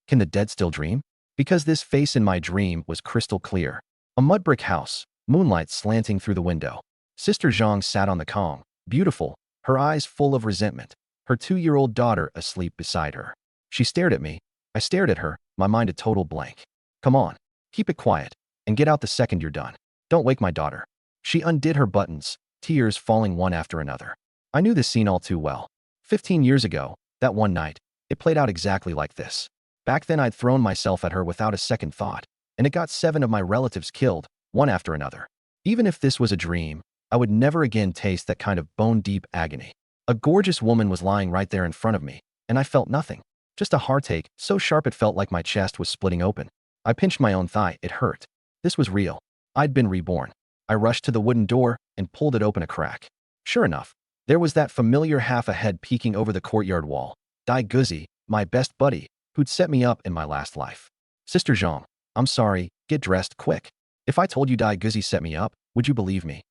Can the dead still dream? Because this face in my dream was crystal clear. A mud brick house, moonlight slanting through the window. Sister Zhang sat on the Kong, beautiful, her eyes full of resentment, her 2-year-old daughter asleep beside her. She stared at me. I stared at her, my mind a total blank. Come on, keep it quiet, and get out the second you're done. Don't wake my daughter. She undid her buttons, tears falling one after another. I knew this scene all too well. 15 years ago, that one night, it played out exactly like this. Back then I'd thrown myself at her without a second thought, and it got 7 of my relatives killed, one after another. Even if this was a dream, I would never again taste that kind of bone-deep agony. A gorgeous woman was lying right there in front of me, and I felt nothing. Just a heartache, so sharp it felt like my chest was splitting open. I pinched my own thigh, it hurt. This was real. I'd been reborn. I rushed to the wooden door and pulled it open a crack. Sure enough, there was that familiar half a head peeking over the courtyard wall. Dai Guzi, my best buddy, who'd set me up in my last life. Sister Zhang, I'm sorry, get dressed quick. If I told you Dai Guzi set me up, would you believe me?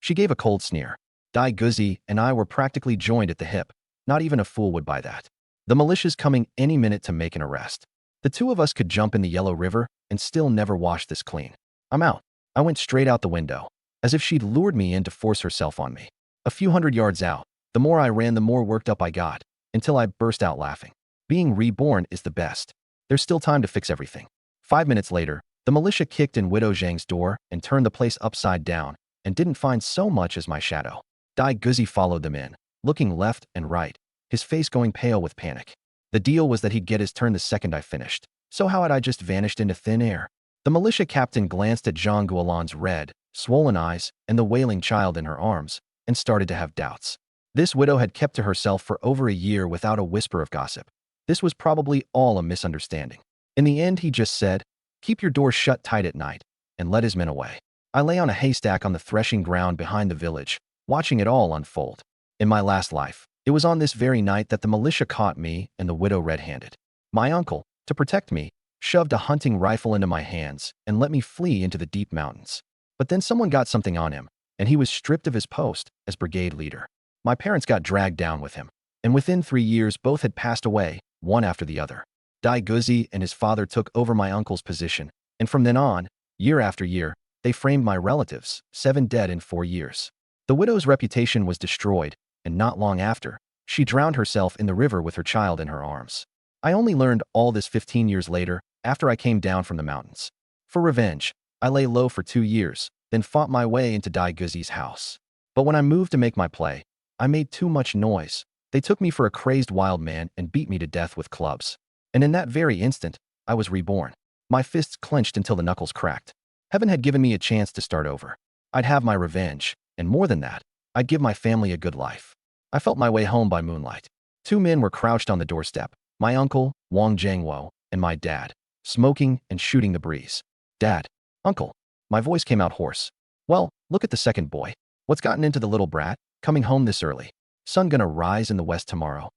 She gave a cold sneer. Dai Guzi and I were practically joined at the hip. Not even a fool would buy that. The militia's coming any minute to make an arrest. The two of us could jump in the Yellow River and still never wash this clean. I'm out. I went straight out the window, as if she'd lured me in to force herself on me. A few hundred yards out, the more I ran, the more worked up I got, until I burst out laughing. Being reborn is the best. There's still time to fix everything. 5 minutes later, the militia kicked in Widow Zhang's door and turned the place upside down, and didn't find so much as my shadow. Dai Guzi followed them in, looking left and right, his face going pale with panic. The deal was that he'd get his turn the second I finished. So how had I just vanished into thin air? The militia captain glanced at Zhang Guolan's red, swollen eyes and the wailing child in her arms, and started to have doubts. This widow had kept to herself for over a year without a whisper of gossip. This was probably all a misunderstanding. In the end, he just said, "Keep your door shut tight at night," and led his men away. I lay on a haystack on the threshing ground behind the village, watching it all unfold. In my last life, it was on this very night that the militia caught me and the widow red-handed. My uncle, to protect me, shoved a hunting rifle into my hands and let me flee into the deep mountains. But then someone got something on him, and he was stripped of his post as brigade leader. My parents got dragged down with him, and within 3 years both had passed away, one after the other. Dai Guzi and his father took over my uncle's position, and from then on, year after year, they framed my relatives, 7 dead in 4 years. The widow's reputation was destroyed, and not long after, she drowned herself in the river with her child in her arms. I only learned all this 15 years later, after I came down from the mountains. For revenge, I lay low for 2 years, then fought my way into Dai Guzi's house. But when I moved to make my play, I made too much noise. They took me for a crazed wild man and beat me to death with clubs. And in that very instant, I was reborn. My fists clenched until the knuckles cracked. Heaven had given me a chance to start over. I'd have my revenge, and more than that, I'd give my family a good life. I felt my way home by moonlight. 2 men were crouched on the doorstep, my uncle, Wang Jiangwo, and my dad, smoking and shooting the breeze. Dad, uncle, my voice came out hoarse. Well, look at the second boy. What's gotten into the little brat, coming home this early? Sun gonna rise in the west tomorrow.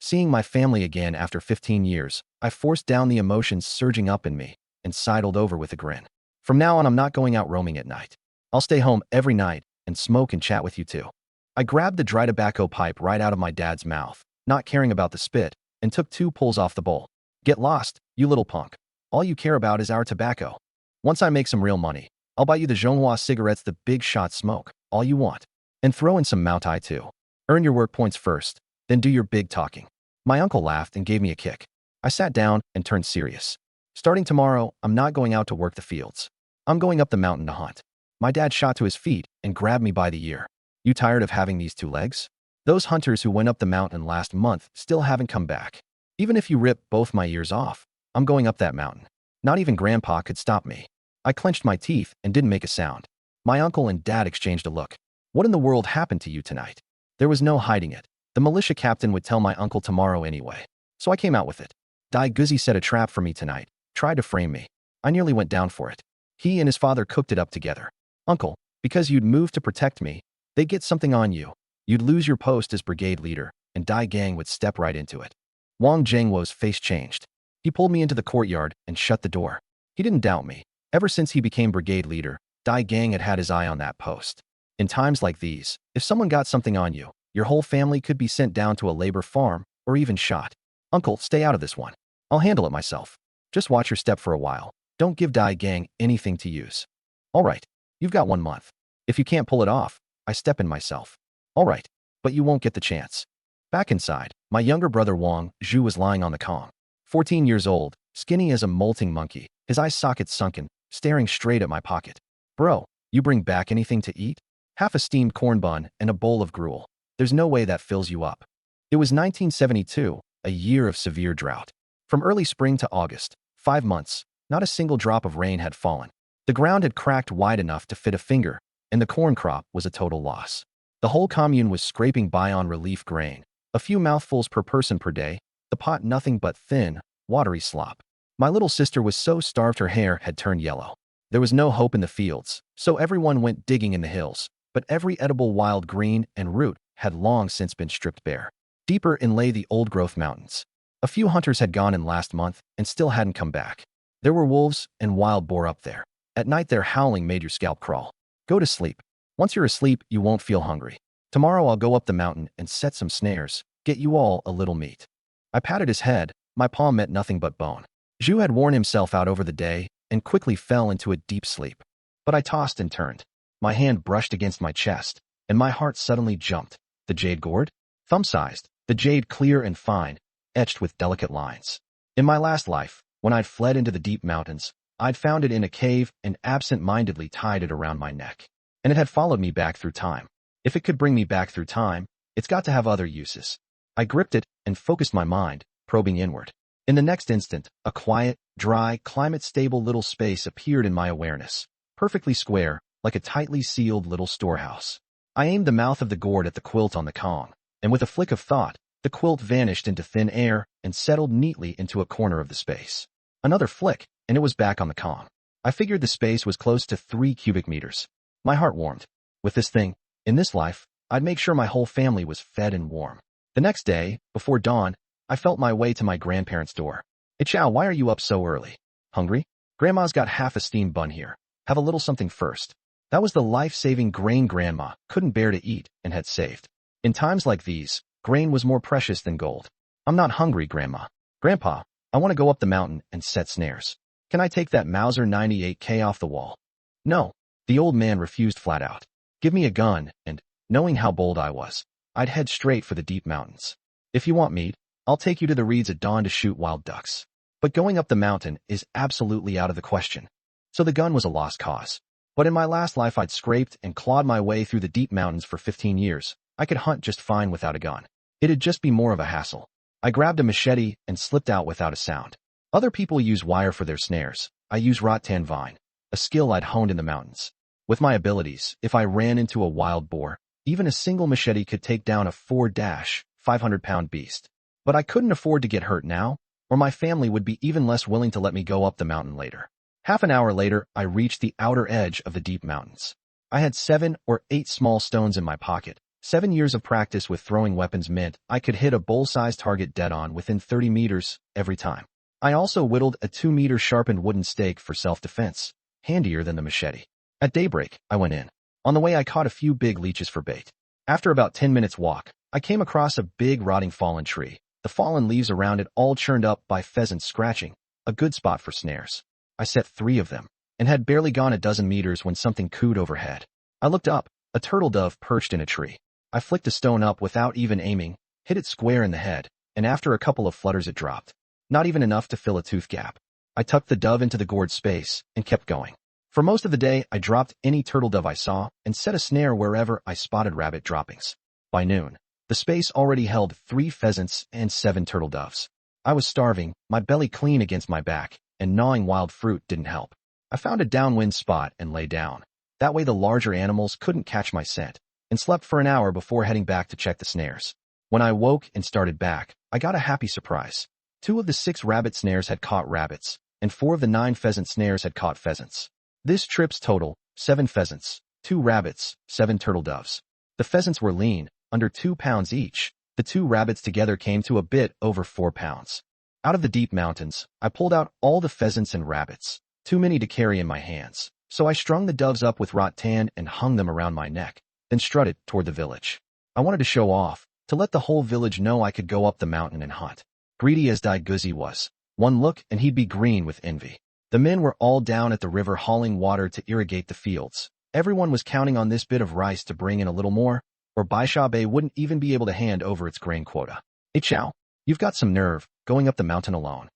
Seeing my family again after 15 years, I forced down the emotions surging up in me and sidled over with a grin. From now on, I'm not going out roaming at night. I'll stay home every night and smoke and chat with you too. I grabbed the dry tobacco pipe right out of my dad's mouth, not caring about the spit, and took 2 pulls off the bowl. Get lost, you little punk. All you care about is our tobacco. Once I make some real money, I'll buy you the Zhonghua cigarettes the big shot smoke, all you want. And throw in some Moutai too. Earn your work points first, then do your big talking. My uncle laughed and gave me a kick. I sat down and turned serious. Starting tomorrow, I'm not going out to work the fields. I'm going up the mountain to hunt. My dad shot to his feet and grabbed me by the ear. You tired of having these 2 legs? Those hunters who went up the mountain last month still haven't come back. Even if you rip both my ears off, I'm going up that mountain. Not even Grandpa could stop me. I clenched my teeth and didn't make a sound. My uncle and dad exchanged a look. What in the world happened to you tonight? There was no hiding it. The militia captain would tell my uncle tomorrow anyway. So I came out with it. Dai Guzi set a trap for me tonight, tried to frame me. I nearly went down for it. He and his father cooked it up together. Uncle, because you'd moved to protect me, they'd get something on you. You'd lose your post as brigade leader, and Dai Gang would step right into it. Wang Jiangwo's face changed. He pulled me into the courtyard and shut the door. He didn't doubt me. Ever since he became brigade leader, Dai Gang had had his eye on that post. In times like these, if someone got something on you, your whole family could be sent down to a labor farm or even shot. Uncle, stay out of this one. I'll handle it myself. Just watch your step for a while. Don't give Dai Gang anything to use. All right, you've got 1 month. If you can't pull it off, I step in myself. All right, but you won't get the chance. Back inside, my younger brother Wang Zhu was lying on the Kong. 14 years old, skinny as a molting monkey, his eye sockets sunken, staring straight at my pocket. Bro, you bring back anything to eat? Half a steamed corn bun and a bowl of gruel. There's no way that fills you up. It was 1972, a year of severe drought. From early spring to August, 5 months, not a single drop of rain had fallen. The ground had cracked wide enough to fit a finger, and the corn crop was a total loss. The whole commune was scraping by on relief grain, a few mouthfuls per person per day, the pot nothing but thin, watery slop. My little sister was so starved her hair had turned yellow. There was no hope in the fields, so everyone went digging in the hills, but every edible wild green and root had long since been stripped bare. Deeper in lay the old-growth mountains. A few hunters had gone in last month and still hadn't come back. There were wolves and wild boar up there. At night their howling made your scalp crawl. Go to sleep. Once you're asleep, you won't feel hungry. Tomorrow I'll go up the mountain and set some snares, get you all a little meat. I patted his head, my palm met nothing but bone. Zhu had worn himself out over the day and quickly fell into a deep sleep. But I tossed and turned. My hand brushed against my chest, and my heart suddenly jumped. The jade gourd? Thumb-sized, the jade clear and fine, etched with delicate lines. In my last life, when I'd fled into the deep mountains, I'd found it in a cave and absent-mindedly tied it around my neck. And it had followed me back through time. If it could bring me back through time, it's got to have other uses. I gripped it and focused my mind, probing inward. In the next instant, a quiet, dry, climate-stable little space appeared in my awareness, perfectly square, like a tightly sealed little storehouse. I aimed the mouth of the gourd at the quilt on the Kong, and with a flick of thought, the quilt vanished into thin air and settled neatly into a corner of the space. Another flick, and it was back on the Kong. I figured the space was close to 3 cubic meters. My heart warmed. With this thing, in this life, I'd make sure my whole family was fed and warm. The next day, before dawn, I felt my way to my grandparents' door. Hey Chow, why are you up so early? Hungry? Grandma's got half a steamed bun here. Have a little something first. That was the life-saving grain Grandma couldn't bear to eat and had saved. In times like these, grain was more precious than gold. I'm not hungry, Grandma. Grandpa, I want to go up the mountain and set snares. Can I take that Mauser 98K off the wall? No, the old man refused flat out. Give me a gun, and, knowing how bold I was, I'd head straight for the deep mountains. If you want meat, I'll take you to the reeds at dawn to shoot wild ducks. But going up the mountain is absolutely out of the question. So the gun was a lost cause. But in my last life I'd scraped and clawed my way through the deep mountains for 15 years. I could hunt just fine without a gun. It'd just be more of a hassle. I grabbed a machete and slipped out without a sound. Other people use wire for their snares. I use rattan vine, a skill I'd honed in the mountains. With my abilities, if I ran into a wild boar, even a single machete could take down a 4-500-pound beast. But I couldn't afford to get hurt now, or my family would be even less willing to let me go up the mountain later. Half an hour later, I reached the outer edge of the deep mountains. I had 7 or 8 small stones in my pocket. 7 years of practice with throwing weapons meant I could hit a bowl-sized target dead-on within 30 meters every time. I also whittled a 2-meter sharpened wooden stake for self-defense, handier than the machete. At daybreak, I went in. On the way, I caught a few big leeches for bait. After about 10 minutes walk, I came across a big rotting fallen tree, the fallen leaves around it all churned up by pheasants scratching, a good spot for snares. I set 3 of them, and had barely gone a dozen meters when something cooed overhead. I looked up, a turtle dove perched in a tree. I flicked a stone up without even aiming, hit it square in the head, and after a couple of flutters it dropped. Not even enough to fill a tooth gap. I tucked the dove into the gourd space, and kept going. For most of the day, I dropped any turtle dove I saw, and set a snare wherever I spotted rabbit droppings. By noon, the space already held 3 pheasants and 7 turtle doves. I was starving, my belly clean against my back, and gnawing wild fruit didn't help. I found a downwind spot and lay down. That way the larger animals couldn't catch my scent, and slept for an hour before heading back to check the snares. When I woke and started back, I got a happy surprise. 2 of the 6 rabbit snares had caught rabbits, and 4 of the 9 pheasant snares had caught pheasants. This trip's total, 7 pheasants, 2 rabbits, 7 turtle doves. The pheasants were lean, under 2 pounds each. The 2 rabbits together came to a bit over 4 pounds. Out of the deep mountains, I pulled out all the pheasants and rabbits, too many to carry in my hands, so I strung the doves up with rattan and hung them around my neck, then strutted toward the village. I wanted to show off, to let the whole village know I could go up the mountain and hunt. Greedy as Dai Guzi was, One look and he'd be green with envy. The men were all down at the river hauling water to irrigate the fields. Everyone was counting on this bit of rice to bring in a little more, or Baisha wouldn't even be able to hand over its grain quota. Hey Chow, you've got some nerve, going up the mountain alone.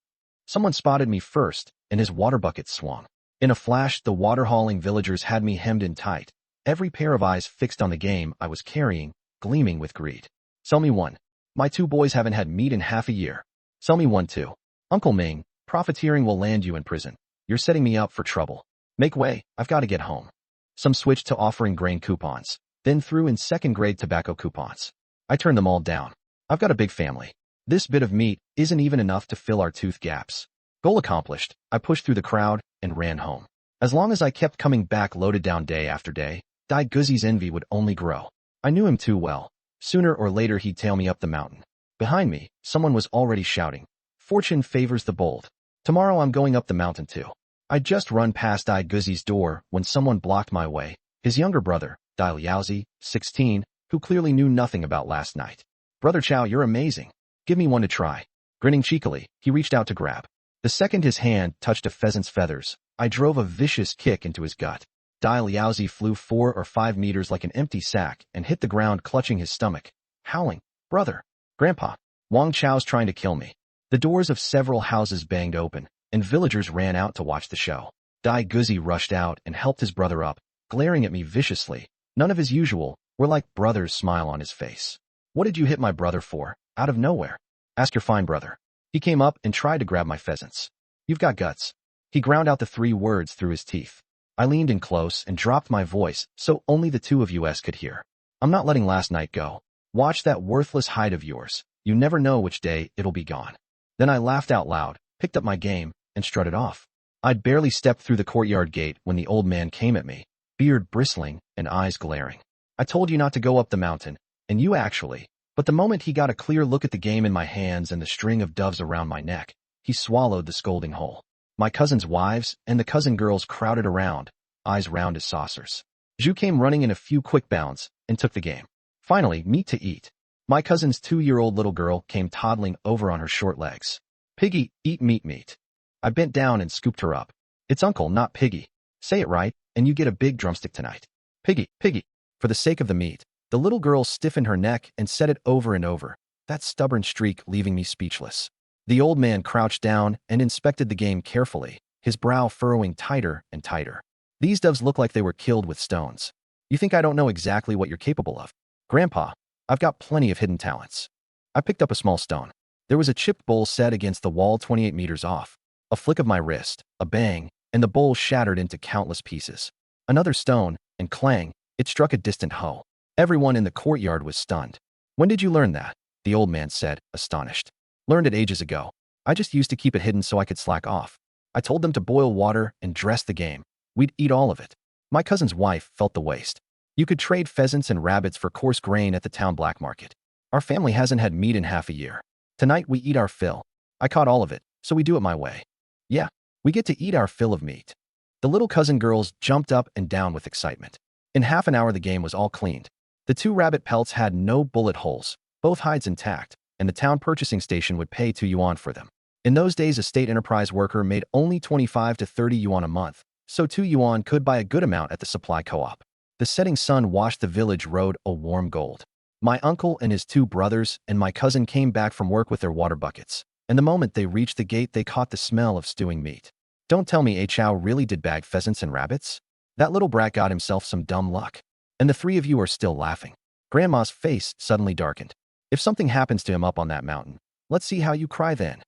Someone spotted me first, and his water bucket swung. In a flash, the water-hauling villagers had me hemmed in tight, every pair of eyes fixed on the game I was carrying, gleaming with greed. Sell me one. My two boys haven't had meat in half a year. Sell me one too. Uncle Ming, profiteering will land you in prison. You're setting me up for trouble. Make way, I've got to get home. Some switched to offering grain coupons, then threw in second-grade tobacco coupons. I turned them all down. I've got a big family. This bit of meat isn't even enough to fill our tooth gaps. Goal accomplished, I pushed through the crowd and ran home. As long as I kept coming back loaded down day after day, Dai Guzi's envy would only grow. I knew him too well. Sooner or later he'd tail me up the mountain. Behind me, someone was already shouting, "Fortune favors the bold. Tomorrow I'm going up the mountain too." I'd just run past Dai Guzi's door when someone blocked my way, his younger brother, Dai Liaozi, 16, who clearly knew nothing about last night. "Brother Chow, you're amazing. Give me one to try." Grinning cheekily, he reached out to grab. The second his hand touched a pheasant's feathers, I drove a vicious kick into his gut. Dai Liaozi flew 4 or 5 meters like an empty sack and hit the ground clutching his stomach, howling, "Brother! Grandpa! Wang Chow's trying to kill me." The doors of several houses banged open, and villagers ran out to watch the show. Dai Guzi rushed out and helped his brother up, glaring at me viciously. None of his usual, were like brother's smile on his face. "What did you hit my brother for, out of nowhere? Ask your fine brother." He came up and tried to grab my pheasants. "You've got guts." He ground out the 3 words through his teeth. I leaned in close and dropped my voice so only the two of us could hear. "I'm not letting last night go. Watch that worthless hide of yours. You never know which day it'll be gone." Then I laughed out loud, picked up my game, and strutted off. I'd barely stepped through the courtyard gate when the old man came at me, beard bristling and eyes glaring. "I told you not to go up the mountain, and you actually." But the moment he got a clear look at the game in my hands and the string of doves around my neck, he swallowed the scolding whole. My cousin's wives and the cousin girls crowded around, eyes round as saucers. Zhu came running in a few quick bounds and took the game. Finally, meat to eat. My cousin's 2-year-old little girl came toddling over on her short legs. "Piggy, eat meat." I bent down and scooped her up. "It's Uncle, not Piggy. Say it right, and you get a big drumstick tonight." "Piggy, Piggy." For the sake of the meat, the little girl stiffened her neck and said it over and over, that stubborn streak leaving me speechless. The old man crouched down and inspected the game carefully, his brow furrowing tighter and tighter. "These doves look like they were killed with stones. You think I don't know exactly what you're capable of? Grandpa, I've got plenty of hidden talents." I picked up a small stone. There was a chipped bowl set against the wall 28 meters off. A flick of my wrist, a bang, and the bowl shattered into countless pieces. Another stone, and clang, it struck a distant hoe. Everyone in the courtyard was stunned. "When did you learn that?" the old man said, astonished. "Learned it ages ago. I just used to keep it hidden so I could slack off. I told them to boil water and dress the game. We'd eat all of it." My cousin's wife felt the waste. "You could trade pheasants and rabbits for coarse grain at the town black market. Our family hasn't had meat in half a year. Tonight we eat our fill. I caught all of it, so we do it my way." "Yeah, we get to eat our fill of meat." The little cousin girls jumped up and down with excitement. In half an hour the game was all cleaned. The 2 rabbit pelts had no bullet holes, both hides intact, and the town purchasing station would pay 2 yuan for them. In those days a state enterprise worker made only 25 to 30 yuan a month, so 2 yuan could buy a good amount at the supply co-op. The setting sun washed the village road a warm gold. My uncle and his 2 brothers and my cousin came back from work with their water buckets, and the moment they reached the gate they caught the smell of stewing meat. "Don't tell me A Chow really did bag pheasants and rabbits? That little brat got himself some dumb luck. And the 3 of you are still laughing." Grandma's face suddenly darkened. "If something happens to him up on that mountain, let's see how you cry then."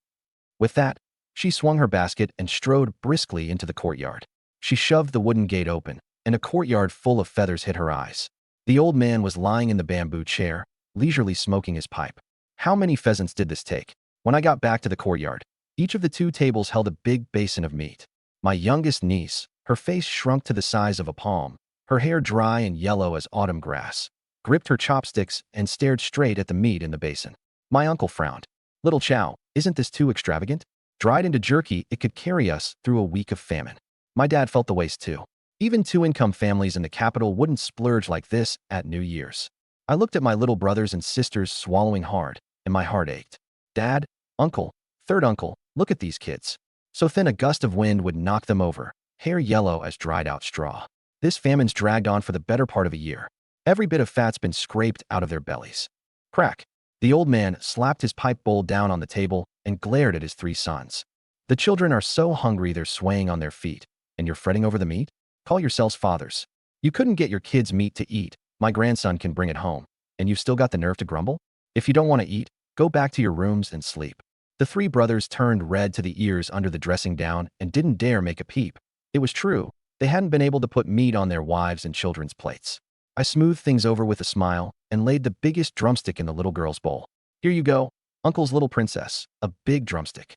With that, she swung her basket and strode briskly into the courtyard. She shoved the wooden gate open, and a courtyard full of feathers hit her eyes. The old man was lying in the bamboo chair, leisurely smoking his pipe. How many pheasants did this take? When I got back to the courtyard, each of the 2 tables held a big basin of meat. My youngest niece, her face shrunk to the size of a palm, her hair dry and yellow as autumn grass, gripped her chopsticks and stared straight at the meat in the basin. My uncle frowned. "Little Chow, isn't this too extravagant? Dried into jerky, it could carry us through a week of famine." My dad felt the waste too. Even 2-income families in the capital wouldn't splurge like this at New Year's. I looked at my little brothers and sisters swallowing hard, and my heart ached. "Dad, uncle, third uncle, Look at these kids. So thin a gust of wind would knock them over, hair yellow as dried-out straw. This famine's dragged on for the better part of a year. Every bit of fat's been scraped out of their bellies. Crack. The old man slapped his pipe bowl down on the table and glared at his 3 sons. The children are so hungry they're swaying on their feet, and you're fretting over the meat? Call yourselves fathers. You couldn't get your kids meat to eat. My grandson can bring it home, and you've still got the nerve to grumble? If you don't want to eat, go back to your rooms and sleep. The 3 brothers turned red to the ears under the dressing down and didn't dare make a peep. It was true. They hadn't been able to put meat on their wives' and children's plates. I smoothed things over with a smile and laid the biggest drumstick in the little girl's bowl. Here you go, Uncle's little princess, a big drumstick.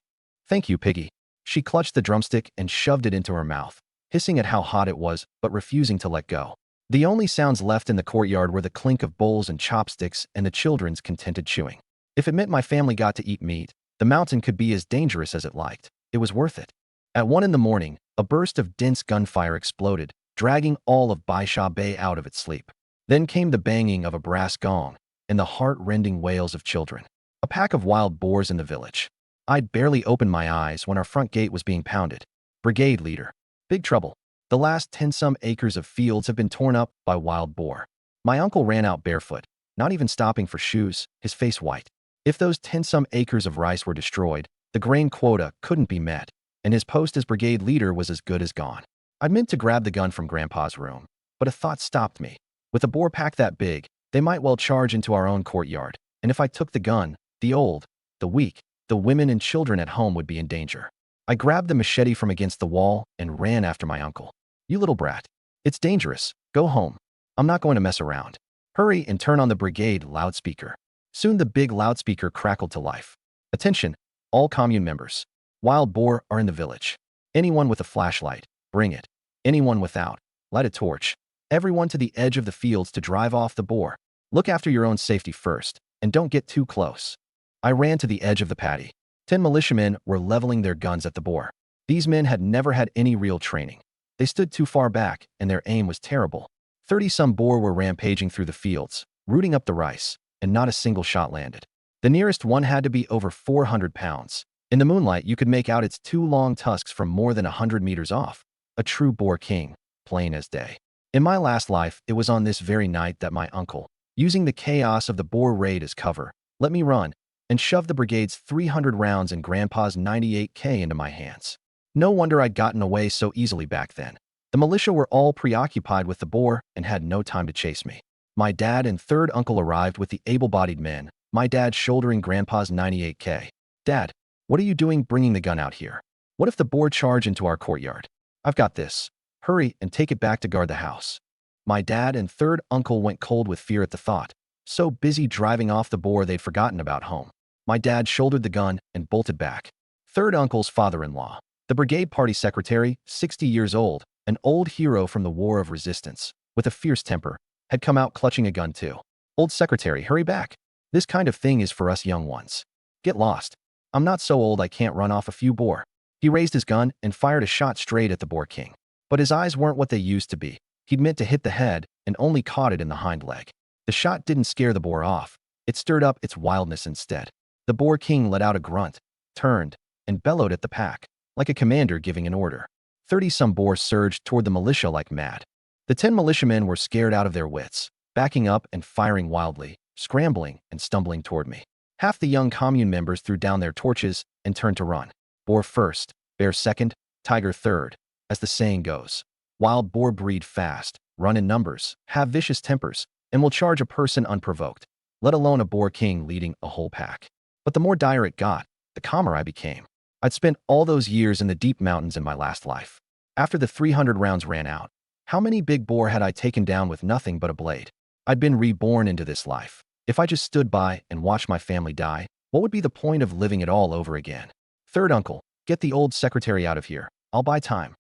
Thank you, Piggy. She clutched the drumstick and shoved it into her mouth, hissing at how hot it was but refusing to let go. The only sounds left in the courtyard were the clink of bowls and chopsticks and the children's contented chewing. If it meant my family got to eat meat, the mountain could be as dangerous as it liked. It was worth it. At 1 in the morning, a burst of dense gunfire exploded, dragging all of Baisha Bay out of its sleep. Then came the banging of a brass gong and the heart-rending wails of children. A pack of wild boars in the village. I'd barely opened my eyes when our front gate was being pounded. Brigade leader. Big trouble. The last 10-some acres of fields have been torn up by wild boar. My uncle ran out barefoot, not even stopping for shoes, his face white. If those 10-some acres of rice were destroyed, the grain quota couldn't be met, and his post as brigade leader was as good as gone. I meant to grab the gun from Grandpa's room, but a thought stopped me. With a boar pack that big, they might well charge into our own courtyard, and if I took the gun, the old, the weak, the women and children at home would be in danger. I grabbed the machete from against the wall and ran after my uncle. You little brat. It's dangerous. Go home. I'm not going to mess around. Hurry and turn on the brigade loudspeaker. Soon the big loudspeaker crackled to life. Attention, all commune members. Wild boar are in the village. Anyone with a flashlight, bring it. Anyone without, light a torch. Everyone to the edge of the fields to drive off the boar. Look after your own safety first, and don't get too close. I ran to the edge of the paddy. 10 militiamen were leveling their guns at the boar. These men had never had any real training. They stood too far back, and their aim was terrible. 30-some boar were rampaging through the fields, rooting up the rice, and not a single shot landed. The nearest one had to be over 400 pounds. In the moonlight, you could make out its 2 long tusks from more than 100 meters off. A true boar king, plain as day. In my last life, it was on this very night that my uncle, using the chaos of the boar raid as cover, let me run and shove the brigade's 300 rounds and Grandpa's 98K into my hands. No wonder I'd gotten away so easily back then. The militia were all preoccupied with the boar and had no time to chase me. My dad and 3rd uncle arrived with the able-bodied men, my dad shouldering Grandpa's 98K. Dad, what are you doing bringing the gun out here? What if the boar charge into our courtyard? I've got this. Hurry and take it back to guard the house. My dad and 3rd uncle went cold with fear at the thought, so busy driving off the boar they'd forgotten about home. My dad shouldered the gun and bolted back. 3rd uncle's father-in-law, the brigade party secretary, 60 years old, an old hero from the War of Resistance, with a fierce temper, had come out clutching a gun too. Old secretary, hurry back. This kind of thing is for us young ones. Get lost. I'm not so old I can't run off a few boar. He raised his gun and fired a shot straight at the boar king. But his eyes weren't what they used to be. He'd meant to hit the head and only caught it in the hind leg. The shot didn't scare the boar off. It stirred up its wildness instead. The boar king let out a grunt, turned, and bellowed at the pack, like a commander giving an order. 30-some boar surged toward the militia like mad. The 10 militiamen were scared out of their wits, backing up and firing wildly, scrambling and stumbling toward me. Half the young commune members threw down their torches and turned to run. Boar first, bear second, tiger third, as the saying goes. Wild boar breed fast, run in numbers, have vicious tempers, and will charge a person unprovoked, let alone a boar king leading a whole pack. But the more dire it got, the calmer I became. I'd spent all those years in the deep mountains in my last life. After the 300 rounds ran out, how many big boar had I taken down with nothing but a blade? I'd been reborn into this life. If I just stood by and watched my family die, what would be the point of living it all over again? 3rd uncle, get the old secretary out of here. I'll buy time.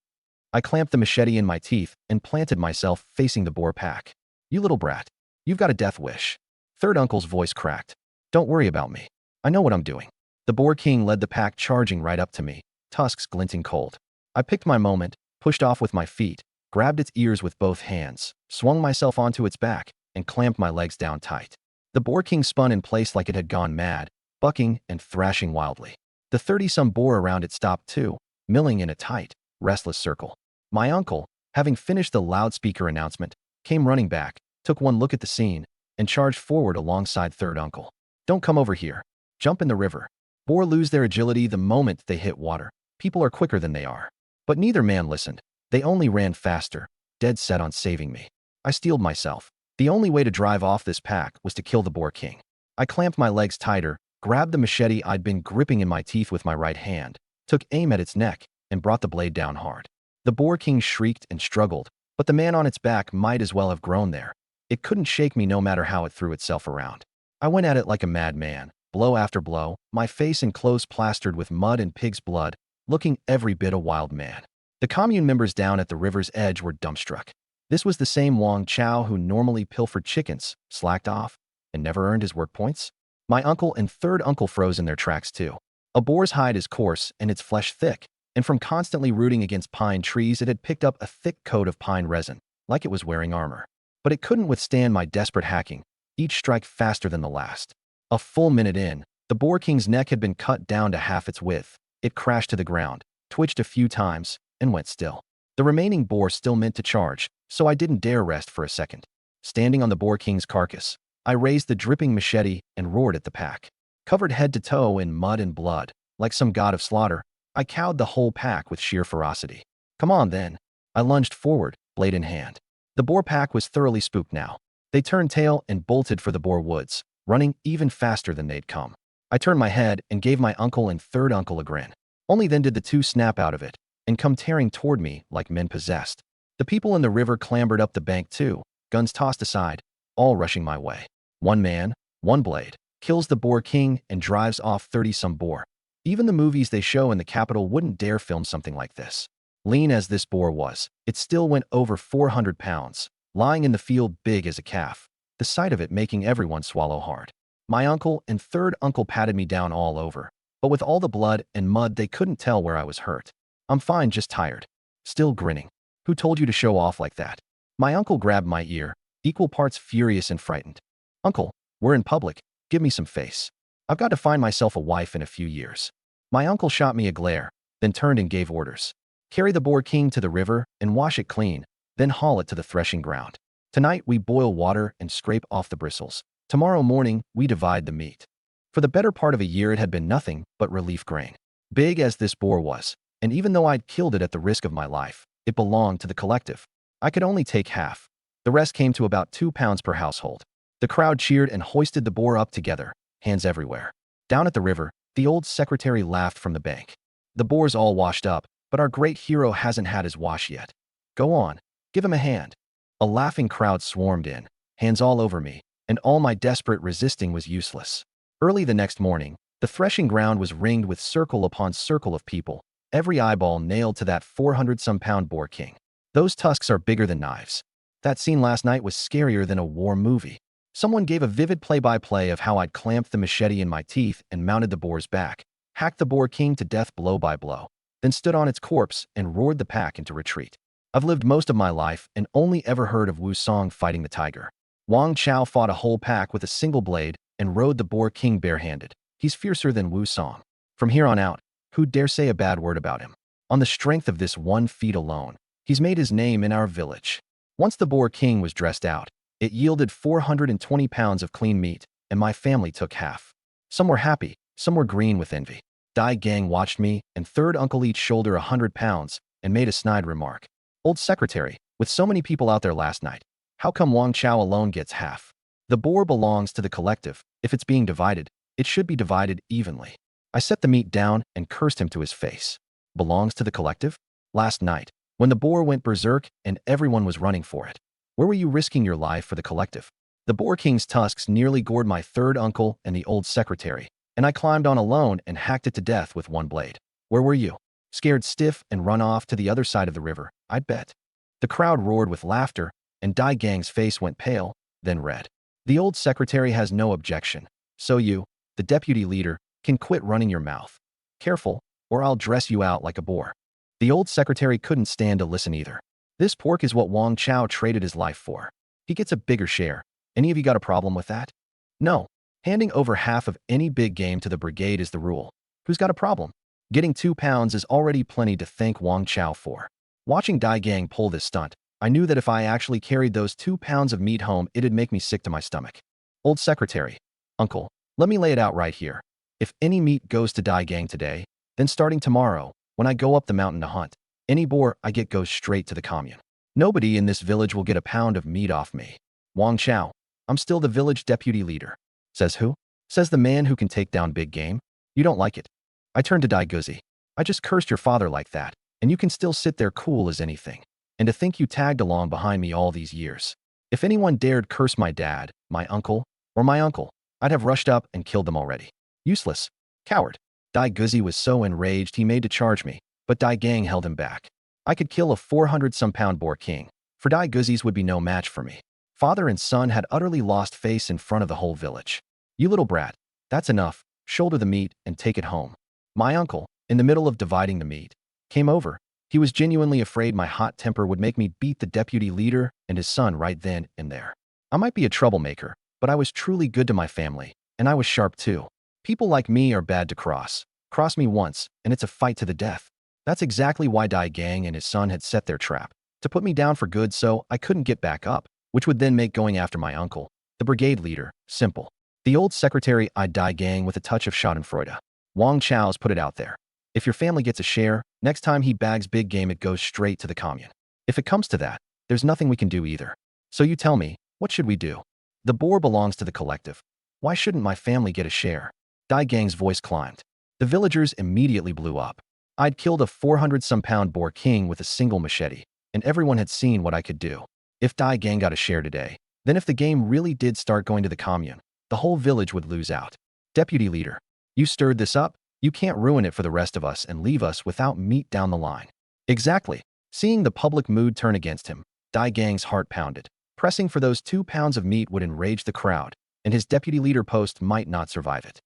I clamped the machete in my teeth and planted myself facing the boar pack. You little brat. You've got a death wish. 3rd uncle's voice cracked. Don't worry about me. I know what I'm doing. The boar king led the pack charging right up to me, tusks glinting cold. I picked my moment, pushed off with my feet, grabbed its ears with both hands, swung myself onto its back, and clamped my legs down tight. The boar king spun in place like it had gone mad, bucking and thrashing wildly. The 30-some boar around it stopped too, milling in a tight, restless circle. My uncle, having finished the loudspeaker announcement, came running back, took one look at the scene, and charged forward alongside third uncle. "Don't come over here. Jump in the river." Boar lose their agility the moment they hit water. People are quicker than they are. But neither man listened. They only ran faster, dead set on saving me. I steeled myself. The only way to drive off this pack was to kill the Boar King. I clamped my legs tighter, grabbed the machete I'd been gripping in my teeth with my right hand, took aim at its neck, and brought the blade down hard. The Boar King shrieked and struggled, but the man on its back might as well have grown there. It couldn't shake me no matter how it threw itself around. I went at it like a madman, blow after blow, my face and clothes plastered with mud and pig's blood, looking every bit a wild man. The commune members down at the river's edge were dumbstruck. This was the same Wang Chao who normally pilfered chickens, slacked off, and never earned his work points. My uncle and third uncle froze in their tracks too. A boar's hide is coarse and its flesh thick, and from constantly rooting against pine trees it had picked up a thick coat of pine resin, like it was wearing armor. But it couldn't withstand my desperate hacking, each strike faster than the last. A full minute in, the Boar King's neck had been cut down to half its width. It crashed to the ground, twitched a few times, and went still. The remaining boar still meant to charge, so I didn't dare rest for a second. Standing on the Boar King's carcass, I raised the dripping machete and roared at the pack. Covered head to toe in mud and blood, like some god of slaughter, I cowed the whole pack with sheer ferocity. "Come on, then." I lunged forward, blade in hand. The boar pack was thoroughly spooked now. They turned tail and bolted for the Boar Woods, running even faster than they'd come. I turned my head and gave my uncle and third uncle a grin. Only then did the two snap out of it and come tearing toward me like men possessed. The people in the river clambered up the bank too, guns tossed aside, all rushing my way. One man, one blade, kills the Boar King and drives off 30-some boar. Even the movies they show in the capital wouldn't dare film something like this. Lean as this boar was, it still went over 400 pounds, lying in the field big as a calf, the sight of it making everyone swallow hard. My uncle and third uncle patted me down all over, but with all the blood and mud they couldn't tell where I was hurt. "I'm fine, just tired." Still grinning. "Who told you to show off like that?" My uncle grabbed my ear, equal parts furious and frightened. "Uncle, we're in public. Give me some face. I've got to find myself a wife in a few years." My uncle shot me a glare, then turned and gave orders. "Carry the Boar King to the river and wash it clean, then haul it to the threshing ground. Tonight we boil water and scrape off the bristles. Tomorrow morning we divide the meat." For the better part of a year it had been nothing but relief grain. Big as this boar was, and even though I'd killed it at the risk of my life, it belonged to the collective. I could only take half. The rest came to about 2 pounds per household. The crowd cheered and hoisted the boar up together, hands everywhere. Down at the river, the old secretary laughed from the bank. "The boar's all washed up, but our great hero hasn't had his wash yet. Go on, give him a hand." A laughing crowd swarmed in, hands all over me, and all my desperate resisting was useless. Early the next morning, the threshing ground was ringed with circle upon circle of people, every eyeball nailed to that 400-some-pound Boar King. Those tusks are bigger than knives. That scene last night was scarier than a war movie. Someone gave a vivid play-by-play of how I'd clamped the machete in my teeth and mounted the boar's back, hacked the Boar King to death blow by blow, then stood on its corpse and roared the pack into retreat. I've lived most of my life and only ever heard of Wu Song fighting the tiger. Wang Chao fought a whole pack with a single blade and rode the Boar King barehanded. He's fiercer than Wu Song. From here on out, who dare say a bad word about him? On the strength of this one feat alone, he's made his name in our village. Once the Boar King was dressed out, it yielded 420 pounds of clean meat, and my family took half. Some were happy, some were green with envy. Dai Gang watched me and third uncle each shoulder 100 pounds and made a snide remark. "Old secretary, with so many people out there last night, how come Wang Chao alone gets half? The boar belongs to the collective. If it's being divided, it should be divided evenly." I set the meat down and cursed him to his face. Belongs to the collective? Last night, when the boar went berserk and everyone was running for it, where were you risking your life for the collective? The Boar King's tusks nearly gored my third uncle and the old secretary, and I climbed on alone and hacked it to death with one blade. Where were you? Scared stiff and run off to the other side of the river, I'd bet. The crowd roared with laughter, and Dai Gang's face went pale, then red. The old secretary has no objection, so you, the deputy leader, can quit running your mouth. Careful, or I'll dress you out like a boar. The old secretary couldn't stand to listen either. This pork is what Wang Chao traded his life for. He gets a bigger share. Any of you got a problem with that? No. Handing over half of any big game to the brigade is the rule. Who's got a problem? Getting 2 pounds is already plenty to thank Wang Chao for. Watching Dai Gang pull this stunt, I knew that if I actually carried those 2 pounds of meat home, it'd make me sick to my stomach. Old secretary, uncle, let me lay it out right here. If any meat goes to Dai Gang today, then starting tomorrow, when I go up the mountain to hunt, any boar I get goes straight to the commune. Nobody in this village will get a pound of meat off me. Wang Chao, I'm still the village deputy leader. Says who? Says the man who can take down big game. You don't like it? I turned to Dai Guzi. I just cursed your father like that, and you can still sit there cool as anything. And to think you tagged along behind me all these years. If anyone dared curse my dad, my uncle, or my uncle, I'd have rushed up and killed them already. Useless. Coward. Dai Guzi was so enraged he made to charge me, but Dai Gang held him back. I could kill a 400-some-pound boar king. For Dai Guzi's would be no match for me. Father and son had utterly lost face in front of the whole village. You little brat. That's enough. Shoulder the meat and take it home. My uncle, in the middle of dividing the meat, came over. He was genuinely afraid my hot temper would make me beat the deputy leader and his son right then and there. I might be a troublemaker, but I was truly good to my family, and I was sharp too. People like me are bad to cross. Cross me once, and it's a fight to the death. That's exactly why Dai Gang and his son had set their trap, to put me down for good so I couldn't get back up, which would then make going after my uncle, the brigade leader, simple. The old secretary eyed Dai Gang with a touch of schadenfreude. Wang Chao's put it out there. If your family gets a share, next time he bags big game it goes straight to the commune. If it comes to that, there's nothing we can do either. So you tell me, what should we do? The boar belongs to the collective. Why shouldn't my family get a share? Dai Gang's voice climbed. The villagers immediately blew up. I'd killed a 400-some-pound boar king with a single machete, and everyone had seen what I could do. If Dai Gang got a share today, then if the game really did start going to the commune, the whole village would lose out. Deputy leader, you stirred this up? You can't ruin it for the rest of us and leave us without meat down the line. Exactly. Seeing the public mood turn against him, Dai Gang's heart pounded. Pressing for those 2 pounds of meat would enrage the crowd, and his deputy leader post might not survive it.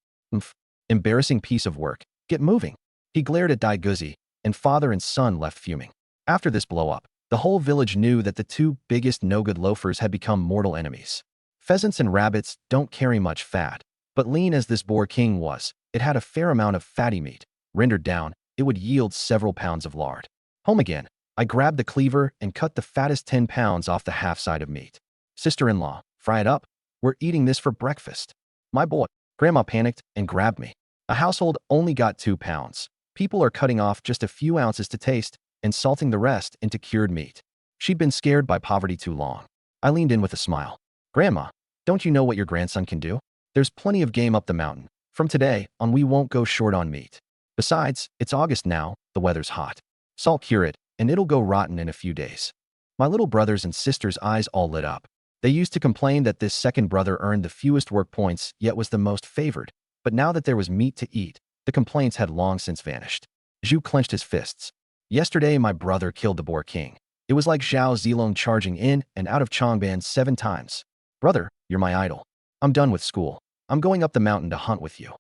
Embarrassing piece of work. Get moving. He glared at Dai Guzi, and father and son left fuming. After this blow-up, the whole village knew that the two biggest no-good loafers had become mortal enemies. Pheasants and rabbits don't carry much fat, but lean as this boar king was, it had a fair amount of fatty meat. Rendered down, it would yield several pounds of lard. Home again, I grabbed the cleaver and cut the fattest 10 pounds off the half side of meat. Sister-in-law, fry it up. We're eating this for breakfast. My boy. Grandma panicked and grabbed me. A household only got 2 pounds. People are cutting off just a few ounces to taste and salting the rest into cured meat. She'd been scared by poverty too long. I leaned in with a smile. Grandma, don't you know what your grandson can do? There's plenty of game up the mountain. From today on, we won't go short on meat. Besides, it's August now, the weather's hot. Salt cure it, and it'll go rotten in a few days. My little brothers and sisters' eyes all lit up. They used to complain that this second brother earned the fewest work points, yet was the most favored. But now that there was meat to eat, the complaints had long since vanished. Zhu clenched his fists. Yesterday, my brother killed the boar king. It was like Zhao Zilong charging in and out of Changban 7 times. Brother, you're my idol. I'm done with school. I'm going up the mountain to hunt with you.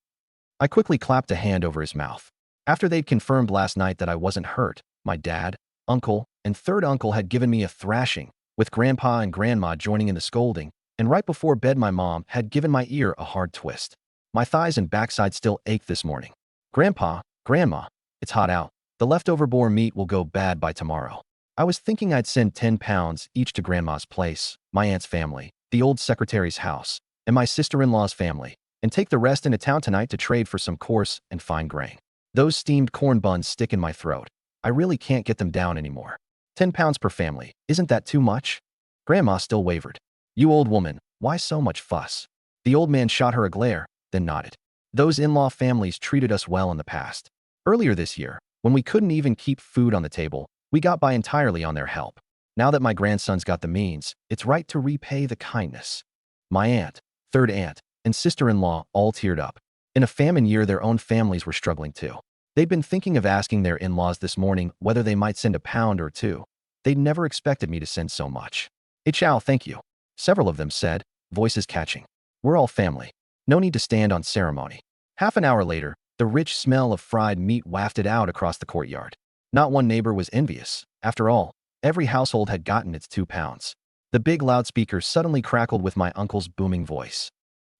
I quickly clapped a hand over his mouth. After they'd confirmed last night that I wasn't hurt, my dad, uncle, and third uncle had given me a thrashing, with grandpa and grandma joining in the scolding, and right before bed my mom had given my ear a hard twist. My thighs and backside still ached this morning. Grandpa, grandma, it's hot out. The leftover boar meat will go bad by tomorrow. I was thinking I'd send 10 pounds each to grandma's place, my aunt's family, the old secretary's house, and my sister-in-law's family, and take the rest into town tonight to trade for some coarse and fine grain. Those steamed corn buns stick in my throat. I really can't get them down anymore. 10 pounds per family, isn't that too much? Grandma still wavered. You old woman, why so much fuss? The old man shot her a glare, then nodded. Those in-law families treated us well in the past. Earlier this year, when we couldn't even keep food on the table, we got by entirely on their help. Now that my grandson's got the means, it's right to repay the kindness. My aunt, third aunt, and sister-in-law all teared up. In a famine year, their own families were struggling too. They'd been thinking of asking their in-laws this morning whether they might send a pound or 2. They'd never expected me to send so much. Chow, thank you. Several of them said, voices catching. We're all family. No need to stand on ceremony. Half an hour later, the rich smell of fried meat wafted out across the courtyard. Not one neighbor was envious. After all, every household had gotten its 2 pounds. The big loudspeaker suddenly crackled with my uncle's booming voice.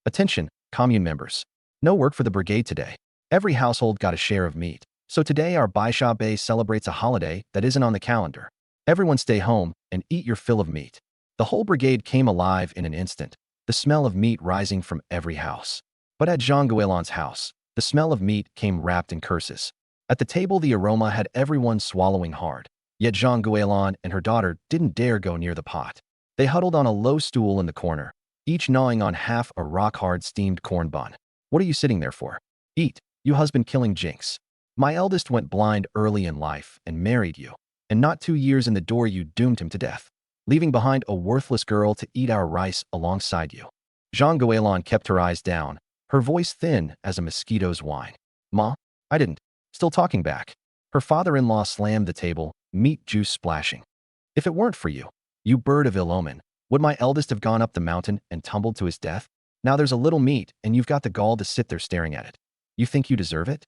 Attention, commune members. No work for the brigade today. Every household got a share of meat. So today our Baisha Bay celebrates a holiday that isn't on the calendar. Everyone stay home and eat your fill of meat. The whole brigade came alive in an instant, the smell of meat rising from every house. But at Jean Guélan's house, the smell of meat came wrapped in curses. At the table, the aroma had everyone swallowing hard. Yet Jean Guélan and her daughter didn't dare go near the pot. They huddled on a low stool in the corner, each gnawing on half a rock-hard steamed corn bun. What are you sitting there for? Eat, you husband-killing jinx. My eldest went blind early in life and married you, and not 2 years in the door you doomed him to death, leaving behind a worthless girl to eat our rice alongside you. Jean Guélan kept her eyes down, her voice thin as a mosquito's whine. Ma, I didn't. Still talking back. Her father-in-law slammed the table, meat juice splashing. If it weren't for you, you bird of ill omen, would my eldest have gone up the mountain and tumbled to his death? Now there's a little meat, and you've got the gall to sit there staring at it. You think you deserve it?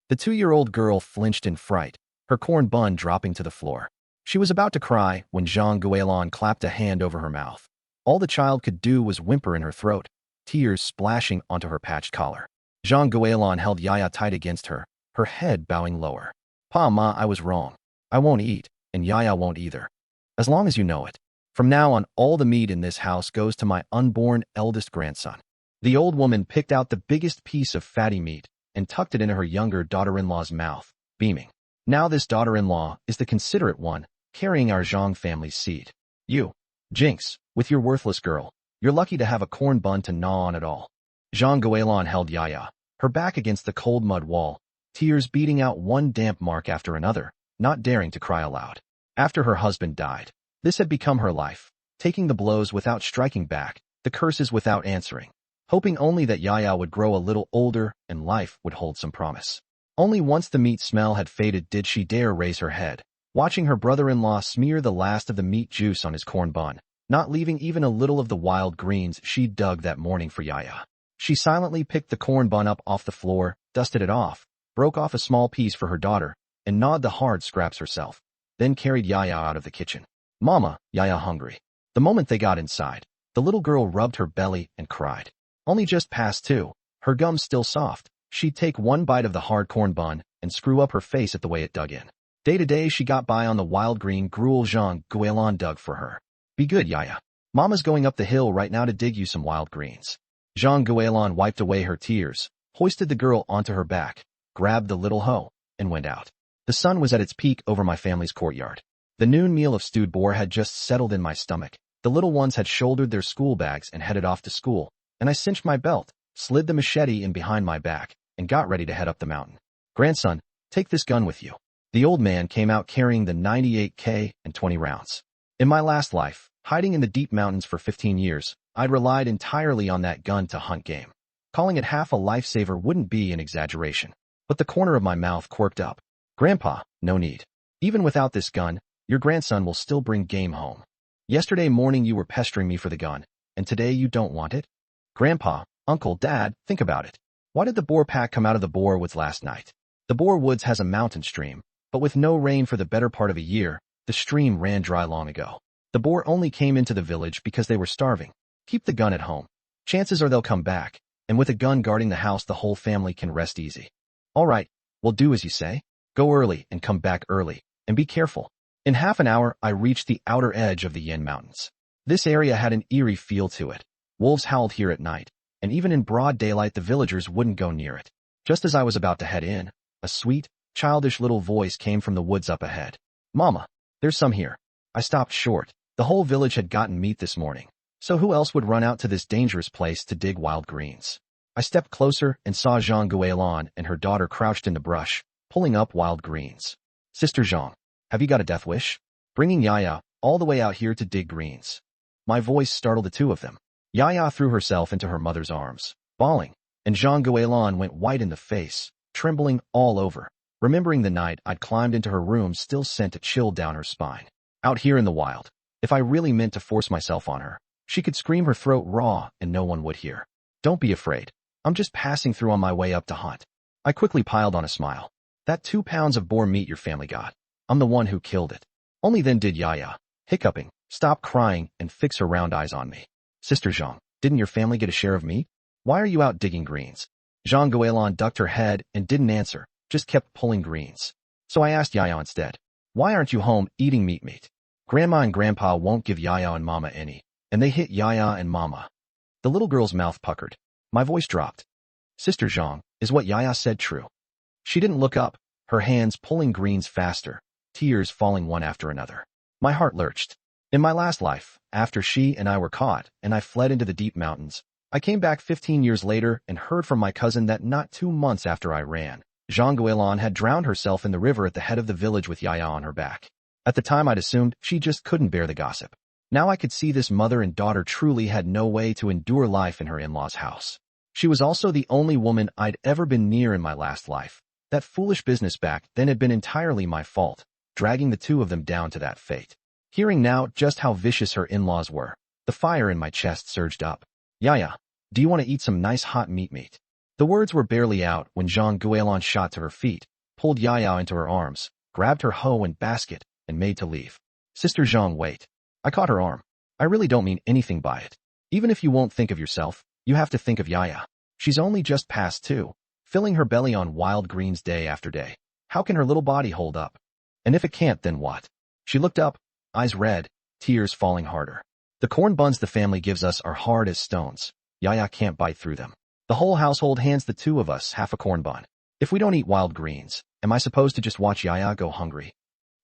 The 2-year-old girl flinched in fright, her corn bun dropping to the floor. She was about to cry when Jean Guélan clapped a hand over her mouth. All the child could do was whimper in her throat, tears splashing onto her patched collar. Jean Guélan held Yaya tight against her, her head bowing lower. Pa, Ma, I was wrong. I won't eat, and Yaya won't either. As long as you know it. From now on, all the meat in this house goes to my unborn eldest grandson. The old woman picked out the biggest piece of fatty meat and tucked it into her younger daughter-in-law's mouth, beaming. Now this daughter-in-law is the considerate one, carrying our Zhang family's seed. You, Jinx, with your worthless girl, you're lucky to have a corn bun to gnaw on at all. Jean Guélan held Yaya, her back against the cold mud wall, tears beating out one damp mark after another, not daring to cry aloud. After her husband died, this had become her life, taking the blows without striking back, the curses without answering, hoping only that Yaya would grow a little older and life would hold some promise. Only once the meat smell had faded did she dare raise her head, watching her brother-in-law smear the last of the meat juice on his corn bun, not leaving even a little of the wild greens she'd dug that morning for Yaya. She silently picked the corn bun up off the floor, dusted it off, broke off a small piece for her daughter, and gnawed the hard scraps herself, then carried Yaya out of the kitchen. Mama, Yaya hungry. The moment they got inside, the little girl rubbed her belly and cried. Only just past 2, her gums still soft, she'd take one bite of the hard corn bun and screw up her face at the way it dug in. Day to day she got by on the wild green gruel Jean Guélan dug for her. Be good, Yaya. Mama's going up the hill right now to dig you some wild greens. Jean Guélan wiped away her tears, hoisted the girl onto her back, grabbed the little hoe, and went out. The sun was at its peak over my family's courtyard. The noon meal of stewed boar had just settled in my stomach. The little ones had shouldered their school bags and headed off to school, and I cinched my belt, slid the machete in behind my back, and got ready to head up the mountain. Grandson, take this gun with you. The old man came out carrying the 98K and 20 rounds. In my last life, hiding in the deep mountains for 15 years, I'd relied entirely on that gun to hunt game. Calling it half a lifesaver wouldn't be an exaggeration. But the corner of my mouth quirked up. Grandpa, no need. Even without this gun, your grandson will still bring game home. Yesterday morning you were pestering me for the gun, and today you don't want it? Grandpa, Uncle, Dad, think about it. Why did the boar pack come out of the Boar Woods last night? The Boar Woods has a mountain stream, but with no rain for the better part of a year, the stream ran dry long ago. The boar only came into the village because they were starving. Keep the gun at home. Chances are they'll come back, and with a gun guarding the house the whole family can rest easy. All right, we'll do as you say. Go early and come back early, and be careful. In half an hour I reached the outer edge of the Yin Mountains. This area had an eerie feel to it. Wolves howled here at night, and even in broad daylight the villagers wouldn't go near it. Just as I was about to head in, a sweet, childish little voice came from the woods up ahead. Mama, there's some here. I stopped short. The whole village had gotten meat this morning, so who else would run out to this dangerous place to dig wild greens? I stepped closer and saw Jean Guélan and her daughter crouched in the brush, pulling up wild greens. Sister Jean, have you got a death wish? Bringing Yaya all the way out here to dig greens. My voice startled the two of them. Yaya threw herself into her mother's arms, bawling, and Jean Guélan went white in the face, trembling all over. Remembering the night I'd climbed into her room still sent a chill down her spine. Out here in the wild, if I really meant to force myself on her, she could scream her throat raw and no one would hear. Don't be afraid. I'm just passing through on my way up to hunt. I quickly piled on a smile. That 2 pounds of boar meat your family got. I'm the one who killed it. Only then did Yaya, hiccuping, stop crying and fix her round eyes on me. Sister Jean, didn't your family get a share of meat? Why are you out digging greens? Jean Guélan ducked her head and didn't answer, just kept pulling greens. So I asked Yaya instead, "Why aren't you home eating meat? Grandma and Grandpa won't give Yaya and Mama any." And they hit Yaya and Mama. The little girl's mouth puckered. My voice dropped. Sister Zhang, is what Yaya said true? She didn't look up, her hands pulling greens faster, tears falling one after another. My heart lurched. In my last life, after she and I were caught and I fled into the deep mountains, I came back 15 years later and heard from my cousin that not 2 months after I ran, Jean Guélan had drowned herself in the river at the head of the village with Yaya on her back. At the time I'd assumed she just couldn't bear the gossip. Now I could see this mother and daughter truly had no way to endure life in her in-laws' house. She was also the only woman I'd ever been near in my last life. That foolish business back then had been entirely my fault, dragging the two of them down to that fate. Hearing now just how vicious her in-laws were, the fire in my chest surged up. Yaya, do you want to eat some nice hot meat? The words were barely out when Jean Guélan shot to her feet, pulled Yaya into her arms, grabbed her hoe and basket, and made to leave. Sister Jean, wait. I caught her arm. I really don't mean anything by it. Even if you won't think of yourself, you have to think of Yaya. She's only just past 2, filling her belly on wild greens day after day. How can her little body hold up? And if it can't, then what? She looked up, eyes red, tears falling harder. The corn buns the family gives us are hard as stones. Yaya can't bite through them. The whole household hands the two of us half a corn bun. If we don't eat wild greens, am I supposed to just watch Yaya go hungry?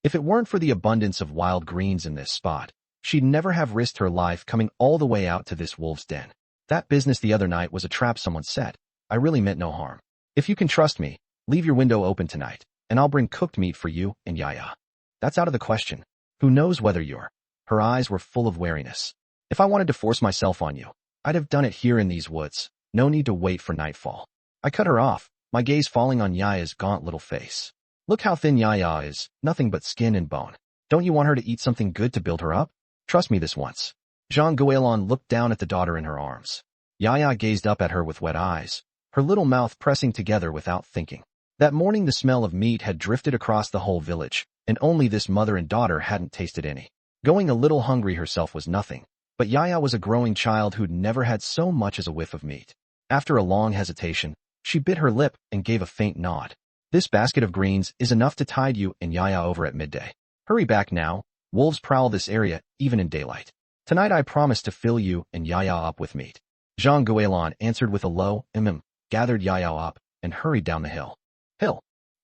If it weren't for the abundance of wild greens in this spot, she'd never have risked her life coming all the way out to this wolf's den. That business the other night was a trap someone set. I really meant no harm. If you can trust me, leave your window open tonight, and I'll bring cooked meat for you and Yaya. That's out of the question. Who knows whether you're... Her eyes were full of wariness. If I wanted to force myself on you, I'd have done it here in these woods. No need to wait for nightfall. I cut her off, my gaze falling on Yaya's gaunt little face. Look how thin Yaya is, nothing but skin and bone. Don't you want her to eat something good to build her up? Trust me this once. Jean Guélan looked down at the daughter in her arms. Yaya gazed up at her with wet eyes, her little mouth pressing together without thinking. That morning the smell of meat had drifted across the whole village, and only this mother and daughter hadn't tasted any. Going a little hungry herself was nothing, but Yaya was a growing child who'd never had so much as a whiff of meat. After a long hesitation, she bit her lip and gave a faint nod. This basket of greens is enough to tide you and Yaya over at midday. Hurry back now. Wolves prowl this area, even in daylight. Tonight I promise to fill you and Yaya up with meat. Jean Guélan answered with a low gathered Yaya up, and hurried down the hill.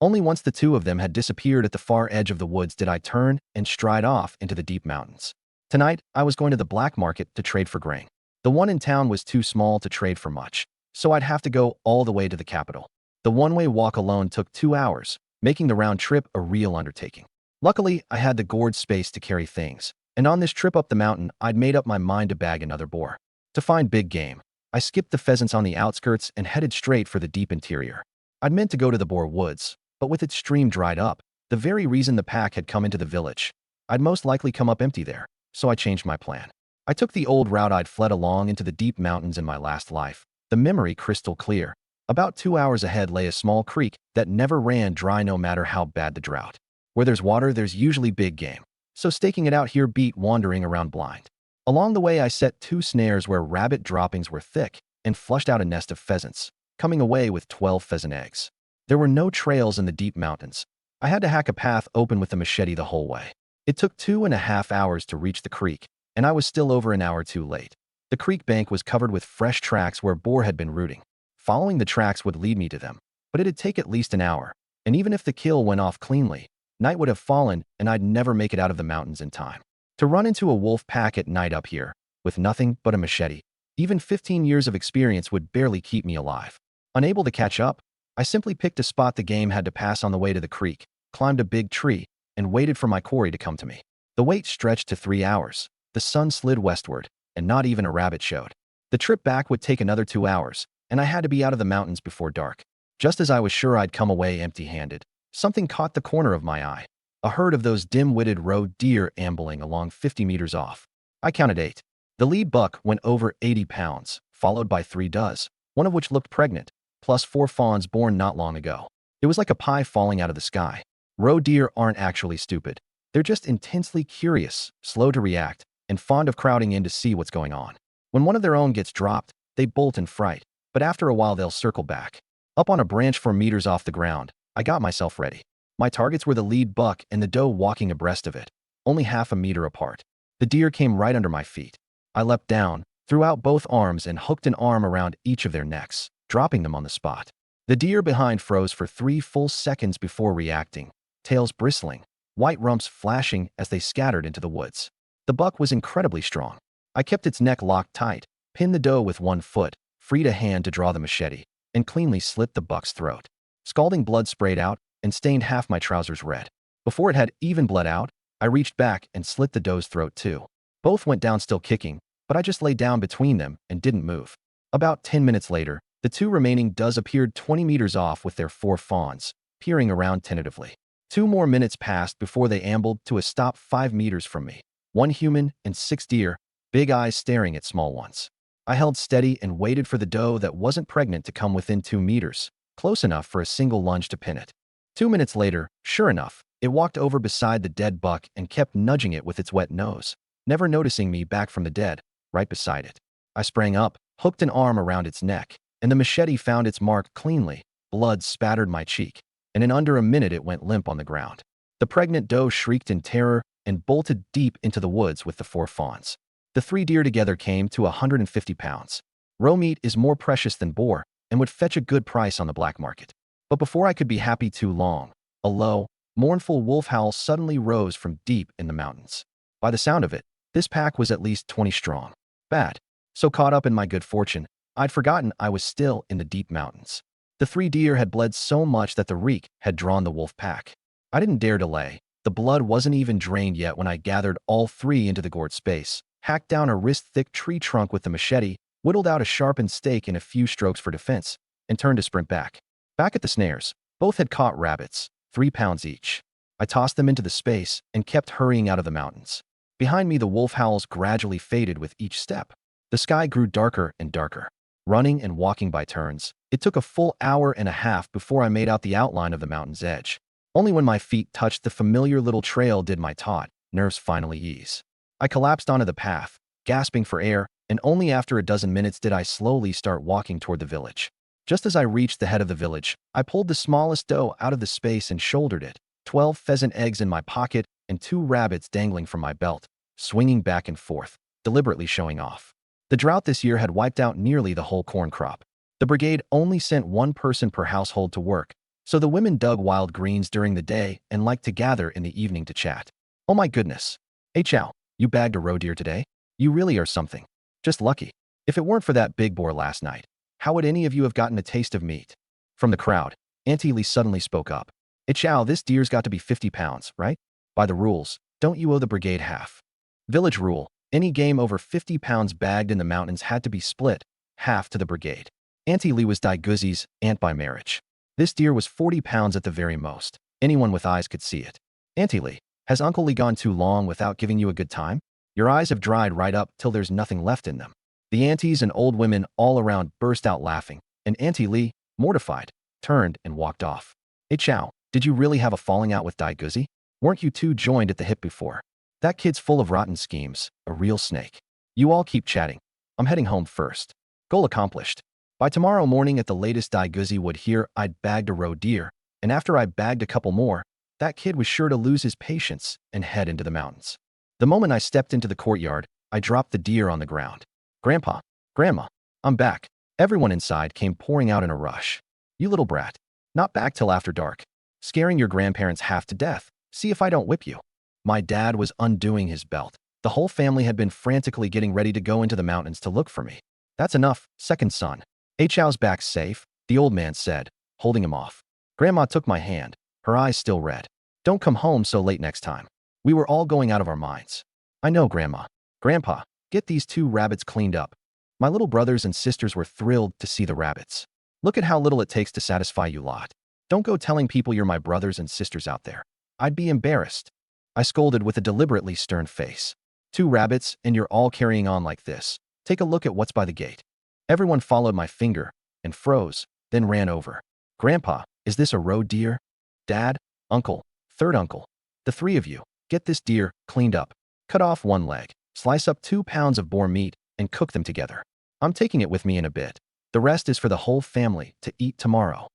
Only once the two of them had disappeared at the far edge of the woods did I turn and stride off into the deep mountains. Tonight, I was going to the black market to trade for grain. The one in town was too small to trade for much, so I'd have to go all the way to the capital. The one-way walk alone took 2 hours, making the round trip a real undertaking. Luckily, I had the gourd space to carry things, and on this trip up the mountain, I'd made up my mind to bag another boar. To find big game, I skipped the pheasants on the outskirts and headed straight for the deep interior. I'd meant to go to the boar woods, but with its stream dried up, the very reason the pack had come into the village, I'd most likely come up empty there, so I changed my plan. I took the old route I'd fled along into the deep mountains in my last life, the memory crystal clear. About 2 hours ahead lay a small creek that never ran dry no matter how bad the drought. Where there's water, there's usually big game, so staking it out here beat wandering around blind. Along the way I set 2 snares where rabbit droppings were thick and flushed out a nest of pheasants, coming away with 12 pheasant eggs. There were no trails in the deep mountains. I had to hack a path open with the machete the whole way. It took 2.5 hours to reach the creek, and I was still over an hour too late. The creek bank was covered with fresh tracks where boar had been rooting. Following the tracks would lead me to them, but it'd take at least an hour, and even if the kill went off cleanly, night would have fallen and I'd never make it out of the mountains in time. To run into a wolf pack at night up here, with nothing but a machete, even 15 years of experience would barely keep me alive. Unable to catch up, I simply picked a spot the game had to pass on the way to the creek, climbed a big tree, and waited for my quarry to come to me. The wait stretched to 3 hours, the sun slid westward, and not even a rabbit showed. The trip back would take another 2 hours, and I had to be out of the mountains before dark. Just as I was sure I'd come away empty-handed, something caught the corner of my eye. A herd of those dim-witted roe deer ambling along 50 meters off. I counted 8. The lead buck went over 80 pounds, followed by 3 does, one of which looked pregnant, plus 4 fawns born not long ago. It was like a pie falling out of the sky. Roe deer aren't actually stupid. They're just intensely curious, slow to react, and fond of crowding in to see what's going on. When one of their own gets dropped, they bolt in fright. but after a while they'll circle back. Up on a branch 4 meters off the ground, I got myself ready. My targets were the lead buck and the doe walking abreast of it, only half a meter apart. The deer came right under my feet. I leapt down, threw out both arms and hooked an arm around each of their necks, dropping them on the spot. The deer behind froze for 3 full seconds before reacting, tails bristling, white rumps flashing as they scattered into the woods. The buck was incredibly strong. I kept its neck locked tight, pinned the doe with one foot, freed a hand to draw the machete, and cleanly slit the buck's throat. Scalding blood sprayed out and stained half my trousers red. Before it had even bled out, I reached back and slit the doe's throat too. Both went down still kicking, but I just lay down between them and didn't move. About 10 minutes later, the 2 remaining does appeared 20 meters off with their 4 fawns, peering around tentatively. 2 more minutes passed before they ambled to a stop 5 meters from me. 1 human and 6 deer, big eyes staring at small ones. I held steady and waited for the doe that wasn't pregnant to come within 2 meters, close enough for a single lunge to pin it. 2 minutes later, sure enough, it walked over beside the dead buck and kept nudging it with its wet nose, never noticing me back from the dead, right beside it. I sprang up, hooked an arm around its neck, and the machete found its mark cleanly. Blood spattered my cheek, and in under a minute it went limp on the ground. The pregnant doe shrieked in terror and bolted deep into the woods with the 4 fawns. The 3 deer together came to 150 pounds. Roe meat is more precious than boar and would fetch a good price on the black market. But before I could be happy too long, a low, mournful wolf howl suddenly rose from deep in the mountains. By the sound of it, this pack was at least 20 strong. Bad. So caught up in my good fortune, I'd forgotten I was still in the deep mountains. The 3 deer had bled so much that the reek had drawn the wolf pack. I didn't dare delay. The blood wasn't even drained yet when I gathered all 3 into the gourd space, hacked down a wrist-thick tree trunk with the machete, whittled out a sharpened stake in a few strokes for defense, and turned to sprint back. Back at the snares, both had caught rabbits, 3 pounds each. I tossed them into the space and kept hurrying out of the mountains. Behind me, the wolf howls gradually faded with each step. The sky grew darker and darker. Running and walking by turns, it took a full hour and a half before I made out the outline of the mountain's edge. Only when my feet touched the familiar little trail did my taut nerves finally ease. I collapsed onto the path, gasping for air, and only after a dozen minutes did I slowly start walking toward the village. Just as I reached the head of the village, I pulled the smallest doe out of the space and shouldered it, 12 pheasant eggs in my pocket and 2 rabbits dangling from my belt, swinging back and forth, deliberately showing off. The drought this year had wiped out nearly the whole corn crop. The brigade only sent 1 person per household to work, so the women dug wild greens during the day and liked to gather in the evening to chat. Oh my goodness. Hey Chow, you bagged a roe deer today? You really are something. Just lucky. If it weren't for that big boar last night, how would any of you have gotten a taste of meat? From the crowd, Auntie Lee suddenly spoke up. Hey Chow, this deer's got to be 50 pounds, right? By the rules, don't you owe the brigade half? Village rule, any game over 50 pounds bagged in the mountains had to be split, half to the brigade. Auntie Lee was Dai Guzi's aunt by marriage. This deer was 40 pounds at the very most. Anyone with eyes could see it. Auntie Lee, has Uncle Lee gone too long without giving you a good time? Your eyes have dried right up till there's nothing left in them. The aunties and old women all around burst out laughing, and Auntie Lee, mortified, turned and walked off. Hey Chow, did you really have a falling out with Dai Guzi? Weren't you 2 joined at the hip before? That kid's full of rotten schemes, a real snake. You all keep chatting. I'm heading home first. Goal accomplished. By tomorrow morning at the latest, Dai Guzi would hear I'd bagged a roe deer, and after I bagged a couple more, that kid was sure to lose his patience and head into the mountains. The moment I stepped into the courtyard, I dropped the deer on the ground. Grandpa, Grandma, I'm back. Everyone inside came pouring out in a rush. You little brat. Not back till after dark. Scaring your grandparents half to death. See if I don't whip you. My dad was undoing his belt. The whole family had been frantically getting ready to go into the mountains to look for me. That's enough, second son. Hey Chow's back safe, the old man said, holding him off. Grandma took my hand, her eyes still red. Don't come home so late next time. We were all going out of our minds. I know, Grandma. Grandpa, get these 2 rabbits cleaned up. My little brothers and sisters were thrilled to see the rabbits. Look at how little it takes to satisfy you lot. Don't go telling people you're my brothers and sisters out there. I'd be embarrassed. I scolded with a deliberately stern face. 2 rabbits, and you're all carrying on like this. Take a look at what's by the gate. Everyone followed my finger and froze, then ran over. Grandpa, is this a roe deer? Dad, Uncle, third uncle, the 3 of you, get this deer cleaned up. Cut off 1 leg, slice up 2 pounds of boar meat, and cook them together. I'm taking it with me in a bit. The rest is for the whole family to eat tomorrow.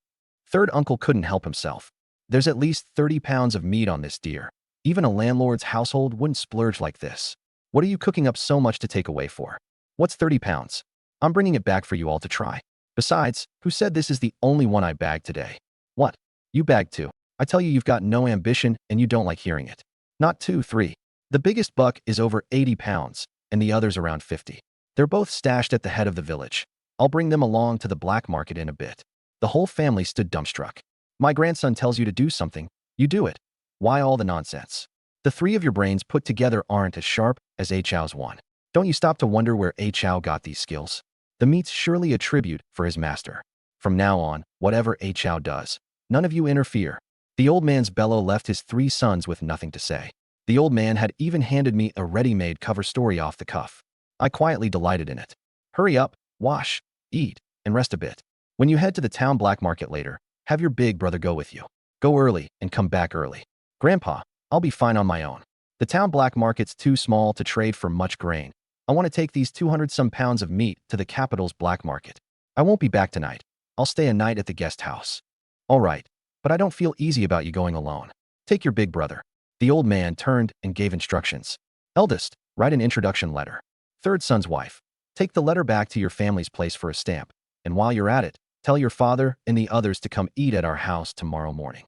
Third uncle couldn't help himself. There's at least 30 pounds of meat on this deer. Even a landlord's household wouldn't splurge like this. What are you cooking up so much to take away for? What's 30 pounds? I'm bringing it back for you all to try. Besides, who said this is the only one I bagged today? What? You bagged too? I tell you, you've got no ambition and you don't like hearing it. Not 2, 3. The biggest buck is over 80 pounds and the others around 50. They're both stashed at the head of the village. I'll bring them along to the black market in a bit. The whole family stood dumbstruck. My grandson tells you to do something, you do it. Why all the nonsense? The three of your brains put together aren't as sharp as A Chow's one. Don't you stop to wonder where A Chow got these skills? The meat's surely a tribute for his master. From now on, whatever A Chow does, none of you interfere. The old man's bellow left his 3 sons with nothing to say. The old man had even handed me a ready-made cover story off the cuff. I quietly delighted in it. Hurry up, wash, eat, and rest a bit. When you head to the town black market later, have your big brother go with you. Go early and come back early. Grandpa, I'll be fine on my own. The town black market's too small to trade for much grain. I want to take these 200-some pounds of meat to the capital's black market. I won't be back tonight. I'll stay a night at the guest house. All right, but I don't feel easy about you going alone. Take your big brother. The old man turned and gave instructions. Eldest, write an introduction letter. Third son's wife, take the letter back to your family's place for a stamp. And while you're at it, tell your father and the others to come eat at our house tomorrow morning.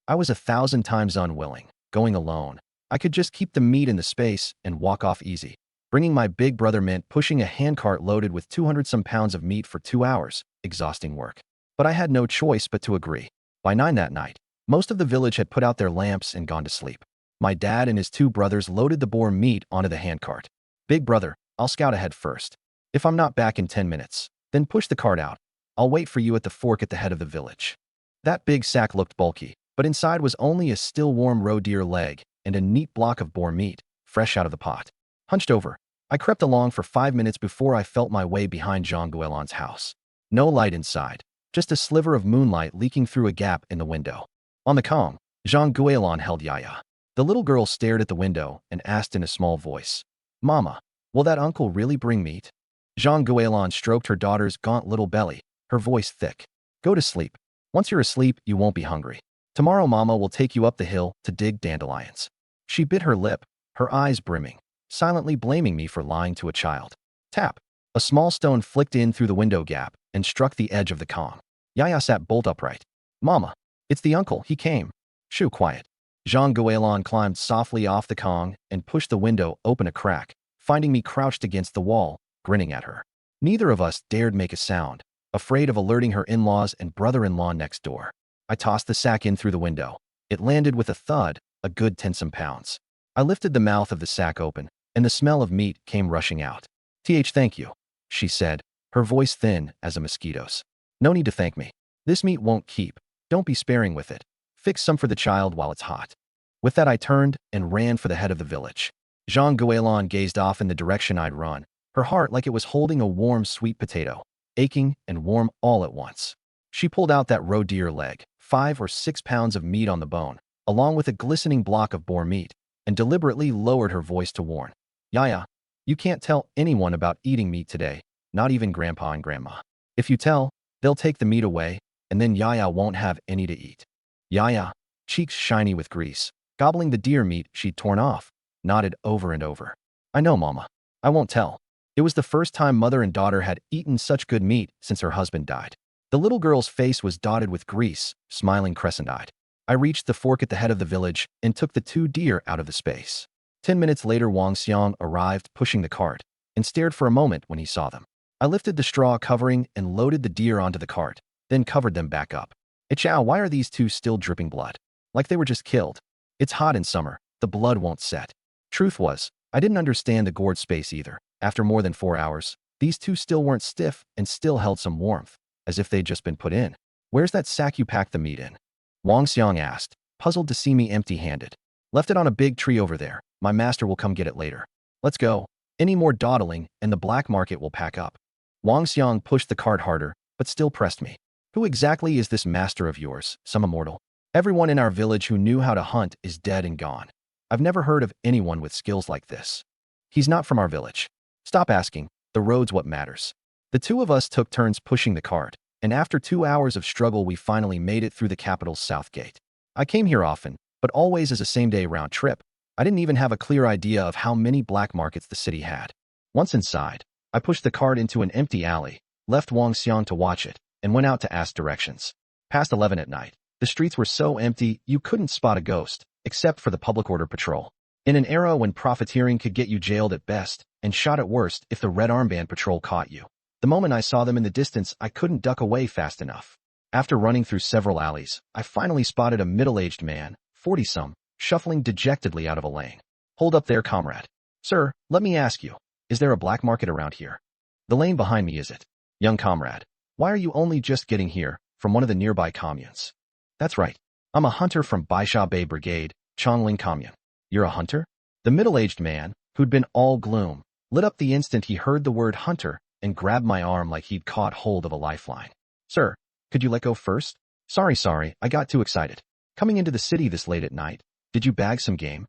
I was 1,000 times unwilling, going alone. I could just keep the meat in the space and walk off easy. Bringing my big brother meant pushing a handcart loaded with 200-some pounds of meat for 2 hours, exhausting work. But I had no choice but to agree. By 9 that night, most of the village had put out their lamps and gone to sleep. My dad and his 2 brothers loaded the boar meat onto the handcart. Big brother, I'll scout ahead first. If I'm not back in 10 minutes, then push the cart out. I'll wait for you at the fork at the head of the village. That big sack looked bulky, but inside was only a still warm roe deer leg and a neat block of boar meat, fresh out of the pot. Hunched over, I crept along for 5 minutes before I felt my way behind Jean Guélan's house. No light inside, just a sliver of moonlight leaking through a gap in the window. On the Kong, Jean Guélan held Yaya. The little girl stared at the window and asked in a small voice, Mama, will that uncle really bring meat? Jean Guélan stroked her daughter's gaunt little belly, her voice thick. Go to sleep. Once you're asleep, you won't be hungry. Tomorrow Mama will take you up the hill to dig dandelions. She bit her lip, her eyes brimming, silently blaming me for lying to a child. Tap. A small stone flicked in through the window gap and struck the edge of the Kong. Yaya sat bolt upright. Mama, it's the uncle, he came. Shoo, quiet. Jean Guélan climbed softly off the Kong and pushed the window open a crack, finding me crouched against the wall, grinning at her. Neither of us dared make a sound, afraid of alerting her in-laws and brother-in-law next door. I tossed the sack in through the window. It landed with a thud, a good 10-some pounds. I lifted the mouth of the sack open, and the smell of meat came rushing out. Thank you, she said, her voice thin as a mosquito's. No need to thank me. This meat won't keep. Don't be sparing with it. Fix some for the child while it's hot. With that I turned and ran for the head of the village. Jean Guélan gazed off in the direction I'd run, her heart like it was holding a warm sweet potato, aching and warm all at once. She pulled out that roe deer leg, 5 or 6 pounds of meat on the bone, along with a glistening block of boar meat, and deliberately lowered her voice to warn. Yaya, you can't tell anyone about eating meat today, not even Grandpa and Grandma. If you tell, they'll take the meat away, and then Yaya won't have any to eat. Yaya, cheeks shiny with grease, gobbling the deer meat she'd torn off, nodded over and over. I know, Mama. I won't tell. It was the first time mother and daughter had eaten such good meat since her husband died. The little girl's face was dotted with grease, smiling crescent-eyed. I reached the fork at the head of the village and took the 2 deer out of the space. 10 minutes later, Wang Xiang arrived pushing the cart and stared for a moment when he saw them. I lifted the straw covering and loaded the deer onto the cart, then covered them back up. Chow, why are these 2 still dripping blood? Like they were just killed. It's hot in summer. The blood won't set. Truth was, I didn't understand the gourd space either. After more than 4 hours, these 2 still weren't stiff and still held some warmth, as if they'd just been put in. Where's that sack you packed the meat in? Wang Xiang asked, puzzled to see me empty-handed. Left it on a big tree over there. My master will come get it later. Let's go. Any more dawdling, and the black market will pack up. Wang Xiang pushed the cart harder, but still pressed me. Who exactly is this master of yours, some immortal? Everyone in our village who knew how to hunt is dead and gone. I've never heard of anyone with skills like this. He's not from our village. Stop asking. The road's what matters. The two of us took turns pushing the cart, and after 2 hours of struggle we finally made it through the capital's south gate. I came here often, but always as a same-day round trip. I didn't even have a clear idea of how many black markets the city had. Once inside, I pushed the cart into an empty alley, left Wang Xiang to watch it, and went out to ask directions. Past 11 at night, the streets were so empty you couldn't spot a ghost, except for the public order patrol. In an era when profiteering could get you jailed at best and shot at worst if the red armband patrol caught you. The moment I saw them in the distance, I couldn't duck away fast enough. After running through several alleys, I finally spotted a middle-aged man, 40-some, shuffling dejectedly out of a lane. Hold up there, comrade. Sir, let me ask you, is there a black market around here? The lane behind me, is it? Young comrade, why are you only just getting here from one of the nearby communes? That's right. I'm a hunter from Baisha Bay Brigade, Chongling Commune. You're a hunter? The middle-aged man, who'd been all gloom, lit up the instant he heard the word hunter and grabbed my arm like he'd caught hold of a lifeline. Sir, could you let go first? Sorry, I got too excited. Coming into the city this late at night, did you bag some game?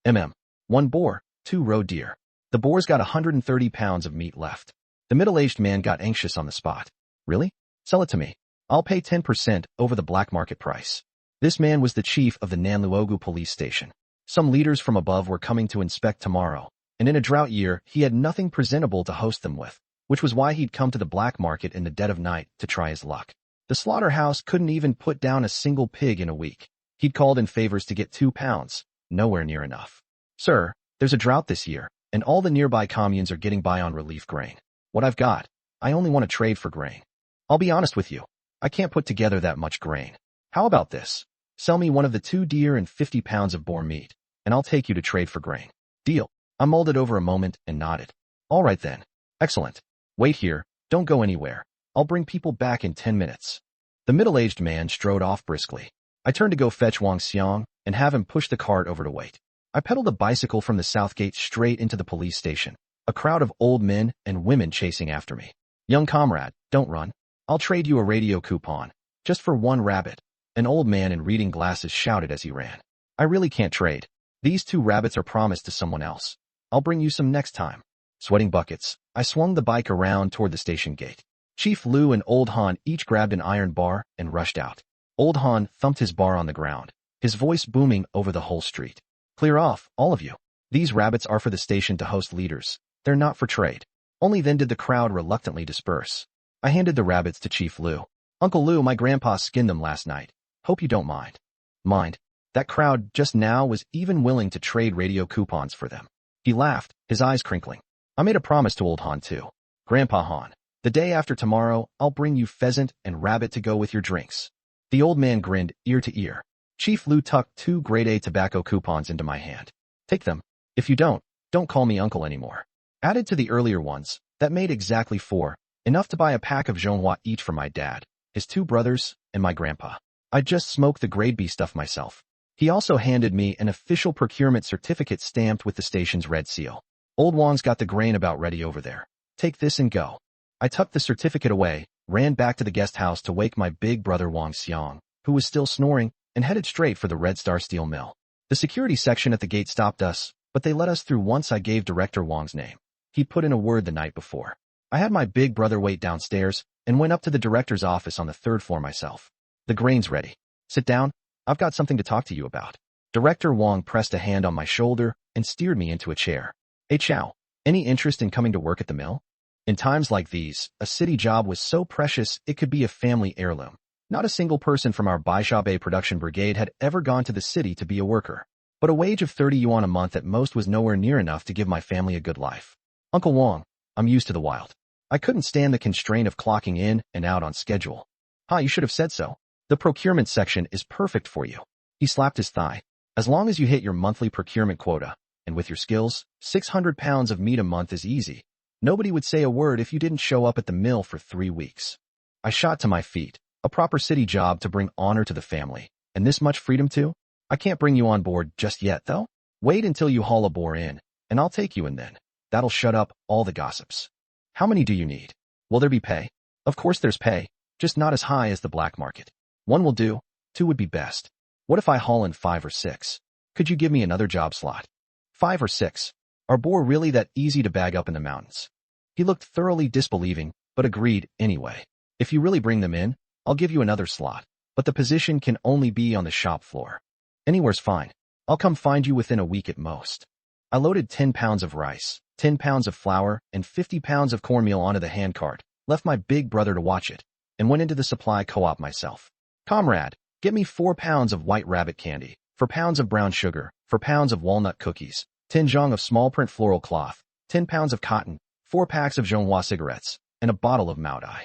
1 boar, 2 roe deer. The boar's got 130 pounds of meat left. The middle-aged man got anxious on the spot. Really? Sell it to me. I'll pay 10% over the black market price. This man was the chief of the Nanluogu police station. Some leaders from above were coming to inspect tomorrow, and in a drought year, he had nothing presentable to host them with, which was why he'd come to the black market in the dead of night to try his luck. The slaughterhouse couldn't even put down a single pig in a week. He'd called in favors to get 2 pounds, nowhere near enough. Sir, there's a drought this year, and all the nearby communes are getting by on relief grain. What I've got, I only want to trade for grain. I'll be honest with you, I can't put together that much grain. How about this? Sell me one of the 2 deer and 50 pounds of boar meat, and I'll take you to trade for grain. Deal. I mulled it over a moment and nodded. All right then. Excellent. Wait here, don't go anywhere. I'll bring people back in 10 minutes. The middle-aged man strode off briskly. I turned to go fetch Wang Xiang and have him push the cart over to wait. I pedaled a bicycle from the south gate straight into the police station, a crowd of old men and women chasing after me. Young comrade, don't run. I'll trade you a radio coupon, just for 1 rabbit. An old man in reading glasses shouted as he ran. I really can't trade. These 2 rabbits are promised to someone else. I'll bring you some next time. Sweating buckets, I swung the bike around toward the station gate. Chief Lu and Old Han each grabbed an iron bar and rushed out. Old Han thumped his bar on the ground, his voice booming over the whole street. Clear off, all of you. These rabbits are for the station to host leaders. They're not for trade. Only then did the crowd reluctantly disperse. I handed the rabbits to Chief Lu. Uncle Lu, my grandpa skinned them last night. Hope you don't mind. Mind? That crowd just now was even willing to trade radio coupons for them. He laughed, his eyes crinkling. I made a promise to Old Han too. Grandpa Han, the day after tomorrow, I'll bring you pheasant and rabbit to go with your drinks. The old man grinned ear to ear. Chief Lu tucked 2 grade A tobacco coupons into my hand. Take them. If you don't call me uncle anymore. Added to the earlier ones, that made exactly 4, enough to buy a pack of Zhonghua each for my dad, his 2 brothers, and my grandpa. I just smoked the grade B stuff myself. He also handed me an official procurement certificate stamped with the station's red seal. Old Wang's got the grain about ready over there. Take this and go. I tucked the certificate away, ran back to the guest house to wake my big brother Wang Xiang, who was still snoring, and headed straight for the Red Star Steel Mill. The security section at the gate stopped us, but they let us through once I gave Director Wang's name. He put in a word the night before. I had my big brother wait downstairs and went up to the director's office on the 3rd floor myself. The grain's ready. Sit down. I've got something to talk to you about. Director Wang pressed a hand on my shoulder and steered me into a chair. Hey Chow, any interest in coming to work at the mill? In times like these, a city job was so precious it could be a family heirloom. Not a single person from our Baisha Bay production brigade had ever gone to the city to be a worker. But a wage of 30 yuan a month at most was nowhere near enough to give my family a good life. Uncle Wang, I'm used to the wild. I couldn't stand the constraint of clocking in and out on schedule. You should have said so. The procurement section is perfect for you. He slapped his thigh. As long as you hit your monthly procurement quota, and with your skills, 600 pounds of meat a month is easy. Nobody would say a word if you didn't show up at the mill for 3 weeks. I shot to my feet. A proper city job to bring honor to the family. And this much freedom too? I can't bring you on board just yet, though. Wait until you haul a boar in, and I'll take you in then. That'll shut up all the gossips. How many do you need? Will there be pay? Of course there's pay, just not as high as the black market. 1 will do, 2 would be best. What if I haul in 5 or 6? Could you give me another job slot? 5 or 6. Are boar really that easy to bag up in the mountains? He looked thoroughly disbelieving, but agreed anyway. If you really bring them in, I'll give you another slot, but the position can only be on the shop floor. Anywhere's fine. I'll come find you within a week at most. I loaded 10 pounds of rice, 10 pounds of flour, and 50 pounds of cornmeal onto the handcart, left my big brother to watch it, and went into the supply co-op myself. Comrade, get me 4 pounds of white rabbit candy, 4 pounds of brown sugar, 4 pounds of walnut cookies, 10 zhang of small print floral cloth, 10 pounds of cotton, 4 packs of Zhonghua cigarettes, and a bottle of Maodai.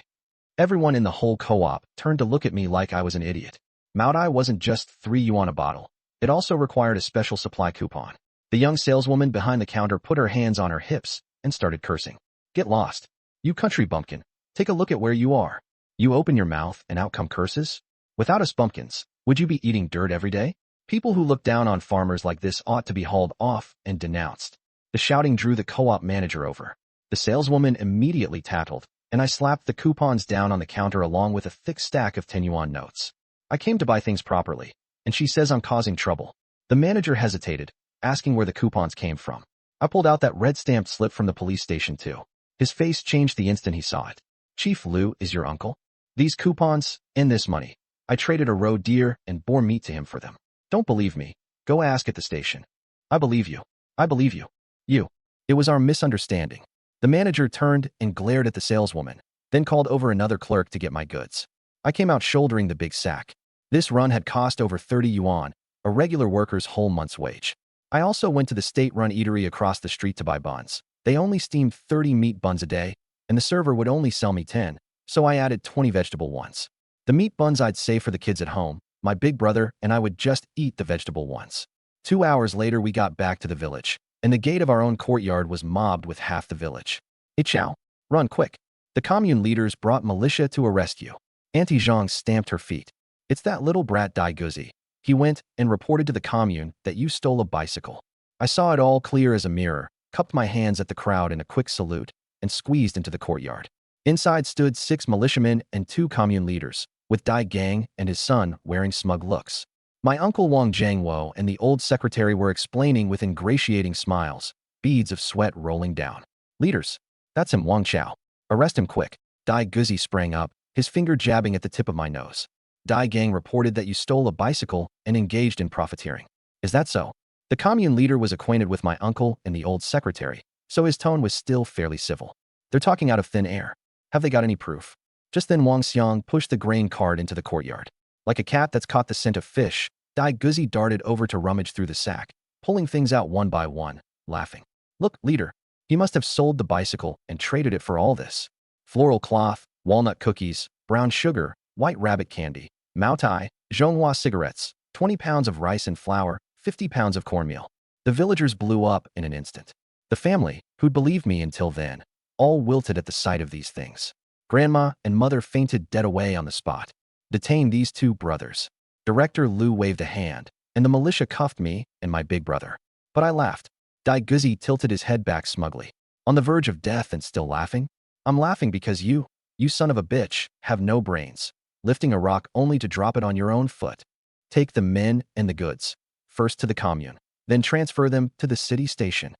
Everyone in the whole co-op turned to look at me like I was an idiot. Maodai wasn't just 3 yuan a bottle. It also required a special supply coupon. The young saleswoman behind the counter put her hands on her hips and started cursing. Get lost. You country bumpkin. Take a look at where you are. You open your mouth and out come curses? Without us bumpkins, would you be eating dirt every day? People who look down on farmers like this ought to be hauled off and denounced. The shouting drew the co-op manager over. The saleswoman immediately tattled, and I slapped the coupons down on the counter along with a thick stack of 10 yuan notes. I came to buy things properly, and she says I'm causing trouble. The manager hesitated, asking where the coupons came from. I pulled out that red stamped slip from the police station too. His face changed the instant he saw it. Chief Liu is your uncle? These coupons, and this money. I traded a roe deer and boar meat to him for them. Don't believe me? Go ask at the station. I believe you. I believe you. You. It was our misunderstanding. The manager turned and glared at the saleswoman, then called over another clerk to get my goods. I came out shouldering the big sack. This run had cost over 30 yuan, a regular worker's whole month's wage. I also went to the state-run eatery across the street to buy buns. They only steamed 30 meat buns a day, and the server would only sell me 10, so I added 20 vegetable ones. The meat buns I'd save for the kids at home, my big brother and I would just eat the vegetable ones. 2 hours later we got back to the village, and the gate of our own courtyard was mobbed with half the village. Hey Chow, run quick. The commune leaders brought militia to arrest you. Auntie Zhang stamped her feet. It's that little brat Dai Guzi. He went and reported to the commune that you stole a bicycle. I saw it all clear as a mirror, cupped my hands at the crowd in a quick salute, and squeezed into the courtyard. Inside stood 6 militiamen and 2 commune leaders, with Dai Gang and his son wearing smug looks. My uncle Wang Jiangwo and the old secretary were explaining with ingratiating smiles, beads of sweat rolling down. Leaders, that's him, Wang Chao. Arrest him quick. Dai Guzi sprang up, his finger jabbing at the tip of my nose. Dai Gang reported that you stole a bicycle and engaged in profiteering. Is that so? The commune leader was acquainted with my uncle and the old secretary, so his tone was still fairly civil. They're talking out of thin air. Have they got any proof? Just then Wang Xiang pushed the grain cart into the courtyard. Like a cat that's caught the scent of fish, Dai Guzi darted over to rummage through the sack, pulling things out one by one, laughing. Look, leader, he must have sold the bicycle and traded it for all this. Floral cloth, walnut cookies, brown sugar, white rabbit candy, Maotai, Zhonghua cigarettes, 20 pounds of rice and flour, 50 pounds of cornmeal. The villagers blew up in an instant. The family, who'd believed me until then, all wilted at the sight of these things. Grandma and mother fainted dead away on the spot. Detain these 2 brothers. Director Liu waved a hand, and the militia cuffed me and my big brother. But I laughed. Dai Guzi tilted his head back smugly. On the verge of death and still laughing? I'm laughing because you son of a bitch, have no brains. Lifting a rock only to drop it on your own foot. Take the men and the goods, first to the commune, then transfer them to the city station.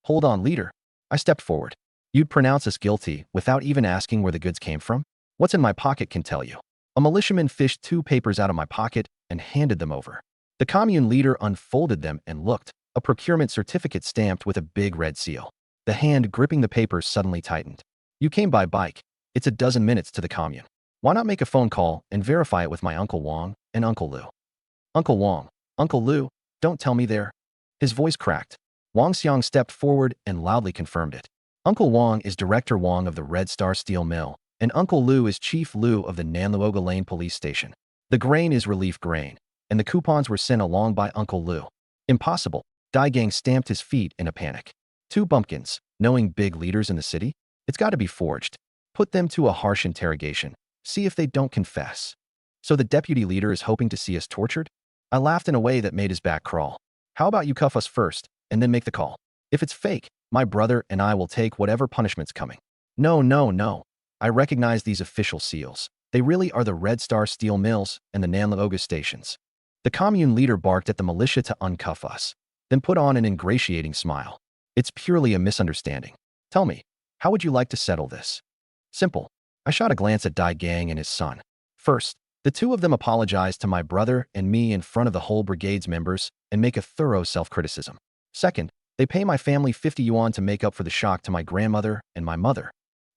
Hold on, leader. I stepped forward. You'd pronounce us guilty without even asking where the goods came from? What's in my pocket can tell you. A militiaman fished 2 papers out of my pocket and handed them over. The commune leader unfolded them and looked, a procurement certificate stamped with a big red seal. The hand gripping the papers suddenly tightened. You came by bike. It's a dozen minutes to the commune. Why not make a phone call and verify it with my Uncle Wang and Uncle Liu? Uncle Wang, Uncle Liu, don't tell me there. His voice cracked. Wang Xiang stepped forward and loudly confirmed it. Uncle Wang is Director Wang of the Red Star Steel Mill, and Uncle Liu is Chief Liu of the Nanluoga Lane Police Station. The grain is relief grain, and the coupons were sent along by Uncle Liu. Impossible. Dai Gang stamped his feet in a panic. 2 bumpkins, knowing big leaders in the city? It's got to be forged. Put them to a harsh interrogation. See if they don't confess. So the deputy leader is hoping to see us tortured? I laughed in a way that made his back crawl. How about you cuff us first, and then make the call? If it's fake, my brother and I will take whatever punishment's coming. No, no, no. I recognize these official seals. They really are the Red Star Steel Mills and the Nanluoga stations. The commune leader barked at the militia to uncuff us, then put on an ingratiating smile. It's purely a misunderstanding. Tell me, how would you like to settle this? Simple. I shot a glance at Dai Gang and his son. First, the two of them apologized to my brother and me in front of the whole brigade's members and make a thorough self-criticism. Second, they pay my family 50 yuan to make up for the shock to my grandmother and my mother.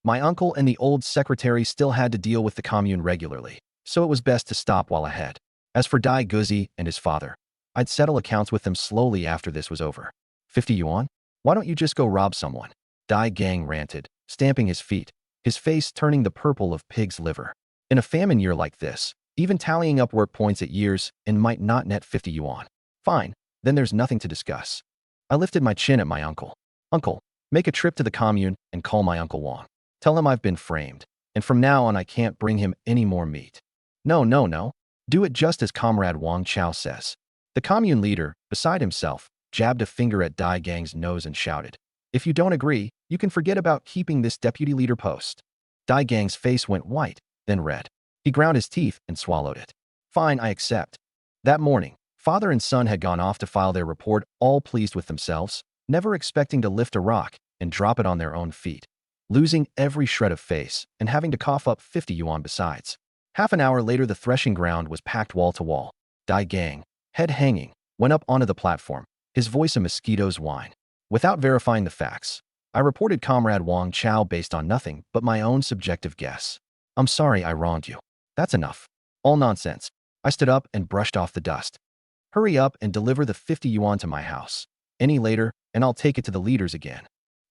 My uncle and the old secretary still had to deal with the commune regularly, so it was best to stop while ahead. As for Dai Guzi and his father, I'd settle accounts with them slowly after this was over. 50 yuan? Why don't you just go rob someone? Dai Gang ranted, stamping his feet, his face turning the purple of pig's liver. In a famine year like this, even tallying up work points at years and might not net 50 yuan. Fine, then there's nothing to discuss. I lifted my chin at my uncle. Uncle, make a trip to the commune and call my Uncle Wang. Tell him I've been framed, and from now on I can't bring him any more meat. No, no, no. Do it just as Comrade Wang Chao says. The commune leader, beside himself, jabbed a finger at Dai Gang's nose and shouted, if you don't agree, you can forget about keeping this deputy leader post. Dai Gang's face went white, then red. He ground his teeth and swallowed it. Fine, I accept. That morning, father and son had gone off to file their report, all pleased with themselves, never expecting to lift a rock and drop it on their own feet, losing every shred of face and having to cough up 50 yuan besides. Half an hour later, the threshing ground was packed wall to wall. Dai Gang, head hanging, went up onto the platform, his voice a mosquito's whine. Without verifying the facts, I reported Comrade Wang Chao based on nothing but my own subjective guess. I'm sorry I wronged you. That's enough. All nonsense. I stood up and brushed off the dust. Hurry up and deliver the 50 yuan to my house. Any later, and I'll take it to the leaders again.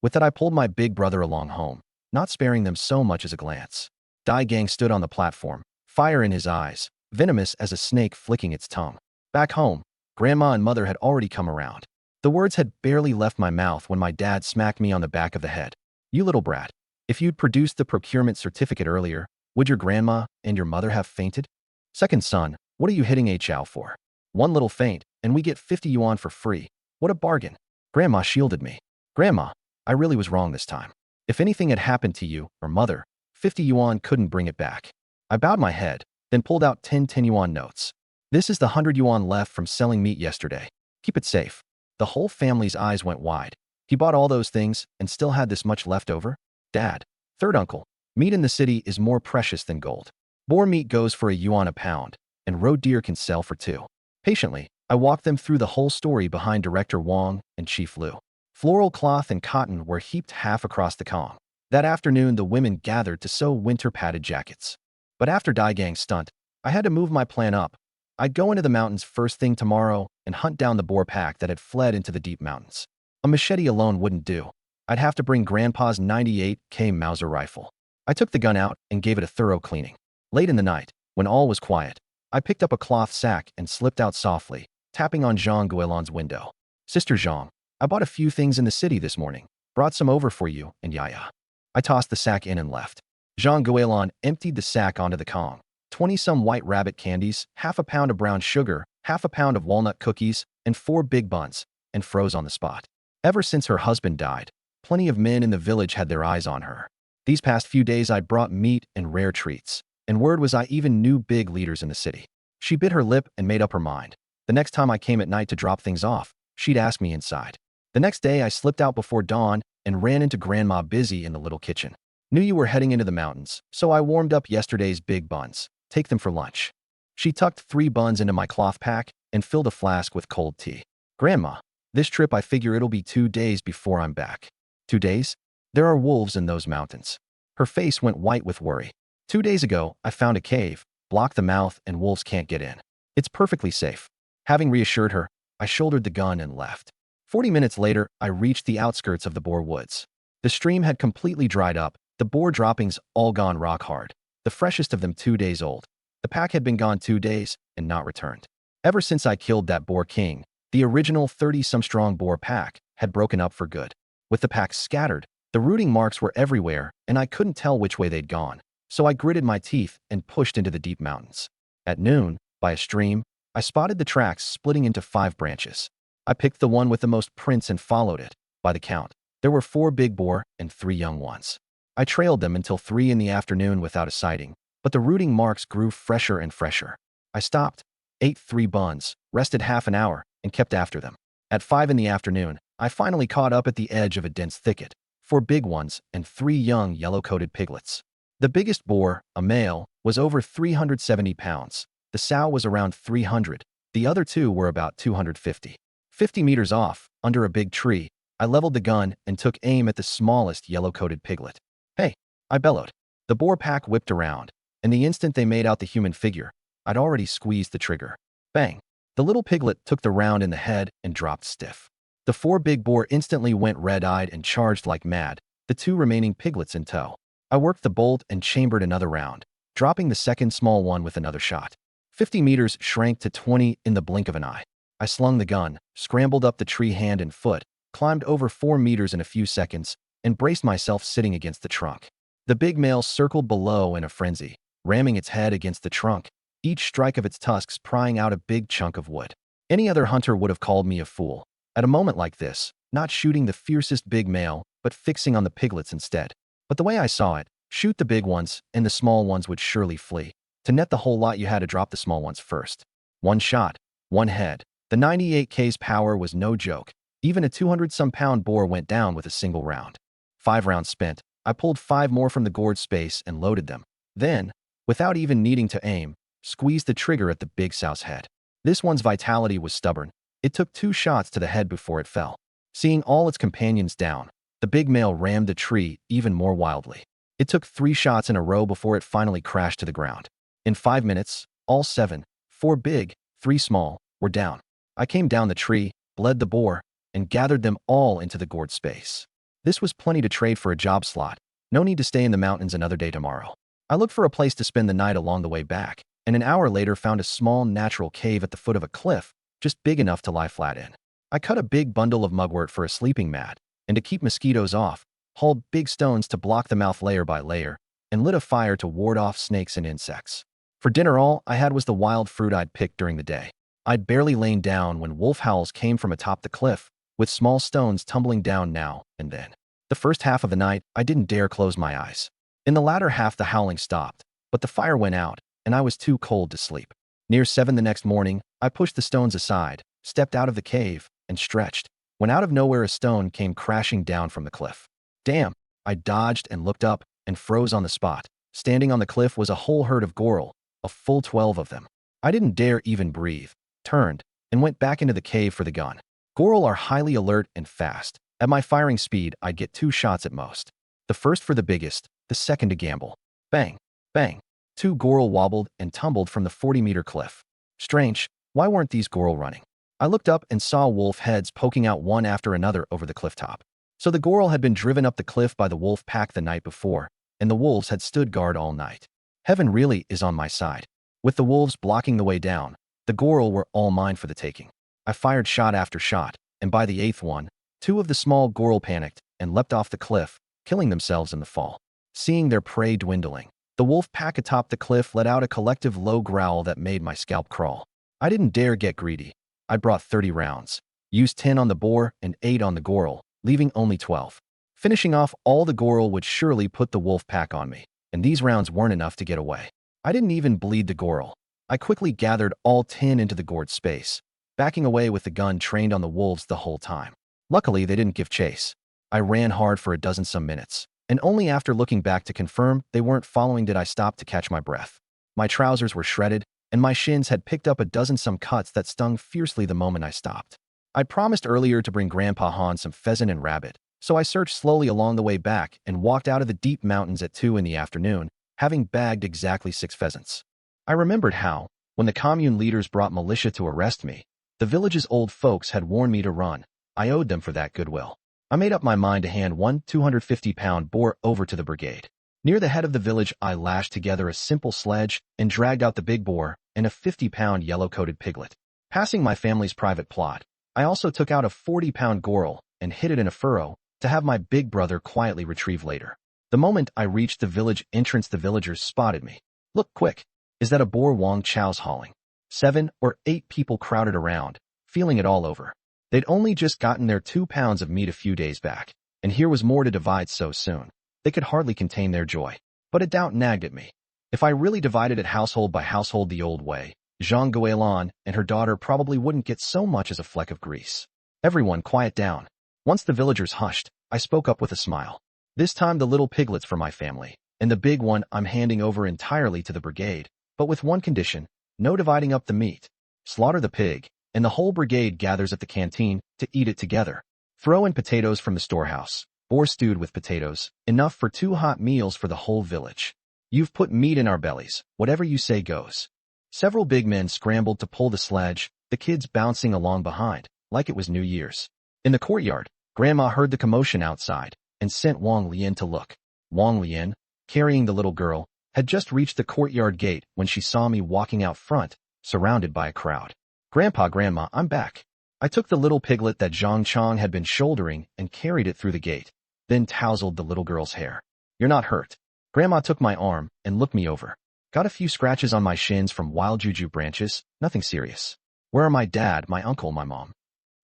With that, I pulled my big brother along home, not sparing them so much as a glance. Dai Gang stood on the platform, fire in his eyes, venomous as a snake flicking its tongue. Back home, Grandma and Mother had already come around. The words had barely left my mouth when my dad smacked me on the back of the head. You little brat. If you'd produced the procurement certificate earlier, would your grandma and your mother have fainted? Second son, what are you hitting Chow for? One little feint, and we get 50 yuan for free. What a bargain. Grandma shielded me. Grandma, I really was wrong this time. If anything had happened to you or mother, 50 yuan couldn't bring it back. I bowed my head, then pulled out 10 yuan notes. This is the 100 yuan left from selling meat yesterday. Keep it safe. The whole family's eyes went wide. He bought all those things and still had this much left over? Dad, third uncle, meat in the city is more precious than gold. Boar meat goes for a yuan a pound, and roe deer can sell for 2. Patiently, I walked them through the whole story behind Director Wang and Chief Liu. Floral cloth and cotton were heaped half across the Kong. That afternoon, the women gathered to sew winter-padded jackets. But after Dai Gang's stunt, I had to move my plan up. I'd go into the mountains first thing tomorrow and hunt down the boar pack that had fled into the deep mountains. A machete alone wouldn't do. I'd have to bring Grandpa's 98K Mauser rifle. I took the gun out and gave it a thorough cleaning. Late in the night, when all was quiet, I picked up a cloth sack and slipped out softly, tapping on Zhang Guilan's window. Sister Zhang, I bought a few things in the city this morning. Brought some over for you and Yaya. I tossed the sack in and left. Zhang Guilan emptied the sack onto the Kong. 20-some white rabbit candies, half a pound of brown sugar, half a pound of walnut cookies, and 4 big buns, and froze on the spot. Ever since her husband died, plenty of men in the village had their eyes on her. These past few days I'd brought meat and rare treats, and word was I even knew big leaders in the city. She bit her lip and made up her mind. The next time I came at night to drop things off, she'd ask me inside. The next day I slipped out before dawn and ran into Grandma busy in the little kitchen. Knew you were heading into the mountains, so I warmed up yesterday's big buns. Take them for lunch. She tucked 3 buns into my cloth pack and filled a flask with cold tea. Grandma, this trip I figure it'll be 2 days before I'm back. 2 days? There are wolves in those mountains. Her face went white with worry. 2 days ago, I found a cave, blocked the mouth, and wolves can't get in. It's perfectly safe. Having reassured her, I shouldered the gun and left. 40 minutes later, I reached the outskirts of the Boar Woods. The stream had completely dried up, the boar droppings all gone rock hard. The freshest of them 2 days old. The pack had been gone 2 days and not returned. Ever since I killed that boar king, the original 30-some strong boar pack had broken up for good. With the pack scattered, the rooting marks were everywhere and I couldn't tell which way they'd gone. So I gritted my teeth and pushed into the deep mountains. At noon, by a stream, I spotted the tracks splitting into 5 branches. I picked the one with the most prints and followed it. By the count, there were 4 big boar and 3 young ones. I trailed them until 3 in the afternoon without a sighting, but the rooting marks grew fresher and fresher. I stopped, ate 3 buns, rested half an hour, and kept after them. At 5 in the afternoon, I finally caught up at the edge of a dense thicket, 4 big ones and 3 young yellow-coated piglets. The biggest boar, a male, was over 370 pounds. The sow was around 300. The other two were about 250. 50 meters off, under a big tree, I leveled the gun and took aim at the smallest yellow-coated piglet. "Hey!" I bellowed. The boar pack whipped around, and the instant they made out the human figure, I'd already squeezed the trigger. Bang! The little piglet took the round in the head and dropped stiff. The 4 big boar instantly went red-eyed and charged like mad, the 2 remaining piglets in tow. I worked the bolt and chambered another round, dropping the second small one with another shot. 50 meters shrank to 20 in the blink of an eye. I slung the gun, scrambled up the tree hand and foot, climbed over 4 meters in a few seconds, and braced myself sitting against the trunk. The big male circled below in a frenzy, ramming its head against the trunk, each strike of its tusks prying out a big chunk of wood. Any other hunter would have called me a fool. At a moment like this, not shooting the fiercest big male, but fixing on the piglets instead. But the way I saw it, shoot the big ones, and the small ones would surely flee. To net the whole lot, you had to drop the small ones first. 1 shot, 1 head. The 98K's power was no joke. Even a 200-some-pound boar went down with a single round. 5 rounds spent, I pulled 5 more from the gourd space and loaded them. Then, without even needing to aim, squeezed the trigger at the big sow's head. This one's vitality was stubborn. It took 2 shots to the head before it fell. Seeing all its companions down, the big male rammed the tree even more wildly. It took 3 shots in a row before it finally crashed to the ground. In 5 minutes, all 7, 4 big, 3 small, were down. I came down the tree, bled the boar, and gathered them all into the gourd space. This was plenty to trade for a job slot. No need to stay in the mountains another day tomorrow. I looked for a place to spend the night along the way back, and an hour later found a small natural cave at the foot of a cliff, just big enough to lie flat in. I cut a big bundle of mugwort for a sleeping mat, and to keep mosquitoes off, hauled big stones to block the mouth layer by layer, and lit a fire to ward off snakes and insects. For dinner, all I had was the wild fruit I'd picked during the day. I'd barely lain down when wolf howls came from atop the cliff, with small stones tumbling down now and then. The first half of the night, I didn't dare close my eyes. In the latter half, the howling stopped, but the fire went out, and I was too cold to sleep. Near 7 the next morning, I pushed the stones aside, stepped out of the cave, and stretched, when out of nowhere a stone came crashing down from the cliff. Damn! I dodged and looked up, and froze on the spot. Standing on the cliff was a whole herd of goral, a full 12 of them. I didn't dare even breathe, turned, and went back into the cave for the gun. Goral are highly alert and fast. At my firing speed, I'd get 2 shots at most. The first for the biggest, the second to gamble. Bang! Bang! 2 goral wobbled and tumbled from the 40-meter cliff. Strange, why weren't these goral running? I looked up and saw wolf heads poking out one after another over the cliff top. So the goral had been driven up the cliff by the wolf pack the night before, and the wolves had stood guard all night. Heaven really is on my side. With the wolves blocking the way down, the goral were all mine for the taking. I fired shot after shot, and by the 8th one, 2 of the small goral panicked and leapt off the cliff, killing themselves in the fall. Seeing their prey dwindling, the wolf pack atop the cliff let out a collective low growl that made my scalp crawl. I didn't dare get greedy. I brought 30 rounds, used 10 on the boar and 8 on the goral, leaving only 12. Finishing off all the goral would surely put the wolf pack on me, and these rounds weren't enough to get away. I didn't even bleed the goral. I quickly gathered all 10 into the gourd space, backing away with the gun trained on the wolves the whole time. Luckily, they didn't give chase. I ran hard for a dozen-some minutes, and only after looking back to confirm they weren't following did I stop to catch my breath. My trousers were shredded, and my shins had picked up a dozen-some cuts that stung fiercely the moment I stopped. I'd promised earlier to bring Grandpa Han some pheasant and rabbit, so I searched slowly along the way back and walked out of the deep mountains at 2 in the afternoon, having bagged exactly 6 pheasants. I remembered how, when the commune leaders brought militia to arrest me, the village's old folks had warned me to run. I owed them for that goodwill. I made up my mind to hand one 250-pound boar over to the brigade. Near the head of the village, I lashed together a simple sledge and dragged out the big boar and a 50-pound yellow-coated piglet. Passing my family's private plot, I also took out a 40-pound goral and hid it in a furrow to have my big brother quietly retrieve later. The moment I reached the village entrance, the villagers spotted me. "Look, quick! Is that a boar Wang Chao's hauling?" 7 or 8 people crowded around, feeling it all over. They'd only just gotten their 2 pounds of meat a few days back, and here was more to divide so soon. They could hardly contain their joy. But a doubt nagged at me. If I really divided it household by household the old way, Zhang Guilan and her daughter probably wouldn't get so much as a fleck of grease. Everyone quiet down. Once the villagers hushed, I spoke up with a smile. This time the little piglets for my family, and the big one I'm handing over entirely to the brigade, but with one condition: no dividing up the meat. Slaughter the pig, and the whole brigade gathers at the canteen to eat it together. Throw in potatoes from the storehouse, boar stewed with potatoes, enough for 2 hot meals for the whole village. You've put meat in our bellies, whatever you say goes. Several big men scrambled to pull the sledge, the kids bouncing along behind, like it was New Year's. In the courtyard, Grandma heard the commotion outside and sent Wang Lian to look. Wang Lian, carrying the little girl, had just reached the courtyard gate when she saw me walking out front, surrounded by a crowd. Grandma, I'm back. I took the little piglet that Zhang Chong had been shouldering and carried it through the gate, then tousled the little girl's hair. You're not hurt. Grandma took my arm and looked me over. Got a few scratches on my shins from wild juju branches, nothing serious. Where are my dad, my uncle, my mom?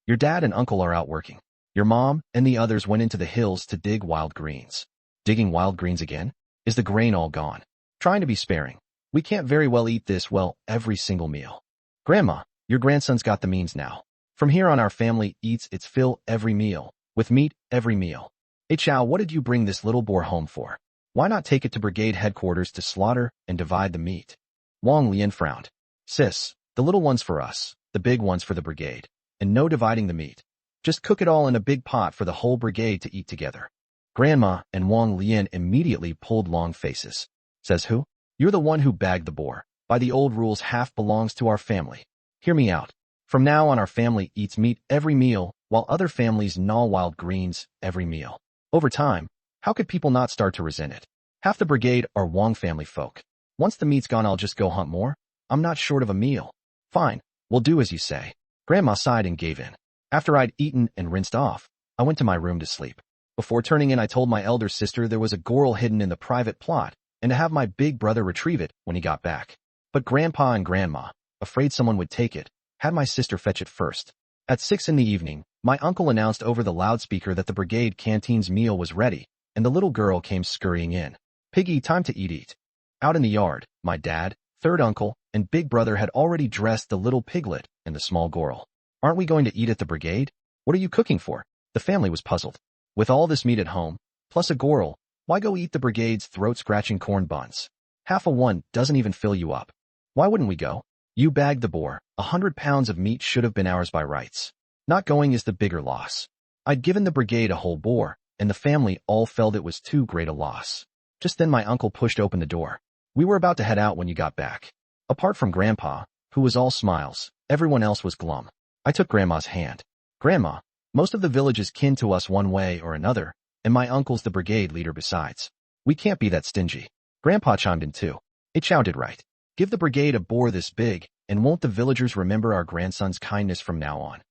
Your dad and uncle are out working. Your mom and the others went into the hills to dig wild greens. Digging wild greens again? Is the grain all gone? Trying to be sparing. We can't very well eat this, every single meal. Grandma, your grandson's got the means now. From here on our family eats its fill every meal, with meat every meal. Hey Chow, what did you bring this little boar home for? Why not take it to brigade headquarters to slaughter and divide the meat? Wang Lian frowned. Sis, the little one's for us, the big one's for the brigade. And no dividing the meat. Just cook it all in a big pot for the whole brigade to eat together. Grandma and Wang Lian immediately pulled long faces. Says who? You're the one who bagged the boar. By the old rules, half belongs to our family. Hear me out. From now on, our family eats meat every meal, while other families gnaw wild greens every meal. Over time, how could people not start to resent it? Half the brigade are Wang family folk. Once the meat's gone, I'll just go hunt more. I'm not short of a meal. Fine, we'll do as you say. Grandma sighed and gave in. After I'd eaten and rinsed off, I went to my room to sleep. Before turning in, I told my elder sister there was a goral hidden in the private plot and to have my big brother retrieve it when he got back. But Grandpa and Grandma, afraid someone would take it, had my sister fetch it first. At 6 in the evening, my uncle announced over the loudspeaker that the brigade canteen's meal was ready, and the little girl came scurrying in. Piggy, time to eat. Out in the yard, my dad, third uncle, and big brother had already dressed the little piglet and the small goral. Aren't we going to eat at the brigade? What are you cooking for? The family was puzzled. With all this meat at home, plus a goral, why go eat the brigade's throat-scratching corn buns? Half a one doesn't even fill you up. Why wouldn't we go? You bagged the boar. 100 pounds of meat should have been ours by rights. Not going is the bigger loss. I'd given the brigade a whole boar, and the family all felt it was too great a loss. Just then my uncle pushed open the door. We were about to head out when you got back. Apart from Grandpa, who was all smiles, everyone else was glum. I took Grandma's hand. Grandma, most of the village is kin to us one way or another, and my uncle's the brigade leader besides. We can't be that stingy. Grandpa chimed in too. It sounded right. Give the brigade a boar this big, and won't the villagers remember our grandson's kindness from now on?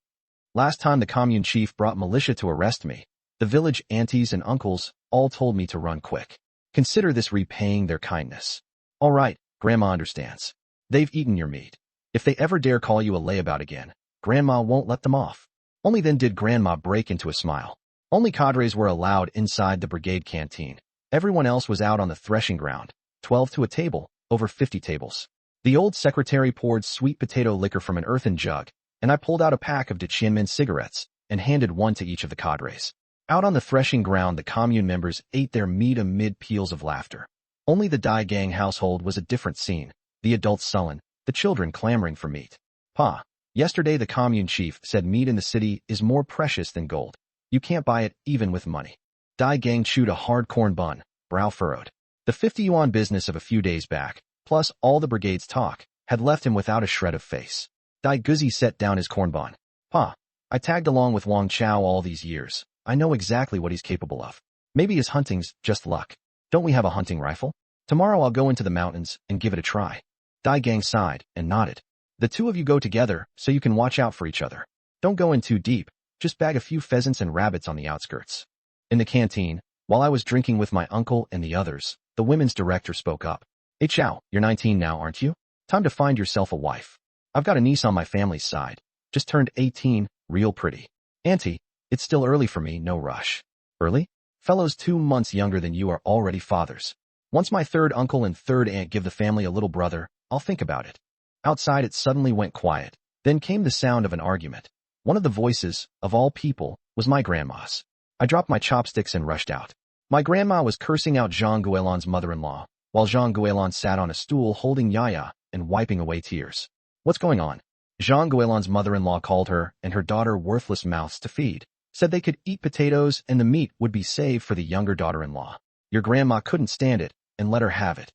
Last time the commune chief brought militia to arrest me, the village aunties and uncles all told me to run quick. Consider this repaying their kindness. All right, Grandma understands. They've eaten your meat. If they ever dare call you a layabout again, Grandma won't let them off. Only then did Grandma break into a smile. Only cadres were allowed inside the brigade canteen. Everyone else was out on the threshing ground, 12 to a table, over 50 tables. The old secretary poured sweet potato liquor from an earthen jug, and I pulled out a pack of Chianmin cigarettes and handed one to each of the cadres. Out on the threshing ground, the commune members ate their meat amid peals of laughter. Only the Dai Gang household was a different scene, the adults sullen, the children clamoring for meat. Pa, yesterday the commune chief said meat in the city is more precious than gold. You can't buy it even with money. Dai Gang chewed a hard corn bun, brow furrowed. The 50 yuan business of a few days back, plus all the brigade's talk, had left him without a shred of face. Dai Guzi set down his corn bun. Pa, I tagged along with Wang Chao all these years. I know exactly what he's capable of. Maybe his hunting's just luck. Don't we have a hunting rifle? Tomorrow I'll go into the mountains and give it a try. Dai Gang sighed and nodded. The two of you go together so you can watch out for each other. Don't go in too deep. Just bag a few pheasants and rabbits on the outskirts. In the canteen, while I was drinking with my uncle and the others, the women's director spoke up. Hey Chow, you're 19 now, aren't you? Time to find yourself a wife. I've got a niece on my family's side. Just turned 18, real pretty. Auntie, it's still early for me, no rush. Early? Fellows 2 months younger than you are already fathers. Once my third uncle and third aunt give the family a little brother, I'll think about it. Outside it suddenly went quiet. Then came the sound of an argument. One of the voices, of all people, was my grandma's. I dropped my chopsticks and rushed out. My grandma was cursing out Jean Guélan's mother-in-law, while Jean Guélan sat on a stool holding Yaya and wiping away tears. What's going on? Jean Guélan's mother-in-law called her and her daughter worthless mouths to feed, said they could eat potatoes and the meat would be saved for the younger daughter-in-law. Your grandma couldn't stand it and let her have it.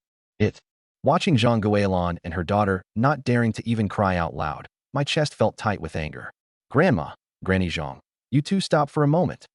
Watching Jean Guélan and her daughter not daring to even cry out loud, my chest felt tight with anger. Grandma, Granny Jean, you two stop for a moment.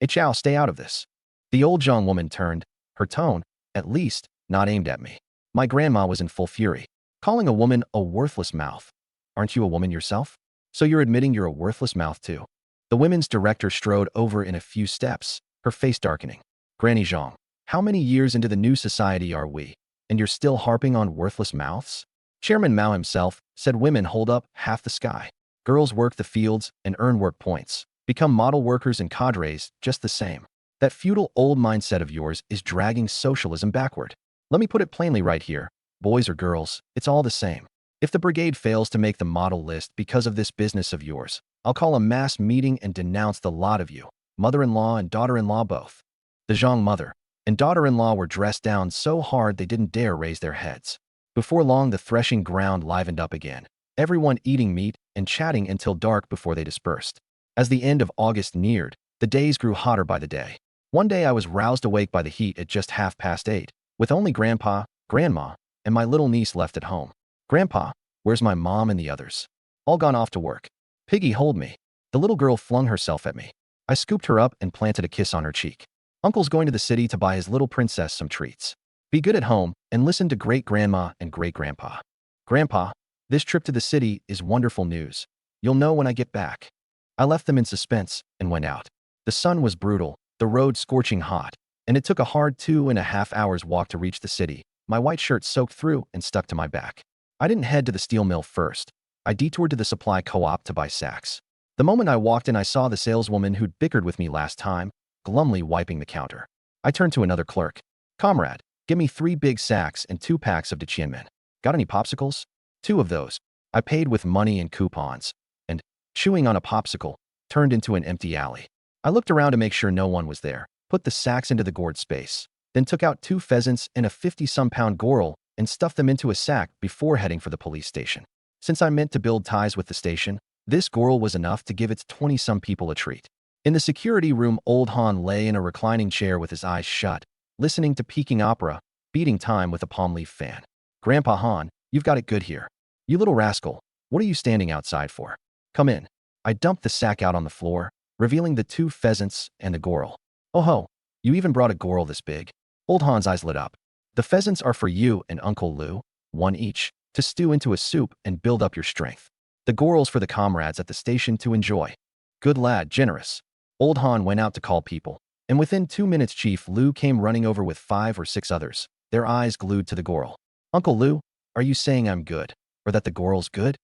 Chow, stay out of this. The old Jean woman turned, her tone, at least, not aimed at me. My grandma was in full fury, calling a woman a worthless mouth. Aren't you a woman yourself? So you're admitting you're a worthless mouth too? The women's director strode over in a few steps, her face darkening. Granny Jean, how many years into the new society are we, and you're still harping on worthless mouths? Chairman Mao himself said women hold up half the sky. Girls work the fields and earn work points, become model workers and cadres just the same. That feudal old mindset of yours is dragging socialism backward. Let me put it plainly right here. Boys or girls, it's all the same. If the brigade fails to make the model list because of this business of yours, I'll call a mass meeting and denounce the lot of you, mother-in-law and daughter-in-law both. The Zhang mother and daughter-in-law were dressed down so hard they didn't dare raise their heads. Before long, the threshing ground livened up again, everyone eating meat and chatting until dark before they dispersed. As the end of August neared, the days grew hotter by the day. One day I was roused awake by the heat at just 8:30, with only Grandpa, Grandma, and my little niece left at home. Grandpa, where's my mom and the others? All gone off to work. Piggy, hold me. The little girl flung herself at me. I scooped her up and planted a kiss on her cheek. Uncle's going to the city to buy his little princess some treats. Be good at home and listen to great-grandma and great-grandpa. Grandpa, this trip to the city is wonderful news. You'll know when I get back. I left them in suspense and went out. The sun was brutal, the road scorching hot, and it took a hard 2.5 hours walk to reach the city, my white shirt soaked through and stuck to my back. I didn't head to the steel mill first. I detoured to the supply co-op to buy sacks. The moment I walked in, I saw the saleswoman who'd bickered with me last time, glumly wiping the counter. I turned to another clerk. Comrade, give me 3 big sacks and 2 packs of Dacianmen. Got any popsicles? 2 of those. I paid with money and coupons, and, chewing on a popsicle, turned into an empty alley. I looked around to make sure no one was there, put the sacks into the gourd space, then took out 2 pheasants and a 50-some-pound gorrel and stuffed them into a sack before heading for the police station. Since I meant to build ties with the station, this gorrel was enough to give its 20-some people a treat. In the security room, old Han lay in a reclining chair with his eyes shut, listening to Peking opera, beating time with a palm leaf fan. Grandpa Han, you've got it good here. You little rascal, what are you standing outside for? Come in. I dumped the sack out on the floor, revealing the 2 pheasants and the gorrel. Oh ho, you even brought a gorrel this big? Old Han's eyes lit up. The pheasants are for you and Uncle Lou, 1 each, to stew into a soup and build up your strength. The gorrel's for the comrades at the station to enjoy. Good lad, generous. Old Han went out to call people, and within 2 minutes Chief Lou came running over with 5 or 6 others, their eyes glued to the gorrel. Uncle Lou, are you saying I'm good, or that the gorrel's good?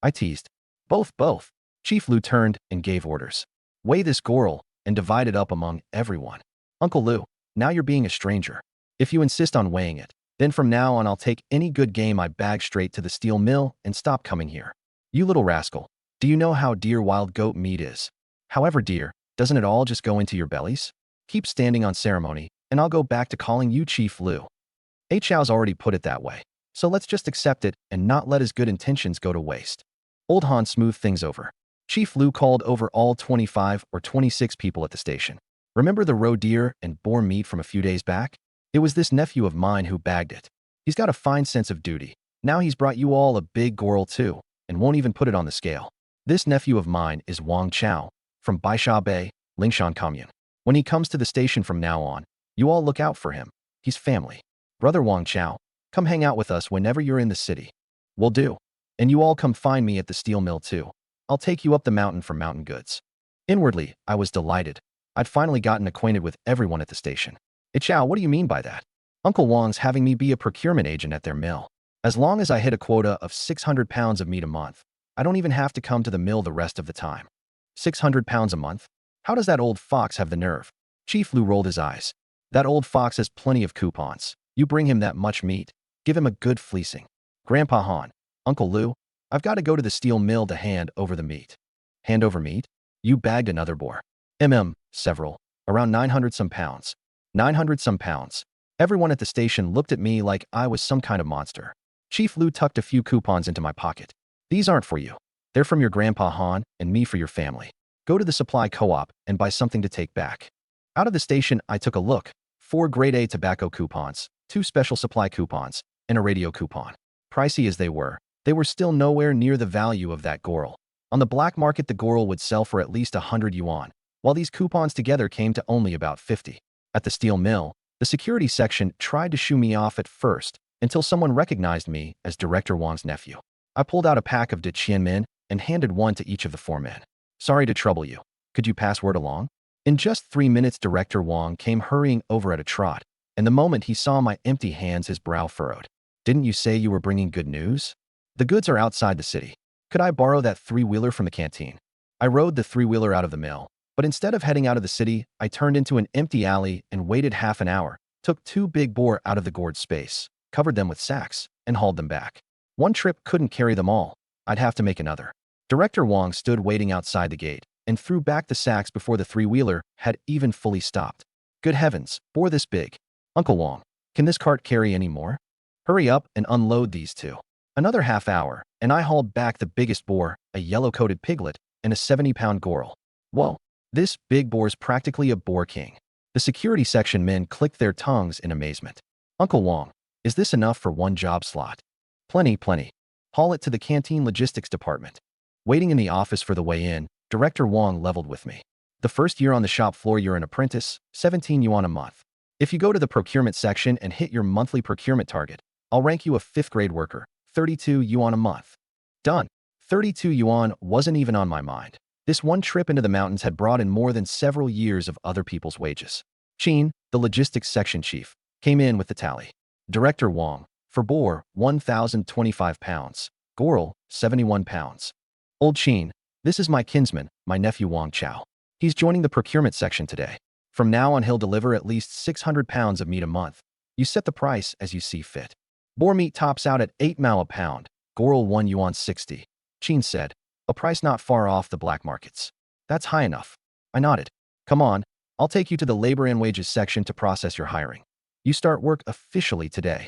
I teased. Both. Chief Lou turned and gave orders. Weigh this gorrel and divide it up among everyone. Uncle Lou, now you're being a stranger. If you insist on weighing it, then from now on I'll take any good game I bag straight to the steel mill and stop coming here. You little rascal, do you know how dear wild goat meat is? However dear, doesn't it all just go into your bellies? Keep standing on ceremony, and I'll go back to calling you Chief Lou. Chow's already put it that way, so let's just accept it and not let his good intentions go to waste. Old Han smoothed things over. Chief Lou called over all 25 or 26 people at the station. Remember the roe deer and boar meat from a few days back? It was this nephew of mine who bagged it. He's got a fine sense of duty. Now he's brought you all a big gorrel too, and won't even put it on the scale. This nephew of mine is Wang Chao, from Baisha Bay, Lingshan Commune. When he comes to the station from now on, you all look out for him. He's family. Brother Wang Chao, come hang out with us whenever you're in the city. Will do. And you all come find me at the steel mill too. I'll take you up the mountain for mountain goods. Inwardly, I was delighted. I'd finally gotten acquainted with everyone at the station. Chao, what do you mean by that? Uncle Wang's having me be a procurement agent at their mill. As long as I hit a quota of 600 pounds of meat a month, I don't even have to come to the mill the rest of the time. 600 pounds a month? How does that old fox have the nerve? Chief Lou rolled his eyes. That old fox has plenty of coupons. You bring him that much meat, give him a good fleecing. Grandpa Han, Uncle Lou, I've got to go to the steel mill to hand over the meat. Hand over meat? You bagged another boar. Several, around 900 some pounds. 900 some pounds. Everyone at the station looked at me like I was some kind of monster. Chief Lu tucked a few coupons into my pocket. These aren't for you. They're from your grandpa Han and me for your family. Go to the supply co-op and buy something to take back. Out of the station, I took a look. 4 grade A tobacco coupons, 2 special supply coupons, and a radio coupon. Pricey as they were still nowhere near the value of that Goral. On the black market, the Goral would sell for at least 100 yuan, while these coupons together came to only about 50. At the steel mill, the security section tried to shoo me off at first until someone recognized me as Director Wang's nephew. I pulled out a pack of De Qianmin and handed one to each of the 4 men. Sorry to trouble you. Could you pass word along? In just 3 minutes, Director Wang came hurrying over at a trot, and the moment he saw my empty hands, his brow furrowed. Didn't you say you were bringing good news? The goods are outside the city. Could I borrow that 3-wheeler from the canteen? I rode the 3-wheeler out of the mill, but instead of heading out of the city, I turned into an empty alley and waited half an hour, took 2 big boar out of the gourd space, covered them with sacks, and hauled them back. One trip couldn't carry them all. I'd have to make another. Director Wang stood waiting outside the gate and threw back the sacks before the 3-wheeler had even fully stopped. Good heavens, boar this big. Uncle Wang, can this cart carry any more? Hurry up and unload these 2. Another half hour, and I hauled back the biggest boar, a yellow-coated piglet, and a 70-pound Goral. Whoa, this big boar's practically a boar king. The security section men clicked their tongues in amazement. Uncle Wang, is this enough for 1 job slot? Plenty, plenty. Haul it to the canteen logistics department. Waiting in the office for the weigh-in, Director Wang leveled with me. The first year on the shop floor, you're an apprentice, 17 yuan a month. If you go to the procurement section and hit your monthly procurement target, I'll rank you a 5th-grade worker, 32 yuan a month. Done. 32 yuan wasn't even on my mind. This one trip into the mountains had brought in more than several years of other people's wages. Qin, the logistics section chief, came in with the tally. Director Wang, for boar, 1,025 pounds. Goral, 71 pounds. Old Qin, this is my kinsman, my nephew Wang Chao. He's joining the procurement section today. From now on, he'll deliver at least 600 pounds of meat a month. You set the price as you see fit. Boar meat tops out at 8 mao a pound. Goral 1 yuan 60. Qin said, a price not far off the black markets. That's high enough. I nodded. Come on, I'll take you to the labor and wages section to process your hiring. You start work officially today.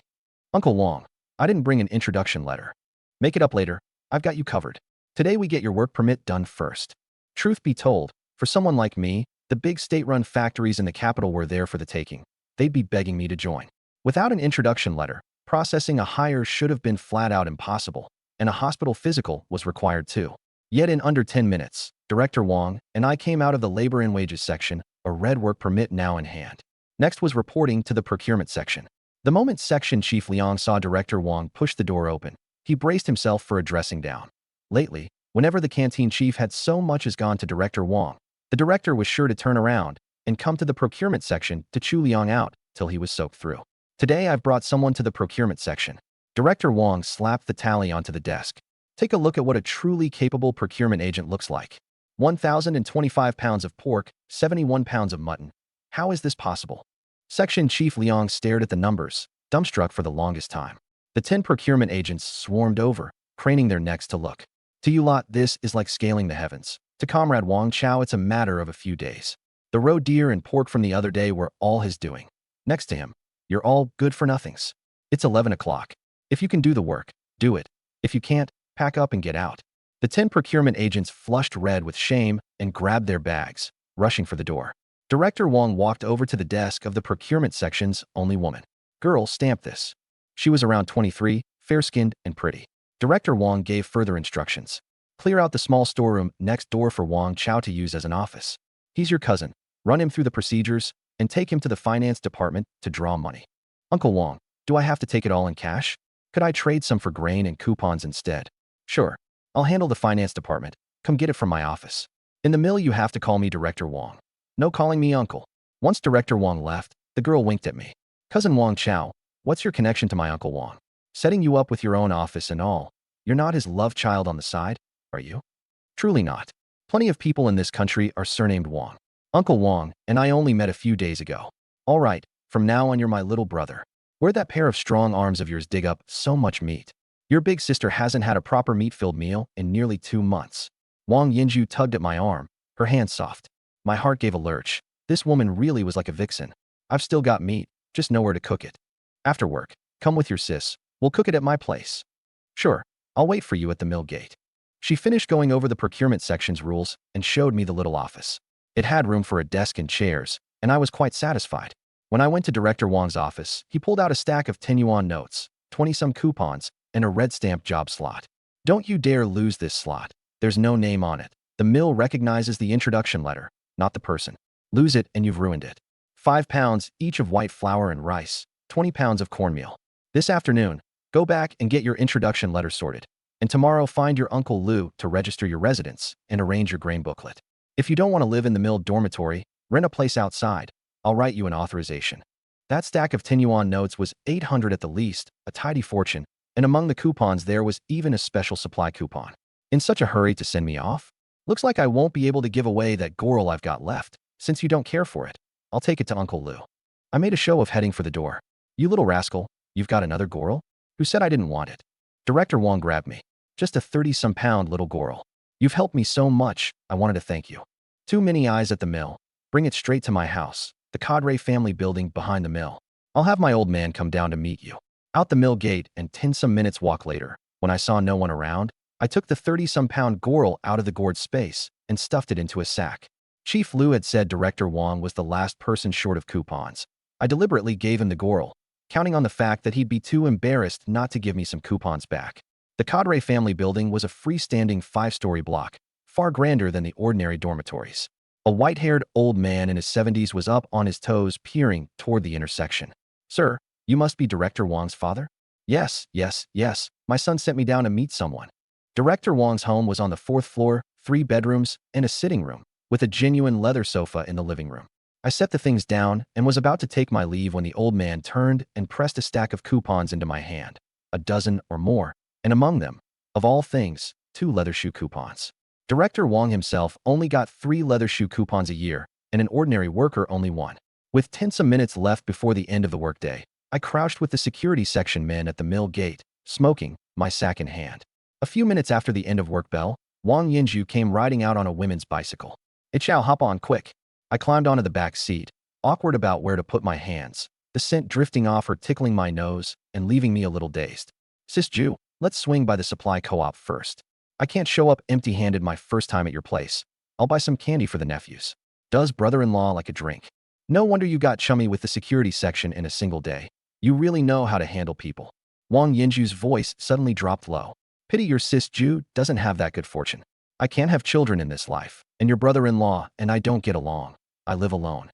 Uncle Wang, I didn't bring an introduction letter. Make it up later. I've got you covered. Today we get your work permit done first. Truth be told, for someone like me, the big state-run factories in the capital were there for the taking. They'd be begging me to join. Without an introduction letter, processing a hire should have been flat out impossible, and a hospital physical was required too. Yet in under 10 minutes, Director Wang and I came out of the labor and wages section, a red work permit now in hand. Next was reporting to the procurement section. The moment Section Chief Liang saw Director Wang push the door open, he braced himself for a dressing down. Lately, whenever the canteen chief had so much as gone to Director Wang, the director was sure to turn around and come to the procurement section to chew Liang out till he was soaked through. Today I've brought someone to the procurement section. Director Wang slapped the tally onto the desk. Take a look at what a truly capable procurement agent looks like. 1,025 pounds of pork, 71 pounds of mutton. How is this possible? Section Chief Liang stared at the numbers, dumbstruck for the longest time. The 10 procurement agents swarmed over, craning their necks to look. To you lot, this is like scaling the heavens. To Comrade Wang Chao, it's a matter of a few days. The roe deer and pork from the other day were all his doing. Next to him, you're all good-for-nothings. It's 11 o'clock. If you can do the work, do it. If you can't, pack up and get out. The 10 procurement agents flushed red with shame and grabbed their bags, rushing for the door. Director Wang walked over to the desk of the procurement section's only woman. Girl, stamp this. She was around 23, fair-skinned and pretty. Director Wang gave further instructions. Clear out the small storeroom next door for Wang Chao to use as an office. He's your cousin. Run him through the procedures and take him to the finance department to draw money. Uncle Wang, do I have to take it all in cash? Could I trade some for grain and coupons instead? Sure. I'll handle the finance department. Come get it from my office. In the mill, you have to call me Director Wang. No calling me uncle. Once Director Wang left, the girl winked at me. Cousin Wang Chao, what's your connection to my Uncle Wang? Setting you up with your own office and all. You're not his love child on the side, are you? Truly not. Plenty of people in this country are surnamed Wang. Uncle Wang and I only met a few days ago. All right, from now on you're my little brother. Where'd that pair of strong arms of yours dig up so much meat? Your big sister hasn't had a proper meat-filled meal in nearly 2 months. Wang Yinju tugged at my arm, her hand soft. My heart gave a lurch. This woman really was like a vixen. I've still got meat, just nowhere to cook it. After work, come with your sis. We'll cook it at my place. Sure, I'll wait for you at the mill gate. She finished going over the procurement section's rules and showed me the little office. It had room for a desk and chairs, and I was quite satisfied. When I went to Director Wang's office, he pulled out a stack of 10 yuan notes, 20-some coupons, and a red-stamped job slot. Don't you dare lose this slot. There's no name on it. The mill recognizes the introduction letter, not the person. Lose it and you've ruined it. 5 pounds each of white flour and rice, 20 pounds of cornmeal. This afternoon, go back and get your introduction letter sorted. And tomorrow find your Uncle Lou to register your residence and arrange your grain booklet. If you don't want to live in the mill dormitory, rent a place outside. I'll write you an authorization. That stack of 10 yuan notes was 800 at the least, a tidy fortune, and among the coupons there was even a special supply coupon. In such a hurry to send me off? Looks like I won't be able to give away that Goral I've got left, since you don't care for it. I'll take it to Uncle Lou. I made a show of heading for the door. You little rascal, you've got another Goral? Who said I didn't want it? Director Wang grabbed me. Just a 30-some pound little Goral. You've helped me so much, I wanted to thank you. Too many eyes at the mill. Bring it straight to my house, the Cadre family building behind the mill. I'll have my old man come down to meet you. Out the mill gate and 10-some minutes walk later, when I saw no one around, I took the 30-some pound Goral out of the gourd space and stuffed it into a sack. Chief Liu had said Director Wang was the last person short of coupons. I deliberately gave him the Goral, counting on the fact that he'd be too embarrassed not to give me some coupons back. The Cadre family building was a freestanding 5-story block, far grander than the ordinary dormitories. A white-haired old man in his 70s was up on his toes peering toward the intersection. Sir, you must be Director Wang's father? Yes. My son sent me down to meet someone. Director Wang's home was on the 4th floor, 3 bedrooms, and a sitting room, with a genuine leather sofa in the living room. I set the things down and was about to take my leave when the old man turned and pressed a stack of coupons into my hand, a dozen or more, and among them, of all things, 2 leather shoe coupons. Director Wang himself only got 3 leather shoe coupons a year, and an ordinary worker only 1. With 10-some minutes left before the end of the workday, I crouched with the security section men at the mill gate, smoking, my sack in hand. A few minutes after the end of work bell, Wang Yinju came riding out on a women's bicycle. It shall hop on quick. I climbed onto the back seat, awkward about where to put my hands, the scent drifting off her tickling my nose and leaving me a little dazed. Sis Ju, let's swing by the supply co-op first. I can't show up empty-handed my first time at your place. I'll buy some candy for the nephews. Does brother-in-law like a drink? No wonder you got chummy with the security section in a single day. You really know how to handle people. Wang Yinju's voice suddenly dropped low. Pity your sis Ju doesn't have that good fortune. I can't have children in this life, and your brother-in-law and I don't get along. I live alone.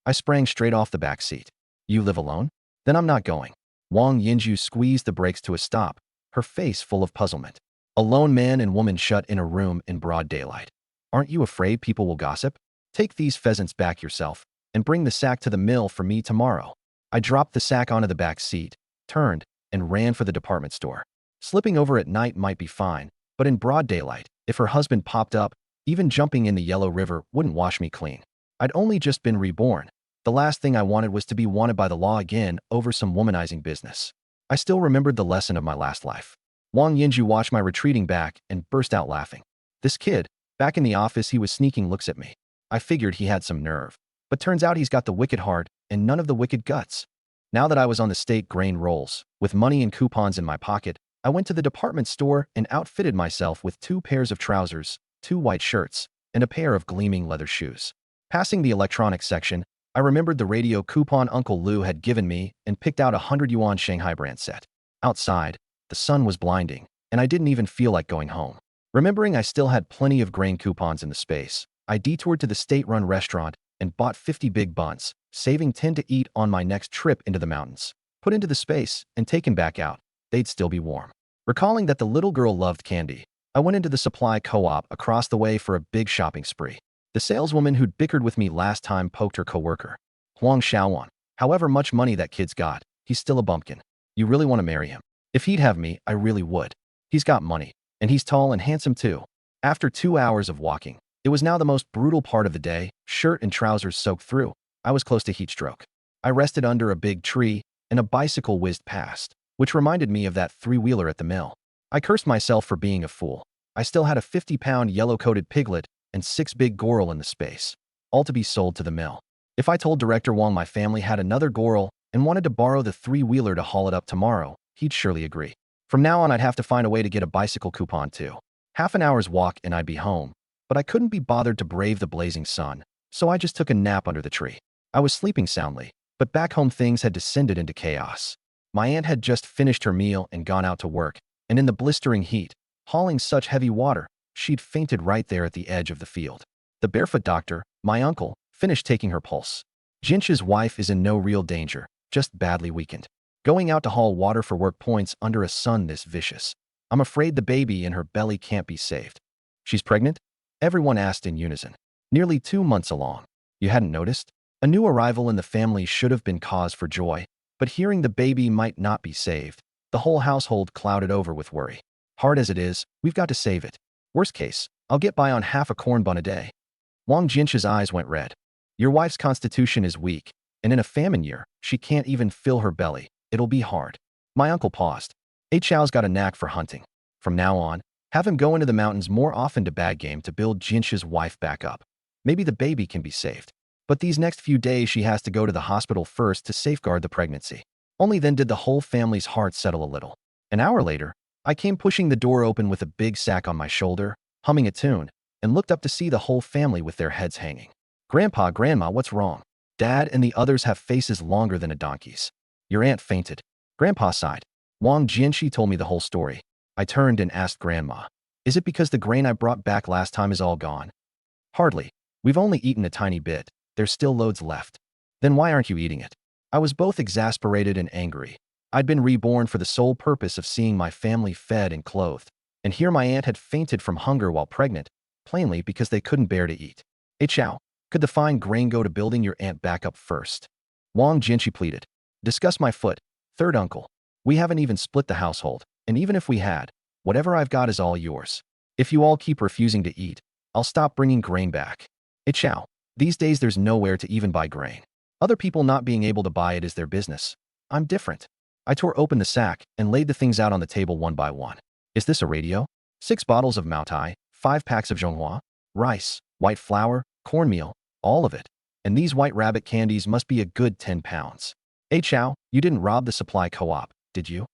I sprang straight off the back seat. You live alone? Then I'm not going. Wang Yinju squeezed the brakes to a stop, her face full of puzzlement. A lone man and woman shut in a room in broad daylight. Aren't you afraid people will gossip? Take these pheasants back yourself, and bring the sack to the mill for me tomorrow. I dropped the sack onto the back seat, turned, and ran for the department store. Slipping over at night might be fine, but in broad daylight, if her husband popped up, even jumping in the Yellow River wouldn't wash me clean. I'd only just been reborn. The last thing I wanted was to be wanted by the law again over some womanizing business. I still remembered the lesson of my last life. Wang Yinju watched my retreating back and burst out laughing. This kid, back in the office he was sneaking looks at me. I figured he had some nerve. But turns out he's got the wicked heart and none of the wicked guts. Now that I was on the state grain rolls, with money and coupons in my pocket, I went to the department store and outfitted myself with 2 pairs of trousers, 2 white shirts, and a pair of gleaming leather shoes. Passing the electronics section, I remembered the radio coupon Uncle Lou had given me and picked out a 100 yuan Shanghai brand set. Outside, the sun was blinding, and I didn't even feel like going home. Remembering I still had plenty of grain coupons in the space, I detoured to the state-run restaurant and bought 50 big buns, saving 10 to eat on my next trip into the mountains. Put into the space and taken back out, they'd still be warm. Recalling that the little girl loved candy, I went into the supply co-op across the way for a big shopping spree. The saleswoman who'd bickered with me last time poked her coworker. Huang Xiaowan. However much money that kid's got, he's still a bumpkin. You really want to marry him? If he'd have me, I really would. He's got money, and he's tall and handsome too. After 2 hours of walking, it was now the most brutal part of the day, shirt and trousers soaked through. I was close to heat stroke. I rested under a big tree, and a bicycle whizzed past, which reminded me of that 3-wheeler at the mill. I cursed myself for being a fool. I still had a 50-pound yellow-coated piglet and 6 big Goral in the space, all to be sold to the mill. If I told Director Wong my family had another Goral and wanted to borrow the three-wheeler to haul it up tomorrow, he'd surely agree. From now on, I'd have to find a way to get a bicycle coupon too. Half an hour's walk and I'd be home. But I couldn't be bothered to brave the blazing sun, so I just took a nap under the tree. I was sleeping soundly, but back home things had descended into chaos. My aunt had just finished her meal and gone out to work, and in the blistering heat, hauling such heavy water, she'd fainted right there at the edge of the field. The barefoot doctor, my uncle, finished taking her pulse. Jinch's wife is in no real danger, just badly weakened. Going out to haul water for work points under a sun this vicious. I'm afraid the baby in her belly can't be saved. She's pregnant? Everyone asked in unison. Nearly 2 months along. You hadn't noticed? A new arrival in the family should have been cause for joy, but hearing the baby might not be saved, the whole household clouded over with worry. Hard as it is, we've got to save it. Worst case, I'll get by on half a corn bun a day. Wang Jinch's eyes went red. Your wife's constitution is weak, and in a famine year, she can't even fill her belly. It'll be hard. My uncle paused. Chao's got a knack for hunting. From now on, have him go into the mountains more often to bag game to build Jinch's wife back up. Maybe the baby can be saved. But these next few days she has to go to the hospital first to safeguard the pregnancy. Only then did the whole family's heart settle a little. An hour later, I came pushing the door open with a big sack on my shoulder, humming a tune, and looked up to see the whole family with their heads hanging. Grandpa, Grandma, what's wrong? Dad and the others have faces longer than a donkey's. Your aunt fainted. Grandpa sighed. Wang Jianxi told me the whole story. I turned and asked Grandma, is it because the grain I brought back last time is all gone? Hardly. We've only eaten a tiny bit. There's still loads left. Then why aren't you eating it? I was both exasperated and angry. I'd been reborn for the sole purpose of seeing my family fed and clothed. And here my aunt had fainted from hunger while pregnant, plainly because they couldn't bear to eat. Hey Chow, could the fine grain go to building your aunt back up first? Wang Jianxi pleaded. Discuss my foot, third uncle. We haven't even split the household, and even if we had, whatever I've got is all yours. If you all keep refusing to eat, I'll stop bringing grain back. Hey Chow, these days there's nowhere to even buy grain. Other people not being able to buy it is their business. I'm different. I tore open the sack and laid the things out on the table one by one. Is this a radio? 6 bottles of Mao Tai, 5 packs of Zhonghua, rice, white flour, cornmeal, all of it. And these white rabbit candies must be a good 10 pounds. Hey Chow, you didn't rob the supply co-op, did you?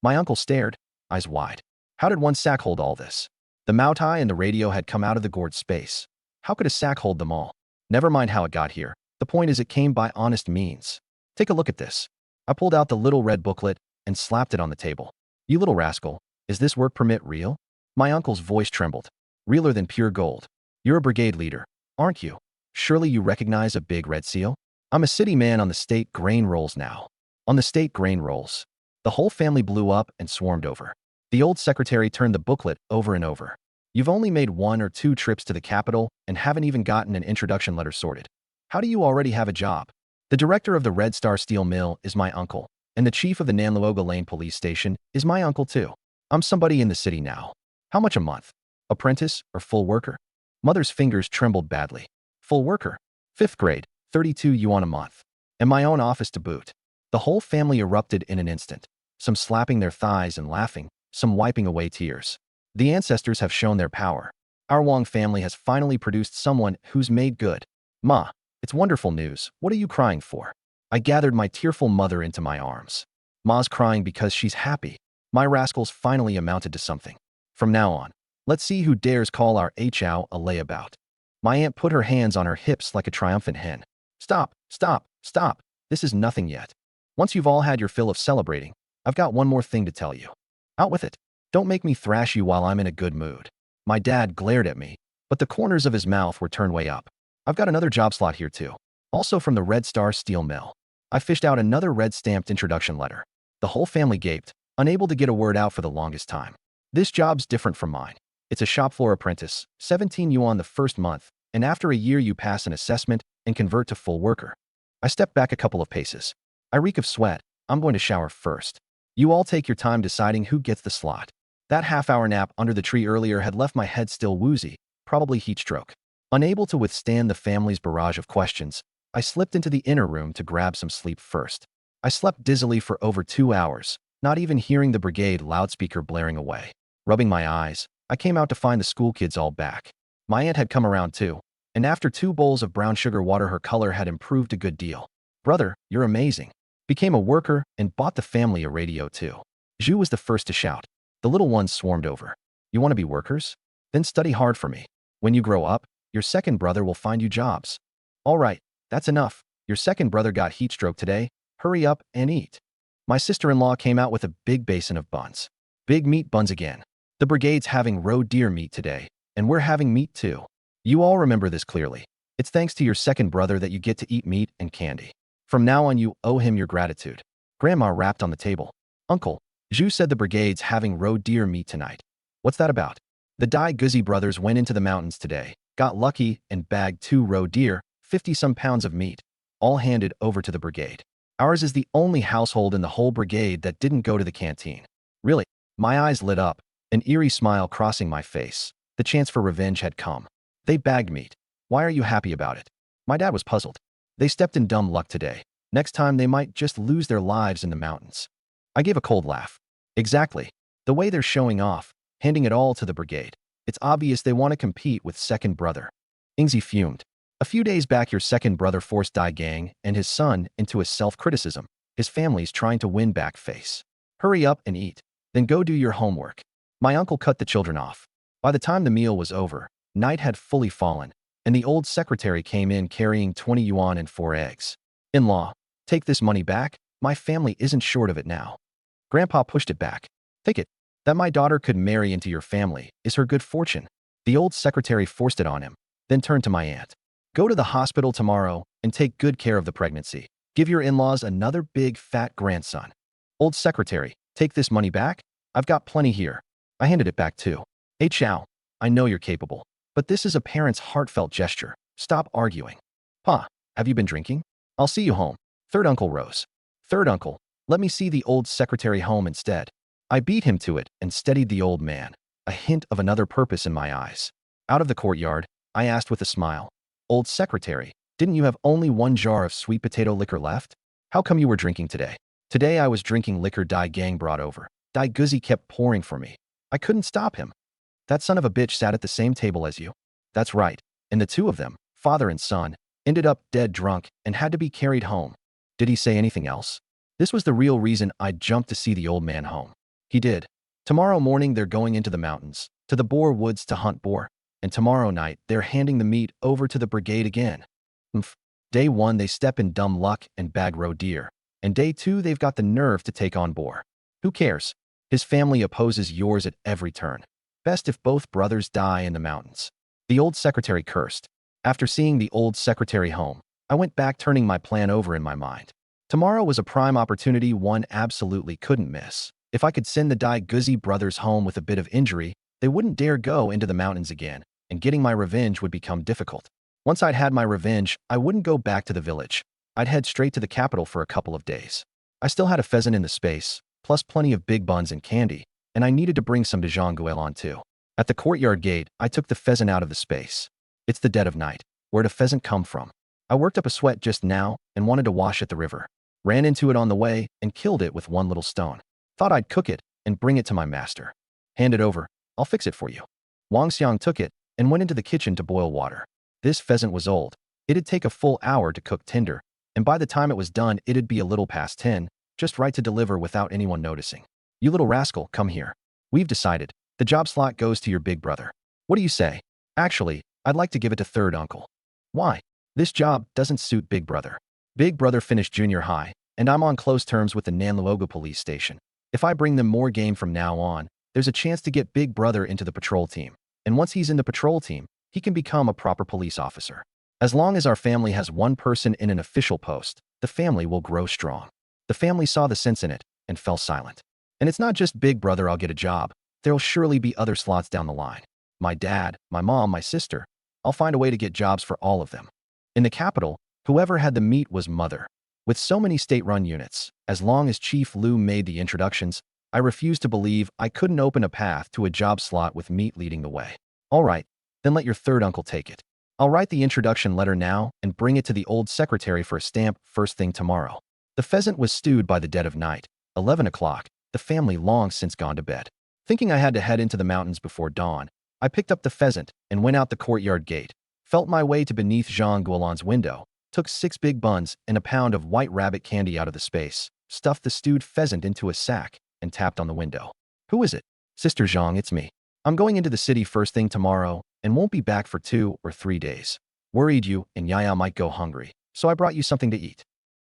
My uncle stared, eyes wide. How did one sack hold all this? The Mao Tai and the radio had come out of the gourd space. How could a sack hold them all? Never mind how it got here. The point is it came by honest means. Take a look at this. I pulled out the little red booklet and slapped it on the table. You little rascal, is this work permit real? My uncle's voice trembled. Realer than pure gold. You're a brigade leader, aren't you? Surely you recognize a big red seal? I'm a city man on the state grain rolls now. On the state grain rolls. The whole family blew up and swarmed over. The old secretary turned the booklet over and over. You've only made 1 or 2 trips to the capital and haven't even gotten an introduction letter sorted. How do you already have a job? The director of the Red Star Steel Mill is my uncle, and the chief of the Nanluoga Lane Police Station is my uncle too. I'm somebody in the city now. How much a month? Apprentice or full worker? Mother's fingers trembled badly. Full worker. 5th grade, 32 yuan a month. And my own office to boot. The whole family erupted in an instant, some slapping their thighs and laughing, some wiping away tears. The ancestors have shown their power. Our Wang family has finally produced someone who's made good. Ma, it's wonderful news. What are you crying for? I gathered my tearful mother into my arms. Ma's crying because she's happy. My rascals finally amounted to something. From now on, let's see who dares call our Chow a layabout. My aunt put her hands on her hips like a triumphant hen. Stop, stop, stop. This is nothing yet. Once you've all had your fill of celebrating, I've got one more thing to tell you. Out with it. Don't make me thrash you while I'm in a good mood. My dad glared at me, but the corners of his mouth were turned way up. I've got another job slot here too. Also from the Red Star Steel Mill. I fished out another red-stamped introduction letter. The whole family gaped, unable to get a word out for the longest time. This job's different from mine. It's a shop floor apprentice, 17 yuan the first month, and after a year you pass an assessment and convert to full worker. I stepped back a couple of paces. I reek of sweat. I'm going to shower first. You all take your time deciding who gets the slot. That half-hour nap under the tree earlier had left my head still woozy, probably heat stroke. Unable to withstand the family's barrage of questions, I slipped into the inner room to grab some sleep first. I slept dizzily for over 2 hours, not even hearing the brigade loudspeaker blaring away. Rubbing my eyes, I came out to find the school kids all back. My aunt had come around too, and after 2 bowls of brown sugar water her color had improved a good deal. Brother, you're amazing. Became a worker and bought the family a radio too. Zhu was the first to shout. The little ones swarmed over. You want to be workers? Then study hard for me. When you grow up, your second brother will find you jobs. All right, that's enough. Your second brother got heat stroke today. Hurry up and eat. My sister-in-law came out with a big basin of buns. Big meat buns again. The brigade's having roe deer meat today, and we're having meat too. You all remember this clearly. It's thanks to your second brother that you get to eat meat and candy. From now on you owe him your gratitude. Grandma rapped on the table. Uncle, Zhu said the brigade's having roe deer meat tonight. What's that about? The Dai Guzzi brothers went into the mountains today, got lucky, and bagged 2 roe deer, 50-some pounds of meat, all handed over to the brigade. Ours is the only household in the whole brigade that didn't go to the canteen. Really? My eyes lit up, an eerie smile crossing my face. The chance for revenge had come. They bagged meat. Why are you happy about it? My dad was puzzled. They stepped in dumb luck today. Next time they might just lose their lives in the mountains. I gave a cold laugh. Exactly. The way they're showing off, handing it all to the brigade. It's obvious they want to compete with second brother. Ingzi fumed. A few days back your second brother forced Dai Gang and his son into a self-criticism. His family's trying to win back face. Hurry up and eat. Then go do your homework. My uncle cut the children off. By the time the meal was over, night had fully fallen, and the old secretary came in carrying 20 yuan and 4 eggs. In-law, take this money back. My family isn't short of it now. Grandpa pushed it back. Take it. That my daughter could marry into your family is her good fortune. The old secretary forced it on him, then turned to my aunt. Go to the hospital tomorrow and take good care of the pregnancy. Give your in-laws another big fat grandson. Old secretary, take this money back. I've got plenty here. I handed it back too. Hey Chow, I know you're capable, but this is a parent's heartfelt gesture. Stop arguing. Pa, have you been drinking? I'll see you home. Third uncle rose. Third uncle, let me see the old secretary home instead. I beat him to it and steadied the old man, a hint of another purpose in my eyes. Out of the courtyard, I asked with a smile. Old secretary, didn't you have only 1 jar of sweet potato liquor left? How come you were drinking today? Today I was drinking liquor Dai Gang brought over. Dai Guzzi kept pouring for me. I couldn't stop him. That son of a bitch sat at the same table as you. That's right. And the 2 of them, father and son, ended up dead drunk and had to be carried home. Did he say anything else? This was the real reason I jumped to see the old man home. He did. Tomorrow morning they're going into the mountains, to the boar woods to hunt boar. And tomorrow night, they're handing the meat over to the brigade again. Day 1, they step in dumb luck and bag roe deer. And day 2, they've got the nerve to take on boar. Who cares? His family opposes yours at every turn. Best if both brothers die in the mountains. The old secretary cursed. After seeing the old secretary home, I went back turning my plan over in my mind. Tomorrow was a prime opportunity one absolutely couldn't miss. If I could send the Dai Guzzi brothers home with a bit of injury, they wouldn't dare go into the mountains again, and getting my revenge would become difficult. Once I'd had my revenge, I wouldn't go back to the village. I'd head straight to the capital for a couple of days. I still had a pheasant in the space, plus plenty of big buns and candy, and I needed to bring some to Jean Guelon too. At the courtyard gate, I took the pheasant out of the space. It's the dead of night. Where'd a pheasant come from? I worked up a sweat just now and wanted to wash at the river. Ran into it on the way and killed it with 1 little stone. Thought I'd cook it and bring it to my master. Hand it over. I'll fix it for you. Wang Xiang took it and went into the kitchen to boil water. This pheasant was old. It'd take a full hour to cook tender, and by the time it was done, it'd be a little past 10, just right to deliver without anyone noticing. You little rascal, come here. We've decided. The job slot goes to your big brother. What do you say? Actually, I'd like to give it to third uncle. Why? This job doesn't suit big brother. Big brother finished junior high, and I'm on close terms with the Nanluoga police station. If I bring them more game from now on, there's a chance to get big brother into the patrol team. And once he's in the patrol team, he can become a proper police officer. As long as our family has 1 person in an official post, the family will grow strong. The family saw the sense in it and fell silent. And it's not just big brother I'll get a job. There'll surely be other slots down the line. My dad, my mom, my sister. I'll find a way to get jobs for all of them. In the capital, whoever had the meat was mother. With so many state-run units, as long as Chief Liu made the introductions, I refused to believe I couldn't open a path to a job slot with meat leading the way. All right, then let your third uncle take it. I'll write the introduction letter now and bring it to the old secretary for a stamp first thing tomorrow. The pheasant was stewed by the dead of night, 11 o'clock, the family long since gone to bed. Thinking I had to head into the mountains before dawn, I picked up the pheasant and went out the courtyard gate, felt my way to beneath Zhang Guolan's window, took 6 big buns and a pound of white rabbit candy out of the space, stuffed the stewed pheasant into a sack, and tapped on the window. Who is it? Sister Zhang, it's me. I'm going into the city first thing tomorrow and won't be back for 2 or 3 days. Worried you and Yaya might go hungry, so I brought you something to eat.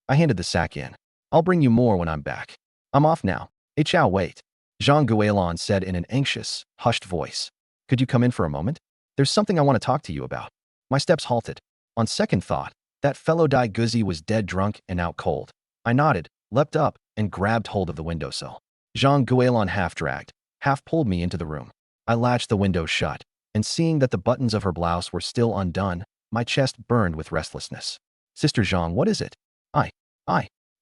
I handed the sack in. I'll bring you more when I'm back. I'm off now. Hey chow, wait. Zhang Guolan said in an anxious, hushed voice. Could you come in for a moment? There's something I want to talk to you about. My steps halted. On second thought, that fellow Dai Guzi was dead drunk and out cold. I nodded, leapt up, and grabbed hold of the windowsill. Zhang Guolan half-dragged, half-pulled me into the room. I latched the window shut, and seeing that the buttons of her blouse were still undone, my chest burned with restlessness. Sister Zhang, what is it?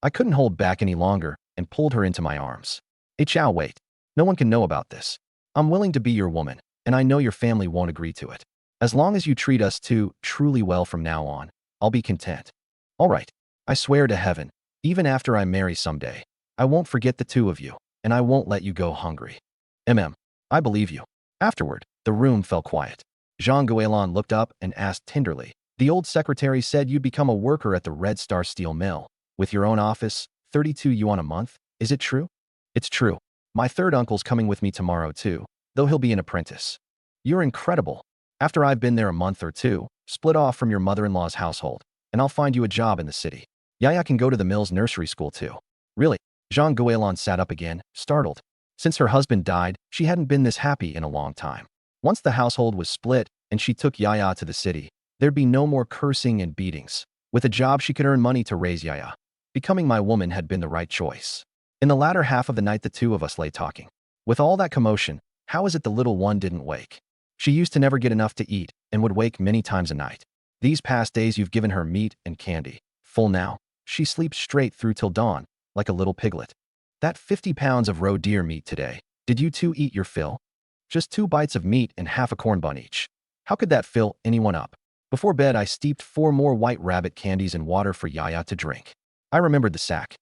I couldn't hold back any longer and pulled her into my arms. Hey chow, wait. No one can know about this. I'm willing to be your woman, and I know your family won't agree to it. As long as you treat us two truly well from now on, I'll be content. All right. I swear to heaven, even after I marry someday, I won't forget the two of you, and I won't let you go hungry. I believe you. Afterward, the room fell quiet. Zhang Guolan looked up and asked tenderly, the old secretary said you'd become a worker at the Red Star Steel Mill, with your own office, 32 yuan a month. Is it true? It's true. My third uncle's coming with me tomorrow too, though he'll be an apprentice. You're incredible. After I've been there a month or two, split off from your mother-in-law's household, and I'll find you a job in the city. Yaya can go to the mill's nursery school too. Really? Zhang Guolan sat up again, startled. Since her husband died, she hadn't been this happy in a long time. Once the household was split and she took Yaya to the city, there'd be no more cursing and beatings. With a job, she could earn money to raise Yaya. Becoming my woman had been the right choice. In the latter half of the night, the two of us lay talking. With all that commotion, how is it the little one didn't wake? She used to never get enough to eat and would wake many times a night. These past days you've given her meat and candy. Full now, she sleeps straight through till dawn, like a little piglet. That 50 pounds of roe deer meat today, did you two eat your fill? Just 2 bites of meat and half a corn bun each. How could that fill anyone up? Before bed, I steeped 4 more white rabbit candies in water for Yaya to drink. I remembered the sack.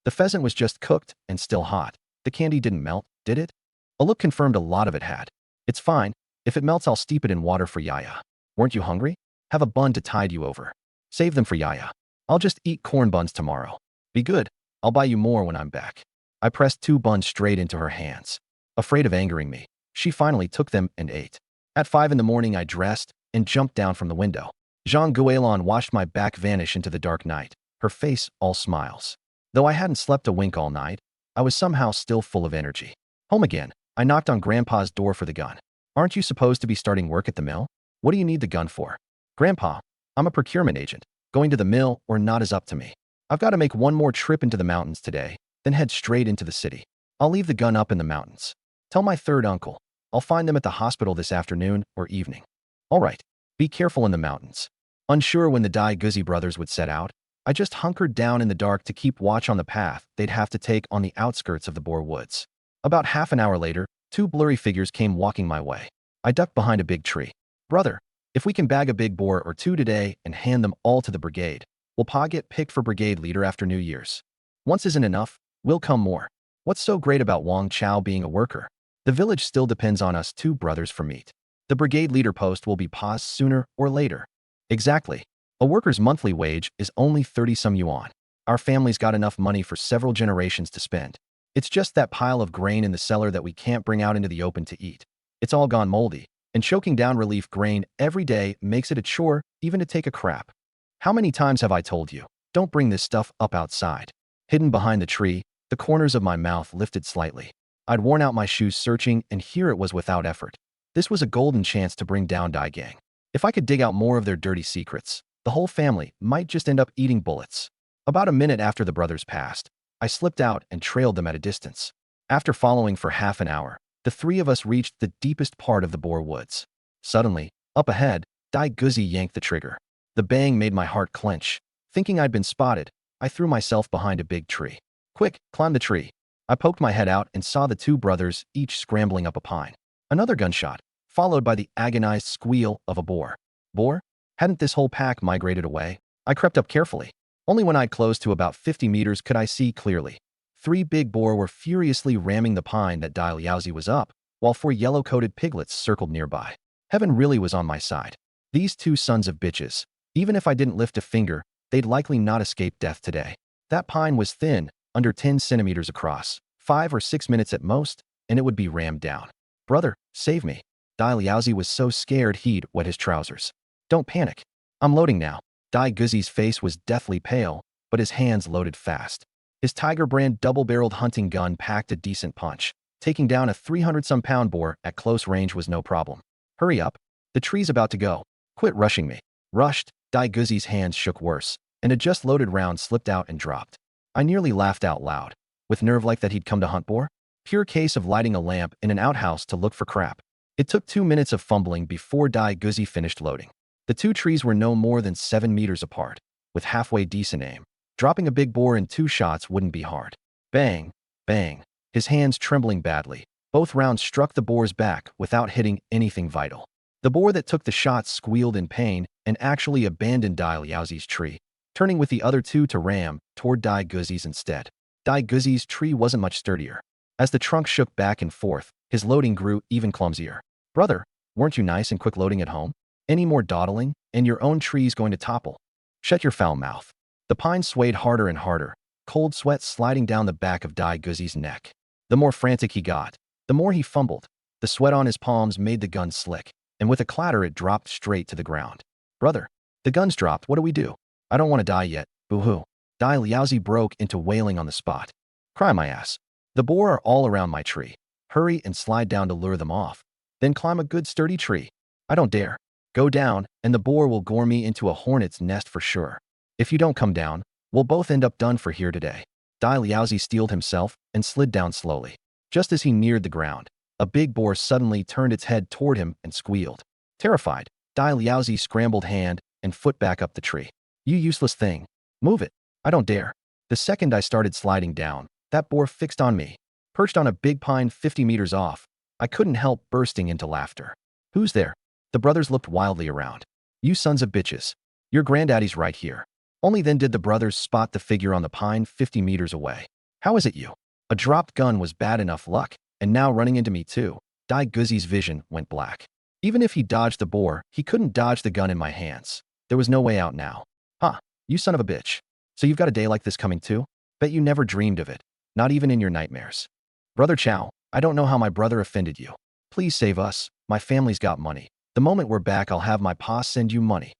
The pheasant was just cooked and still hot. The candy didn't melt, did it? A look confirmed a lot of it had. It's fine. If it melts, I'll steep it in water for Yaya. Weren't you hungry? Have a bun to tide you over. Save them for Yaya. I'll just eat corn buns tomorrow. Be good. I'll buy you more when I'm back. I pressed 2 buns straight into her hands. Afraid of angering me, she finally took them and ate. At 5 in the morning, I dressed and jumped down from the window. Zhang Guolan watched my back vanish into the dark night, her face all smiles. Though I hadn't slept a wink all night, I was somehow still full of energy. Home again, I knocked on Grandpa's door for the gun. Aren't you supposed to be starting work at the mill? What do you need the gun for? Grandpa, I'm a procurement agent. Going to the mill or not is up to me. I've got to make one more trip into the mountains today, then head straight into the city. I'll leave the gun up in the mountains. Tell my third uncle. I'll find them at the hospital this afternoon or evening. All right. Be careful in the mountains. Unsure when the Dai Guzi brothers would set out, I just hunkered down in the dark to keep watch on the path they'd have to take on the outskirts of the Boer woods. About half an hour later, 2 blurry figures came walking my way. I ducked behind a big tree. Brother, if we can bag a big boar or 2 today and hand them all to the brigade, will Pa get picked for brigade leader after New Year's? Once isn't enough, will come more. What's so great about Wang Chao being a worker? The village still depends on us 2 brothers for meat. The brigade leader post will be Pa's sooner or later. Exactly. A worker's monthly wage is only 30-some yuan. Our family's got enough money for several generations to spend. It's just that pile of grain in the cellar that we can't bring out into the open to eat. It's all gone moldy, and choking down relief grain every day makes it a chore even to take a crap. How many times have I told you, don't bring this stuff up outside? Hidden behind the tree, the corners of my mouth lifted slightly. I'd worn out my shoes searching, and here it was without effort. This was a golden chance to bring down Dai Gang. If I could dig out more of their dirty secrets, the whole family might just end up eating bullets. About a minute after the brothers passed, I slipped out and trailed them at a distance. After following for half an hour, the 3 of us reached the deepest part of the Boer woods. Suddenly, up ahead, Dai Guzi yanked the trigger. The bang made my heart clench. Thinking I'd been spotted, I threw myself behind a big tree. Quick, climb the tree. I poked my head out and saw the 2 brothers each scrambling up a pine. Another gunshot, followed by the agonized squeal of a boar. Boar? Hadn't this whole pack migrated away? I crept up carefully. Only when I'd closed to about 50 meters could I see clearly. 3 big boar were furiously ramming the pine that Dai Liaozi was up, while 4 yellow-coated piglets circled nearby. Heaven really was on my side. These two sons of bitches. Even if I didn't lift a finger, they'd likely not escape death today. That pine was thin, under 10 centimeters across, 5 or 6 minutes at most, and it would be rammed down. Brother, save me. Dai Liaozi was so scared he'd wet his trousers. Don't panic. I'm loading now. Dai Guzi's face was deathly pale, but his hands loaded fast. His Tiger brand double-barreled hunting gun packed a decent punch. Taking down a 300-some-pound boar at close range was no problem. Hurry up. The tree's about to go. Quit rushing me. Rushed, Dai Guzi's hands shook worse, and a just-loaded round slipped out and dropped. I nearly laughed out loud. With nerve like that he'd come to hunt boar? Pure case of lighting a lamp in an outhouse to look for crap. It took 2 minutes of fumbling before Dai Guzi finished loading. The two trees were no more than 7 meters apart, with halfway decent aim. Dropping a big boar in 2 shots wouldn't be hard. Bang, bang. His hands trembling badly. Both rounds struck the boar's back without hitting anything vital. The boar that took the shots squealed in pain and actually abandoned Dai Liaozi's tree, turning with the other two to ram toward Dai Guzi's instead. Dai Guzi's tree wasn't much sturdier. As the trunk shook back and forth, his loading grew even clumsier. Brother, weren't you nice and quick loading at home? Any more dawdling, and your own tree's going to topple. Shut your foul mouth. The pine swayed harder and harder, cold sweat sliding down the back of Dai Guzi's neck. The more frantic he got, the more he fumbled. The sweat on his palms made the gun slick, and with a clatter it dropped straight to the ground. Brother, the gun's dropped, what do we do? I don't want to die yet, boo-hoo. Dai Liaozi broke into wailing on the spot. Cry my ass. The boar are all around my tree. Hurry and slide down to lure them off. Then climb a good sturdy tree. I don't dare. Go down, and the boar will gore me into a hornet's nest for sure. If you don't come down, we'll both end up done for here today. Dai Liaozi steeled himself and slid down slowly. Just as he neared the ground, a big boar suddenly turned its head toward him and squealed. Terrified, Dai Liaozi scrambled hand and foot back up the tree. You useless thing. Move it. I don't dare. The second I started sliding down, that boar fixed on me. Perched on a big pine 50 meters off, I couldn't help bursting into laughter. Who's there? The brothers looked wildly around. You sons of bitches. Your granddaddy's right here. Only then did the brothers spot the figure on the pine 50 meters away. How is it you? A dropped gun was bad enough luck, and now running into me too. Dai Guzi's vision went black. Even if he dodged the boar, he couldn't dodge the gun in my hands. There was no way out now. Huh, you son of a bitch. So you've got a day like this coming too? Bet you never dreamed of it. Not even in your nightmares. Brother Chow, I don't know how my brother offended you. Please save us. My family's got money. The moment we're back, I'll have my pa send you money.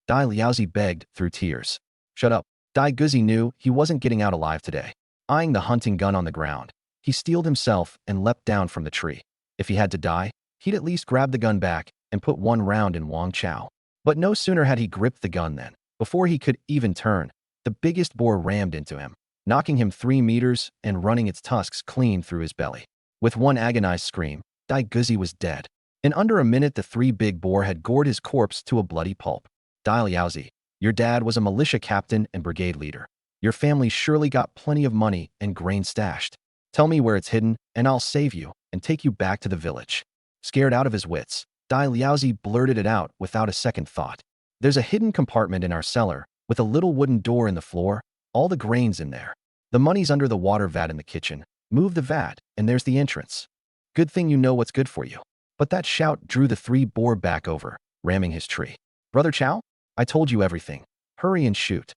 Dai Liaozi begged through tears. Shut up. Dai Guzi knew he wasn't getting out alive today. Eyeing the hunting gun on the ground, he steeled himself and leapt down from the tree. If he had to die, he'd at least grab the gun back and put one round in Wang Chow. But no sooner had he gripped the gun than, before he could even turn, the biggest boar rammed into him, knocking him 3 meters and running its tusks clean through his belly. With one agonized scream, Dai Guzi was dead. In under a minute, the 3 big boar had gored his corpse to a bloody pulp. Dai Liaozi, your dad was a militia captain and brigade leader. Your family surely got plenty of money and grain stashed. Tell me where it's hidden, and I'll save you and take you back to the village. Scared out of his wits, Dai Liaozi blurted it out without a second thought. There's a hidden compartment in our cellar, with a little wooden door in the floor, all the grain's in there. The money's under the water vat in the kitchen. Move the vat, and there's the entrance. Good thing you know what's good for you. But that shout drew the 3 boar back over, ramming his tree. Brother Chow? I told you everything. Hurry and shoot.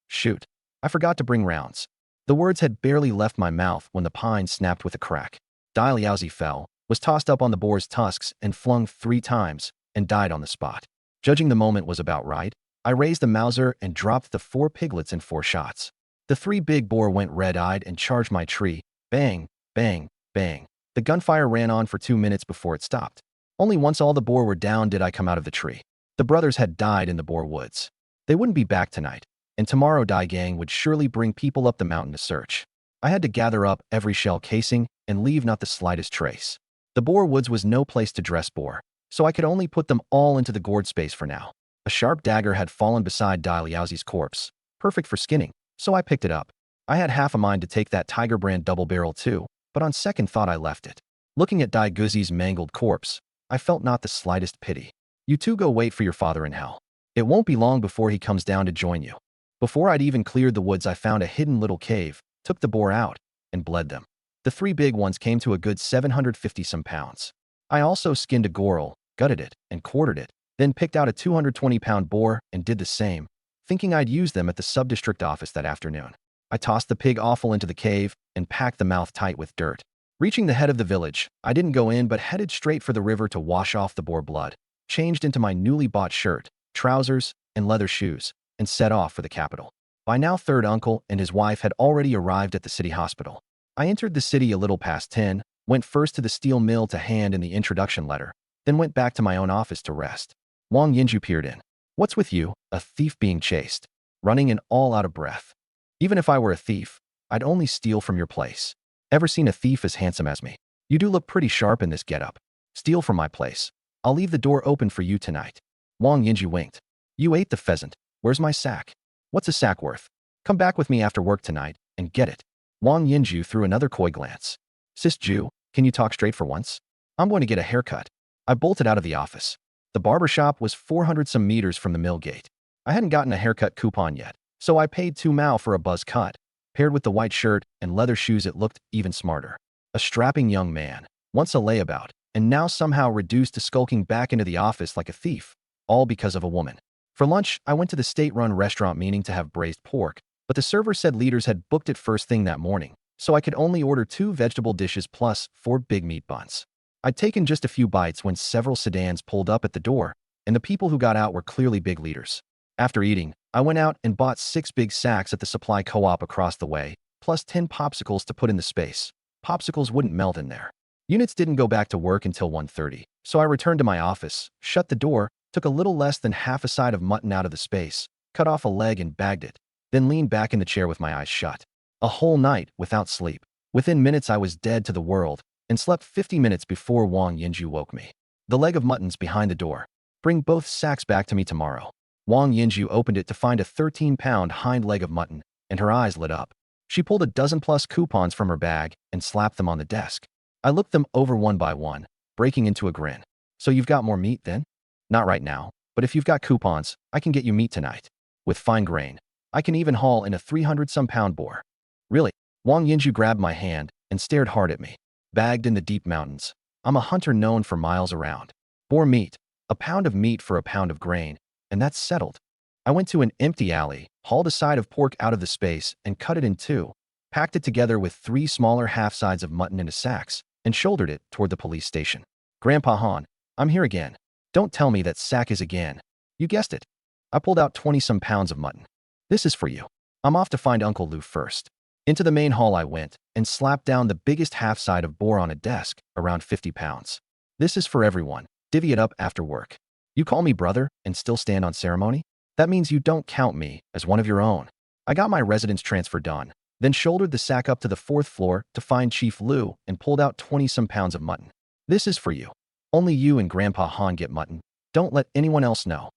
Shoot. I forgot to bring rounds. The words had barely left my mouth when the pine snapped with a crack. Dai Liaozi fell, was tossed up on the boar's tusks and flung 3 times, and died on the spot. Judging the moment was about right, I raised the Mauser and dropped the 4 piglets in 4 shots. The 3 big boar went red-eyed and charged my tree. Bang, bang, bang. The gunfire ran on for 2 minutes before it stopped. Only once all the boar were down did I come out of the tree. The brothers had died in the boar woods. They wouldn't be back tonight, and tomorrow Dai Gang would surely bring people up the mountain to search. I had to gather up every shell casing and leave not the slightest trace. The boar woods was no place to dress boar, so I could only put them all into the gourd space for now. A sharp dagger had fallen beside Dai Liaozi's corpse, perfect for skinning, so I picked it up. I had half a mind to take that Tiger brand double barrel too, but on second thought I left it. Looking at Dai Guzi's mangled corpse, I felt not the slightest pity. You two go wait for your father in hell. It won't be long before he comes down to join you. Before I'd even cleared the woods, I found a hidden little cave, took the boar out, and bled them. The 3 big ones came to a good 750 some pounds. I also skinned a gorrel, gutted it, and quartered it, then picked out a 220-pound boar and did the same, thinking I'd use them at the sub-district office that afternoon. I tossed the pig offal into the cave and packed the mouth tight with dirt. Reaching the head of the village, I didn't go in but headed straight for the river to wash off the boar blood, changed into my newly bought shirt, trousers, and leather shoes, and set off for the capital. By now, third uncle and his wife had already arrived at the city hospital. I entered the city a little past 10, went first to the steel mill to hand in the introduction letter, then went back to my own office to rest. Wang Yinju peered in. "What's with you, a thief being chased?" Running and all out of breath. "Even if I were a thief, I'd only steal from your place. Ever seen a thief as handsome as me? You do look pretty sharp in this getup. Steal from my place. I'll leave the door open for you tonight." Wang Yinju winked. "You ate the pheasant. Where's my sack? What's a sack worth? Come back with me after work tonight and get it." Wang Yinju threw another coy glance. "Sis Ju, can you talk straight for once? I'm going to get a haircut." I bolted out of the office. The barber shop was 400 some meters from the mill gate. I hadn't gotten a haircut coupon yet, so I paid 2 mao for a buzz cut. Paired with the white shirt and leather shoes, it looked even smarter. A strapping young man, once a layabout, and now somehow reduced to skulking back into the office like a thief, all because of a woman. For lunch, I went to the state-run restaurant meaning to have braised pork, but the server said leaders had booked it first thing that morning, so I could only order 2 vegetable dishes plus 4 big meat buns. I'd taken just a few bites when several sedans pulled up at the door, and the people who got out were clearly big leaders. After eating, I went out and bought 6 big sacks at the supply co-op across the way, plus 10 popsicles to put in the space. Popsicles wouldn't melt in there. Units didn't go back to work until 1:30, so I returned to my office, shut the door, took a little less than half a side of mutton out of the space, cut off a leg and bagged it, then leaned back in the chair with my eyes shut. A whole night without sleep. Within minutes I was dead to the world, and slept 50 minutes before Wang Yinju woke me. "The leg of mutton's behind the door. Bring both sacks back to me tomorrow." Wang Yinju opened it to find a 13-pound hind leg of mutton, and her eyes lit up. She pulled a dozen-plus coupons from her bag and slapped them on the desk. I looked them over one by one, breaking into a grin. "So you've got more meat then?" "Not right now, but if you've got coupons, I can get you meat tonight. With fine grain. I can even haul in a 300-some-pound boar." "Really?" Wang Yinju grabbed my hand and stared hard at me. "Bagged in the deep mountains. I'm a hunter known for miles around. Boar meat. A pound of meat for a pound of grain. And that's settled." I went to an empty alley, hauled a side of pork out of the space and cut it in 2, packed it together with 3 smaller half-sides of mutton into sacks, and shouldered it toward the police station. "Grandpa Han, I'm here again. Don't tell me that sack is again." "You guessed it." I pulled out 20-some pounds of mutton. "This is for you. I'm off to find Uncle Lou first." Into the main hall I went and slapped down the biggest half-side of boar on a desk, around 50 pounds. "This is for everyone. Divvy it up after work. You call me brother and still stand on ceremony? That means you don't count me as one of your own." I got my residence transfer done, then shouldered the sack up to the 4th floor to find Chief Lou and pulled out 20-some pounds of mutton. "This is for you. Only you and Grandpa Han get mutton. Don't let anyone else know."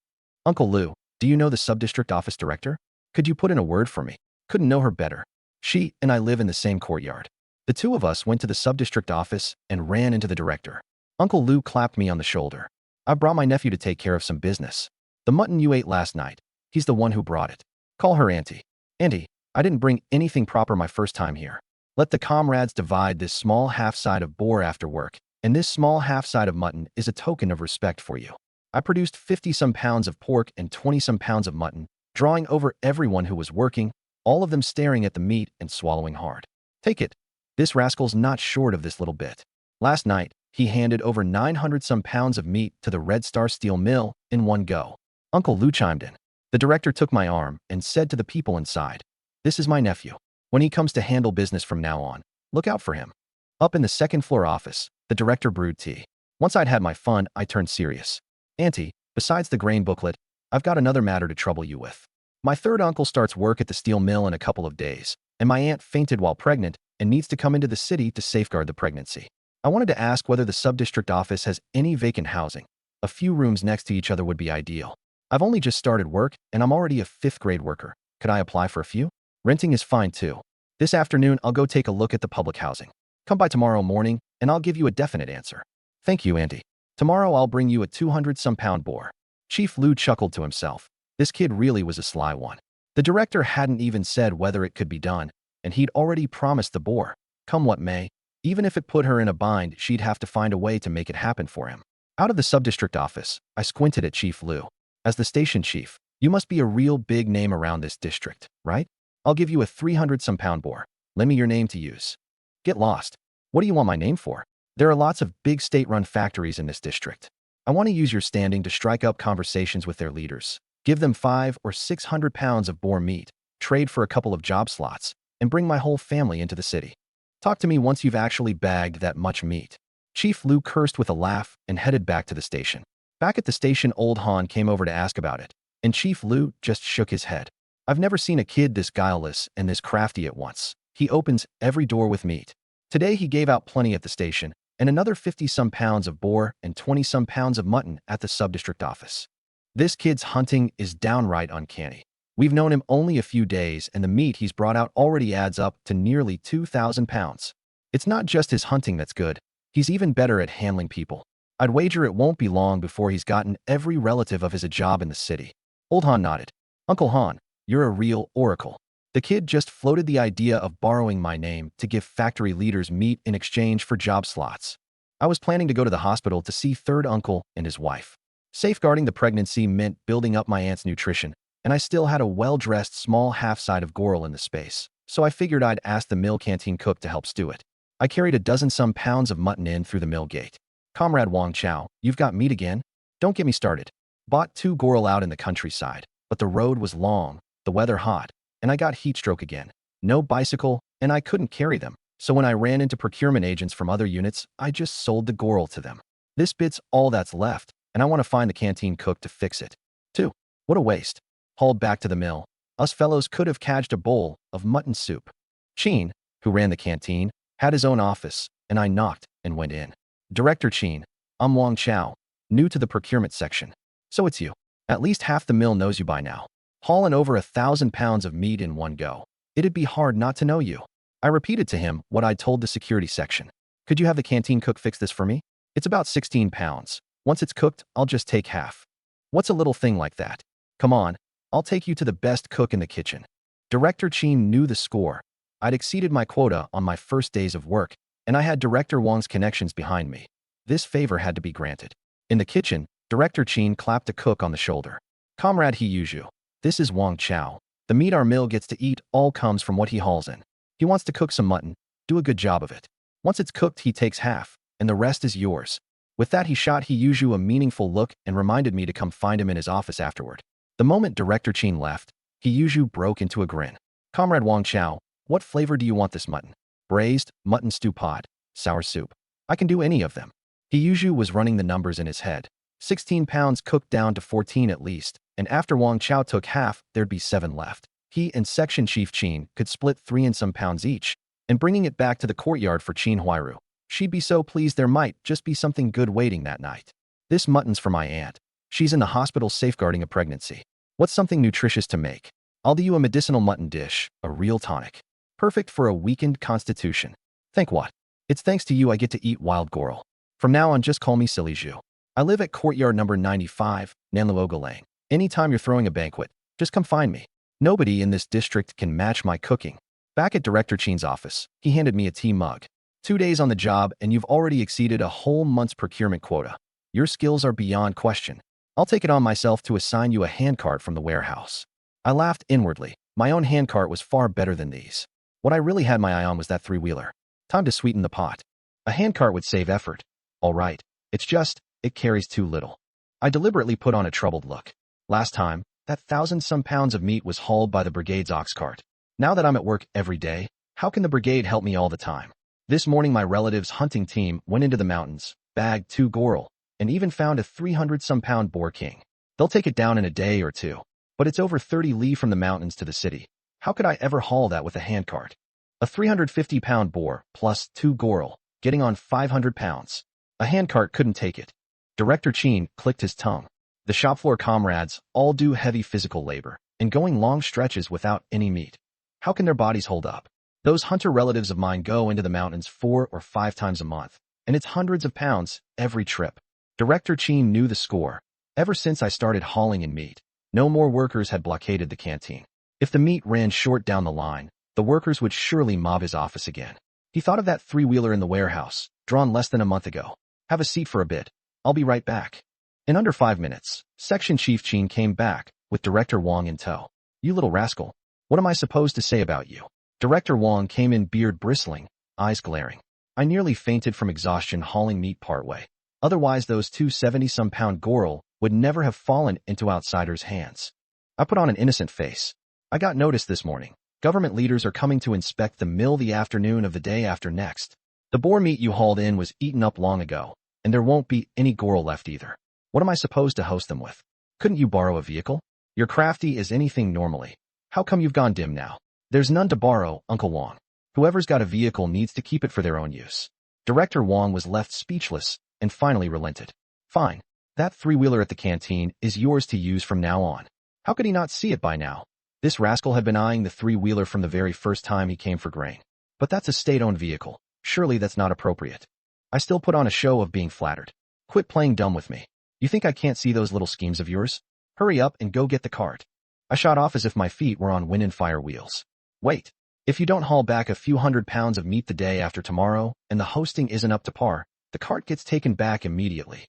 "Uncle Lou, do you know the sub-district office director? Could you put in a word for me?" Couldn't know her better. She and I live in the same courtyard. The 2 of us went to the sub-district office and ran into the director. Uncle Lou clapped me on the shoulder. "I brought my nephew to take care of some business. The mutton you ate last night, he's the one who brought it. Call her Auntie." "Auntie, I didn't bring anything proper my first time here. Let the comrades divide this small half-side of boar after work, and this small half-side of mutton is a token of respect for you." I produced 50-some pounds of pork and 20-some pounds of mutton, drawing over everyone who was working, all of them staring at the meat and swallowing hard. "Take it. This rascal's not short of this little bit." Last night, he handed over 900-some pounds of meat to the Red Star Steel Mill in one go. Uncle Lou chimed in. The director took my arm and said to the people inside, "This is my nephew. When he comes to handle business from now on, look out for him." Up in the 2nd-floor office, the director brewed tea. Once I'd had my fun, I turned serious. "Auntie, besides the grain booklet, I've got another matter to trouble you with. My 3rd uncle starts work at the steel mill in a couple of days, and my aunt fainted while pregnant and needs to come into the city to safeguard the pregnancy. I wanted to ask whether the sub-district office has any vacant housing. A few rooms next to each other would be ideal. I've only just started work, and I'm already a 5th-grade worker. Could I apply for a few? Renting is fine, too. This afternoon, I'll go take a look at the public housing. Come by tomorrow morning, and I'll give you a definite answer." "Thank you, Auntie. Tomorrow I'll bring you a 200-some-pound boar." Chief Lou chuckled to himself. This kid really was a sly one. The director hadn't even said whether it could be done, and he'd already promised the boar. Come what may, even if it put her in a bind, she'd have to find a way to make it happen for him. Out of the subdistrict office, I squinted at Chief Liu. As the station chief, you must be a real big name around this district, right? I'll give you a 300-some-pound boar. Lend me your name to use. Get lost. What do you want my name for? There are lots of big state-run factories in this district. I want to use your standing to strike up conversations with their leaders. Give them 500 or 600 pounds of boar meat, trade for a couple of job slots, and bring my whole family into the city. Talk to me once you've actually bagged that much meat. Chief Liu cursed with a laugh and headed back to the station. Back at the station, old Han came over to ask about it, and Chief Liu just shook his head. I've never seen a kid this guileless and this crafty at once. He opens every door with meat. Today he gave out plenty at the station, and another 50-some pounds of boar and 20-some pounds of mutton at the subdistrict office. This kid's hunting is downright uncanny. We've known him only a few days, and the meat he's brought out already adds up to nearly 2,000 pounds. It's not just his hunting that's good. He's even better at handling people. I'd wager it won't be long before he's gotten every relative of his a job in the city. Old Han nodded. Uncle Han, you're a real oracle. The kid just floated the idea of borrowing my name to give factory leaders meat in exchange for job slots. I was planning to go to the hospital to see third uncle and his wife. Safeguarding the pregnancy meant building up my aunt's nutrition, and I still had a well-dressed small half-side of Goral in the space, so I figured I'd ask the mill canteen cook to help stew it. I carried a dozen-some pounds of mutton in through the mill gate. Comrade Wang Chao, you've got meat again? Don't get me started. Bought 2 Goral out in the countryside, but the road was long, the weather hot, and I got heat stroke again. No bicycle, and I couldn't carry them. So when I ran into procurement agents from other units, I just sold the Goral to them. This bit's all that's left, and I want to find the canteen cook to fix it. 2. What a waste. Hauled back to the mill, us fellows could have cadged a bowl of mutton soup. Chin, who ran the canteen, had his own office, and I knocked and went in. Director Chin, I'm Wang Chao, new to the procurement section. So it's you. At least half the mill knows you by now. Hauling over 1,000 pounds of meat in one go. It'd be hard not to know you. I repeated to him what I'd told the security section. Could you have the canteen cook fix this for me? It's about 16 pounds. Once it's cooked, I'll just take half. What's a little thing like that? Come on, I'll take you to the best cook in the kitchen. Director Chin knew the score. I'd exceeded my quota on my first days of work, and I had Director Wang's connections behind me. This favor had to be granted. In the kitchen, Director Chin clapped the cook on the shoulder. Comrade He Yuju, this is Wang Chao. The meat our mill gets to eat all comes from what he hauls in. He wants to cook some mutton. Do a good job of it. Once it's cooked, he takes half, and the rest is yours. With that, he shot He Yuju a meaningful look and reminded me to come find him in his office afterward. The moment Director Chin left, He Yuju broke into a grin. Comrade Wang Chao, what flavor do you want this mutton? Braised, mutton stew pot, sour soup. I can do any of them. He Yuju was running the numbers in his head. 16 pounds cooked down to 14 at least, and after Wang Chao took half, there'd be 7 left. He and Section Chief Chin could split 3 and some pounds each, and bringing it back to the courtyard for Chin Huiru. She'd be so pleased there might just be something good waiting that night. This mutton's for my aunt. She's in the hospital safeguarding a pregnancy. What's something nutritious to make? I'll do you a medicinal mutton dish, a real tonic. Perfect for a weakened constitution. Think what? It's thanks to you I get to eat wild Goral. From now on, just call me Silly Zhu. I live at courtyard number 95, Nanluogalang. Anytime you're throwing a banquet, just come find me. Nobody in this district can match my cooking. Back at Director Chin's office, he handed me a tea mug. 2 days on the job and you've already exceeded a whole month's procurement quota. Your skills are beyond question. I'll take it on myself to assign you a handcart from the warehouse. I laughed inwardly. My own handcart was far better than these. What I really had my eye on was that 3-wheeler. Time to sweeten the pot. A handcart would save effort. All right. It's just, it carries too little. I deliberately put on a troubled look. Last time, that 1,000-some pounds of meat was hauled by the brigade's ox cart. Now that I'm at work every day, how can the brigade help me all the time? This morning my relative's hunting team went into the mountains, bagged 2 Goral, and even found a 300-some pound boar king. They'll take it down in a day or 2. But it's over 30 li from the mountains to the city. How could I ever haul that with a handcart? A 350-pound boar plus 2 Goral, getting on 500 pounds. A handcart couldn't take it. Director Chin clicked his tongue. The shop floor comrades all do heavy physical labor and going long stretches without any meat. How can their bodies hold up? Those hunter relatives of mine go into the mountains 4 or 5 times a month, and it's hundreds of pounds every trip. Director Chin knew the score. Ever since I started hauling in meat, no more workers had blockaded the canteen. If the meat ran short down the line, the workers would surely mob his office again. He thought of that 3-wheeler in the warehouse, drawn less than a month ago. Have a seat for a bit. I'll be right back. In under 5 minutes, Section Chief Chin came back, with Director Wong in tow. You little rascal. What am I supposed to say about you? Director Wong came in, beard bristling, eyes glaring. I nearly fainted from exhaustion hauling meat partway. Otherwise those 270-some-pound goril would never have fallen into outsiders' hands. I put on an innocent face. I got notice this morning. Government leaders are coming to inspect the mill the afternoon of the day after next. The boar meat you hauled in was eaten up long ago, and there won't be any goril left either. What am I supposed to host them with? Couldn't you borrow a vehicle? You're crafty as anything normally. How come you've gone dim now? There's none to borrow, Uncle Wong. Whoever's got a vehicle needs to keep it for their own use. Director Wong was left speechless and finally relented. Fine. That three-wheeler at the canteen is yours to use from now on. How could he not see it by now? This rascal had been eyeing the three-wheeler from the very first time he came for grain. But that's a state-owned vehicle. Surely that's not appropriate. I still put on a show of being flattered. Quit playing dumb with me. You think I can't see those little schemes of yours? Hurry up and go get the cart. I shot off as if my feet were on wind and fire wheels. Wait. If you don't haul back a few 100 pounds of meat the day after tomorrow, and the hosting isn't up to par, the cart gets taken back immediately.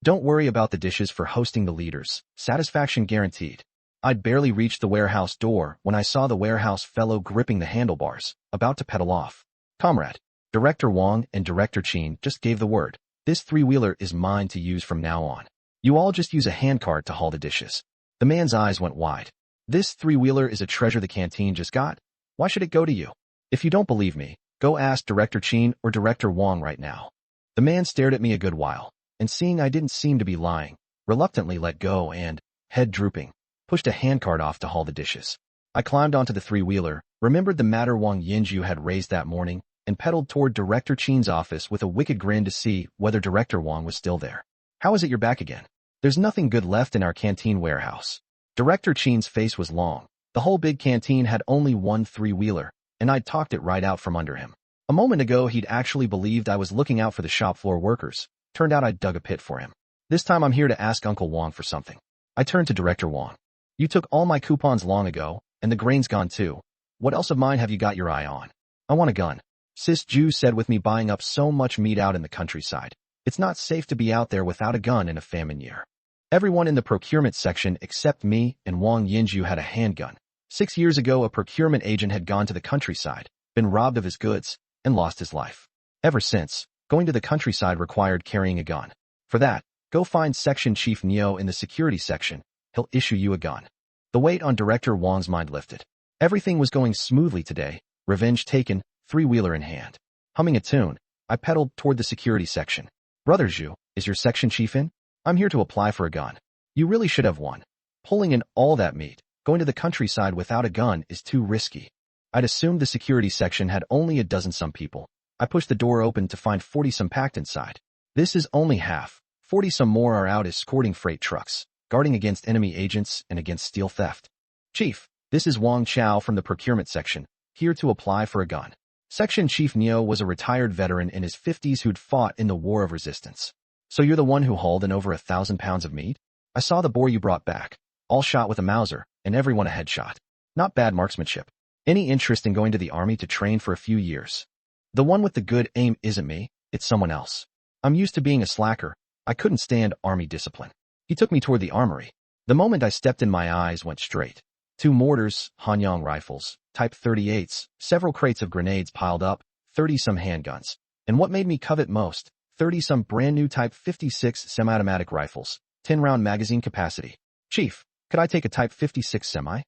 Don't worry about the dishes for hosting the leaders. Satisfaction guaranteed. I'd barely reached the warehouse door when I saw the warehouse fellow gripping the handlebars, about to pedal off. Comrade, Director Wong and Director Chin just gave the word. This three-wheeler is mine to use from now on. You all just use a handcart to haul the dishes. The man's eyes went wide. This three-wheeler is a treasure the canteen just got? Why should it go to you? If you don't believe me, go ask Director Chin or Director Wong right now. The man stared at me a good while, and seeing I didn't seem to be lying, reluctantly let go and, head drooping, pushed a handcart off to haul the dishes. I climbed onto the three-wheeler, remembered the matter Wang Yinju had raised that morning, and pedaled toward Director Chin's office with a wicked grin to see whether Director Wong was still there. How is it you're back again? There's nothing good left in our canteen warehouse. Director Chin's face was long. The whole big canteen had only one three-wheeler, and I'd talked it right out from under him. A moment ago he'd actually believed I was looking out for the shop floor workers. Turned out I'd dug a pit for him. This time I'm here to ask Uncle Wong for something. I turned to Director Wong. You took all my coupons long ago, and the grain's gone too. What else of mine have you got your eye on? I want a gun. Sis Ju said with me buying up so much meat out in the countryside. It's not safe to be out there without a gun in a famine year. Everyone in the procurement section except me and Wang Yinju had a handgun. 6 years ago a procurement agent had gone to the countryside, been robbed of his goods, and lost his life. Ever since, going to the countryside required carrying a gun. For that, go find Section Chief Neo in the security section. He'll issue you a gun. The weight on Director Wong's mind lifted. Everything was going smoothly today, revenge taken, three-wheeler in hand. Humming a tune, I pedaled toward the security section. Brother Zhu, is your section chief in? I'm here to apply for a gun. You really should have one. Pulling in all that meat, going to the countryside without a gun is too risky. I'd assumed the security section had only a dozen-some people. I pushed the door open to find 40-some packed inside. This is only half. 40-some more are out escorting freight trucks, guarding against enemy agents and against steel theft. Chief, this is Wang Chao from the procurement section, here to apply for a gun. Section Chief Neo was a retired veteran in his 50s who'd fought in the War of Resistance. So you're the one who hauled in over 1,000 pounds of meat? I saw the boar you brought back, all shot with a Mauser, and everyone a headshot. Not bad marksmanship. Any interest in going to the army to train for a few years? The one with the good aim isn't me, it's someone else. I'm used to being a slacker. I couldn't stand army discipline. He took me toward the armory. The moment I stepped in, my eyes went straight. 2 mortars, Hanyang rifles, Type 38s, several crates of grenades piled up, 30-some handguns. And what made me covet most, 30-some brand-new Type 56 semi-automatic rifles, 10-round magazine capacity. Chief, could I take a Type 56 semi?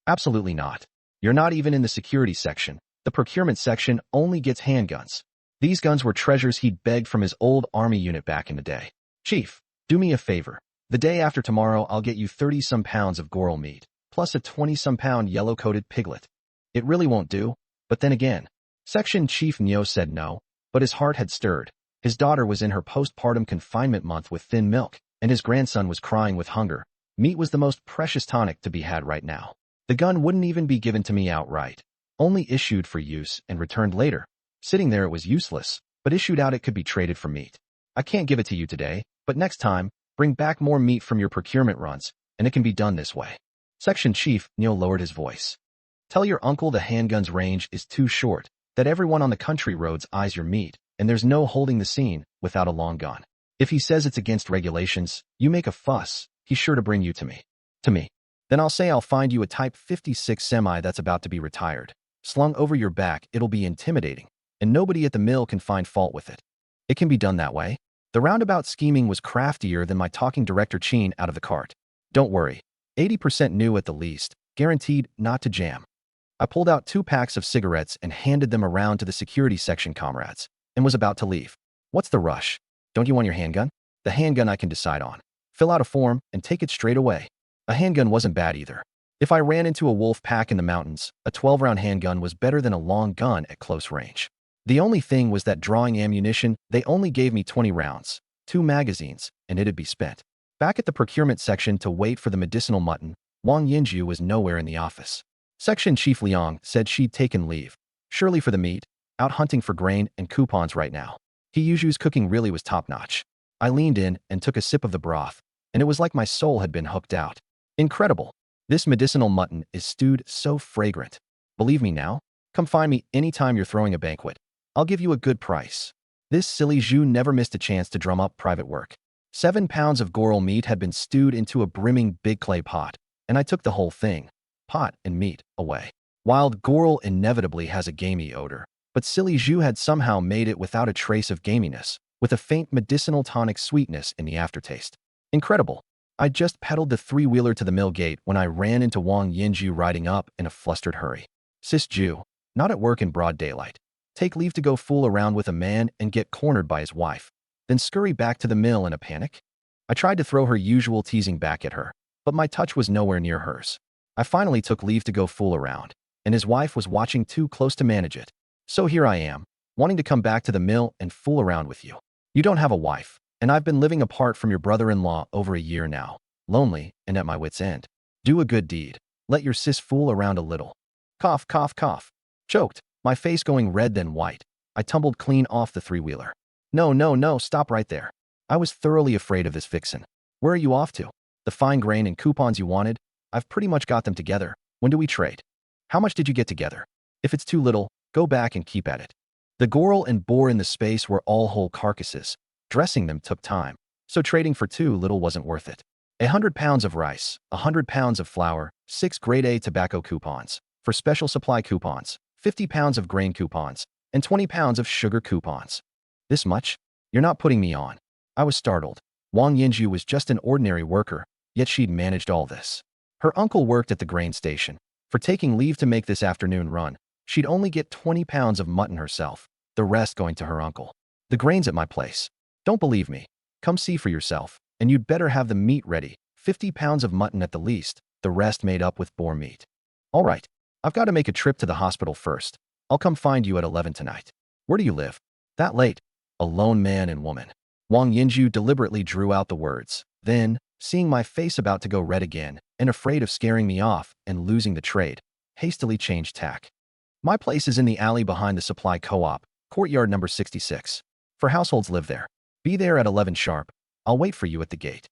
Absolutely not. You're not even in the security section. The procurement section only gets handguns. These guns were treasures he'd begged from his old army unit back in the day. Chief, do me a favor. The day after tomorrow I'll get you 30-some pounds of goril meat, plus a 20-some pound yellow-coated piglet. It really won't do, but then again. Section Chief Neo said no, but his heart had stirred. His daughter was in her postpartum confinement month with thin milk, and his grandson was crying with hunger. Meat was the most precious tonic to be had right now. The gun wouldn't even be given to me outright, only issued for use and returned later. Sitting there it was useless, but issued out it could be traded for meat. I can't give it to you today, but next time, bring back more meat from your procurement runs, and it can be done this way. Section Chief Neo lowered his voice. Tell your uncle the handgun's range is too short, that everyone on the country roads eyes your meat, and there's no holding the scene without a long gun. If he says it's against regulations, you make a fuss, he's sure to bring you to me. To me. Then I'll say I'll find you a Type 56 semi that's about to be retired. Slung over your back, it'll be intimidating, and nobody at the mill can find fault with it. It can be done that way. The roundabout scheming was craftier than my talking director Cheen out of the cart. Don't worry. 80% new at the least, guaranteed not to jam. I pulled out 2 packs of cigarettes and handed them around to the security section comrades, and was about to leave. What's the rush? Don't you want your handgun? The handgun I can decide on. Fill out a form and take it straight away. A handgun wasn't bad either. If I ran into a wolf pack in the mountains, a 12-round handgun was better than a long gun at close range. The only thing was that drawing ammunition, they only gave me 20 rounds, 2 magazines, and it'd be spent. Back at the procurement section to wait for the medicinal mutton, Wang Yinju was nowhere in the office. Section Chief Liang said she'd taken leave. Surely for the meat, out hunting for grain and coupons right now. He Yuzhu's cooking really was top-notch. I leaned in and took a sip of the broth, and it was like my soul had been hooked out. Incredible. This medicinal mutton is stewed so fragrant. Believe me now? Come find me anytime you're throwing a banquet. I'll give you a good price. This silly Zhu never missed a chance to drum up private work. 7 pounds of goral meat had been stewed into a brimming big clay pot, and I took the whole thing, pot and meat, away. Wild goral inevitably has a gamey odor, but silly Zhu had somehow made it without a trace of gaminess, with a faint medicinal tonic sweetness in the aftertaste. Incredible. I just pedaled the 3-wheeler to the mill gate when I ran into Wang Yinju riding up in a flustered hurry. Sis Zhu, not at work in broad daylight. Take leave to go fool around with a man and get cornered by his wife, then scurry back to the mill in a panic? I tried to throw her usual teasing back at her, but my touch was nowhere near hers. I finally took leave to go fool around, and his wife was watching too close to manage it. So here I am, wanting to come back to the mill and fool around with you. You don't have a wife, and I've been living apart from your brother-in-law over a year now, lonely and at my wit's end. Do a good deed. Let your sis fool around a little. Cough, cough, cough. Choked, my face going red then white. I tumbled clean off the 3-wheeler. No, no, no, stop right there. I was thoroughly afraid of this vixen. Where are you off to? The fine grain and coupons you wanted? I've pretty much got them together. When do we trade? How much did you get together? If it's too little, go back and keep at it. The goral and boar in the space were all whole carcasses. Dressing them took time, so trading for too little wasn't worth it. 100 pounds of rice, 100 pounds of flour, 6 grade A tobacco coupons, for special supply coupons, 50 pounds of grain coupons, and 20 pounds of sugar coupons. This much? You're not putting me on. I was startled. Wang Yinju was just an ordinary worker, yet she'd managed all this. Her uncle worked at the grain station. For taking leave to make this afternoon run, she'd only get 20 pounds of mutton herself, the rest going to her uncle. The grain's at my place. Don't believe me? Come see for yourself, and you'd better have the meat ready, 50 pounds of mutton at the least, the rest made up with boar meat. All right, I've got to make a trip to the hospital first. I'll come find you at 11 tonight. Where do you live? That late? A lone man and woman. Wang Yinju deliberately drew out the words. Then, seeing my face about to go red again, and afraid of scaring me off and losing the trade, hastily changed tack. My place is in the alley behind the supply co-op, courtyard number 66. For households live there. Be there at 11 sharp. I'll wait for you at the gate.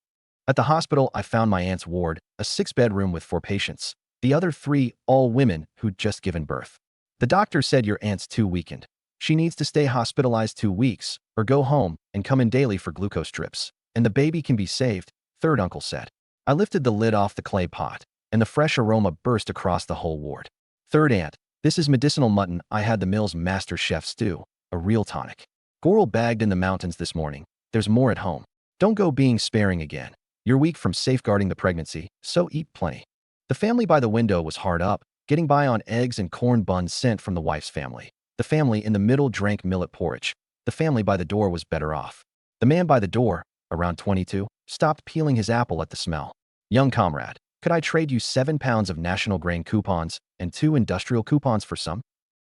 At the hospital, I found my aunt's ward, a 6-bedroom with 4 patients. The other 3, all women who'd just given birth. The doctor said your aunt's too weakened. She needs to stay hospitalized 2 weeks, or go home and come in daily for glucose drips. And the baby can be saved, third uncle said. I lifted the lid off the clay pot, and the fresh aroma burst across the whole ward. Third aunt, this is medicinal mutton I had the mill's master chef stew, a real tonic. Goral bagged in the mountains this morning. There's more at home. Don't go being sparing again. You're weak from safeguarding the pregnancy, so eat plenty. The family by the window was hard up, getting by on eggs and corn buns sent from the wife's family. The family in the middle drank millet porridge. The family by the door was better off. The man by the door, around 22, stopped peeling his apple at the smell. Young comrade, could I trade you 7 pounds of national grain coupons and 2 industrial coupons for some?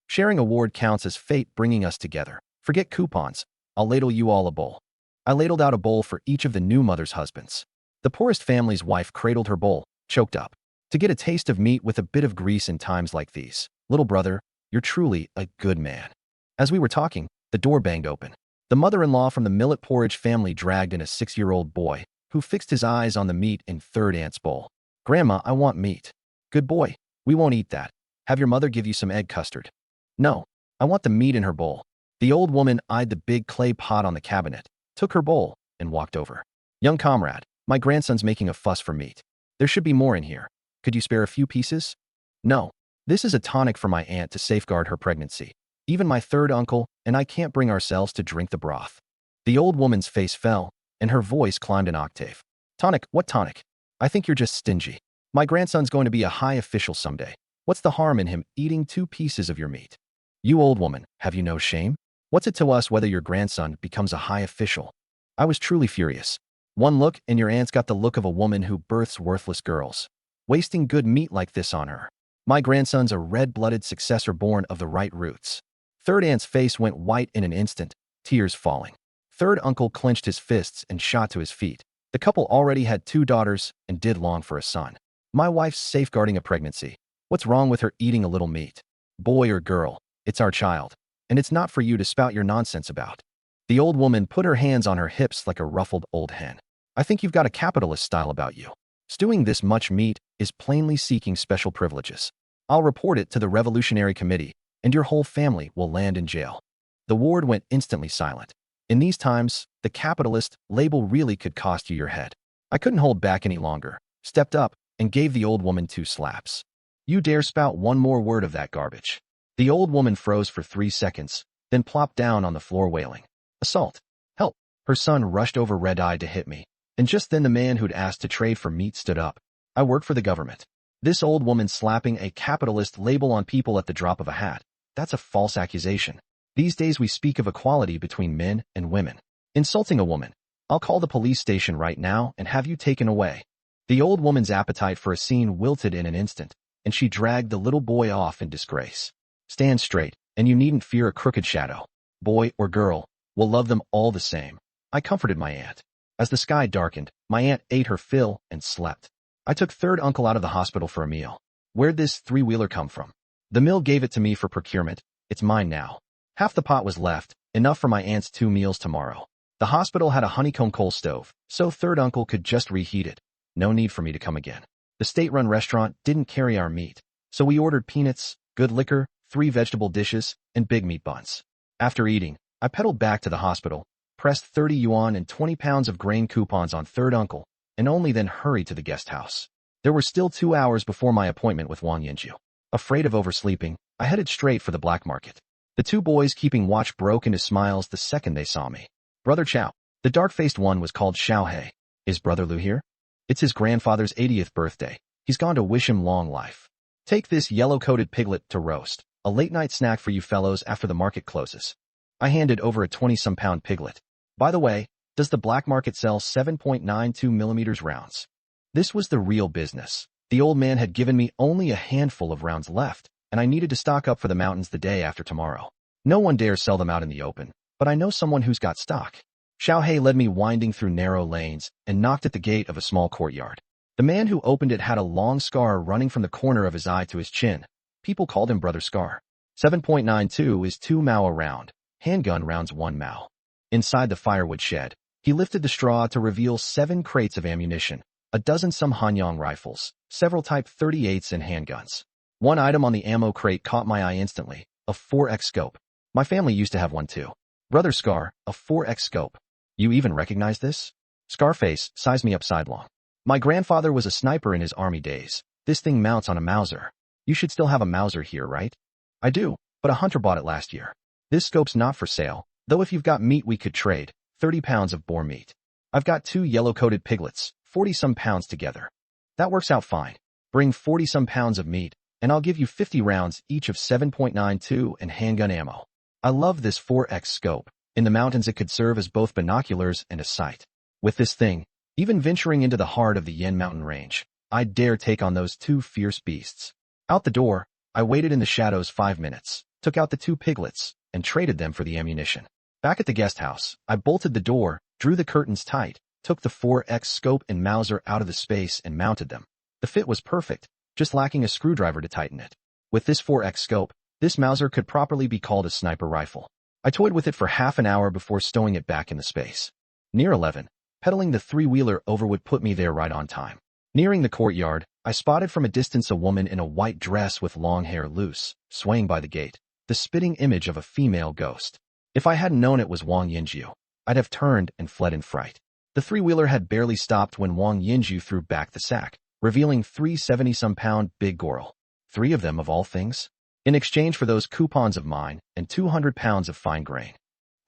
Sharing a ward counts as fate bringing us together. Forget coupons. I'll ladle you all a bowl. I ladled out a bowl for each of the new mother's husbands. The poorest family's wife cradled her bowl, choked up. To get a taste of meat with a bit of grease in times like these. Little brother, you're truly a good man. As we were talking, the door banged open. The mother-in-law from the millet porridge family dragged in a 6-year-old boy, who fixed his eyes on the meat in third aunt's bowl. Grandma, I want meat. Good boy, we won't eat that. Have your mother give you some egg custard. No, I want the meat in her bowl. The old woman eyed the big clay pot on the cabinet, took her bowl, and walked over. Young comrade, my grandson's making a fuss for meat. There should be more in here. Could you spare a few pieces? No. This is a tonic for my aunt to safeguard her pregnancy. Even my third uncle and I can't bring ourselves to drink the broth. The old woman's face fell, and her voice climbed an octave. Tonic? What tonic? I think you're just stingy. My grandson's going to be a high official someday. What's the harm in him eating 2 pieces of your meat? You old woman, have you no shame? What's it to us whether your grandson becomes a high official? I was truly furious. One look and your aunt's got the look of a woman who births worthless girls. Wasting good meat like this on her. My grandson's a red-blooded successor born of the right roots. Third aunt's face went white in an instant, tears falling. Third uncle clenched his fists and shot to his feet. The couple already had 2 daughters and did long for a son. My wife's safeguarding a pregnancy. What's wrong with her eating a little meat? Boy or girl, it's our child, and it's not for you to spout your nonsense about. The old woman put her hands on her hips like a ruffled old hen. I think you've got a capitalist style about you. Stewing this much meat is plainly seeking special privileges. I'll report it to the Revolutionary Committee, and your whole family will land in jail. The ward went instantly silent. In these times, the capitalist label really could cost you your head. I couldn't hold back any longer, stepped up, and gave the old woman 2 slaps. You dare spout one more word of that garbage. The old woman froze for 3 seconds, then plopped down on the floor wailing. Assault. Help. Her son rushed over red-eyed to hit me, and just then the man who'd asked to trade for meat stood up. I work for the government. This old woman slapping a capitalist label on people at the drop of a hat. That's a false accusation. These days we speak of equality between men and women. Insulting a woman. I'll call the police station right now and have you taken away. The old woman's appetite for a scene wilted in an instant, and she dragged the little boy off in disgrace. Stand straight, and you needn't fear a crooked shadow. Boy or girl, we'll love them all the same. I comforted my aunt. As the sky darkened, my aunt ate her fill and slept. I took third uncle out of the hospital for a meal. Where'd this 3-wheeler come from? The mill gave it to me for procurement. It's mine now. Half the pot was left, enough for my aunt's 2 meals tomorrow. The hospital had a honeycomb coal stove, so third uncle could just reheat it. No need for me to come again. The state-run restaurant didn't carry our meat, so we ordered peanuts, good liquor, 3 vegetable dishes, and big meat buns. After eating, I pedaled back to the hospital, pressed 30 yuan and 20 pounds of grain coupons on third uncle, and only then hurried to the guest house. There were still 2 hours before my appointment with Wang Yinju. Afraid of oversleeping, I headed straight for the black market. The 2 boys keeping watch broke into smiles the second they saw me. Brother Chow. The dark-faced one was called Xiaohei. Is Brother Lu here? It's his grandfather's 80th birthday. He's gone to wish him long life. Take this yellow-coated piglet to roast, a late-night snack for you fellows after the market closes. I handed over a 20-some-pound piglet. By the way, does the black market sell 7.92 millimeters rounds? This was the real business. The old man had given me only a handful of rounds left, and I needed to stock up for the mountains the day after tomorrow. No one dares sell them out in the open, but I know someone who's got stock. Xiaohei led me winding through narrow lanes and knocked at the gate of a small courtyard. The man who opened it had a long scar running from the corner of his eye to his chin. People called him Brother Scar. 7.92 is 2 mao a round. Handgun rounds 1 mao. Inside the firewood shed, he lifted the straw to reveal 7 crates of ammunition, a dozen some Hanyang rifles, several Type 38s and handguns. One item on the ammo crate caught my eye instantly, a 4x scope. My family used to have one too. Brother Scar, a 4x scope. You even recognize this? Scarface sized me up sidelong. My grandfather was a sniper in his army days. This thing mounts on a Mauser. You should still have a Mauser here, right? I do, but a hunter bought it last year. This scope's not for sale, though if you've got meat we could trade, 30 pounds of boar meat. I've got 2 yellow-coated piglets, 40-some pounds together. That works out fine. Bring 40-some pounds of meat, and I'll give you 50 rounds each of 7.92 and handgun ammo. I love this 4x scope. In the mountains it could serve as both binoculars and a sight. With this thing, even venturing into the heart of the Yen mountain range, I'd dare take on those 2 fierce beasts. Out the door, I waited in the shadows 5 minutes, took out the 2 piglets, and traded them for the ammunition. Back at the guest house, I bolted the door, drew the curtains tight, took the 4x scope and Mauser out of the space and mounted them. The fit was perfect, just lacking a screwdriver to tighten it. With this 4x scope, this Mauser could properly be called a sniper rifle. I toyed with it for half an hour before stowing it back in the space. Near 11, pedaling the 3-wheeler over would put me there right on time. Nearing the courtyard, I spotted from a distance a woman in a white dress with long hair loose, swaying by the gate, the spitting image of a female ghost. If I hadn't known it was Wang Yinju, I'd have turned and fled in fright. The three-wheeler had barely stopped when Wang Yinju threw back the sack, revealing 370-some-pound big goril. 3 of them, of all things? In exchange for those coupons of mine and 200 pounds of fine grain.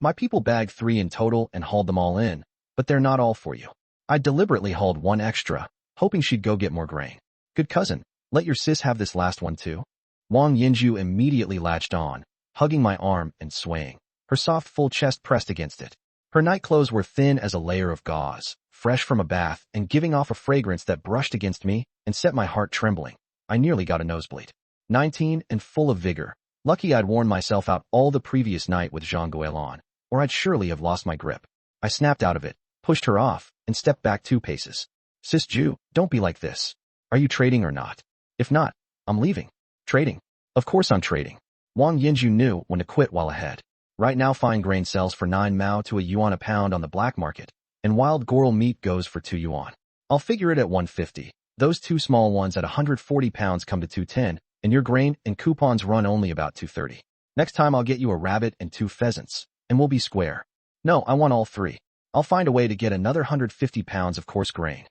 My people bagged 3 in total and hauled them all in, but they're not all for you. I deliberately hauled 1 extra, hoping she'd go get more grain. Good cousin, let your sis have this last one too. Wang Yinju immediately latched on, hugging my arm and swaying, her soft full chest pressed against it. Her night clothes were thin as a layer of gauze, fresh from a bath and giving off a fragrance that brushed against me and set my heart trembling. I nearly got a nosebleed. 19 and full of vigor. Lucky I'd worn myself out all the previous night with Jean Goel on, or I'd surely have lost my grip. I snapped out of it, pushed her off, and stepped back 2 paces. Sis Ju, don't be like this. Are you trading or not? If not, I'm leaving. Trading? Of course I'm trading. Wang Yinju knew when to quit while ahead. Right now fine grain sells for 9 mao to a yuan a pound on the black market, and wild goril meat goes for 2 yuan. I'll figure it at 150. Those 2 small ones at 140 pounds come to 210, and your grain and coupons run only about 230. Next time I'll get you a rabbit and 2 pheasants, and we'll be square. No, I want all 3. I'll find a way to get another 150 pounds of coarse grain.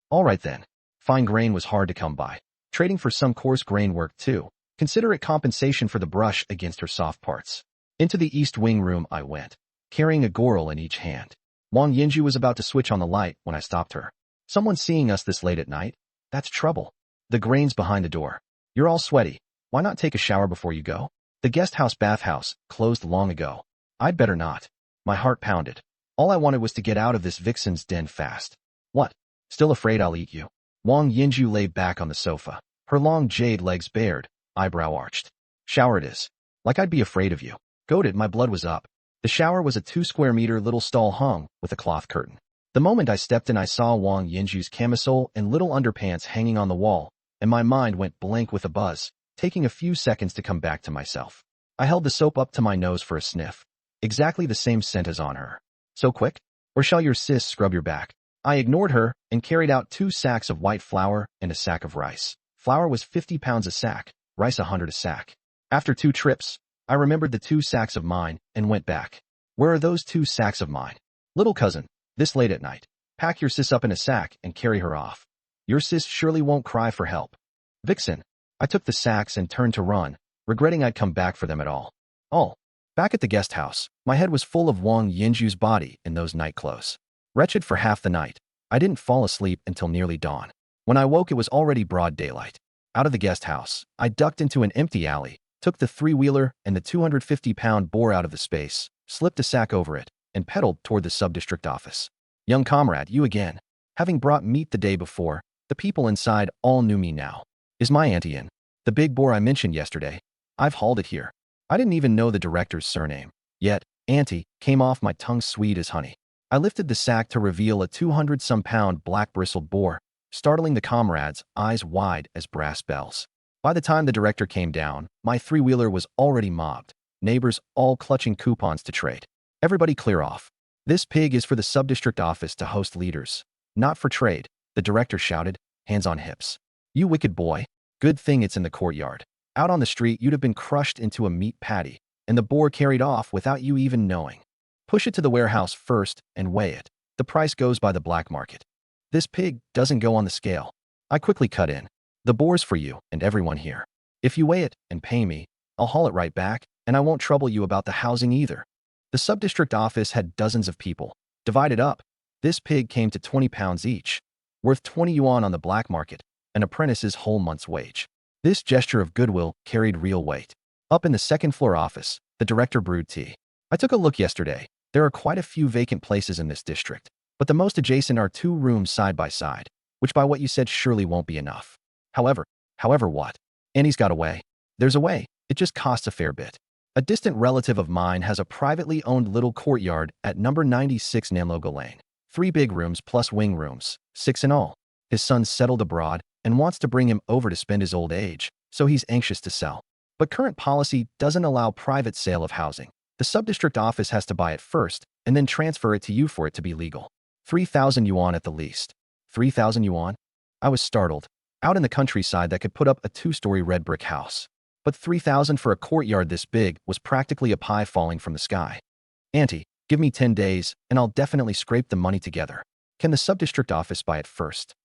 All right then. Fine grain was hard to come by. Trading for some coarse grain worked too. Consider it compensation for the brush against her soft parts. Into the east wing room I went, carrying a goril in each hand. Wang Yinju was about to switch on the light when I stopped her. Someone seeing us this late at night? That's trouble. The grain's behind the door. You're all sweaty. Why not take a shower before you go? The guest house bathhouse closed long ago. I'd better not. My heart pounded. All I wanted was to get out of this vixen's den fast. What? Still afraid I'll eat you? Wang Yinju lay back on the sofa, her long jade legs bared, eyebrow arched. Shower it is. Like I'd be afraid of you. Goated, my blood was up. The shower was a 2-square-meter little stall hung with a cloth curtain. The moment I stepped in I saw Wang Yinju's camisole and little underpants hanging on the wall, and my mind went blank with a buzz, taking a few seconds to come back to myself. I held the soap up to my nose for a sniff. Exactly the same scent as on her. So quick? Or shall your sis scrub your back? I ignored her and carried out 2 sacks of white flour and a sack of rice. Flour was 50 pounds a sack, rice 100 a sack. After 2 trips, I remembered the 2 sacks of mine and went back. Where are those 2 sacks of mine? Little cousin, this late at night, pack your sis up in a sack and carry her off. Your sis surely won't cry for help. Vixen. I took the sacks and turned to run, regretting I'd come back for them at all. Back at the guest house, my head was full of Wang Yinju's body in those night clothes. Wretched for half the night, I didn't fall asleep until nearly dawn. When I woke it was already broad daylight. Out of the guest house, I ducked into an empty alley, took the 3-wheeler and the 250-pound boar out of the space, slipped a sack over it, and pedaled toward the sub-district office. Young comrade, you again. Having brought meat the day before, the people inside all knew me now. Is my auntie in? The big boar I mentioned yesterday. I've hauled it here. I didn't even know the director's surname. Yet, auntie came off my tongue sweet as honey. I lifted the sack to reveal a 200-some-pound black-bristled boar, startling the comrades, eyes wide as brass bells. By the time the director came down, my 3-wheeler was already mobbed, neighbors all clutching coupons to trade. Everybody clear off. This pig is for the sub-district office to host leaders, not for trade, the director shouted, hands on hips. You wicked boy. Good thing it's in the courtyard. Out on the street, you'd have been crushed into a meat patty, and the boar carried off without you even knowing. Push it to the warehouse first and weigh it. The price goes by the black market. This pig doesn't go on the scale. I quickly cut in. The boar's for you and everyone here. If you weigh it and pay me, I'll haul it right back, and I won't trouble you about the housing either. The sub-district office had dozens of people. Divided up, this pig came to 20 pounds each, worth 20 yuan on the black market, an apprentice's whole month's wage. This gesture of goodwill carried real weight. Up in the second-floor office, the director brewed tea. I took a look yesterday. There are quite a few vacant places in this district, but the most adjacent are 2 rooms side by side, which by what you said surely won't be enough. However what? Annie's got a way. There's a way. It just costs a fair bit. A distant relative of mine has a privately owned little courtyard at number 96 Namlogo Lane. 3 big rooms plus wing rooms, 6 in all. His son's settled abroad and wants to bring him over to spend his old age, so he's anxious to sell. But current policy doesn't allow private sale of housing. The sub-district office has to buy it first and then transfer it to you for it to be legal. 3,000 yuan at the least. 3,000 yuan? I was startled. Out in the countryside that could put up a 2-story red brick house. But 3,000 for a courtyard this big was practically a pie falling from the sky. Auntie, give me 10 days and I'll definitely scrape the money together. Can the sub-district office buy it first?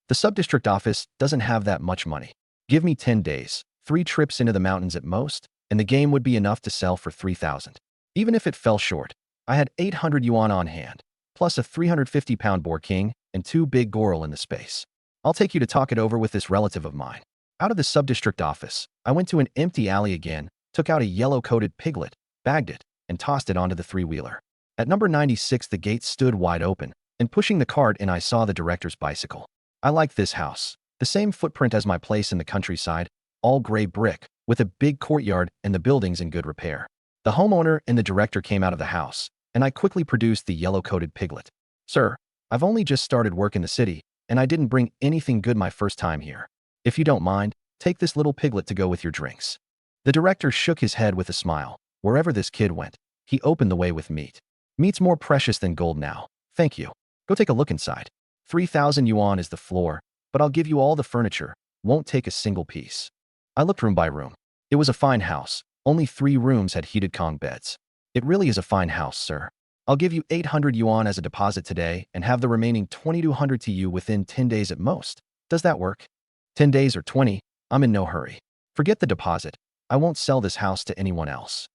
The sub-district office doesn't have that much money. Give me 10 days, 3 trips into the mountains at most, and the game would be enough to sell for 3,000. Even if it fell short, I had 800 yuan on hand, plus a 350-pound boar king and 2 big goral in the space. I'll take you to talk it over with this relative of mine. Out of the sub-district office, I went to an empty alley again, took out a yellow-coated piglet, bagged it, and tossed it onto the three-wheeler. At number 96, the gate stood wide open, and pushing the cart in I saw the director's bicycle. I like this house. The same footprint as my place in the countryside, all gray brick, with a big courtyard and the buildings in good repair. The homeowner and the director came out of the house, and I quickly produced the yellow-coated piglet. Sir, I've only just started work in the city, and I didn't bring anything good my first time here. If you don't mind, take this little piglet to go with your drinks. The director shook his head with a smile. Wherever this kid went, he opened the way with meat. Meat's more precious than gold now. Thank you. Go take a look inside. 3,000 yuan is the floor, but I'll give you all the furniture. Won't take a single piece. I looked room by room. It was a fine house. Only 3 rooms had heated Kong beds. It really is a fine house, sir. I'll give you 800 yuan as a deposit today and have the remaining 2,200 to you within 10 days at most. Does that work? 10 days or 20, I'm in no hurry. Forget the deposit. I won't sell this house to anyone else.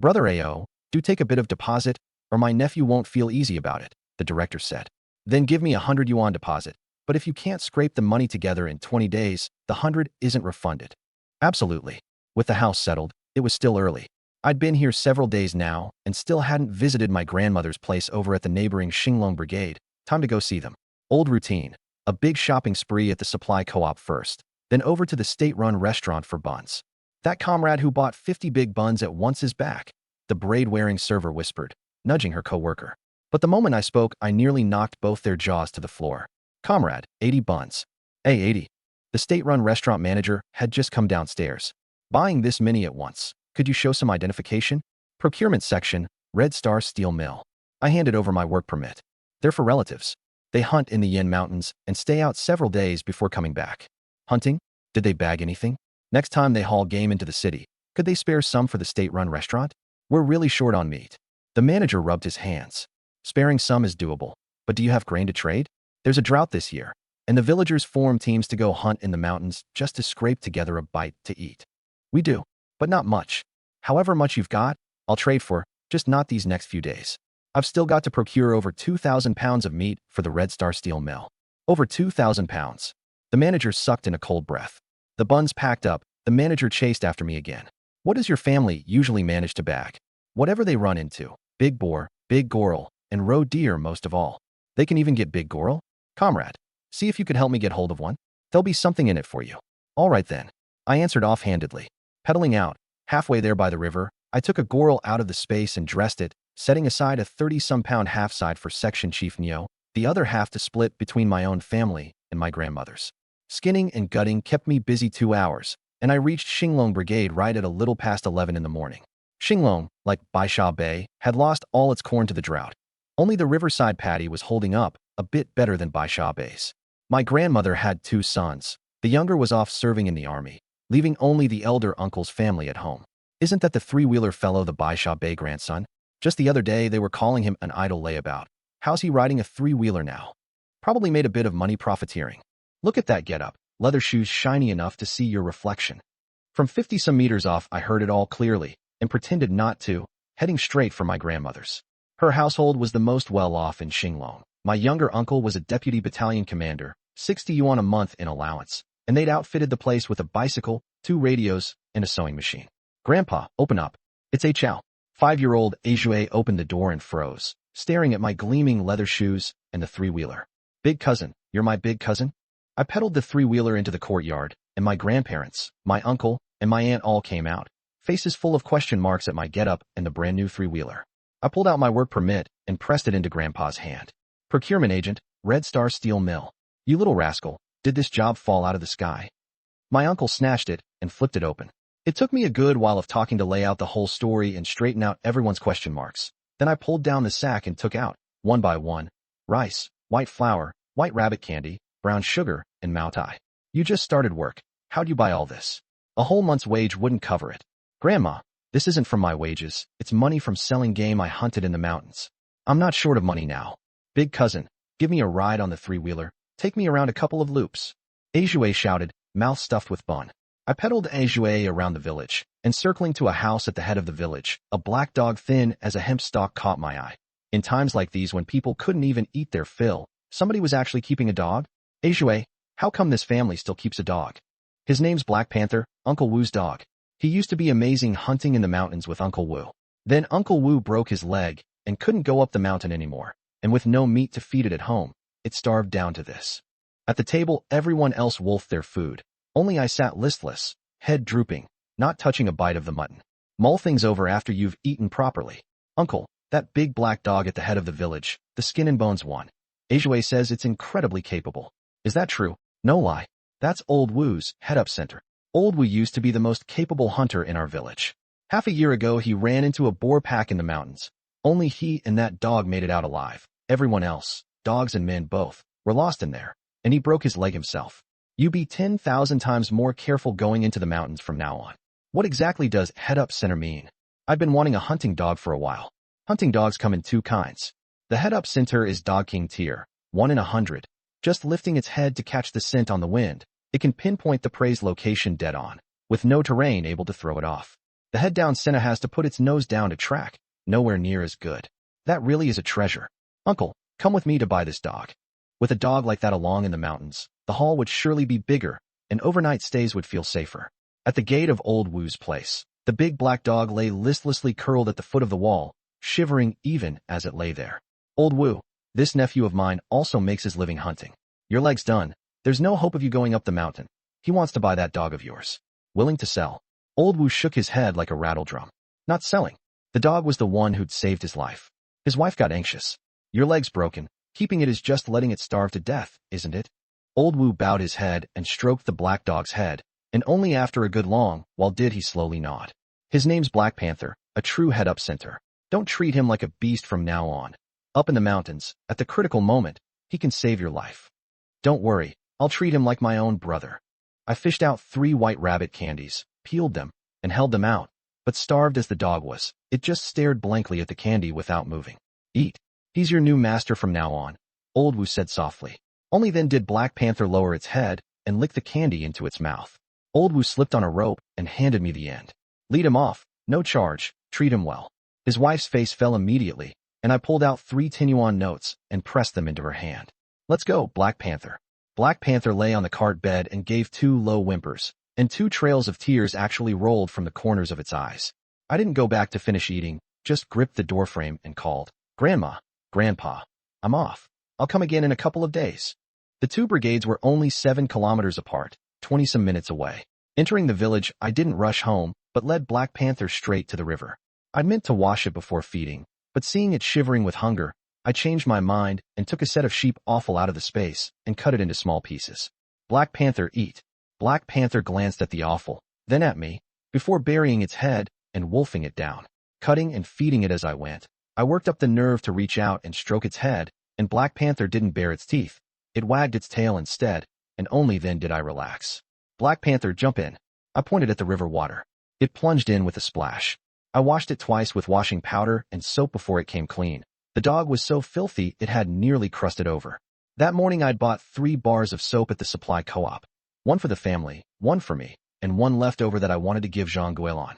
Brother Ao, do take a bit of deposit, or my nephew won't feel easy about it, the director said. Then give me 100 yuan deposit, but if you can't scrape the money together in 20 days, the 100 isn't refunded. Absolutely. With the house settled, it was still early. I'd been here several days now and still hadn't visited my grandmother's place over at the neighboring Xinglong Brigade. Time to go see them. Old routine. A big shopping spree at the supply co-op first, then over to the state-run restaurant for buns. That comrade who bought 50 big buns at once is back, the braid-wearing server whispered, nudging her co-worker. But the moment I spoke, I nearly knocked both their jaws to the floor. Comrade, 80 buns. Hey, 80. The state-run restaurant manager had just come downstairs. Buying this many at once. Could you show some identification? Procurement section, Red Star Steel Mill. I handed over my work permit. They're for relatives. They hunt in the Yin Mountains and stay out several days before coming back. Hunting? Did they bag anything? Next time they haul game into the city, could they spare some for the state-run restaurant? We're really short on meat. The manager rubbed his hands. Sparing some is doable, but do you have grain to trade? There's a drought this year, and the villagers form teams to go hunt in the mountains just to scrape together a bite to eat. We do, but not much. However much you've got, I'll trade for, just not these next few days. I've still got to procure over 2,000 pounds of meat for the Red Star Steel Mill. Over 2,000 pounds. The manager sucked in a cold breath. The buns packed up, the manager chased after me again. What does your family usually manage to bag? Whatever they run into. Big boar, big goral, and roe deer most of all. They can even get big goral? Comrade, see if you could help me get hold of one. There'll be something in it for you. All right then. I answered offhandedly. Pedaling out, halfway there by the river, I took a goral out of the space and dressed it, setting aside a 30-some-pound half-side for Section Chief Neo, the other half to split between my own family and my grandmother's. Skinning and gutting kept me busy 2 hours, and I reached Xinglong Brigade right at a little past 11 in the morning. Xinglong, like Baisha Bay, had lost all its corn to the drought. Only the riverside paddy was holding up, a bit better than Baisha Bay's. My grandmother had 2 sons. The younger was off serving in the army, leaving only the elder uncle's family at home. Isn't that the 3-wheeler fellow the Baisha Bay grandson? Just the other day they were calling him an idle layabout. How's he riding a 3-wheeler now? Probably made a bit of money profiteering. Look at that getup, leather shoes shiny enough to see your reflection. From 50-some meters off I heard it all clearly, and pretended not to, heading straight for my grandmother's. Her household was the most well-off in Xinglong. My younger uncle was a deputy battalion commander, 60 yuan a month in allowance, and they'd outfitted the place with a bicycle, 2 radios, and a sewing machine. Grandpa, open up. It's A Chow. 5-year-old Ajue opened the door and froze, staring at my gleaming leather shoes and the 3-wheeler. Big cousin, you're my big cousin? I pedaled the 3-wheeler into the courtyard, and my grandparents, my uncle, and my aunt all came out, faces full of question marks at my getup and the brand new 3-wheeler. I pulled out my work permit and pressed it into Grandpa's hand. Procurement agent, Red Star Steel Mill. You little rascal, did this job fall out of the sky? My uncle snatched it and flipped it open. It took me a good while of talking to lay out the whole story and straighten out everyone's question marks. Then I pulled down the sack and took out, one by one, rice, white flour, white rabbit candy, brown sugar, and mautai. You just started work. How'd you buy all this? A whole month's wage wouldn't cover it. Grandma, this isn't from my wages. It's money from selling game I hunted in the mountains. I'm not short of money now. Big cousin, Give me a ride on the three-wheeler. Take me around a couple of loops. Ajue shouted, mouth stuffed with bun. I pedaled Ajue around the village, and circling to a house at the head of the village, a black dog thin as a hemp stalk caught my eye. In times like these when people couldn't even eat their fill, somebody was actually keeping a dog? Ajue, how come this family still keeps a dog? His name's Black Panther, Uncle Wu's dog. He used to be amazing hunting in the mountains with Uncle Wu. Then Uncle Wu broke his leg and couldn't go up the mountain anymore, and with no meat to feed it at home, it starved down to this. At the table, everyone else wolfed their food. Only I sat listless, head drooping, not touching a bite of the mutton. Mull things over after you've eaten properly. Uncle, that big black dog at the head of the village, the skin and bones one. Ajue says it's incredibly capable. Is that true? No lie. That's Old Wu's head-up center. Old Wu used to be the most capable hunter in our village. Half a year ago, he ran into a boar pack in the mountains. Only he and that dog made it out alive. Everyone else, dogs and men both, were lost in there, and he broke his leg himself. You be 10,000 times more careful going into the mountains from now on. What exactly does head-up center mean? I've been wanting a hunting dog for a while. Hunting dogs come in two kinds. The head-up center is Dog King tier, 1 in 100. Just lifting its head to catch the scent on the wind, it can pinpoint the prey's location dead on, with no terrain able to throw it off. The head-down center has to put its nose down to track, nowhere near as good. That really is a treasure. Uncle, come with me to buy this dog. With a dog like that along in the mountains, the haul would surely be bigger, and overnight stays would feel safer. At the gate of Old Wu's place, the big black dog lay listlessly curled at the foot of the wall, shivering even as it lay there. Old Wu, this nephew of mine also makes his living hunting. Your leg's done. There's no hope of you going up the mountain. He wants to buy that dog of yours. Willing to sell. Old Wu shook his head like a rattle drum. Not selling. The dog was the one who'd saved his life. His wife got anxious. Your leg's broken. Keeping it is just letting it starve to death, isn't it? Old Wu bowed his head and stroked the black dog's head, and only after a good long while did he slowly nod. His name's Black Panther, a true head-up center. Don't treat him like a beast from now on. Up in the mountains, at the critical moment, he can save your life. Don't worry, I'll treat him like my own brother. I fished out 3 white rabbit candies, peeled them, and held them out, but starved as the dog was, it just stared blankly at the candy without moving. Eat. He's your new master from now on, Old Wu said softly. Only then did Black Panther lower its head and lick the candy into its mouth. Old Wu slipped on a rope and handed me the end. Lead him off, no charge, treat him well. His wife's face fell immediately, and I pulled out 3 Tinyuan notes and pressed them into her hand. Let's go, Black Panther. Black Panther lay on the cart bed and gave 2 low whimpers, and 2 trails of tears actually rolled from the corners of its eyes. I didn't go back to finish eating, just gripped the doorframe and called, Grandma, Grandpa, I'm off. I'll come again in a couple of days. The 2 brigades were only 7 kilometers apart, 20-some minutes away. Entering the village, I didn't rush home, but led Black Panther straight to the river. I'd meant to wash it before feeding, but seeing it shivering with hunger, I changed my mind and took a set of sheep offal out of the space and cut it into small pieces. Black Panther, eat. Black Panther glanced at the offal, then at me, before burying its head and wolfing it down. Cutting and feeding it as I went, I worked up the nerve to reach out and stroke its head, and Black Panther didn't bare its teeth. It wagged its tail instead, and only then did I relax. Black Panther, jump in. I pointed at the river water. It plunged in with a splash. I washed it twice with washing powder and soap before it came clean. The dog was so filthy it had nearly crusted over. That morning I'd bought 3 bars of soap at the supply co-op. 1 for the family, 1 for me, and 1 left over that I wanted to give Jean Guélon.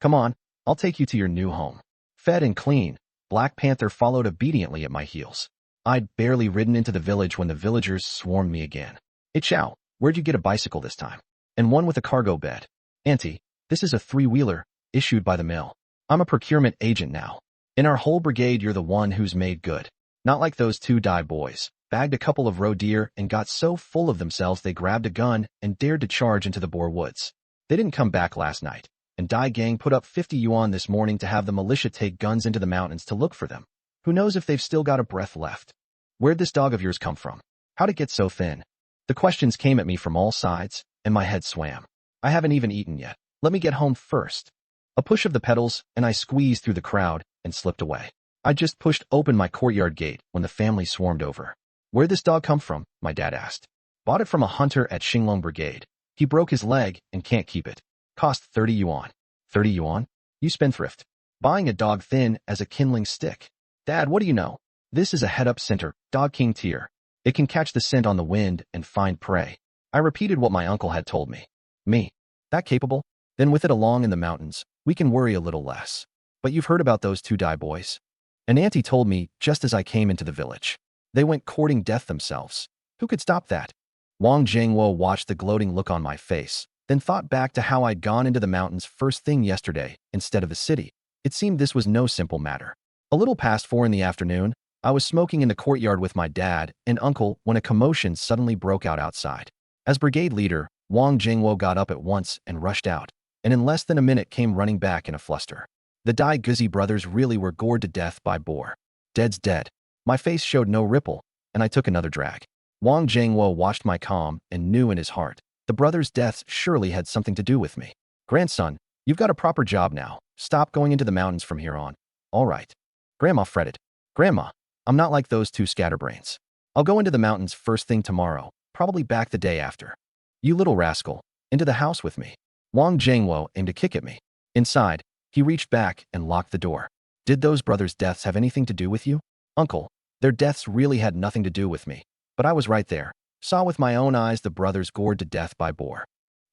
Come on, I'll take you to your new home. Fed and clean, Black Panther followed obediently at my heels. I'd barely ridden into the village when the villagers swarmed me again. Hey Chow, where'd you get a bicycle this time? And 1 with a cargo bed. Auntie, this is a 3-wheeler, issued by the mill. I'm a procurement agent now. In our whole brigade you're the one who's made good. Not like those 2 die boys, bagged a couple of roe deer and got so full of themselves they grabbed a gun and dared to charge into the Boer woods. They didn't come back last night, and Dai Gang put up 50 yuan this morning to have the militia take guns into the mountains to look for them. Who knows if they've still got a breath left? Where'd this dog of yours come from? How'd it get so thin? The questions came at me from all sides, and my head swam. I haven't even eaten yet. Let me get home first. A push of the pedals, and I squeezed through the crowd and slipped away. I just pushed open my courtyard gate when the family swarmed over. Where'd this dog come from? My dad asked. Bought it from a hunter at Xinglong Brigade. He broke his leg and can't keep it. Cost 30 yuan. 30 yuan? You spendthrift. Buying a dog thin as a kindling stick. Dad, what do you know? This is a head-up center, Dog King tier. It can catch the scent on the wind and find prey. I repeated what my uncle had told me. Me? That capable? Then with it along in the mountains, we can worry a little less. But you've heard about those two die boys? An auntie told me just as I came into the village. They went courting death themselves. Who could stop that? Wang Jingwo watched the gloating look on my face, then thought back to how I'd gone into the mountains first thing yesterday instead of the city. It seemed this was no simple matter. A little past 4 in the afternoon, I was smoking in the courtyard with my dad and uncle when a commotion suddenly broke out outside. As brigade leader, Wang Jingwo got up at once and rushed out, and in less than a minute came running back in a fluster. The Dai Guzi brothers really were gored to death by boar. Dead's dead. My face showed no ripple, and I took another drag. Wang Jingwo watched my calm and knew in his heart, the brothers' deaths surely had something to do with me. Grandson, you've got a proper job now. Stop going into the mountains from here on. All right. Grandma fretted. Grandma, I'm not like those two scatterbrains. I'll go into the mountains first thing tomorrow, probably back the day after. You little rascal, into the house with me. Wang Jingwo aimed a kick at me. Inside, he reached back and locked the door. Did those brothers' deaths have anything to do with you? Uncle, their deaths really had nothing to do with me. But I was right there, saw with my own eyes the brothers gored to death by boar.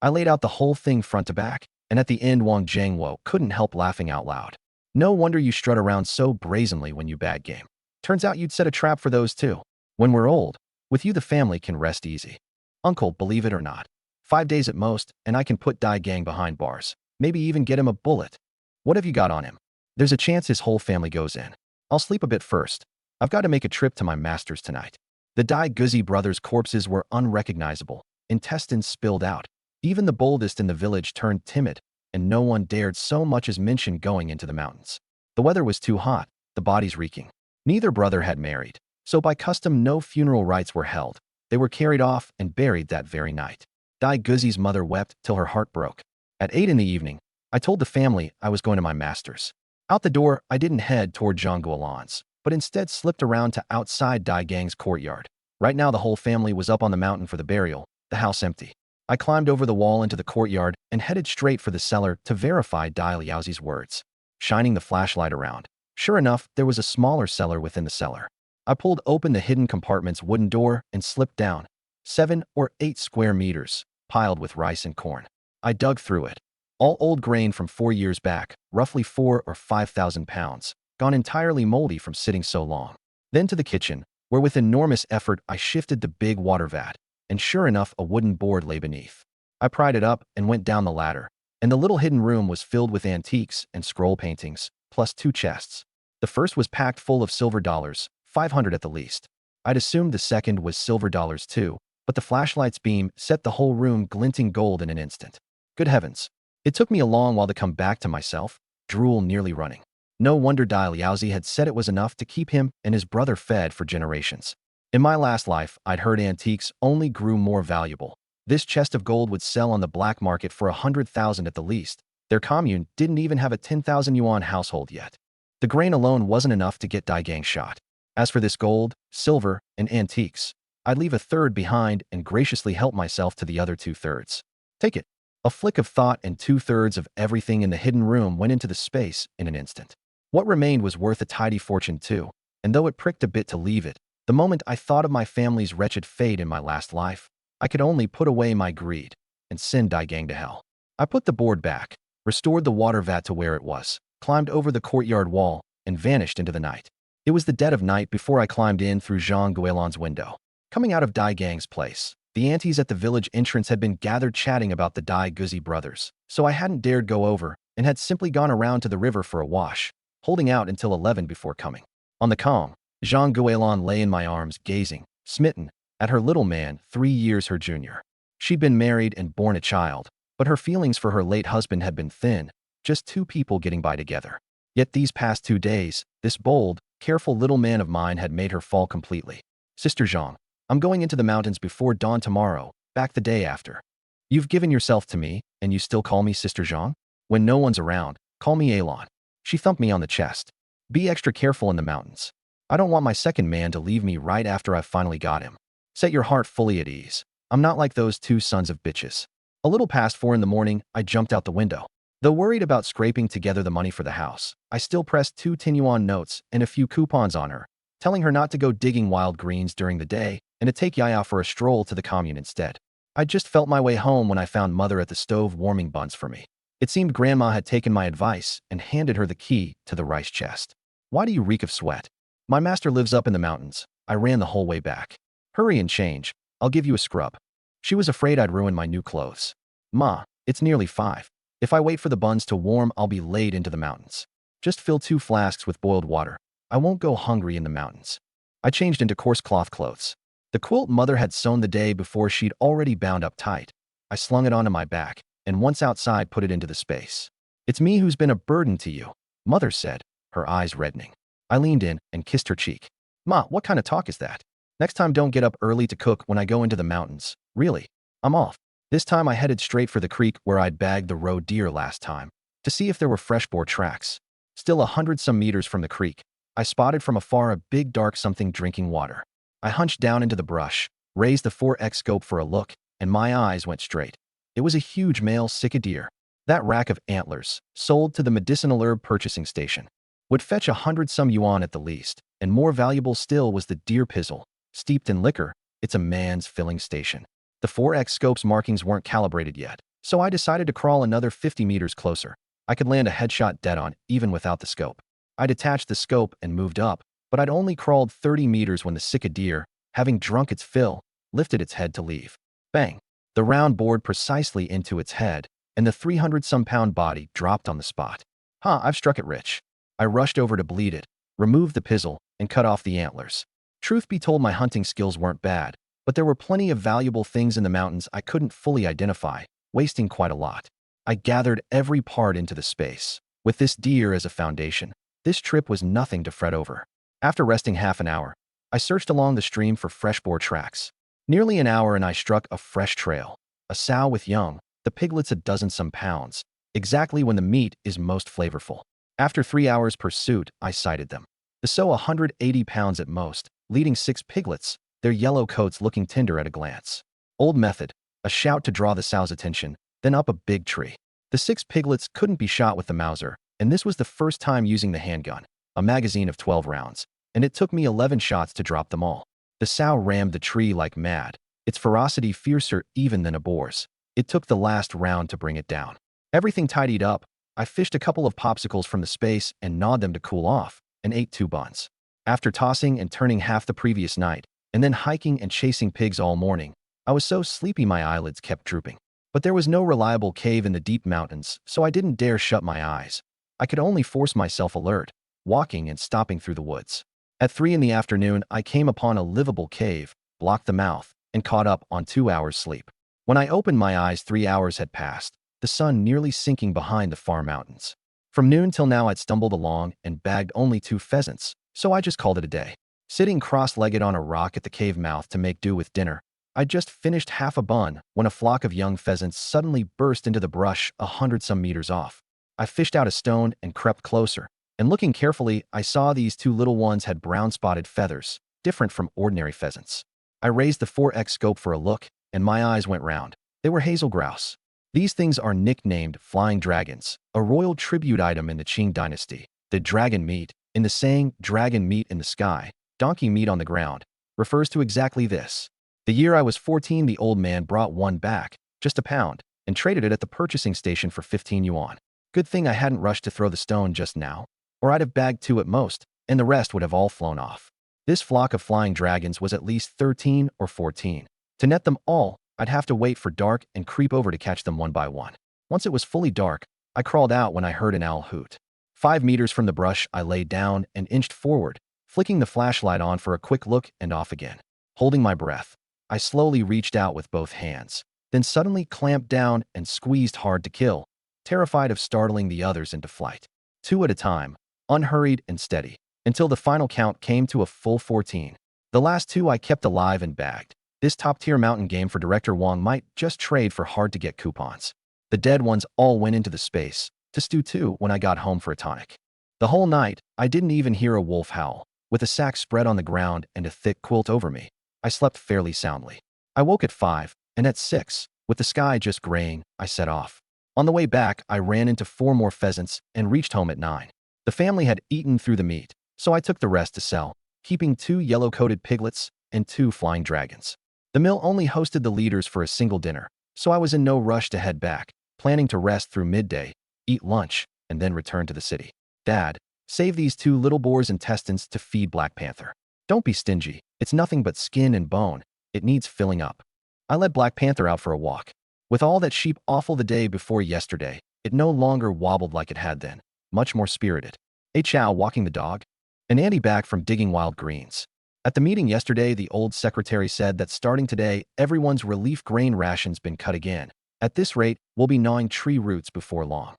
I laid out the whole thing front to back, and at the end Wang Jingwo couldn't help laughing out loud. No wonder you strut around so brazenly when you bad game. Turns out you'd set a trap for those too. When we're old, with you the family can rest easy. Uncle, believe it or not, 5 days at most, and I can put Dai Gang behind bars. Maybe even get him a bullet. What have you got on him? There's a chance his whole family goes in. I'll sleep a bit first. I've got to make a trip to my master's tonight. The Dai Guzi brothers' corpses were unrecognizable, intestines spilled out. Even the boldest in the village turned timid, and no one dared so much as mention going into the mountains. The weather was too hot, the bodies reeking. Neither brother had married, so by custom no funeral rites were held. They were carried off and buried that very night. Dai Guzi's mother wept till her heart broke. At 8 in the evening, I told the family I was going to my master's. Out the door, I didn't head toward Zhongguolan's, but instead slipped around to outside Dai Gang's courtyard. Right now the whole family was up on the mountain for the burial, the house empty. I climbed over the wall into the courtyard and headed straight for the cellar to verify Dai Liaozi's words. Shining the flashlight around, sure enough, there was a smaller cellar within the cellar. I pulled open the hidden compartment's wooden door and slipped down. 7 or 8 square meters, piled with rice and corn. I dug through it. All old grain from 4 years back, roughly 4 or 5,000 pounds, gone entirely moldy from sitting so long. Then to the kitchen, where with enormous effort I shifted the big water vat, and sure enough a wooden board lay beneath. I pried it up and went down the ladder, and the little hidden room was filled with antiques and scroll paintings, plus 2 chests. The first was packed full of silver dollars, 500 at the least. I'd assumed the second was silver dollars too, but the flashlight's beam set the whole room glinting gold in an instant. Good heavens. It took me a long while to come back to myself, drool nearly running. No wonder Dai Liaozi had said it was enough to keep him and his brother fed for generations. In my last life, I'd heard antiques only grew more valuable. This chest of gold would sell on the black market for 100,000 at the least. Their commune didn't even have a 10,000 yuan household yet. The grain alone wasn't enough to get Dai Gang shot. As for this gold, silver, and antiques, I'd leave a third behind and graciously help myself to the other 2/3. Take it. A flick of thought and 2/3 of everything in the hidden room went into the space in an instant. What remained was worth a tidy fortune too, and though it pricked a bit to leave it, the moment I thought of my family's wretched fate in my last life, I could only put away my greed and send Dai Gang to hell. I put the board back, restored the water vat to where it was, climbed over the courtyard wall, and vanished into the night. It was the dead of night before I climbed in through Zhang Guilan's window. Coming out of Dai Gang's place, the aunties at the village entrance had been gathered chatting about the Dai Guzi brothers, so I hadn't dared go over and had simply gone around to the river for a wash, holding out until 11 before coming. On the calm, Zhang Guilan lay in my arms gazing, smitten, at her little man 3 years her junior. She'd been married and borne a child, but her feelings for her late husband had been thin, just 2 people getting by together. Yet these past 2 days, this bold, careful little man of mine had made her fall completely. Sister Zhang, I'm going into the mountains before dawn tomorrow, back the day after. You've given yourself to me, and you still call me Sister Zhang? When no one's around, call me Alon. She thumped me on the chest. Be extra careful in the mountains. I don't want my second man to leave me right after I've finally got him. Set your heart fully at ease. I'm not like those 2 sons of bitches. A little past 4 in the morning, I jumped out the window. Though worried about scraping together the money for the house, I still pressed 2 10 yuan notes and a few coupons on her, telling her not to go digging wild greens during the day and to take Yaya for a stroll to the commune instead. I just felt my way home when I found Mother at the stove warming buns for me. It seemed Grandma had taken my advice and handed her the key to the rice chest. Why do you reek of sweat? My master lives up in the mountains. I ran the whole way back. Hurry and change. I'll give you a scrub. She was afraid I'd ruin my new clothes. Ma, it's nearly 5. If I wait for the buns to warm, I'll be laid into the mountains. Just fill 2 flasks with boiled water. I won't go hungry in the mountains. I changed into coarse cloth clothes. The quilt Mother had sewn the day before she'd already bound up tight. I slung it onto my back, and once outside put it into the space. It's me who's been a burden to you, Mother said, her eyes reddening. I leaned in and kissed her cheek. Ma, what kind of talk is that? Next time don't get up early to cook when I go into the mountains. Really? I'm off. This time I headed straight for the creek where I'd bagged the roe deer last time, to see if there were fresh boar tracks. Still 100-some meters from the creek, I spotted from afar a big dark something drinking water. I hunched down into the brush, raised the 4X scope for a look, and my eyes went straight. It was a huge male sika deer. That rack of antlers, sold to the medicinal herb purchasing station, would fetch 100-some yuan at the least, and more valuable still was the deer pizzle. Steeped in liquor, it's a man's filling station. The 4X scope's markings weren't calibrated yet, so I decided to crawl another 50 meters closer. I could land a headshot dead on, even without the scope. I detached the scope and moved up, but I'd only crawled 30 meters when the sika deer, having drunk its fill, lifted its head to leave. Bang! The round bored precisely into its head, and the 300-some-pound body dropped on the spot. I've struck it rich. I rushed over to bleed it, removed the pizzle, and cut off the antlers. Truth be told, my hunting skills weren't bad, but there were plenty of valuable things in the mountains I couldn't fully identify, wasting quite a lot. I gathered every part into the space. With this deer as a foundation, this trip was nothing to fret over. After resting half an hour, I searched along the stream for fresh boar tracks. Nearly an hour and I struck a fresh trail. A sow with young, the piglets a dozen-some pounds, exactly when the meat is most flavorful. After 3 hours' pursuit, I sighted them. The sow 180 pounds at most, leading 6 piglets, their yellow coats looking tender at a glance. Old method, a shout to draw the sow's attention, then up a big tree. The 6 piglets couldn't be shot with the Mauser, and this was the first time using the handgun, a magazine of 12 rounds, and it took me 11 shots to drop them all. The sow rammed the tree like mad, its ferocity fiercer even than a boar's. It took the last round to bring it down. Everything tidied up, I fished a couple of popsicles from the space and gnawed them to cool off, and ate 2 buns. After tossing and turning half the previous night, and then hiking and chasing pigs all morning, I was so sleepy my eyelids kept drooping. But there was no reliable cave in the deep mountains, so I didn't dare shut my eyes. I could only force myself alert, walking and stopping through the woods. At 3 in the afternoon, I came upon a livable cave, blocked the mouth, and caught up on 2 hours sleep. When I opened my eyes, 3 hours had passed, the sun nearly sinking behind the far mountains. From noon till now I'd stumbled along and bagged only 2 pheasants, so I just called it a day. Sitting cross-legged on a rock at the cave mouth to make do with dinner, I'd just finished half a bun when a flock of young pheasants suddenly burst into the brush 100-some meters off. I fished out a stone and crept closer, and looking carefully, I saw these 2 little ones had brown-spotted feathers, different from ordinary pheasants. I raised the 4X scope for a look, and my eyes went round. They were hazel grouse. These things are nicknamed flying dragons, a royal tribute item in the Qing dynasty. The dragon meat, in the saying, dragon meat in the sky, donkey meat on the ground, refers to exactly this. The year I was 14, the old man brought one back, just a pound, and traded it at the purchasing station for 15 yuan. Good thing I hadn't rushed to throw the stone just now, or I'd have bagged 2 at most, and the rest would have all flown off. This flock of flying dragons was at least 13 or 14. To net them all, I'd have to wait for dark and creep over to catch them one by one. Once it was fully dark, I crawled out when I heard an owl hoot. 5 meters from the brush, I lay down and inched forward, flicking the flashlight on for a quick look and off again. Holding my breath, I slowly reached out with both hands, then suddenly clamped down and squeezed hard to kill, terrified of startling the others into flight. 2 at a time, unhurried and steady, until the final count came to a full 14. The last 2 I kept alive and bagged. This top-tier mountain game for Director Wong might just trade for hard-to-get coupons. The dead ones all went into the space, to stew too when I got home for a tonic. The whole night, I didn't even hear a wolf howl. With a sack spread on the ground and a thick quilt over me, I slept fairly soundly. I woke at 5, and at 6, with the sky just graying, I set off. On the way back, I ran into 4 more pheasants and reached home at 9. The family had eaten through the meat, so I took the rest to sell. keeping 2 yellow-coated piglets and 2 flying dragons. The mill only hosted the leaders for a single dinner, so I was in no rush to head back, planning to rest through midday, eat lunch, and then return to the city. Dad, save these 2 little boars' intestines to feed Black Panther. Don't be stingy. It's nothing but skin and bone. It needs filling up. I led Black Panther out for a walk. With all that sheep offal the day before yesterday, it no longer wobbled like it had then, much more spirited. Hey Chow walking the dog? And Andy back from digging wild greens. At the meeting yesterday, the old secretary said that starting today, everyone's relief grain ration's been cut again. At this rate, we'll be gnawing tree roots before long.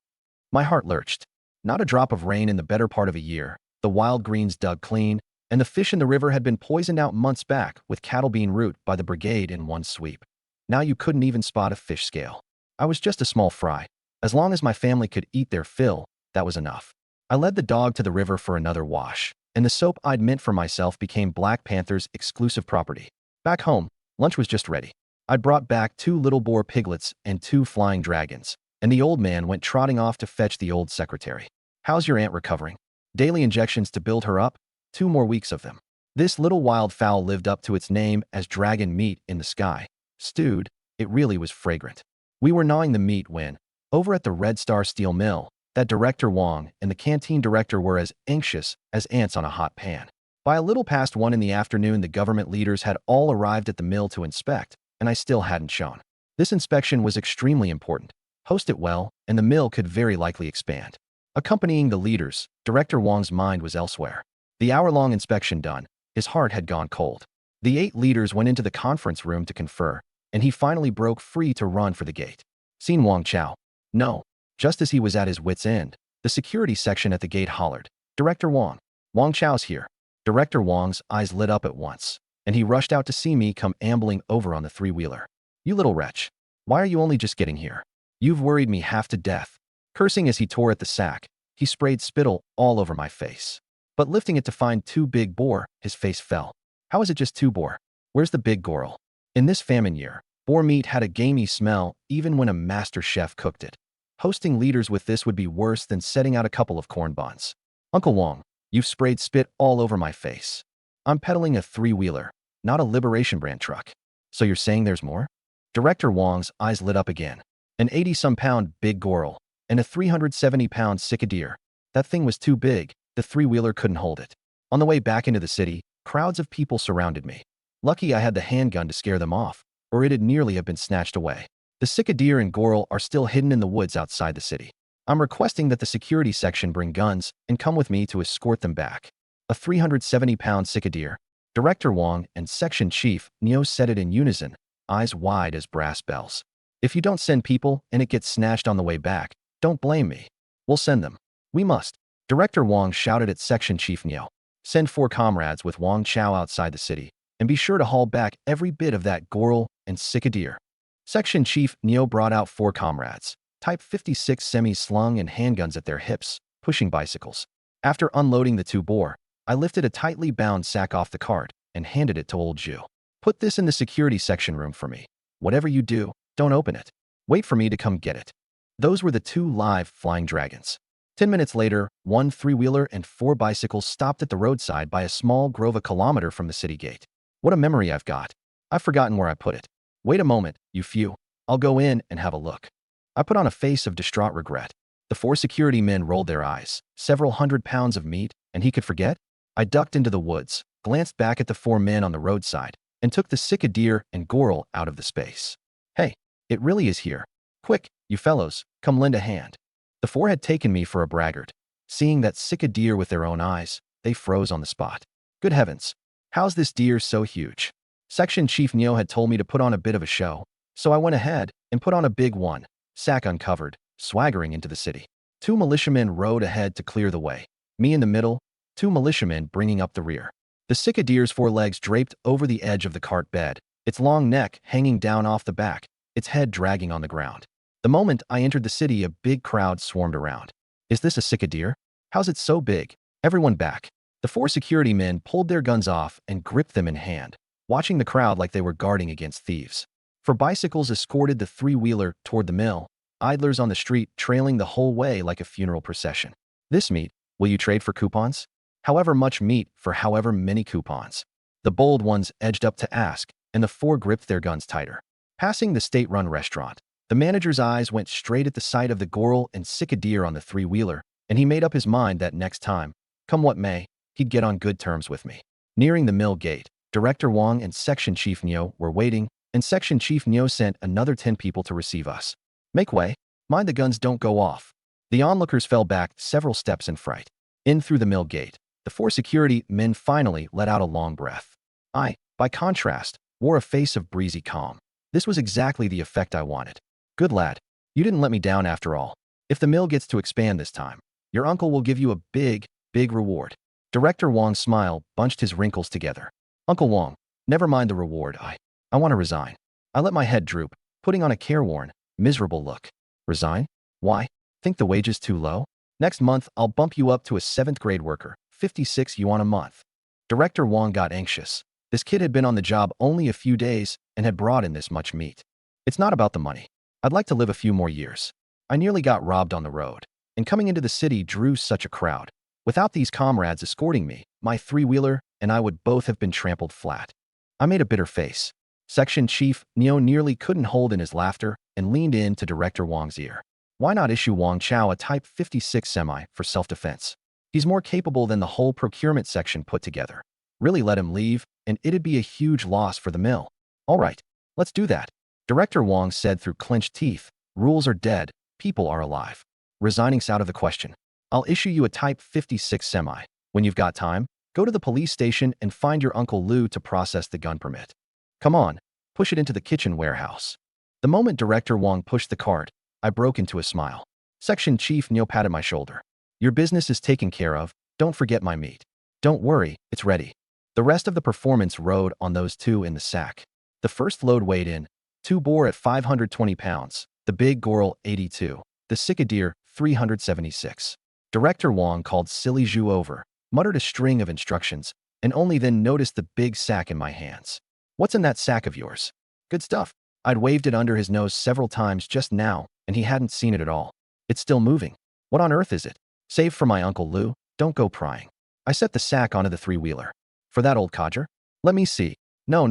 My heart lurched. Not a drop of rain in the better part of a year, the wild greens dug clean, and the fish in the river had been poisoned out months back with cattle bean root by the brigade in one sweep. Now you couldn't even spot a fish scale. I was just a small fry. As long as my family could eat their fill, that was enough. I led the dog to the river for another wash, and the soap I'd mint for myself became Black Panther's exclusive property. Back home, lunch was just ready. I'd brought back 2 little boar piglets and 2 flying dragons, and the old man went trotting off to fetch the old secretary. How's your aunt recovering? Daily injections to build her up? 2 more weeks of them. This little wild fowl lived up to its name as dragon meat in the sky. Stewed, it really was fragrant. We were gnawing the meat when, over at the Red Star Steel Mill, that Director Wong and the canteen director were as anxious as ants on a hot pan. By a little past 1 in the afternoon, the government leaders had all arrived at the mill to inspect, and I still hadn't shown. This inspection was extremely important. Host it well, and the mill could very likely expand. Accompanying the leaders, Director Wong's mind was elsewhere. The hour-long inspection done, his heart had gone cold. The 8 leaders went into the conference room to confer, and he finally broke free to run for the gate. Seen Wong Chow? No. Just as he was at his wit's end, the security section at the gate hollered, Director Wong. Wong Chow's here. Director Wong's eyes lit up at once, and he rushed out to see me come ambling over on the 3-wheeler. You little wretch. Why are you only just getting here? You've worried me half to death. Cursing as he tore at the sack, he sprayed spittle all over my face. But lifting it to find 2 big boar, his face fell. How is it just 2 boar? Where's the big gorrel? In this famine year, boar meat had a gamey smell even when a master chef cooked it. Hosting leaders with this would be worse than setting out a couple of corn buns. Uncle Wong, you've sprayed spit all over my face. I'm peddling a 3-wheeler, not a Liberation brand truck. So you're saying there's more? Director Wong's eyes lit up again. An 80-some-pound big gorrel and a 370-pound cicadere. That thing was too big. The 3-wheeler couldn't hold it. On the way back into the city, crowds of people surrounded me. Lucky I had the handgun to scare them off, or it'd nearly have been snatched away. The cicadere and gorrel are still hidden in the woods outside the city. I'm requesting that the security section bring guns and come with me to escort them back. A 370-pound cicadere. Director Wong and Section Chief Neo said it in unison, eyes wide as brass bells. If you don't send people and it gets snatched on the way back, don't blame me. We'll send them. We must. Director Wong shouted at Section Chief Neo. Send 4 comrades with Wong Chow outside the city, and be sure to haul back every bit of that gorrel and cicadere. Section Chief Neo brought out 4 comrades, Type 56 semis slung and handguns at their hips, pushing bicycles. After unloading the 2 boar, I lifted a tightly bound sack off the cart and handed it to old Jew. Put this in the security section room for me. Whatever you do, don't open it. Wait for me to come get it. Those were the 2 live flying dragons. 10 minutes later, 1 3-wheeler and 4 bicycles stopped at the roadside by a small grove a kilometer from the city gate. What a memory I've got. I've forgotten where I put it. Wait a moment, you few. I'll go in and have a look. I put on a face of distraught regret. The 4 security men rolled their eyes. Several hundred pounds of meat, and he could forget? I ducked into the woods, glanced back at the 4 men on the roadside, and took the cicadere and gorrel out of the space. Hey, it really is here. Quick, you fellows, come lend a hand. The 4 had taken me for a braggart. Seeing that cicadere with their own eyes, they froze on the spot. Good heavens, how's this deer so huge? Section Chief Neo had told me to put on a bit of a show, so I went ahead and put on a big one, sack uncovered, swaggering into the city. 2 militiamen rode ahead to clear the way. Me in the middle, 2 militiamen bringing up the rear. The cicadere's 4 legs draped over the edge of the cart bed, its long neck hanging down off the back, its head dragging on the ground. The moment I entered the city, a big crowd swarmed around. Is this a cicadere? How's it so big? Everyone back. The 4 security men pulled their guns off and gripped them in hand, watching the crowd like they were guarding against thieves. 4 bicycles escorted the 3-wheeler toward the mill, idlers on the street trailing the whole way like a funeral procession. This meat, will you trade for coupons? However much meat for however many coupons. The bold ones edged up to ask, and the four gripped their guns tighter. Passing the state-run restaurant, the manager's eyes went straight at the sight of the Goral and Cicadier on the three-wheeler, and he made up his mind that next time, come what may, he'd get on good terms with me. Nearing the mill gate, Director Wong and Section Chief Neo were waiting, and Section Chief Neo sent another 10 people to receive us. Make way. Mind the guns don't go off. The onlookers fell back several steps in fright. In through the mill gate, the four security men finally let out a long breath. I, by contrast, wore a face of breezy calm. This was exactly the effect I wanted. Good lad. You didn't let me down after all. If the mill gets to expand this time, your uncle will give you a big, big reward. Director Wong's smile bunched his wrinkles together. Uncle Wong, never mind the reward. I want to resign. I let my head droop, putting on a careworn, miserable look. Resign? Why? Think the wages too low? Next month, I'll bump you up to a 7th grade worker, 56 yuan a month. Director Wong got anxious. This kid had been on the job only a few days and had brought in this much meat. It's not about the money. I'd like to live a few more years. I nearly got robbed on the road, and coming into the city drew such a crowd. Without these comrades escorting me, my three-wheeler and I would both have been trampled flat. I made a bitter face. Section Chief Neo nearly couldn't hold in his laughter and leaned in to Director Wong's ear. Why not issue Wong Chao a Type 56 semi for self-defense? He's more capable than the whole procurement section put together. Really let him leave, and it'd be a huge loss for the mill. All right, let's do that. Director Wong said through clenched teeth, rules are dead, people are alive. Resigning's out of the question. I'll issue you a Type 56 semi. When you've got time, go to the police station and find your Uncle Lou to process the gun permit. Come on, push it into the kitchen warehouse. The moment Director Wong pushed the cart, I broke into a smile. Section Chief Neo patted my shoulder. Your business is taken care of, don't forget my meat. Don't worry, it's ready. The rest of the performance rode on those two in the sack. The first load weighed in, 2 boar at 520 pounds, the big Goral 82, the Cicadier 376. Director Wong called Silly Zhu over, muttered a string of instructions, and only then noticed the big sack in my hands. What's in that sack of yours? Good stuff. I'd waved it under his nose several times just now, and he hadn't seen it at all. It's still moving. What on earth is it? Save for my Uncle Lou, don't go prying. I set the sack onto the three-wheeler. For that old codger? Let me see. No.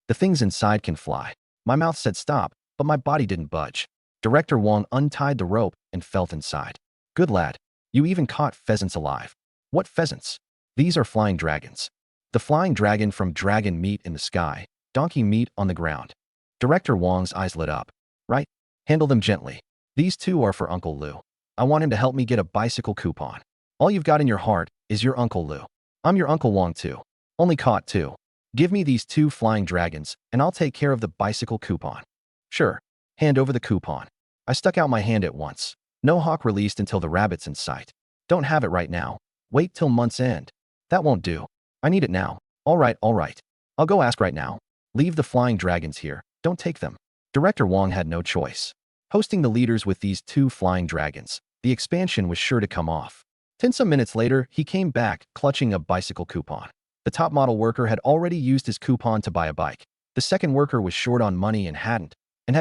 The things inside can fly. My mouth said stop, but my body didn't budge. Director Wong untied the rope and felt inside. Good lad. You even caught pheasants alive. What pheasants? These are flying dragons. The flying dragon from dragon meat in the sky, donkey meat on the ground. Director Wong's eyes lit up. Right? Handle them gently. These two are for Uncle Lou. I want him to help me get a bicycle coupon. All you've got in your heart is your Uncle Lou. I'm your Uncle Wong too. Only caught 2. Give me these 2 flying dragons, and I'll take care of the bicycle coupon. Sure. Hand over the coupon. I stuck out my hand at once. No hawk released until the rabbit's in sight. Don't have it right now. Wait till month's end. That won't do. I need it now. All right. I'll go ask right now. Leave the flying dragons here. Don't take them. Director Wong had no choice. Hosting the leaders with these 2 flying dragons, the expansion was sure to come off. 10 some minutes later, he came back, clutching a bicycle coupon. The top model worker had already used his coupon to buy a bike. The second worker was short on money and had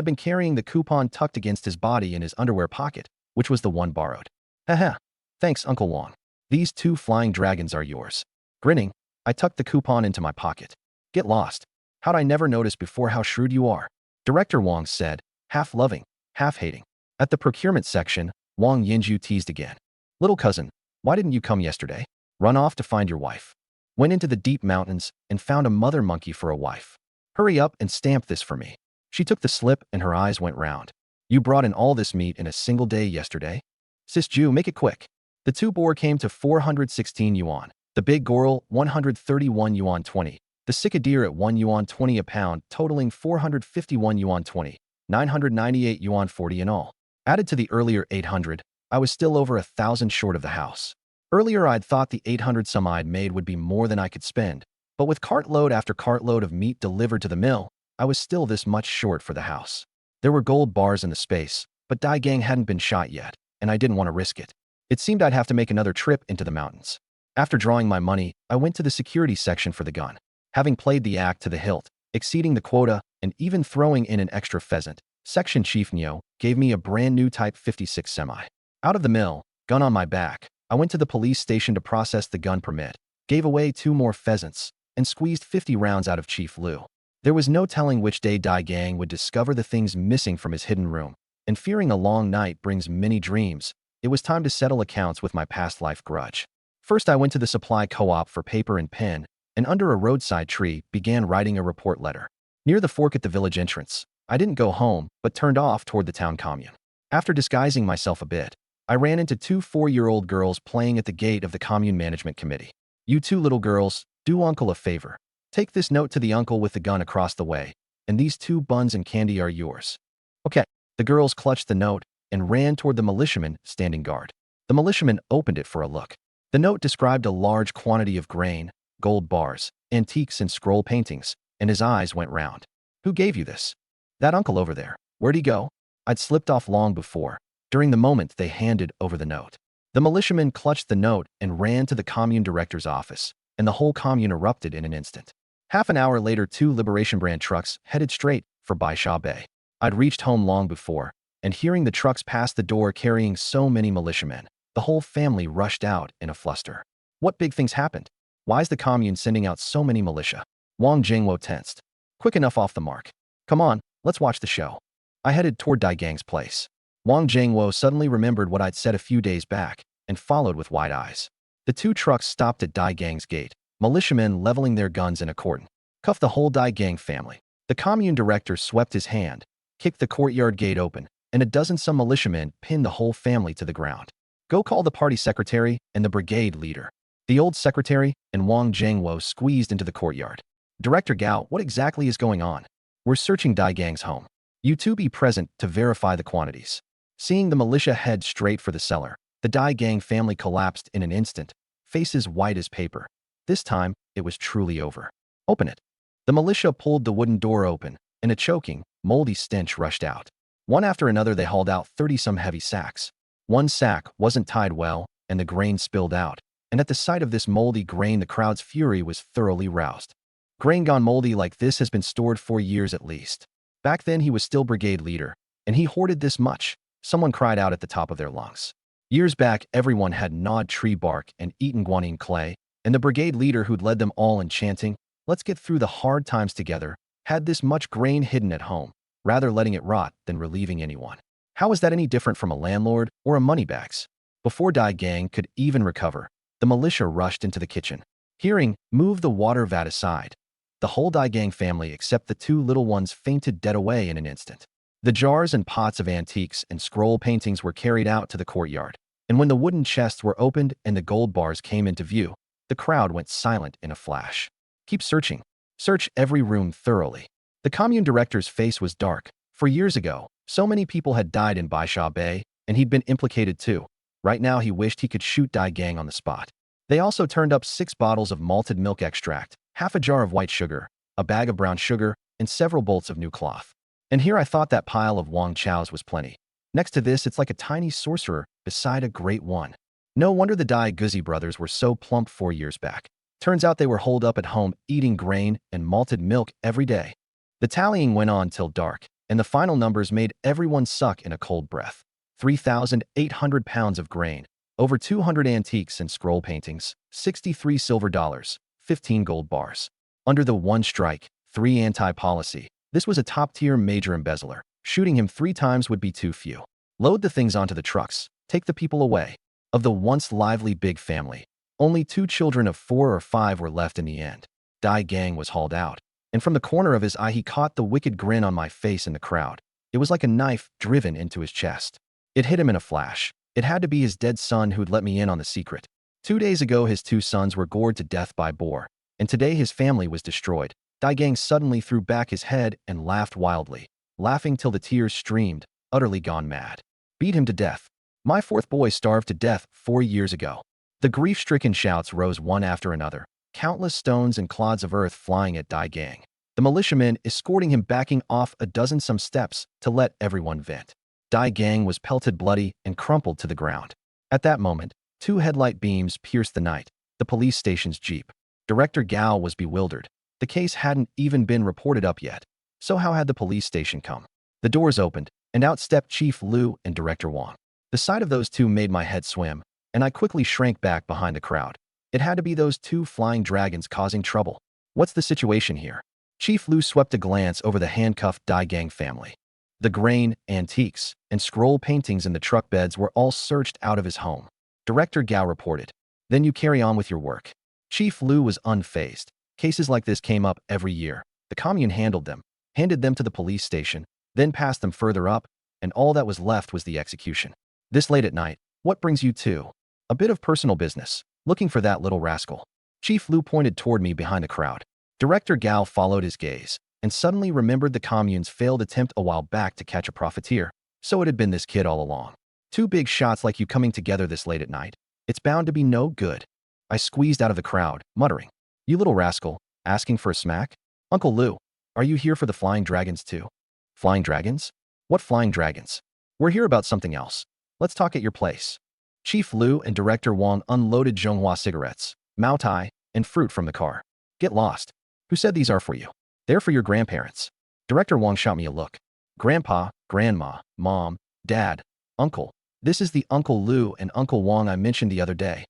been carrying the coupon tucked against his body in his underwear pocket, which was the one borrowed. Haha. Thanks, Uncle Wong. These 2 flying dragons are yours. Grinning, I tucked the coupon into my pocket. Get lost. How'd I never notice before how shrewd you are? Director Wong said, half loving, half hating. At the procurement section, Wang Yinju teased again. Little cousin, why didn't you come yesterday? Run off to find your wife. Went into the deep mountains and found a mother monkey for a wife. Hurry up and stamp this for me. She took the slip and her eyes went round. You brought in all this meat in a single day yesterday? Sis Ju, make it quick. The 2 boar came to 416 yuan. The big Goral, 131 yuan 20. The Cicadier at 1 yuan 20 a pound, totaling 451 yuan 20. 998 yuan 40 in all. Added to the earlier 800, I was still over 1,000 short of the house. Earlier I'd thought the 800 some I'd made would be more than I could spend, but with cartload after cartload of meat delivered to the mill, I was still this much short for the house. There were gold bars in the space, but Dai Gang hadn't been shot yet, and I didn't want to risk it. It seemed I'd have to make another trip into the mountains. After drawing my money, I went to the security section for the gun. Having played the act to the hilt, exceeding the quota, and even throwing in an extra pheasant, Section Chief Neo gave me a brand new Type 56 semi. Out of the mill, gun on my back, I went to the police station to process the gun permit, gave away 2 more pheasants, and squeezed 50 rounds out of Chief Liu. There was no telling which day Dai Gang would discover the things missing from his hidden room, and fearing a long night brings many dreams, it was time to settle accounts with my past life grudge. First, I went to the supply co-op for paper and pen, and under a roadside tree began writing a report letter. Near the fork at the village entrance, I didn't go home, but turned off toward the town commune. After disguising myself a bit, I ran into 2 4-year-old girls playing at the gate of the commune management committee. "You 2 little girls, do uncle a favor. Take this note to the uncle with the gun across the way, and these 2 buns and candy are yours." "Okay." The girls clutched the note and ran toward the militiaman standing guard. The militiaman opened it for a look. The note described a large quantity of grain, gold bars, antiques, and scroll paintings, and his eyes went round. "Who gave you this?" "That uncle over there." "Where'd he go?" I'd slipped off long before, during the moment they handed over the note. The militiaman clutched the note and ran to the commune director's office, and the whole commune erupted in an instant. Half an hour later, 2 Liberation brand trucks headed straight for Baisha Bay. I'd reached home long before, and hearing the trucks pass the door carrying so many militiamen, the whole family rushed out in a fluster. What big things happened? Why's the commune sending out so many militia? Wang Jingwo tensed. Quick enough off the mark. Come on, let's watch the show. I headed toward Dai Gang's place. Wang Jingwo suddenly remembered what I'd said a few days back and followed with wide eyes. The 2 trucks stopped at Dai Gang's gate, militiamen leveling their guns in a cordon. Cuffed the whole Dai Gang family. The commune director swept his hand, kicked the courtyard gate open, and a dozen-some militiamen pinned the whole family to the ground. "Go call the party secretary and the brigade leader." The old secretary and Wang Jingwo squeezed into the courtyard. "Director Gao, what exactly is going on?" "We're searching Dai Gang's home. You 2 be present to verify the quantities." Seeing the militia head straight for the cellar, the Dai Gang family collapsed in an instant, faces white as paper. This time, it was truly over. "Open it." The militia pulled the wooden door open, and a choking, moldy stench rushed out. One after another, they hauled out 30-some heavy sacks. One sack wasn't tied well, and the grain spilled out, and at the sight of this moldy grain, the crowd's fury was thoroughly roused. Grain gone moldy like this has been stored for years at least. Back then, he was still brigade leader, and he hoarded this much. Someone cried out at the top of their lungs. Years back, everyone had gnawed tree bark and eaten guanine clay, and the brigade leader who'd led them all in chanting, "Let's get through the hard times together," had this much grain hidden at home, rather letting it rot than relieving anyone. How is that any different from a landlord or a moneybags? Before Dai Gang could even recover, the militia rushed into the kitchen. Hearing, "Move the water vat aside," the whole Dai Gang family except the 2 little ones fainted dead away in an instant. The jars and pots of antiques and scroll paintings were carried out to the courtyard, and when the wooden chests were opened and the gold bars came into view, the crowd went silent in a flash. "Keep searching. Search every room thoroughly." The commune director's face was dark. For years ago, so many people had died in Baisha Bay, and he'd been implicated too. Right now, he wished he could shoot Dai Gang on the spot. They also turned up 6 bottles of malted milk extract, half a jar of white sugar, a bag of brown sugar, and several bolts of new cloth. And here I thought that pile of Wang Chao's was plenty. Next to this, it's like a tiny sorcerer beside a great one. No wonder the Dai Guzi brothers were so plump 4 years back. Turns out they were holed up at home eating grain and malted milk every day. The tallying went on till dark, and the final numbers made everyone suck in a cold breath. 3,800 pounds of grain, over 200 antiques and scroll paintings, 63 silver dollars, 15 gold bars. Under the 1 strike, 3 anti-policy. This was a top-tier major embezzler. Shooting him 3 times would be too few. Load the things onto the trucks. Take the people away. Of the once lively big family, only 2 children of 4 or 5 were left in the end. Dai Gang was hauled out, and from the corner of his eye he caught the wicked grin on my face in the crowd. It was like a knife driven into his chest. It hit him in a flash. It had to be his dead son who'd let me in on the secret. 2 days ago, his 2 sons were gored to death by boar, and today his family was destroyed. Dai Gang suddenly threw back his head and laughed wildly, laughing till the tears streamed, utterly gone mad. Beat him to death. My 4th boy starved to death 4 years ago. The grief-stricken shouts rose one after another, countless stones and clods of earth flying at Dai Gang. The militiamen escorting him backing off a dozen-some steps to let everyone vent. Dai Gang was pelted bloody and crumpled to the ground. At that moment, 2 headlight beams pierced the night, the police station's jeep. Director Gao was bewildered. The case hadn't even been reported up yet. So how had the police station come? The doors opened, and out stepped Chief Liu and Director Wang. The sight of those 2 made my head swim. and I quickly shrank back behind the crowd. It had to be those two flying dragons causing trouble. What's the situation here? Chief Lu swept a glance over the handcuffed Dai Gang family. The grain, antiques, and scroll paintings in the truck beds were all searched out of his home. Director Gao reported. Then you carry on with your work. Chief Lu was unfazed. Cases like this came up every year. The commune handled them, handed them to the police station, then passed them further up, and all that was left was the execution. This late at night, what brings you to? A bit of personal business, looking for that little rascal. Chief Lu pointed toward me behind the crowd. Director Gao followed his gaze, and suddenly remembered the commune's failed attempt a while back to catch a profiteer. So it had been this kid all along. Two big shots like you coming together this late at night. It's bound to be no good. I squeezed out of the crowd, muttering, "You little rascal, asking for a smack? Uncle Lu, are you here for the flying dragons too?" Flying dragons? What flying dragons? We're here about something else. Let's talk at your place. Chief Lu and Director Wang unloaded Zhonghua cigarettes, Mao Tai, and fruit from the car. Get lost. Who said these are for you? They're for your grandparents. Director Wang shot me a look. Grandpa, Grandma, Mom, Dad, Uncle. This is the Uncle Lu and Uncle Wang I mentioned the other day.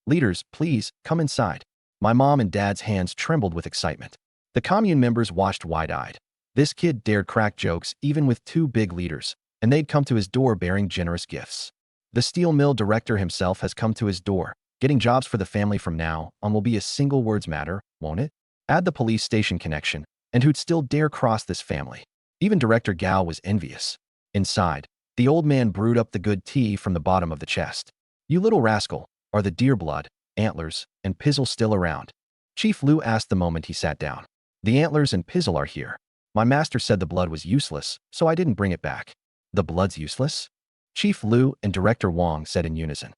Leaders, please, come inside. My mom and dad's hands trembled with excitement. The commune members watched wide-eyed. This kid dared crack jokes even with two big leaders, and they'd come to his door bearing generous gifts. The steel mill director himself has come to his door. Getting jobs for the family from now on will be a single words matter, won't it? Add the police station connection, and who'd still dare cross this family? Even Director Gao was envious. Inside, the old man brewed up the good tea from the bottom of the chest. You little rascal, are the deer blood, antlers, and pizzle still around? Chief Lu asked the moment he sat down. The antlers and pizzle are here. My master said the blood was useless, so I didn't bring it back. The blood's useless? Chief Lu and Director Wang said in unison.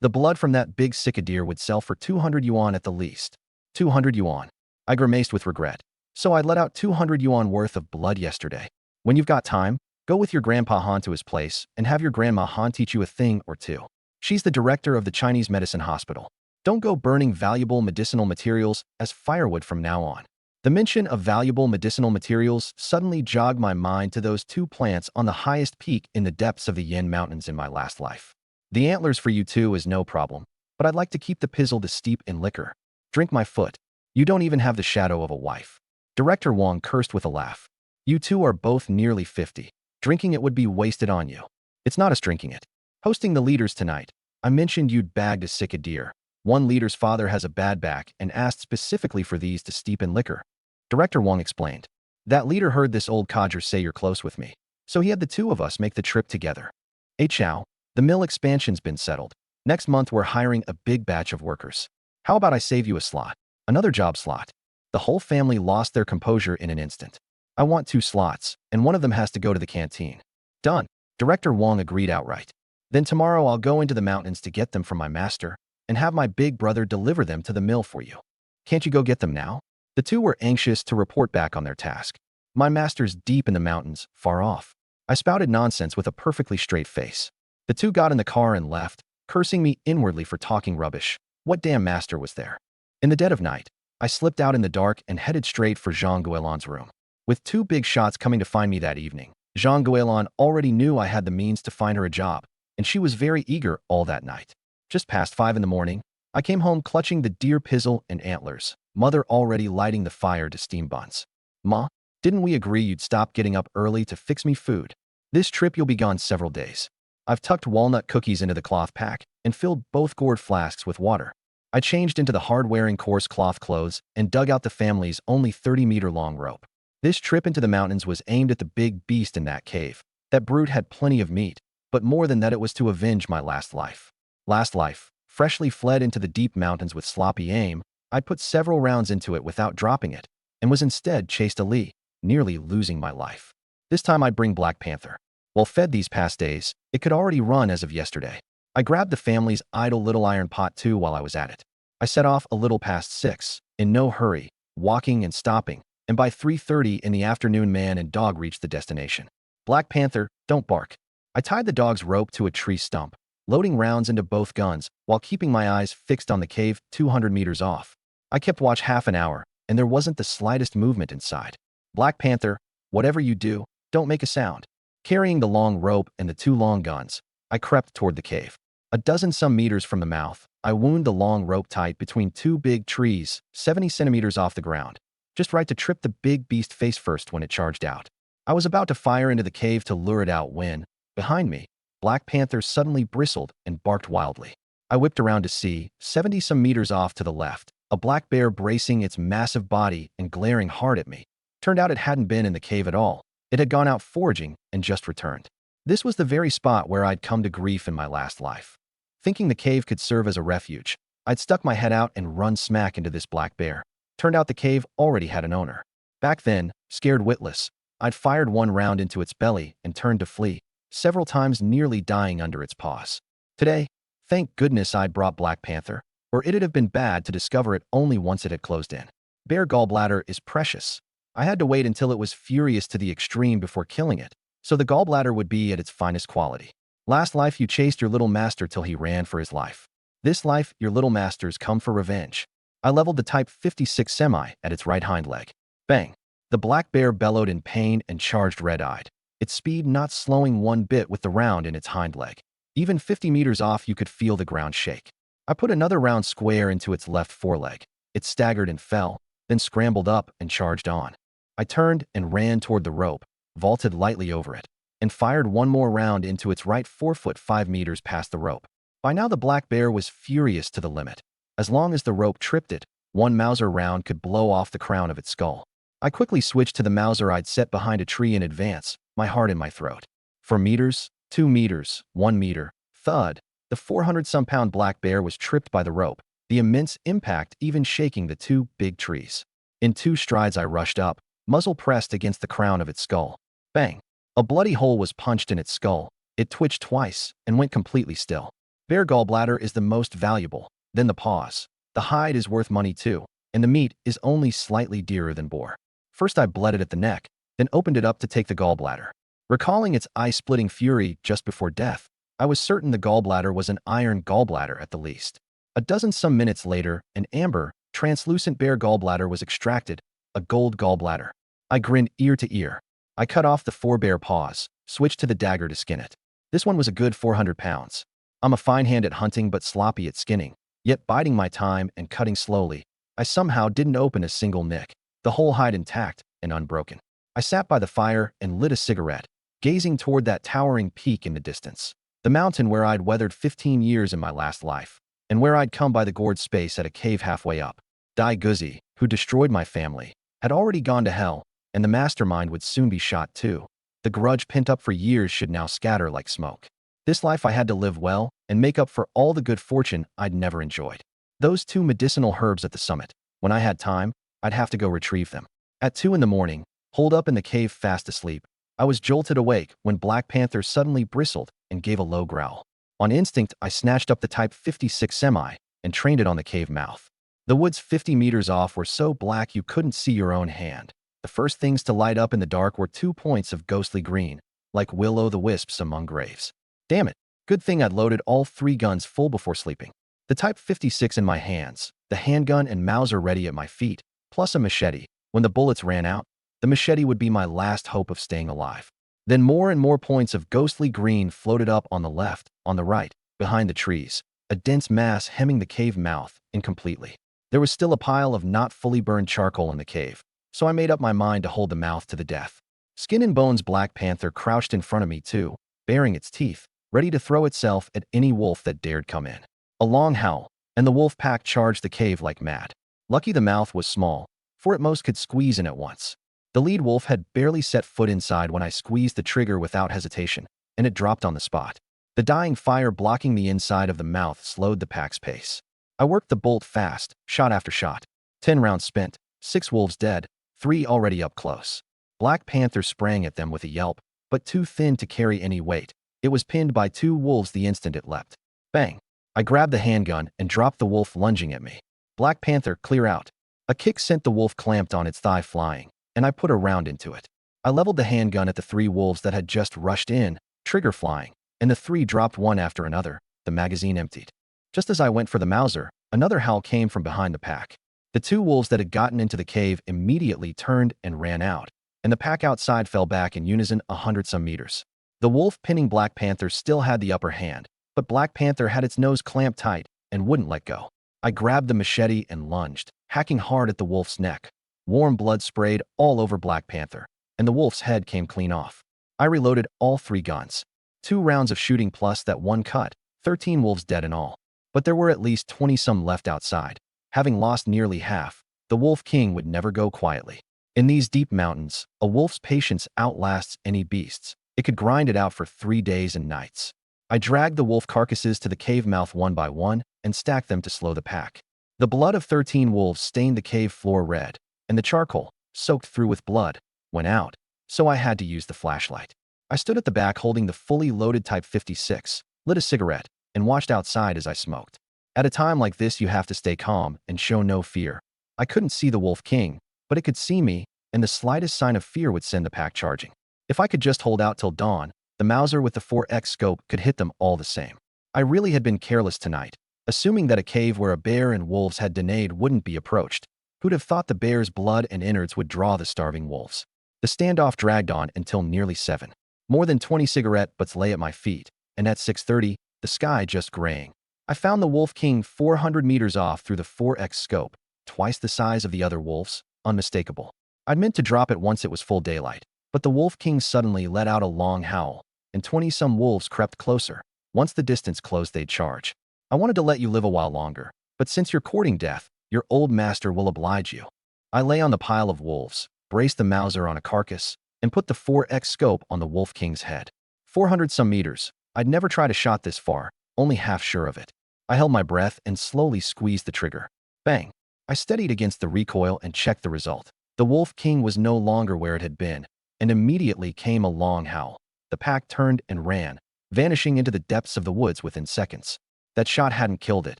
The blood from that big sika deer would sell for 200 yuan at the least. 200 yuan. I grimaced with regret. So I let out 200 yuan worth of blood yesterday. When you've got time, go with your Grandpa Han to his place and have your Grandma Han teach you a thing or two. She's the director of the Chinese medicine hospital. Don't go burning valuable medicinal materials as firewood from now on. The mention of valuable medicinal materials suddenly jogged my mind to those two plants on the highest peak in the depths of the Yin Mountains in my last life. The antlers for you two is no problem, but I'd like to keep the pizzle to steep in liquor. Drink my foot. You don't even have the shadow of a wife. Director Wang cursed with a laugh. You two are both nearly 50. Drinking it would be wasted on you. It's not us drinking it. Hosting the leaders tonight, I mentioned you'd bagged a sika deer. One leader's father has a bad back and asked specifically for these to steep in liquor. Director Wang explained. That leader heard this old codger say you're close with me, so he had the two of us make the trip together. Hey Chow, the mill expansion's been settled. Next month we're hiring a big batch of workers. How about I save you a slot? Another job slot. The whole family lost their composure in an instant. I want 2 slots, and one of them has to go to the canteen. Done. Director Wang agreed outright. Then tomorrow I'll go into the mountains to get them from my master and have my big brother deliver them to the mill for you. Can't you go get them now? The two were anxious to report back on their task. My master's deep in the mountains, far off. I spouted nonsense with a perfectly straight face. The two got in the car and left, cursing me inwardly for talking rubbish. What damn master was there? In the dead of night, I slipped out in the dark and headed straight for Zhang Guilan's room. With 2 big shots coming to find me that evening, Zhang Guilan already knew I had the means to find her a job, and she was very eager all that night. Just past 5 in the morning, I came home clutching the deer pizzle and antlers, Mother already lighting the fire to steam buns. Ma, didn't we agree you'd stop getting up early to fix me food? This trip you'll be gone several days. I've tucked walnut cookies into the cloth pack and filled both gourd flasks with water. I changed into the hard-wearing coarse cloth clothes and dug out the family's only 30-meter-long rope. This trip into the mountains was aimed at the big beast in that cave. That brute had plenty of meat, but more than that it was to avenge my last life. Last life, freshly fled into the deep mountains with sloppy aim, I'd put several rounds into it without dropping it, and was instead chased a li, nearly losing my life. This time I'd bring Black Panther. While fed these past days, it could already run as of yesterday. I grabbed the family's idle little iron pot too while I was at it. I set off a little past 6, in no hurry, walking and stopping, and by 3:30 in the afternoon man and dog reached the destination. Black Panther, don't bark. I tied the dog's rope to a tree stump, loading rounds into both guns while keeping my eyes fixed on the cave 200 meters off. I kept watch half an hour, and there wasn't the slightest movement inside. Black Panther, whatever you do, don't make a sound. Carrying the long rope and the 2 long guns, I crept toward the cave. A dozen some meters from the mouth, I wound the long rope tight between two big trees, 70 centimeters off the ground, just right to trip the big beast face first when it charged out. I was about to fire into the cave to lure it out when, behind me, Black Panther suddenly bristled and barked wildly. I whipped around to see, 70 some meters off to the left, a black bear bracing its massive body and glaring hard at me. Turned out it hadn't been in the cave at all. It had gone out foraging and just returned. This was the very spot where I'd come to grief in my last life. Thinking the cave could serve as a refuge, I'd stuck my head out and run smack into this black bear. Turned out the cave already had an owner. Back then, scared witless, I'd fired one round into its belly and turned to flee, several times nearly dying under its paws. Today, thank goodness I'd brought Black Panther, or it'd have been bad to discover it only once it had closed in. Bear gallbladder is precious. I had to wait until it was furious to the extreme before killing it, so the gallbladder would be at its finest quality. Last life you chased your little master till he ran for his life. This life, your little masters come for revenge. I leveled the Type 56 semi at its right hind leg. Bang! The black bear bellowed in pain and charged red-eyed, its speed not slowing one bit with the round in its hind leg. Even 50 meters off you could feel the ground shake. I put another round square into its left foreleg. It staggered and fell, then scrambled up and charged on. I turned and ran toward the rope, vaulted lightly over it, and fired one more round into its right forefoot 5 meters past the rope. By now the black bear was furious to the limit. As long as the rope tripped it, one Mauser round could blow off the crown of its skull. I quickly switched to the Mauser I'd set behind a tree in advance, my heart in my throat. For meters, 2 meters, 1 meter, thud, the 400-some-pound black bear was tripped by the rope, the immense impact even shaking the two big trees. In 2 strides I rushed up, muzzle pressed against the crown of its skull. Bang! A bloody hole was punched in its skull. It twitched twice and went completely still. Bear gallbladder is the most valuable, then the paws. The hide is worth money too, and the meat is only slightly dearer than boar. First I bled it at the neck, then opened it up to take the gallbladder. Recalling its eye-splitting fury just before death, I was certain the gallbladder was an iron gallbladder at the least. A dozen some minutes later, an amber, translucent bear gallbladder was extracted, a gold gallbladder. I grinned ear to ear. I cut off the 4 bear paws, switched to the dagger to skin it. This one was a good 400 pounds. I'm a fine hand at hunting but sloppy at skinning, yet biding my time and cutting slowly, I somehow didn't open a single nick, the whole hide intact and unbroken. I sat by the fire and lit a cigarette, gazing toward that towering peak in the distance. The mountain where I'd weathered 15 years in my last life, and where I'd come by the gourd space at a cave halfway up. Dai Guzzi, who destroyed my family, had already gone to hell, and the mastermind would soon be shot too. The grudge pent up for years should now scatter like smoke. This life I had to live well and make up for all the good fortune I'd never enjoyed. Those 2 medicinal herbs at the summit, when I had time, I'd have to go retrieve them. At 2 in the morning, holed up in the cave fast asleep, I was jolted awake when Black Panther suddenly bristled and gave a low growl. On instinct, I snatched up the Type 56 semi and trained it on the cave mouth. The woods 50 meters off were so black you couldn't see your own hand. The first things to light up in the dark were 2 points of ghostly green, like will-o'-the-wisps among graves. Damn it, good thing I'd loaded all 3 guns full before sleeping. The Type 56 in my hands, the handgun and Mauser ready at my feet, plus a machete. When the bullets ran out, the machete would be my last hope of staying alive. Then more and more points of ghostly green floated up on the left, on the right, behind the trees, a dense mass hemming the cave mouth incompletely. There was still a pile of not fully burned charcoal in the cave, so I made up my mind to hold the mouth to the death. Skin and bones Black Panther crouched in front of me too, baring its teeth, ready to throw itself at any wolf that dared come in. A long howl, and the wolf pack charged the cave like mad. Lucky the mouth was small, for at most could squeeze in at once. The lead wolf had barely set foot inside when I squeezed the trigger without hesitation, and it dropped on the spot. The dying fire blocking the inside of the mouth slowed the pack's pace. I worked the bolt fast, shot after shot. 10 rounds spent, 6 wolves dead, 3 already up close. Black Panther sprang at them with a yelp, but too thin to carry any weight. It was pinned by 2 wolves the instant it leapt. Bang! I grabbed the handgun and dropped the wolf lunging at me. Black Panther, clear out. A kick sent the wolf clamped on its thigh flying, and I put a round into it. I leveled the handgun at the 3 wolves that had just rushed in, trigger flying, and the 3 dropped one after another, the magazine emptied. Just as I went for the Mauser, another howl came from behind the pack. The 2 wolves that had gotten into the cave immediately turned and ran out, and the pack outside fell back in unison 100 some meters. The wolf pinning Black Panther still had the upper hand, but Black Panther had its nose clamped tight and wouldn't let go. I grabbed the machete and lunged, hacking hard at the wolf's neck. Warm blood sprayed all over Black Panther, and the wolf's head came clean off. I reloaded all 3 guns. 2 rounds of shooting plus that one cut, 13 wolves dead in all. But there were at least 20-some left outside. Having lost nearly half, the Wolf King would never go quietly. In these deep mountains, a wolf's patience outlasts any beast's. It could grind it out for 3 days and nights. I dragged the wolf carcasses to the cave mouth one by one and stacked them to slow the pack. The blood of 13 wolves stained the cave floor red, and the charcoal, soaked through with blood, went out, so I had to use the flashlight. I stood at the back holding the fully loaded Type 56, lit a cigarette, and watched outside as I smoked. At a time like this, you have to stay calm and show no fear. I couldn't see the Wolf King, but it could see me, and the slightest sign of fear would send the pack charging. If I could just hold out till dawn, the Mauser with the 4X scope could hit them all the same. I really had been careless tonight, assuming that a cave where a bear and wolves had denayed wouldn't be approached. Who'd have thought the bear's blood and innards would draw the starving wolves? The standoff dragged on until nearly 7. More than 20 cigarette butts lay at my feet, and at 6:30, the sky just graying. I found the Wolf King 400 meters off through the 4X scope, twice the size of the other wolves, unmistakable. I'd meant to drop it once it was full daylight, but the Wolf King suddenly let out a long howl, and 20-some wolves crept closer. Once the distance closed, they'd charge. I wanted to let you live a while longer, but since you're courting death, your old master will oblige you. I lay on the pile of wolves, braced the Mauser on a carcass, and put the 4X scope on the Wolf King's head. 400-some meters. I'd never tried a shot this far, only half sure of it. I held my breath and slowly squeezed the trigger. Bang! I steadied against the recoil and checked the result. The Wolf King was no longer where it had been, and immediately came a long howl. The pack turned and ran, vanishing into the depths of the woods within seconds. That shot hadn't killed it,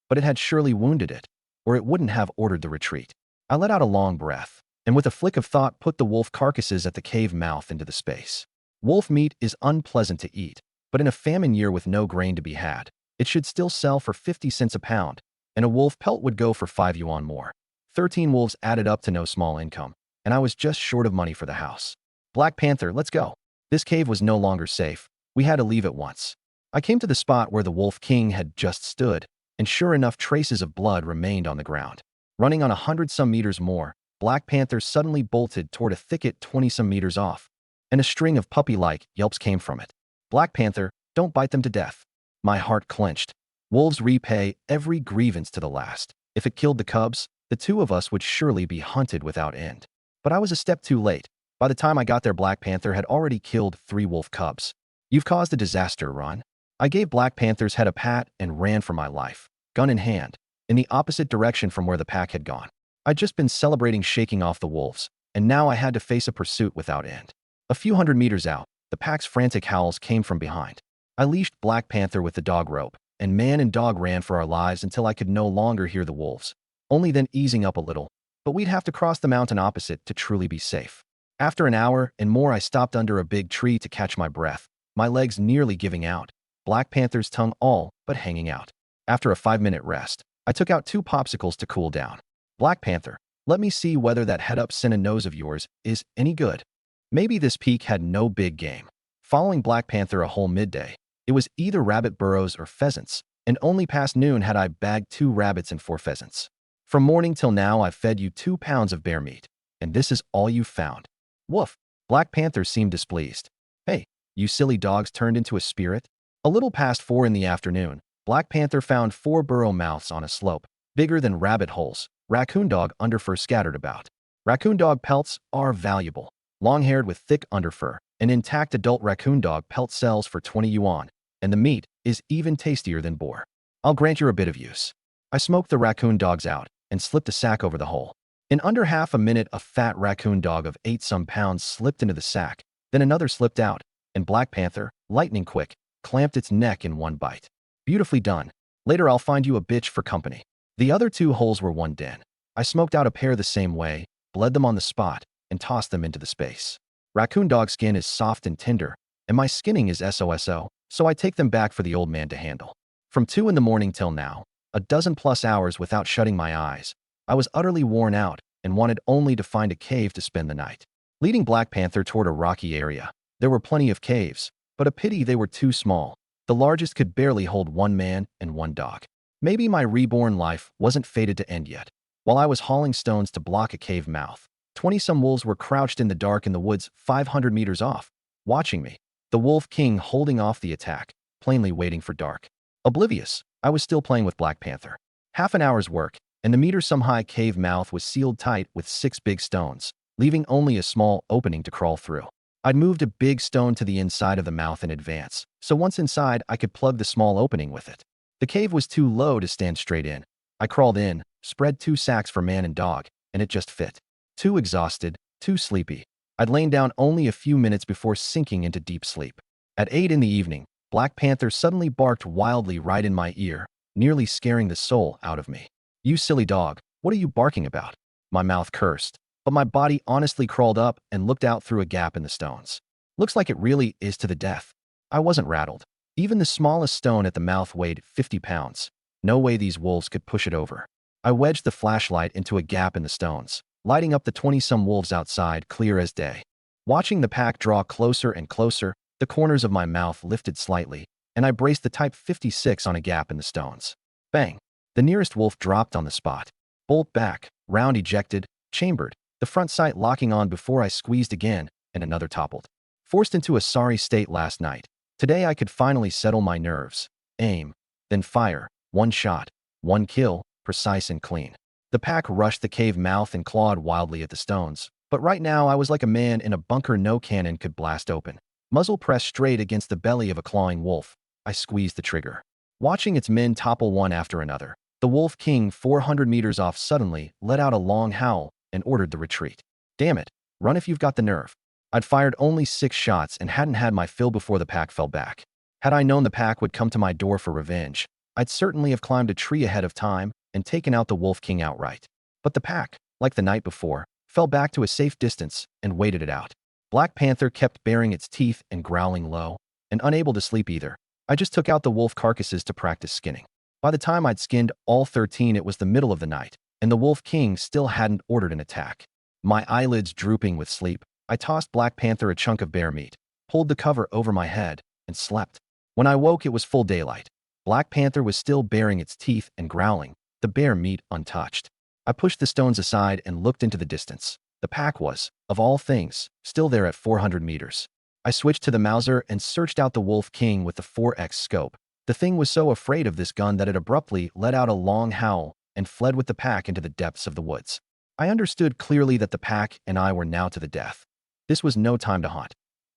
but it had surely wounded it, or it wouldn't have ordered the retreat. I let out a long breath, and with a flick of thought put the wolf carcasses at the cave mouth into the space. Wolf meat is unpleasant to eat, but in a famine year with no grain to be had, it should still sell for 50 cents a pound, and a wolf pelt would go for 5 yuan more. 13 wolves added up to no small income, and I was just short of money for the house. Black Panther, let's go. This cave was no longer safe. We had to leave at once. I came to the spot where the Wolf King had just stood, and sure enough, traces of blood remained on the ground. Running on 100-some meters more, Black Panther suddenly bolted toward a thicket 20-some meters off, and a string of puppy-like yelps came from it. Black Panther, don't bite them to death. My heart clenched. Wolves repay every grievance to the last. If it killed the cubs, the 2 of us would surely be hunted without end. But I was a step too late. By the time I got there, Black Panther had already killed 3 wolf cubs. You've caused a disaster, Ron. I gave Black Panther's head a pat and ran for my life, gun in hand, in the opposite direction from where the pack had gone. I'd just been celebrating shaking off the wolves, and now I had to face a pursuit without end. A few hundred meters out, the pack's frantic howls came from behind. I leashed Black Panther with the dog rope, and man and dog ran for our lives until I could no longer hear the wolves, only then easing up a little, but we'd have to cross the mountain opposite to truly be safe. After an hour and more, I stopped under a big tree to catch my breath, my legs nearly giving out, Black Panther's tongue all but hanging out. After a 5-minute rest, I took out 2 popsicles to cool down. Black Panther, let me see whether that head-up cinna nose of yours is any good. Maybe this peak had no big game. Following Black Panther a whole midday, it was either rabbit burrows or pheasants, and only past noon had I bagged 2 rabbits and 4 pheasants. From morning till now, I've fed you 2 pounds of bear meat, and this is all you've found. Woof! Black Panther seemed displeased. Hey, you silly dogs turned into a spirit? A little past 4 in the afternoon, Black Panther found 4 burrow mouths on a slope, bigger than rabbit holes, raccoon dog underfur scattered about. Raccoon dog pelts are valuable, long-haired with thick underfur. An intact adult raccoon dog pelt sells for 20 yuan, and the meat is even tastier than boar. I'll grant you a bit of use. I smoked the raccoon dogs out and slipped a sack over the hole. In under half a minute, a fat raccoon dog of 8-some pounds slipped into the sack, then another slipped out, and Black Panther, lightning quick, clamped its neck in one bite. Beautifully done. Later I'll find you a bitch for company. The other 2 holes were one den. I smoked out a pair the same way, bled them on the spot, and tossed them into the space. Raccoon dog skin is soft and tender, and my skinning is SOSO, so I take them back for the old man to handle. From 2 in the morning till now, a dozen-plus hours without shutting my eyes, I was utterly worn out and wanted only to find a cave to spend the night. Leading Black Panther toward a rocky area, there were plenty of caves, but a pity they were too small, The largest could barely hold one man and one dog. Maybe my reborn life wasn't fated to end yet. While I was hauling stones to block a cave mouth, 20-some wolves were crouched in the dark in the woods 500 meters off, watching me. The Wolf King holding off the attack, plainly waiting for dark. Oblivious, I was still playing with Black Panther. Half an hour's work, and the meter-some-high cave mouth was sealed tight with 6 big stones, leaving only a small opening to crawl through. I'd moved a big stone to the inside of the mouth in advance, so once inside I could plug the small opening with it. The cave was too low to stand straight in. I crawled in, spread 2 sacks for man and dog, and it just fit. Too exhausted, too sleepy. I'd lain down only a few minutes before sinking into deep sleep. At 8 in the evening, Black Panther suddenly barked wildly right in my ear, nearly scaring the soul out of me. "You silly dog, what are you barking about?" My mouth cursed, but my body honestly crawled up and looked out through a gap in the stones. Looks like it really is to the death. I wasn't rattled. Even the smallest stone at the mouth weighed 50 pounds. No way these wolves could push it over. I wedged the flashlight into a gap in the stones, lighting up the 20-some wolves outside clear as day. Watching the pack draw closer and closer, the corners of my mouth lifted slightly, and I braced the Type 56 on a gap in the stones. Bang! The nearest wolf dropped on the spot. Bolt back, round ejected, chambered, the front sight locking on before I squeezed again, and another toppled. Forced into a sorry state last night. Today I could finally settle my nerves. Aim, then fire. 1 shot, 1 kill, precise and clean. The pack rushed the cave mouth and clawed wildly at the stones, but right now I was like a man in a bunker no cannon could blast open. Muzzle pressed straight against the belly of a clawing wolf, I squeezed the trigger. Watching its men topple one after another, the Wolf King 400 meters off suddenly let out a long howl and ordered the retreat. Damn it, run if you've got the nerve. I'd fired only 6 shots and hadn't had my fill before the pack fell back. Had I known the pack would come to my door for revenge, I'd certainly have climbed a tree ahead of time and taken out the Wolf King outright. But the pack, like the night before, fell back to a safe distance and waited it out. Black Panther kept baring its teeth and growling low, and unable to sleep either. I just took out the wolf carcasses to practice skinning. By the time I'd skinned all 13, it was the middle of the night, and the Wolf King still hadn't ordered an attack. My eyelids drooping with sleep, I tossed Black Panther a chunk of bear meat, pulled the cover over my head, and slept. When I woke, it was full daylight. Black Panther was still baring its teeth and growling, the bear meat untouched. I pushed the stones aside and looked into the distance. The pack was, of all things, still there at 400 meters. I switched to the Mauser and searched out the Wolf King with the 4x scope. The thing was so afraid of this gun that it abruptly let out a long howl and fled with the pack into the depths of the woods. I understood clearly that the pack and I were now to the death. This was no time to hunt.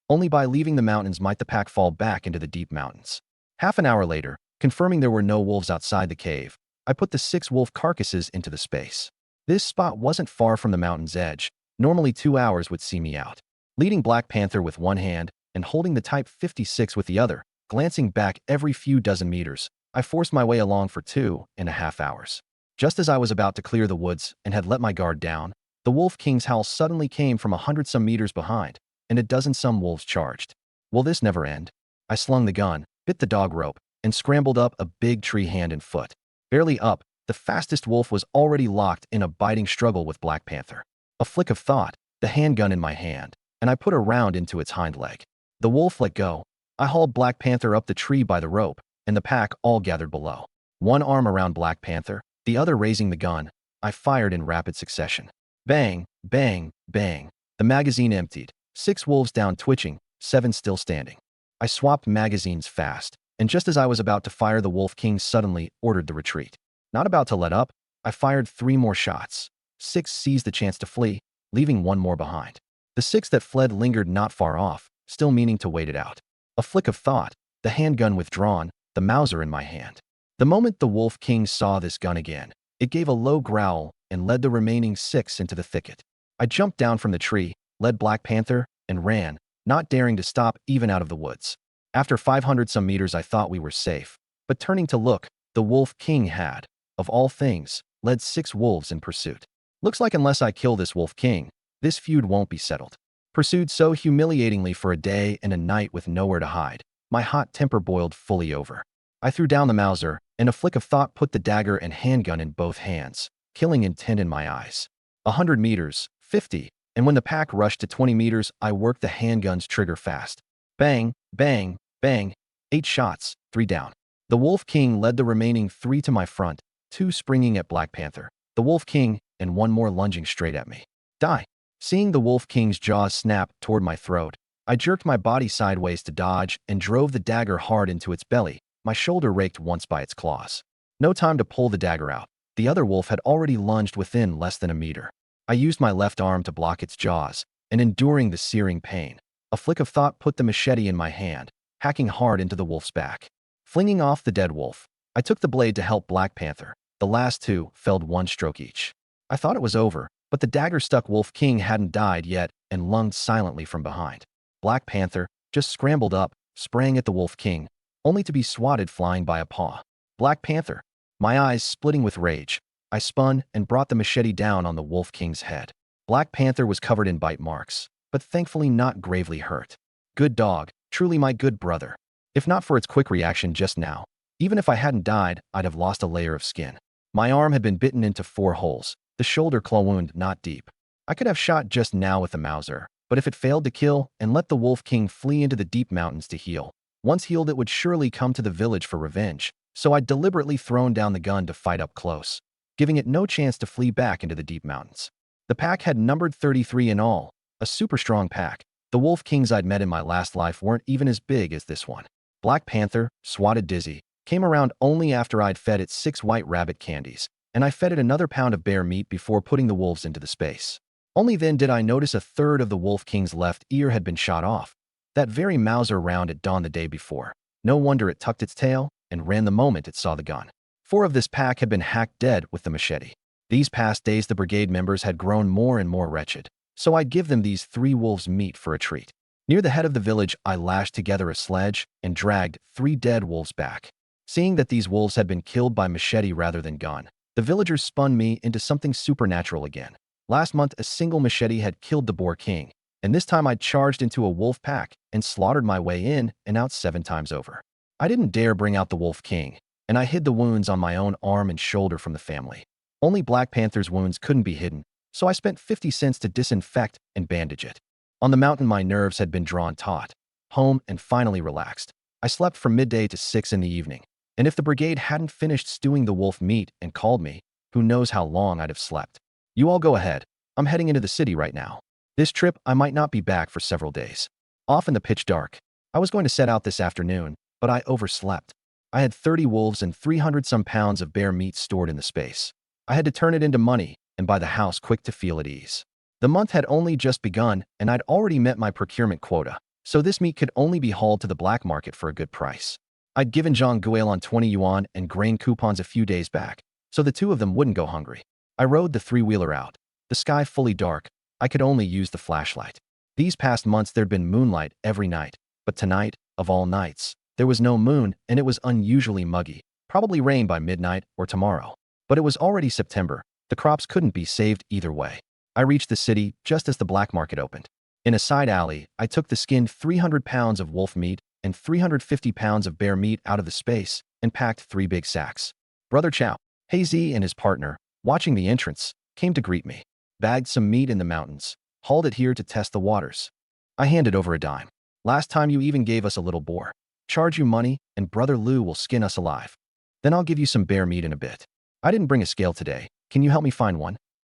Only by leaving the mountains might the pack fall back into the deep mountains. Half an hour later, confirming there were no wolves outside the cave, I put the 6 wolf carcasses into the space. This spot wasn't far from the mountain's edge. Normally 2 hours would see me out. Leading Black Panther with one hand and holding the Type 56 with the other, glancing back every few dozen meters, I forced my way along for 2.5 hours. Just as I was about to clear the woods and had let my guard down, the Wolf King's howl suddenly came from 100-some meters behind, and a dozen-some wolves charged. Will this never end? I slung the gun, bit the dog rope, and scrambled up a big tree hand and foot. Barely up, the fastest wolf was already locked in a biting struggle with Black Panther. A flick of thought, the handgun in my hand, and I put a round into its hind leg. The wolf let go. I hauled Black Panther up the tree by the rope, and the pack all gathered below. One arm around Black Panther, the other raising the gun, I fired in rapid succession. Bang, bang, bang. The magazine emptied. 6 wolves down twitching, 7 still standing. I swapped magazines fast, and just as I was about to fire, the Wolf King suddenly ordered the retreat. Not about to let up, I fired 3 more shots. 6 seized the chance to flee, leaving 1 more behind. The 6 that fled lingered not far off, still meaning to wait it out. A flick of thought, the handgun withdrawn, the Mauser in my hand. The moment the Wolf King saw this gun again, it gave a low growl and led the remaining 6 into the thicket. I jumped down from the tree, led Black Panther, and ran, not daring to stop even out of the woods. After 500-some meters, I thought we were safe, but turning to look, the Wolf King had, of all things, led 6 wolves in pursuit. Looks like unless I kill this Wolf King, this feud won't be settled. Pursued so humiliatingly for a day and a night with nowhere to hide, my hot temper boiled fully over. I threw down the Mauser, and a flick of thought put the dagger and handgun in both hands, killing intent in my eyes. 100 meters, 50, and when the pack rushed to 20 meters, I worked the handgun's trigger fast. Bang, bang, bang. 8 shots, 3 down. The Wolf King led the remaining 3 to my front, 2 springing at Black Panther, the Wolf King, and 1 more lunging straight at me. Die. Seeing the Wolf King's jaws snap toward my throat, I jerked my body sideways to dodge and drove the dagger hard into its belly, my shoulder raked once by its claws. No time to pull the dagger out. The other wolf had already lunged within less than a meter. I used my left arm to block its jaws, and enduring the searing pain, a flick of thought put the machete in my hand, hacking hard into the wolf's back. Flinging off the dead wolf, I took the blade to help Black Panther. The last 2 felled 1 stroke each. I thought it was over, but the dagger-stuck Wolf King hadn't died yet and lunged silently from behind. Black Panther just scrambled up, sprang at the Wolf King, only to be swatted flying by a paw. Black Panther. My eyes splitting with rage, I spun and brought the machete down on the Wolf King's head. Black Panther was covered in bite marks, but thankfully not gravely hurt. Good dog, truly my good brother. If not for its quick reaction just now, even if I hadn't died, I'd have lost a layer of skin. My arm had been bitten into 4 holes, the shoulder claw wound not deep. I could have shot just now with the Mauser, but if it failed to kill and let the Wolf King flee into the deep mountains to heal, once healed it would surely come to the village for revenge, so I'd deliberately thrown down the gun to fight up close, giving it no chance to flee back into the deep mountains. The pack had numbered 33 in all, a super strong pack. The Wolf Kings I'd met in my last life weren't even as big as this one. Black Panther, swatted dizzy, came around only after I'd fed it 6 white rabbit candies, and I fed it another pound of bear meat before putting the wolves into the space. Only then did I notice a third of the Wolf King's left ear had been shot off, that very Mauser round at dawn the day before. No wonder it tucked its tail and ran the moment it saw the gun. 4 of this pack had been hacked dead with the machete. These past days the brigade members had grown more and more wretched, so I'd give them these 3 wolves' meat for a treat. Near the head of the village, I lashed together a sledge and dragged 3 dead wolves back. Seeing that these wolves had been killed by machete rather than gun, the villagers spun me into something supernatural again. Last month, a single machete had killed the Boar King, and this time I'd charged into a wolf pack and slaughtered my way in and out 7 times over. I didn't dare bring out the Wolf King, and I hid the wounds on my own arm and shoulder from the family. Only Black Panther's wounds couldn't be hidden, so I spent 50 cents to disinfect and bandage it. On the mountain, my nerves had been drawn taut, home, and finally relaxed. I slept from midday to 6 in the evening, and if the brigade hadn't finished stewing the wolf meat and called me, who knows how long I'd have slept. You all go ahead. I'm heading into the city right now. This trip, I might not be back for several days. Off in the pitch dark. I was going to set out this afternoon, but I overslept. I had 30 wolves and 300-some pounds of bear meat stored in the space. I had to turn it into money and buy the house quick to feel at ease. The month had only just begun, and I'd already met my procurement quota, so this meat could only be hauled to the black market for a good price. I'd given Zhang Guilin 20 yuan and grain coupons a few days back, so the 2 of them wouldn't go hungry. I rode the 3-wheeler out, the sky fully dark. I could only use the flashlight. These past months there'd been moonlight every night, but tonight, of all nights, there was no moon and it was unusually muggy, probably rain by midnight or tomorrow. But it was already September. The crops couldn't be saved either way. I reached the city just as the black market opened. In a side alley, I took the skinned 300 pounds of wolf meat and 350 pounds of bear meat out of the space and packed 3 big sacks. Brother Chow, Hazy and his partner, watching the entrance, came to greet me. Bagged some meat in the mountains, hauled it here to test the waters. I handed over a dime. Last time you even gave us a little boar. Charge you money, and Brother Lou will skin us alive. Then I'll give you some bear meat in a bit. I didn't bring a scale today. Can you help me find one?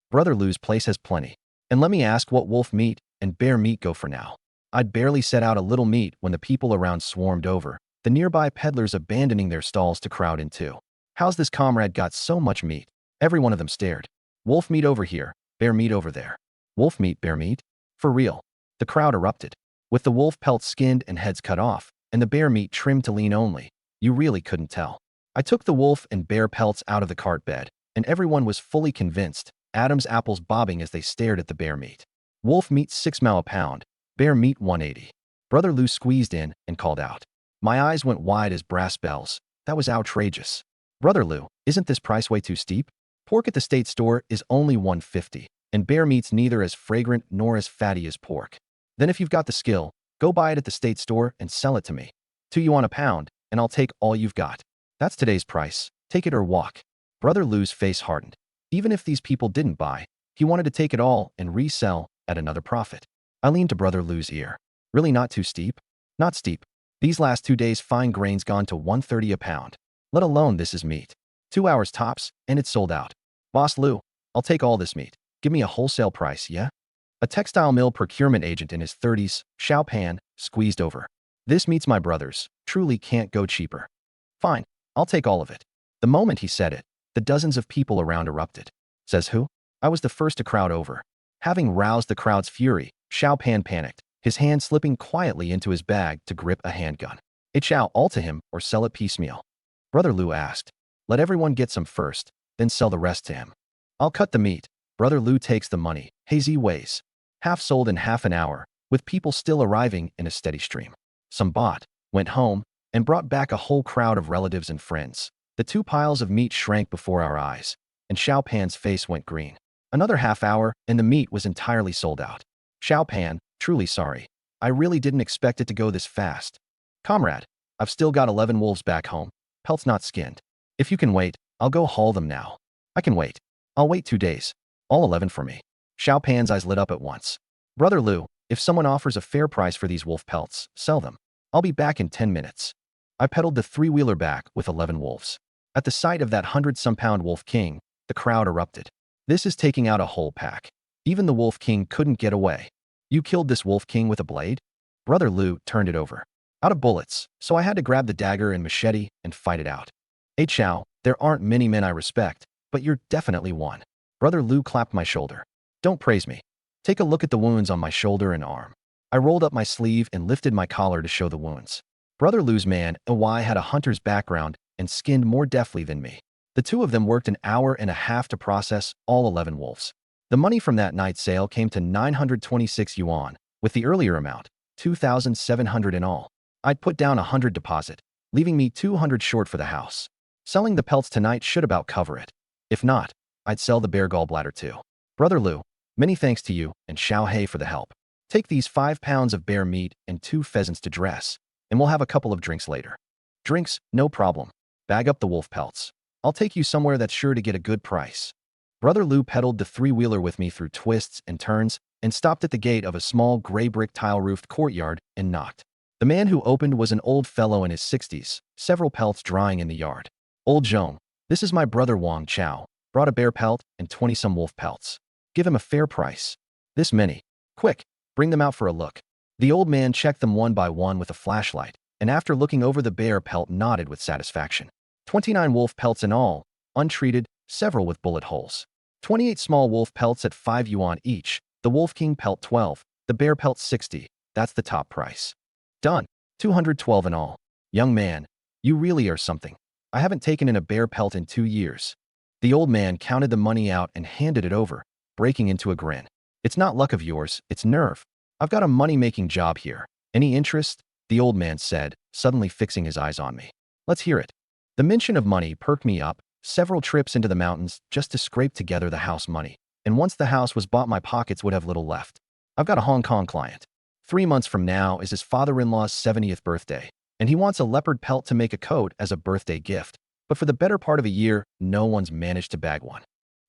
Brother Lou's place has plenty. And let me ask what wolf meat and bear meat go for now. I'd barely set out a little meat when the people around swarmed over, the nearby peddlers abandoning their stalls to crowd in too. How's this comrade got so much meat? Every one of them stared. Wolf meat over here, bear meat over there. Wolf meat, bear meat? For real. The crowd erupted. With the wolf pelts skinned and heads cut off, and the bear meat trimmed to lean only, you really couldn't tell. I took the wolf and bear pelts out of the cart bed, and everyone was fully convinced, Adam's apples bobbing as they stared at the bear meat. Wolf meat 6 mao a pound, bear meat 180. Brother Lou squeezed in and called out. My eyes went wide as brass bells. That was outrageous. Brother Lou, isn't this price way too steep? Pork at the state store is only 150, and bear meat's neither as fragrant nor as fatty as pork. Then if you've got the skill, go buy it at the state store and sell it to me. 2 yuan a pound, and I'll take all you've got. That's today's price. Take it or walk. Brother Lou's face hardened. Even if these people didn't buy, he wanted to take it all and resell at another profit. I leaned to Brother Lou's ear. Really not too steep? Not steep. These last 2 days fine grain's gone to 130 a pound. Let alone this is meat. 2 hours tops, and it's sold out. Boss Lou, I'll take all this meat. Give me a wholesale price, yeah? A textile mill procurement agent in his 30s, Xiao Pan, squeezed over. This meets my brothers. Truly can't go cheaper. Fine, I'll take all of it. The moment he said it, the dozens of people around erupted. Says who? I was the first to crowd over. Having roused the crowd's fury, Xiao Pan panicked, his hand slipping quietly into his bag to grip a handgun. It shall all to him or sell it piecemeal. Brother Lou asked. Let everyone get some first, then sell the rest to him. I'll cut the meat. Brother Lou takes the money, hazy ways. Half sold in half an hour, with people still arriving in a steady stream. Some bought, went home, and brought back a whole crowd of relatives and friends. The 2 piles of meat shrank before our eyes, and Xiao Pan's face went green. Another half hour, and the meat was entirely sold out. Xiao Pan, truly sorry. I really didn't expect it to go this fast. Comrade, I've still got 11 wolves back home, pelts not skinned. If you can wait, I'll go haul them now. I can wait. I'll wait 2 days. All 11 for me. Xiao Pan's eyes lit up at once. Brother Lou, if someone offers a fair price for these wolf pelts, sell them. I'll be back in 10 minutes. I pedaled the 3-wheeler back with 11 wolves. At the sight of that 100-some-pound Wolf King, the crowd erupted. This is taking out a whole pack. Even the Wolf King couldn't get away. You killed this Wolf King with a blade? Brother Lou turned it over. Out of bullets, so I had to grab the dagger and machete and fight it out. Hey Chow, there aren't many men I respect, but you're definitely one. Brother Lou clapped my shoulder. Don't praise me. Take a look at the wounds on my shoulder and arm. I rolled up my sleeve and lifted my collar to show the wounds. Brother Lou's man, Y, had a hunter's background and skinned more deftly than me. The 2 of them worked an hour and a half to process all 11 wolves. The money from that night's sale came to 926 yuan, with the earlier amount, 2,700 in all. I'd put down 100 deposit, leaving me 200 short for the house. Selling the pelts tonight should about cover it. If not, I'd sell the bear gallbladder too. Brother Lou, many thanks to you and Xiao Hei for the help. Take these 5 pounds of bear meat and 2 pheasants to dress, and we'll have a couple of drinks later. Drinks, no problem. Bag up the wolf pelts. I'll take you somewhere that's sure to get a good price. Brother Lou pedaled the 3-wheeler with me through twists and turns and stopped at the gate of a small gray brick tile-roofed courtyard and knocked. The man who opened was an old fellow in his 60s, several pelts drying in the yard. Old Zhong, this is my brother Wang Chao. Brought a bear pelt and 20-some wolf pelts. Give him a fair price. This many. Quick, bring them out for a look. The old man checked them one by one with a flashlight, and after looking over the bear pelt nodded with satisfaction. 29 wolf pelts in all, untreated, several with bullet holes. 28 small wolf pelts at 5 yuan each, the Wolf King pelt 12, the bear pelt 60, that's the top price. Done. 212 in all. Young man, you really are something. I haven't taken in a bear pelt in 2 years. The old man counted the money out and handed it over, breaking into a grin. It's not luck of yours, it's nerve. I've got a money-making job here. Any interest? The old man said, suddenly fixing his eyes on me. Let's hear it. The mention of money perked me up, several trips into the mountains just to scrape together the house money. And once the house was bought, my pockets would have little left. I've got a Hong Kong client. 3 months from now is his father-in-law's 70th birthday, and he wants a leopard pelt to make a coat as a birthday gift. But for the better part of a year, no one's managed to bag one.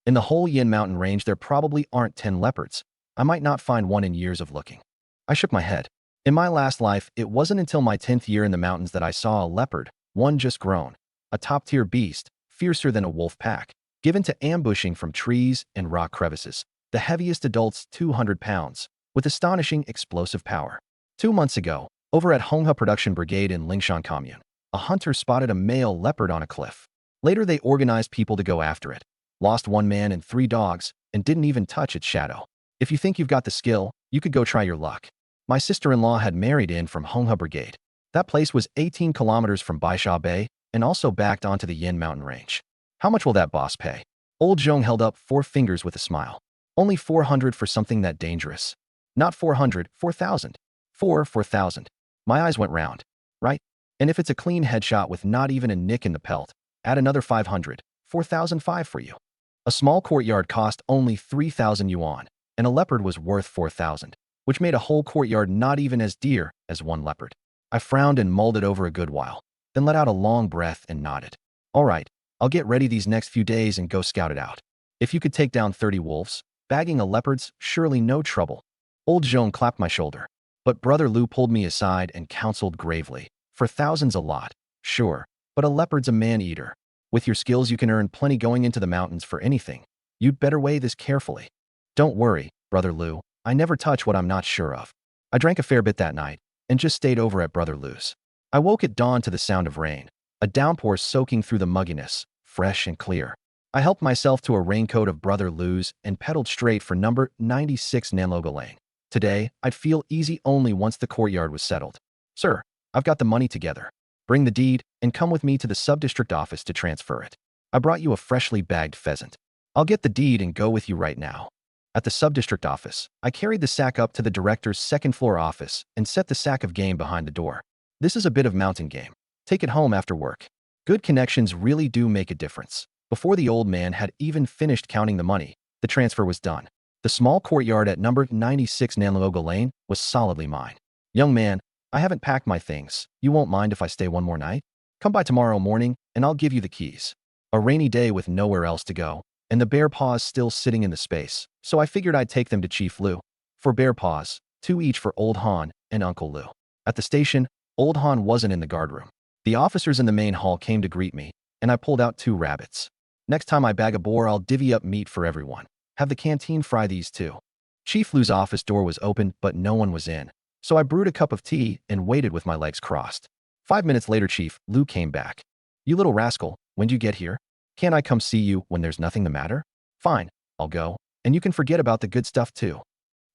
In the whole Yin Mountain range, there probably aren't 10 leopards. I might not find one in years of looking. I shook my head. In my last life, it wasn't until my 10th year in the mountains that I saw a leopard, one just grown, a top-tier beast, fiercer than a wolf pack, given to ambushing from trees and rock crevices. The heaviest adults 200 pounds, with astonishing explosive power. 2 months ago, over at Honghe Production Brigade in Lingshan Commune, a hunter spotted a male leopard on a cliff. Later they organized people to go after it, lost 1 man and 3 dogs, and didn't even touch its shadow. If you think you've got the skill, you could go try your luck. My sister-in-law had married in from Honghe Brigade. That place was 18 kilometers from Baisha Bay and also backed onto the Yin Mountain Range. How much will that boss pay? Old Zhong held up 4 fingers with a smile. Only 400 for something that dangerous. Not 400, 4,000. 4,000. My eyes went round. Right? And if it's a clean headshot with not even a nick in the pelt, add another 500, 4,005 for you. A small courtyard cost only 3,000 yuan, and a leopard was worth 4,000, which made a whole courtyard not even as dear as 1 leopard. I frowned and mulled it over a good while, then let out a long breath and nodded. All right, I'll get ready these next few days and go scout it out. If you could take down 30 wolves, bagging a leopard's surely no trouble. Old Zhong clapped my shoulder, but Brother Lou pulled me aside and counseled gravely. For thousands a lot, sure, but a leopard's a man-eater. With your skills you can earn plenty going into the mountains for anything. You'd better weigh this carefully. Don't worry, Brother Lou, I never touch what I'm not sure of. I drank a fair bit that night, and just stayed over at Brother Lou's. I woke at dawn to the sound of rain, a downpour soaking through the mugginess, fresh and clear. I helped myself to a raincoat of Brother Lou's and pedaled straight for number 96 Nanloga Lane. Today, I'd feel easy only once the courtyard was settled. Sir, I've got the money together. Bring the deed and come with me to the sub-district office to transfer it. I brought you a freshly bagged pheasant. I'll get the deed and go with you right now. At the sub-district office, I carried the sack up to the director's second-floor office and set the sack of game behind the door. This is a bit of mountain game. Take it home after work. Good connections really do make a difference. Before the old man had even finished counting the money, the transfer was done. The small courtyard at number 96 Nanloga Lane was solidly mine. Young man, I haven't packed my things. You won't mind if I stay one more night? Come by tomorrow morning, and I'll give you the keys. A rainy day with nowhere else to go, and the bear paws still sitting in the space, so I figured I'd take them to Chief Lou. For bear paws, 2 each for Old Han and Uncle Lou. At the station, Old Han wasn't in the guardroom. The officers in the main hall came to greet me, and I pulled out 2 rabbits. Next time I bag a boar, I'll divvy up meat for everyone. Have the canteen fry these too. Chief Lou's office door was open, but no one was in. So I brewed a cup of tea and waited with my legs crossed. 5 minutes later, Chief Lou came back. You little rascal, when'd you get here? Can't I come see you when there's nothing the matter? Fine, I'll go, and you can forget about the good stuff too.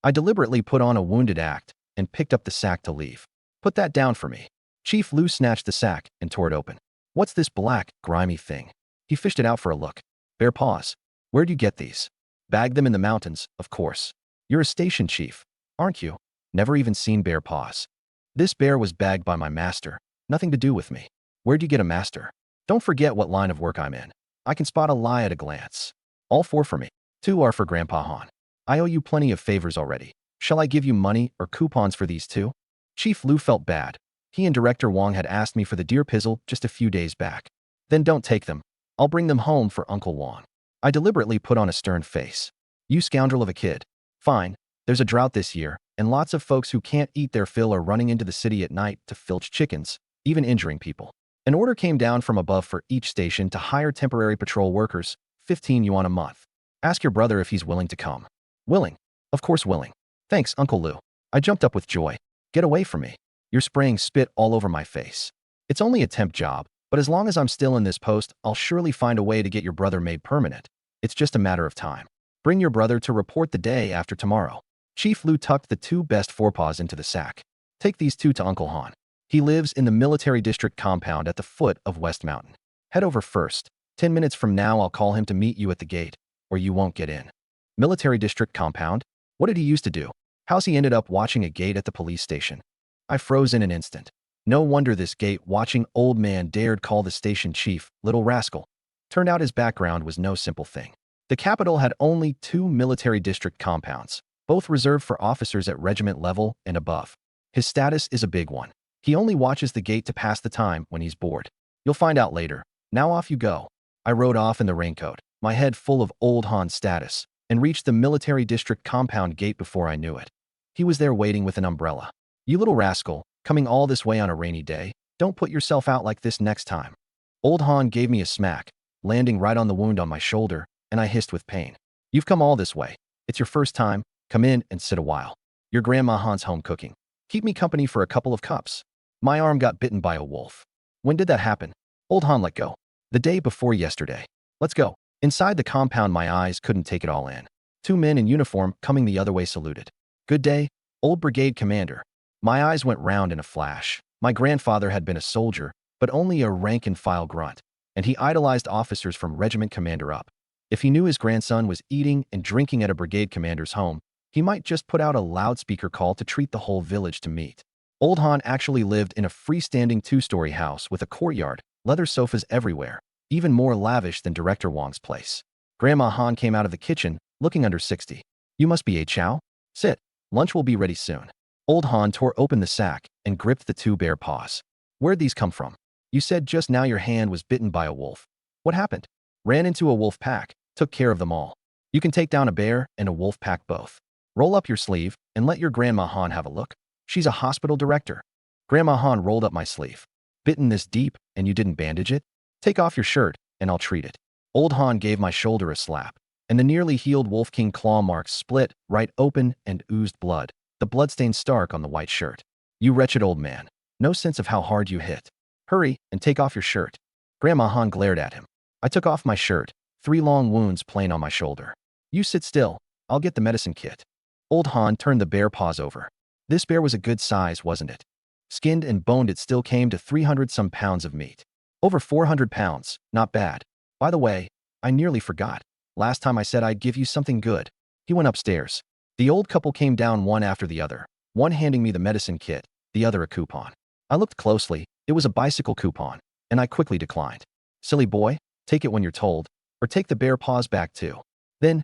I deliberately put on a wounded act and picked up the sack to leave. Put that down for me. Chief Lou snatched the sack and tore it open. What's this black, grimy thing? He fished it out for a look. Bear paws. Where'd you get these? Bagged them in the mountains, of course. You're a station chief, aren't you? Never even seen bear paws. This bear was bagged by my master. Nothing to do with me. Where'd you get a master? Don't forget what line of work I'm in. I can spot a lie at a glance. All 4 for me. 2 are for Grandpa Han. I owe you plenty of favors already. Shall I give you money or coupons for these too? Chief Lou felt bad. He and Director Wong had asked me for the deer pizzle just a few days back. Then don't take them. I'll bring them home for Uncle Wong. I deliberately put on a stern face. You scoundrel of a kid. Fine, there's a drought this year, and lots of folks who can't eat their fill are running into the city at night to filch chickens, even injuring people. An order came down from above for each station to hire temporary patrol workers, 15 yuan a month. Ask your brother if he's willing to come. Willing. Of course willing. Thanks, Uncle Lou. I jumped up with joy. Get away from me. You're spraying spit all over my face. It's only a temp job, but as long as I'm still in this post, I'll surely find a way to get your brother made permanent. It's just a matter of time. Bring your brother to report the day after tomorrow. Chief Lou tucked the 2 best forepaws into the sack. Take these 2 to Uncle Han. He lives in the military district compound at the foot of West Mountain. Head over first. 10 minutes from now, I'll call him to meet you at the gate, or you won't get in. Military district compound? What did he used to do? How's he ended up watching a gate at the police station? I froze in an instant. No wonder this gate-watching old man dared call the station chief, little rascal. Turned out his background was no simple thing. The capital had only 2 military district compounds, both reserved for officers at regiment level and above. His status is a big one. He only watches the gate to pass the time when he's bored. You'll find out later. Now off you go. I rode off in the raincoat, my head full of Old Han's status, and reached the military district compound gate before I knew it. He was there waiting with an umbrella. You little rascal, coming all this way on a rainy day, don't put yourself out like this next time. Old Han gave me a smack, landing right on the wound on my shoulder, and I hissed with pain. You've come all this way. It's your first time. Come in and sit a while. Your Grandma Han's home cooking. Keep me company for a couple of cups. My arm got bitten by a wolf. When did that happen? Old Han let go. The day before yesterday. Let's go. Inside the compound, my eyes couldn't take it all in. 2 men in uniform coming the other way saluted. Good day, old brigade commander. My eyes went round in a flash. My grandfather had been a soldier, but only a rank-and-file grunt, and he idolized officers from regiment commander up. If he knew his grandson was eating and drinking at a brigade commander's home, he might just put out a loudspeaker call to treat the whole village to meat. Old Han actually lived in a freestanding 2-story house with a courtyard, leather sofas everywhere, even more lavish than Director Wong's place. Grandma Han came out of the kitchen, looking under 60. You must be a chow? Sit. Lunch will be ready soon. Old Han tore open the sack and gripped the 2 bear paws. Where'd these come from? You said just now your hand was bitten by a wolf. What happened? Ran into a wolf pack, took care of them all. You can take down a bear and a wolf pack both. Roll up your sleeve and let your Grandma Han have a look. She's a hospital director. Grandma Han rolled up my sleeve. Bitten this deep, and you didn't bandage it? Take off your shirt, and I'll treat it. Old Han gave my shoulder a slap, and the nearly healed Wolf King claw marks split right open and oozed blood, the bloodstain stark on the white shirt. You wretched old man. No sense of how hard you hit. Hurry, and take off your shirt. Grandma Han glared at him. I took off my shirt, 3 long wounds plain on my shoulder. You sit still. I'll get the medicine kit. Old Han turned the bear paws over. This bear was a good size, wasn't it? Skinned and boned, it still came to 300-some pounds of meat. Over 400 pounds, not bad. By the way, I nearly forgot. Last time I said I'd give you something good. He went upstairs. The old couple came down one after the other, one handing me the medicine kit, the other a coupon. I looked closely. It was a bicycle coupon, and I quickly declined. Silly boy, take it when you're told, or take the bear paws back too. Then,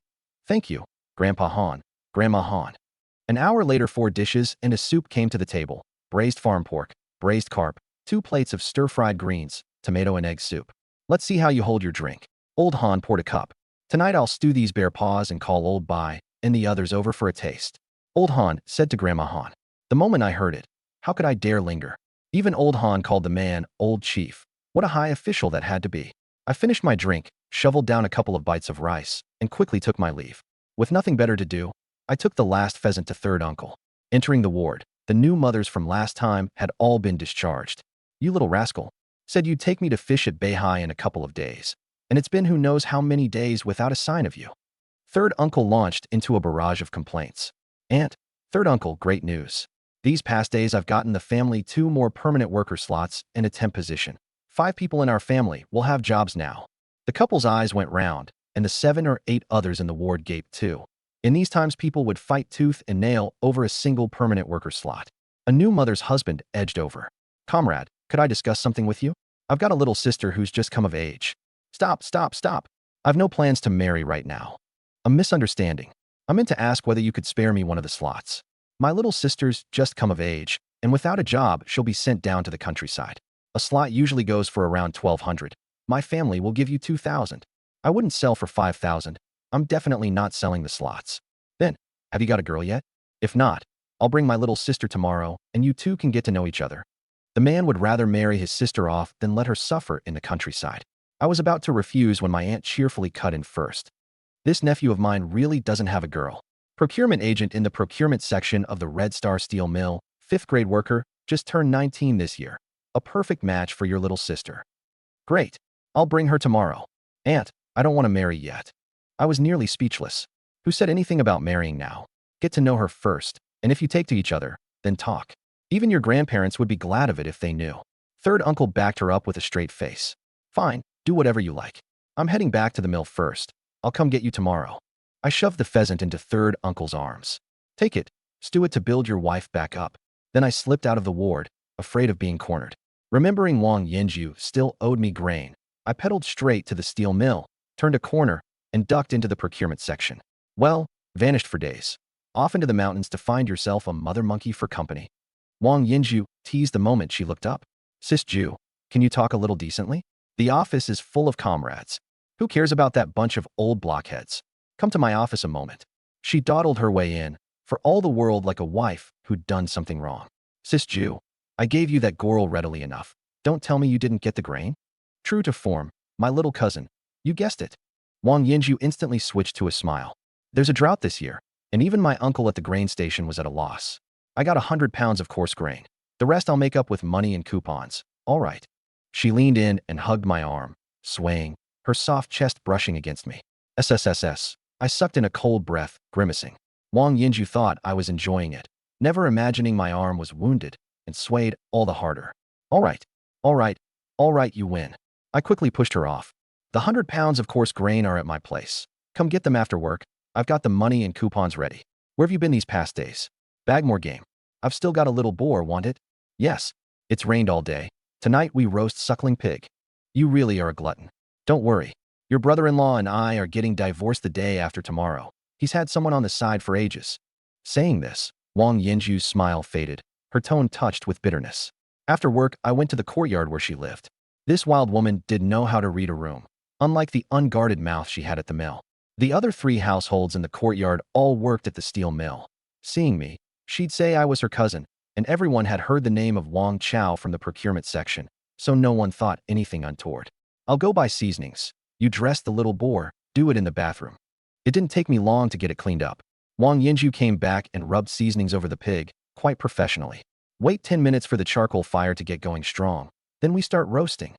thank you, Grandpa Han, Grandma Han. An hour later, 4 dishes and a soup came to the table. Braised farm pork, braised carp, 2 plates of stir-fried greens, tomato and egg soup. Let's see how you hold your drink. Old Han poured a cup. Tonight I'll stew these bear paws and call Old Bai and the others over for a taste. Old Han said to Grandma Han. The moment I heard it, how could I dare linger? Even Old Han called the man Old Chief. What a high official that had to be. I finished my drink, shoveled down a couple of bites of rice, and quickly took my leave. With nothing better to do, I took the last pheasant to third uncle. Entering the ward, the new mothers from last time had all been discharged. You little rascal. Said you'd take me to fish at Beihai in a couple of days. And it's been who knows how many days without a sign of you. Third uncle launched into a barrage of complaints. Aunt, third uncle, great news. These past days I've gotten the family 2 more permanent worker slots and a temp position. 5 people in our family will have jobs now. The couple's eyes went round, and the 7 or 8 others in the ward gaped too. In these times people would fight tooth and nail over a single permanent worker slot. A new mother's husband edged over. Comrade, could I discuss something with you? I've got a little sister who's just come of age. Stop, stop, stop. I've no plans to marry right now. A misunderstanding. I meant to ask whether you could spare me one of the slots. My little sister's just come of age, and without a job, she'll be sent down to the countryside. A slot usually goes for around 1,200. My family will give you 2,000. I wouldn't sell for 5,000. I'm definitely not selling the slots. Then, have you got a girl yet? If not, I'll bring my little sister tomorrow, and you 2 can get to know each other. The man would rather marry his sister off than let her suffer in the countryside. I was about to refuse when my aunt cheerfully cut in first. This nephew of mine really doesn't have a girl. Procurement agent in the procurement section of the Red Star Steel Mill, 5th grade worker, just turned 19 this year. A perfect match for your little sister. Great. I'll bring her tomorrow. Aunt, I don't want to marry yet. I was nearly speechless. Who said anything about marrying now? Get to know her first, and if you take to each other, then talk. Even your grandparents would be glad of it if they knew. Third uncle backed her up with a straight face. Fine, do whatever you like. I'm heading back to the mill first. I'll come get you tomorrow. I shoved the pheasant into third uncle's arms. Take it, stew it to build your wife back up. Then I slipped out of the ward, afraid of being cornered. Remembering Wang Yinju still owed me grain, I pedaled straight to the steel mill, turned a corner, and ducked into the procurement section. Well, vanished for days. Off into the mountains to find yourself a mother monkey for company. Wang Yinju teased the moment she looked up. Sis Ju, can you talk a little decently? The office is full of comrades. Who cares about that bunch of old blockheads? Come to my office a moment. She dawdled her way in, for all the world like a wife who'd done something wrong. Sis Ju, I gave you that goral readily enough. Don't tell me you didn't get the grain? True to form, my little cousin. You guessed it. Wang Yinju instantly switched to a smile. There's a drought this year, and even my uncle at the grain station was at a loss. I got 100 pounds of coarse grain. The rest I'll make up with money and coupons. All right. She leaned in and hugged my arm, swaying, her soft chest brushing against me. SSSS. I sucked in a cold breath, grimacing. Wang Yinju thought I was enjoying it, never imagining my arm was wounded, and swayed all the harder. All right, all right, all right, you win. I quickly pushed her off. The 100 pounds of coarse grain are at my place. Come get them after work. I've got the money and coupons ready. Where have you been these past days? Bag more game. I've still got a little boar, want it? Yes. It's rained all day. Tonight we roast suckling pig. You really are a glutton. Don't worry. Your brother-in-law and I are getting divorced the day after tomorrow. He's had someone on the side for ages. Saying this, Wang Yinju's smile faded, her tone touched with bitterness. After work, I went to the courtyard where she lived. This wild woman didn't know how to read a room, unlike the unguarded mouth she had at the mill. The other 3 households in the courtyard all worked at the steel mill. Seeing me, she'd say I was her cousin, and everyone had heard the name of Wang Chao from the procurement section, so no one thought anything untoward. I'll go buy seasonings. You dress the little boar, do it in the bathroom. It didn't take me long to get it cleaned up. Wang Yinju came back and rubbed seasonings over the pig, quite professionally. Wait 10 minutes for the charcoal fire to get going strong. Then we start roasting.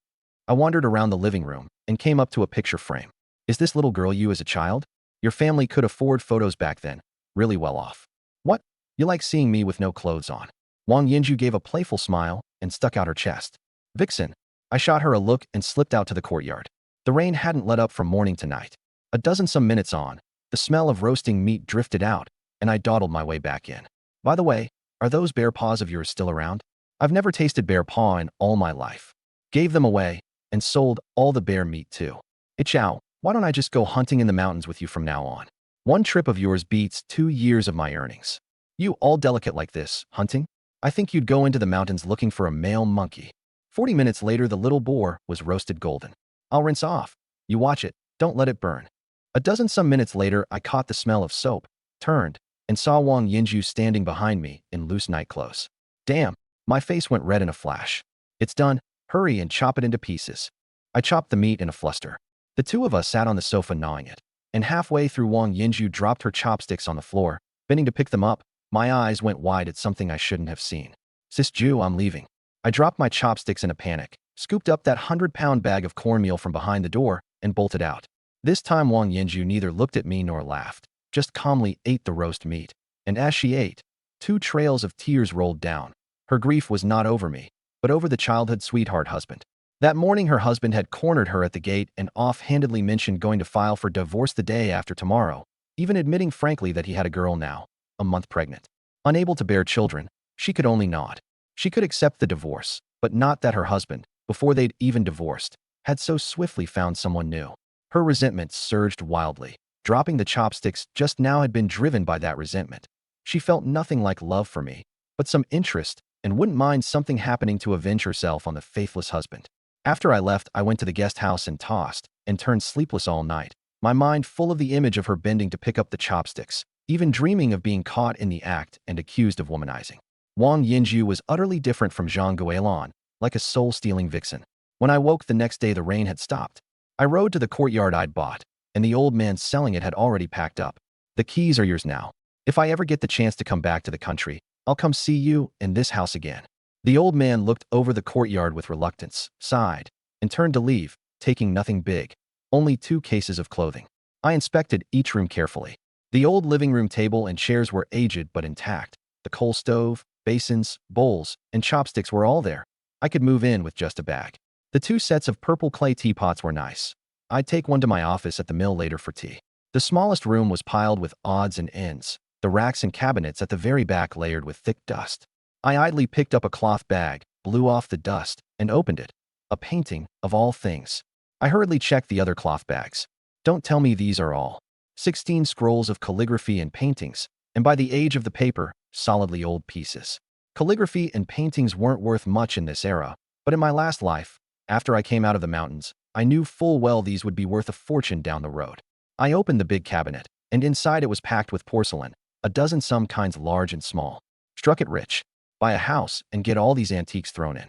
I wandered around the living room and came up to a picture frame. Is this little girl you as a child? Your family could afford photos back then. Really well off. What? You like seeing me with no clothes on? Wang Yinju gave a playful smile and stuck out her chest. Vixen. I shot her a look and slipped out to the courtyard. The rain hadn't let up from morning to night. A dozen some minutes on, the smell of roasting meat drifted out, and I dawdled my way back in. By the way, are those bear paws of yours still around? I've never tasted bear paw in all my life. Gave them away, and sold all the bear meat too. Chow, why don't I just go hunting in the mountains with you from now on? One trip of yours beats 2 years of my earnings. You all delicate like this, hunting? I think you'd go into the mountains looking for a male monkey. 40 minutes later, the little boar was roasted golden. I'll rinse off. You watch it, don't let it burn. A dozen some minutes later, I caught the smell of soap, turned, and saw Wang Yinju standing behind me in loose nightclothes. Damn, my face went red in a flash. It's done, hurry and chop it into pieces. I chopped the meat in a fluster. The two of us sat on the sofa gnawing it, and halfway through Wang Yinju dropped her chopsticks on the floor. Bending to pick them up, my eyes went wide at something I shouldn't have seen. Sis Ju, I'm leaving. I dropped my chopsticks in a panic, scooped up that 100-pound bag of cornmeal from behind the door, and bolted out. This time Wang Yinju neither looked at me nor laughed, just calmly ate the roast meat. And as she ate, 2 trails of tears rolled down. Her grief was not over me, but over the childhood sweetheart husband. That morning her husband had cornered her at the gate and offhandedly mentioned going to file for divorce the day after tomorrow, even admitting frankly that he had a girl now, a month pregnant. Unable to bear children, she could only nod. She could accept the divorce, but not that her husband, before they'd even divorced, had so swiftly found someone new. Her resentment surged wildly. Dropping the chopsticks just now had been driven by that resentment. She felt nothing like love for me, but some interest, and wouldn't mind something happening to avenge herself on the faithless husband. After I left, I went to the guest house and tossed, and turned sleepless all night, my mind full of the image of her bending to pick up the chopsticks, even dreaming of being caught in the act and accused of womanizing. Wang Yinju was utterly different from Zhang Guilin, like a soul-stealing vixen. When I woke the next day, the rain had stopped. I rode to the courtyard I'd bought, and the old man selling it had already packed up. The keys are yours now. If I ever get the chance to come back to the country, I'll come see you in this house again. The old man looked over the courtyard with reluctance, sighed, and turned to leave, taking nothing big. Only 2 cases of clothing. I inspected each room carefully. The old living room table and chairs were aged but intact. The coal stove, basins, bowls, and chopsticks were all there. I could move in with just a bag. The 2 sets of purple clay teapots were nice. I'd take one to my office at the mill later for tea. The smallest room was piled with odds and ends, the racks and cabinets at the very back layered with thick dust. I idly picked up a cloth bag, blew off the dust, and opened it. A painting, of all things. I hurriedly checked the other cloth bags. Don't tell me these are all. 16 scrolls of calligraphy and paintings, and by the age of the paper, solidly old pieces. Calligraphy and paintings weren't worth much in this era, but in my last life, after I came out of the mountains, I knew full well these would be worth a fortune down the road. I opened the big cabinet, and inside it was packed with porcelain, a dozen some kinds large and small. Struck it rich. Buy a house and get all these antiques thrown in.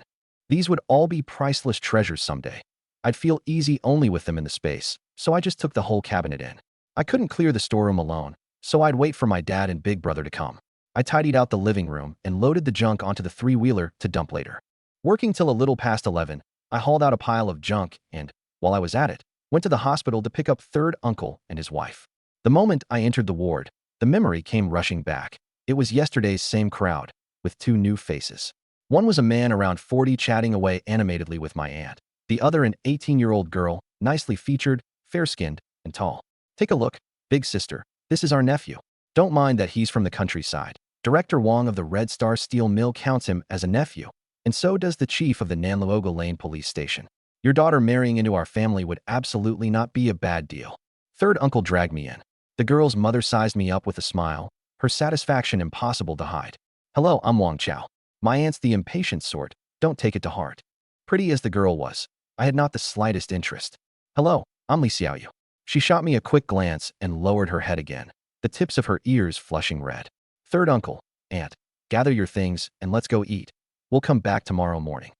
These would all be priceless treasures someday. I'd feel easy only with them in the space, so I just took the whole cabinet in. I couldn't clear the storeroom alone, so I'd wait for my dad and big brother to come. I tidied out the living room and loaded the junk onto the 3-wheeler to dump later. Working till a little past 11, I hauled out a pile of junk and, while I was at it, went to the hospital to pick up third uncle and his wife. The moment I entered the ward, the memory came rushing back. It was yesterday's same crowd, with 2 new faces. One was a man around 40 chatting away animatedly with my aunt. The other an 18-year-old girl, nicely featured, fair-skinned, and tall. Take a look, big sister. This is our nephew. Don't mind that he's from the countryside. Director Wang of the Red Star Steel Mill counts him as a nephew, and so does the chief of the Nanluoga Lane police station. Your daughter marrying into our family would absolutely not be a bad deal. Third uncle dragged me in. The girl's mother sized me up with a smile, her satisfaction impossible to hide. Hello, I'm Wang Chao. My aunt's the impatient sort, don't take it to heart. Pretty as the girl was, I had not the slightest interest. Hello, I'm Li Xiaoyu. She shot me a quick glance and lowered her head again, the tips of her ears flushing red. Third uncle, aunt, gather your things and let's go eat. We'll come back tomorrow morning.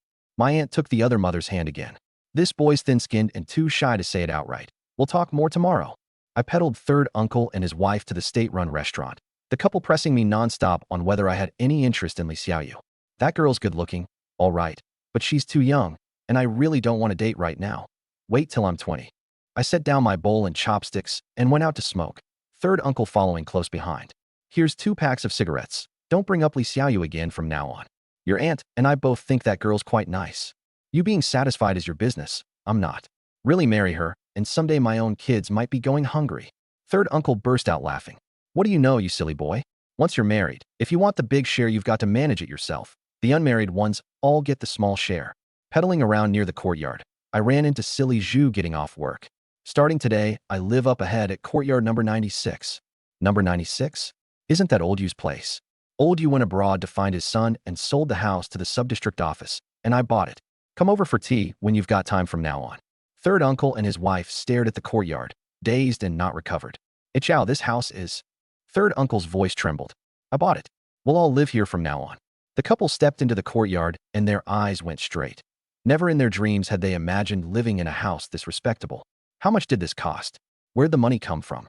My aunt took the other mother's hand again. This boy's thin-skinned and too shy to say it outright. We'll talk more tomorrow. I pedaled third uncle and his wife to the state-run restaurant, the couple pressing me nonstop on whether I had any interest in Li Xiaoyu. That girl's good-looking, all right, but she's too young, and I really don't want to date right now. Wait till I'm 20. I set down my bowl and chopsticks and went out to smoke, third uncle following close behind. Here's 2 packs of cigarettes. Don't bring up Li Xiaoyu again from now on. Your aunt and I both think that girl's quite nice. You being satisfied is your business. I'm not. Really marry her, and someday my own kids might be going hungry. Third uncle burst out laughing. What do you know, you silly boy? Once you're married, if you want the big share, you've got to manage it yourself. The unmarried ones all get the small share. Pedaling around near the courtyard, I ran into silly Zhu getting off work. Starting today, I live up ahead at courtyard number 96. Number 96? Isn't that Old Yu's place? Old Yu went abroad to find his son and sold the house to the sub-district office, and I bought it. Come over for tea when you've got time from now on. Third uncle and his wife stared at the courtyard, dazed and not recovered. Chow, this house is... Third uncle's voice trembled. I bought it. We'll all live here from now on. The couple stepped into the courtyard and their eyes went straight. Never in their dreams had they imagined living in a house this respectable. How much did this cost? Where'd the money come from?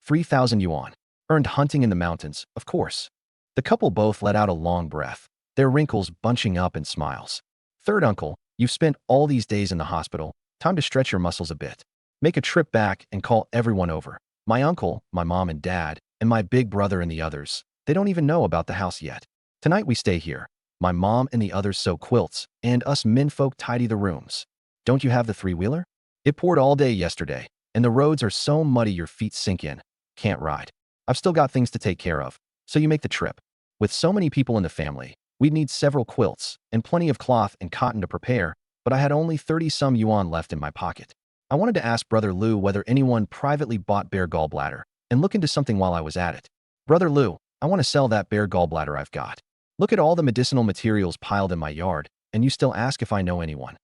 3,000 yuan. Earned hunting in the mountains, of course. The couple both let out a long breath, their wrinkles bunching up in smiles. Third uncle, you've spent all these days in the hospital. Time to stretch your muscles a bit. Make a trip back and call everyone over. My uncle, my mom and dad, and my big brother and the others. They don't even know about the house yet. Tonight we stay here. My mom and the others sew quilts, and us menfolk tidy the rooms. Don't you have the three-wheeler? It poured all day yesterday, and the roads are so muddy your feet sink in. Can't ride. I've still got things to take care of, so you make the trip. With so many people in the family, we'd need several quilts and plenty of cloth and cotton to prepare, but I had only 30-some yuan left in my pocket. I wanted to ask Brother Lu whether anyone privately bought bear gallbladder and look into something while I was at it. Brother Lu, I want to sell that bear gallbladder I've got. Look at all the medicinal materials piled in my yard, and you still ask if I know anyone.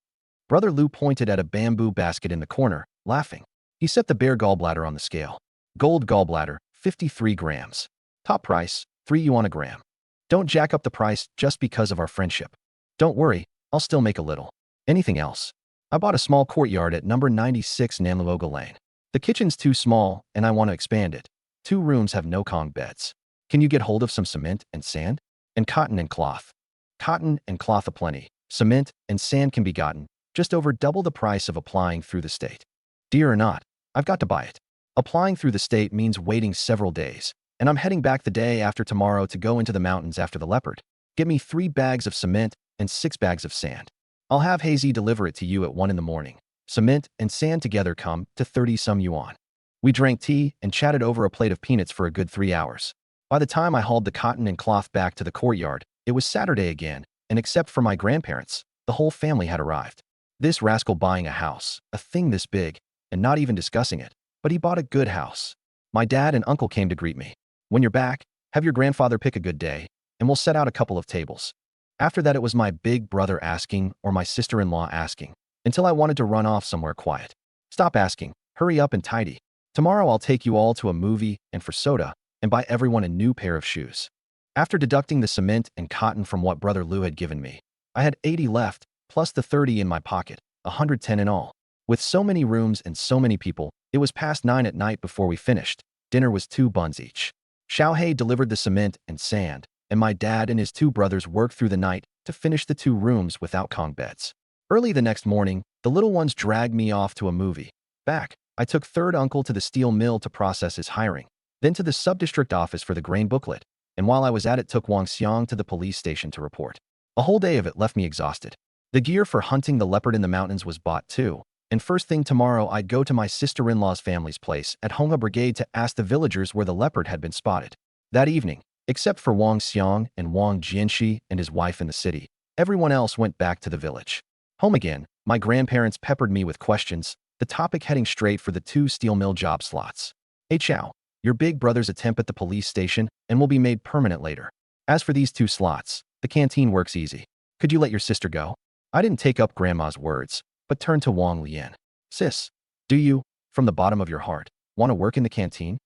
Brother Lu pointed at a bamboo basket in the corner, laughing. He set the bear gallbladder on the scale. Gold gallbladder, 53 grams. Top price, 3 yuan a gram. Don't jack up the price just because of our friendship. Don't worry, I'll still make a little. Anything else? I bought a small courtyard at number 96 Nanluoga Lane. The kitchen's too small, and I want to expand it. 2 rooms have no Kong beds. Can you get hold of some cement and sand? And cotton and cloth. Cotton and cloth aplenty. Cement and sand can be gotten, just over double the price of applying through the state. Dear or not, I've got to buy it. Applying through the state means waiting several days, and I'm heading back the day after tomorrow to go into the mountains after the leopard. Get me 3 bags of cement and 6 bags of sand. I'll have Hazy deliver it to you at 1 in the morning. Cement and sand together come to 30-some yuan. We drank tea and chatted over a plate of peanuts for a good 3 hours. By the time I hauled the cotton and cloth back to the courtyard, it was Saturday again, and except for my grandparents, the whole family had arrived. This rascal buying a house, a thing this big, and not even discussing it, but he bought a good house. My dad and uncle came to greet me. When you're back, have your grandfather pick a good day, and we'll set out a couple of tables. After that, it was my big brother asking or my sister-in-law asking, until I wanted to run off somewhere quiet. Stop asking, hurry up and tidy. Tomorrow I'll take you all to a movie and for soda, and buy everyone a new pair of shoes. After deducting the cement and cotton from what Brother Lu had given me, I had 80 left, plus the 30 in my pocket, 110 in all. With so many rooms and so many people, it was past 9 at night before we finished. Dinner was 2 buns each. Xiaohei delivered the cement and sand, and my dad and his 2 brothers worked through the night to finish the 2 rooms without Kong beds. Early the next morning, the little ones dragged me off to a movie. Back, I took third uncle to the steel mill to process his hiring, then to the sub-district office for the grain booklet, and while I was at it took Wang Xiang to the police station to report. A whole day of it left me exhausted. The gear for hunting the leopard in the mountains was bought too, and first thing tomorrow I'd go to my sister-in-law's family's place at Honga Brigade to ask the villagers where the leopard had been spotted. That evening, except for Wang Xiang and Wang Jianxi and his wife in the city, everyone else went back to the village. Home again, my grandparents peppered me with questions, the topic heading straight for the 2 steel mill job slots. Hey Chow, your big brother's a temp at the police station and will be made permanent later. As for these 2 slots, the canteen works easy. Could you let your sister go? I didn't take up Grandma's words, but turned to Wang Lian. Sis, do you, from the bottom of your heart, want to work in the canteen?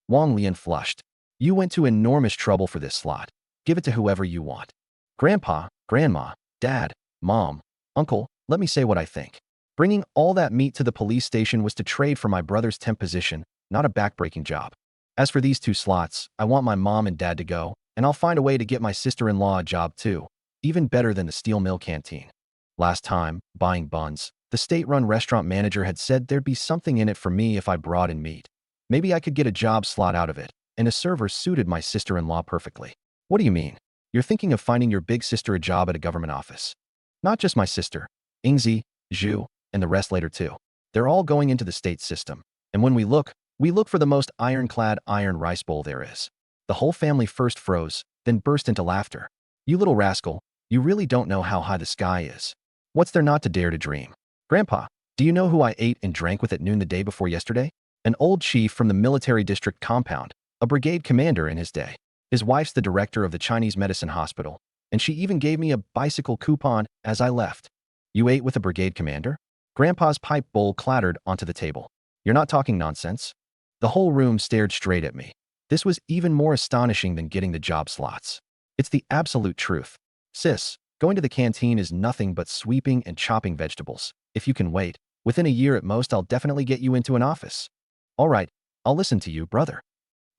Wang Lian flushed. You went to enormous trouble for this slot. Give it to whoever you want. Grandpa, Grandma, Dad, Mom, Uncle, let me say what I think. Bringing all that meat to the police station was to trade for my brother's temp position, not a backbreaking job. As for these 2 slots, I want my mom and dad to go, and I'll find a way to get my sister-in-law a job too, even better than the steel mill canteen. Last time, buying buns, the state-run restaurant manager had said there'd be something in it for me if I brought in meat. Maybe I could get a job slot out of it, and a server suited my sister-in-law perfectly. What do you mean? You're thinking of finding your big sister a job at a government office? Not just my sister, Ingzi, Zhu, and the rest later too. They're all going into the state system. And when we look for the most ironclad iron rice bowl there is. The whole family first froze, then burst into laughter. You little rascal, you really don't know how high the sky is. What's there not to dare to dream? Grandpa, do you know who I ate and drank with at noon the day before yesterday? An old chief from the military district compound, a brigade commander in his day. His wife's the director of the Chinese medicine hospital, and she even gave me a bicycle coupon as I left. You ate with a brigade commander? Grandpa's pipe bowl clattered onto the table. You're not talking nonsense? The whole room stared straight at me. This was even more astonishing than getting the job slots. It's the absolute truth. Sis, going to the canteen is nothing but sweeping and chopping vegetables. If you can wait, within a year at most I'll definitely get you into an office. All right, I'll listen to you, brother.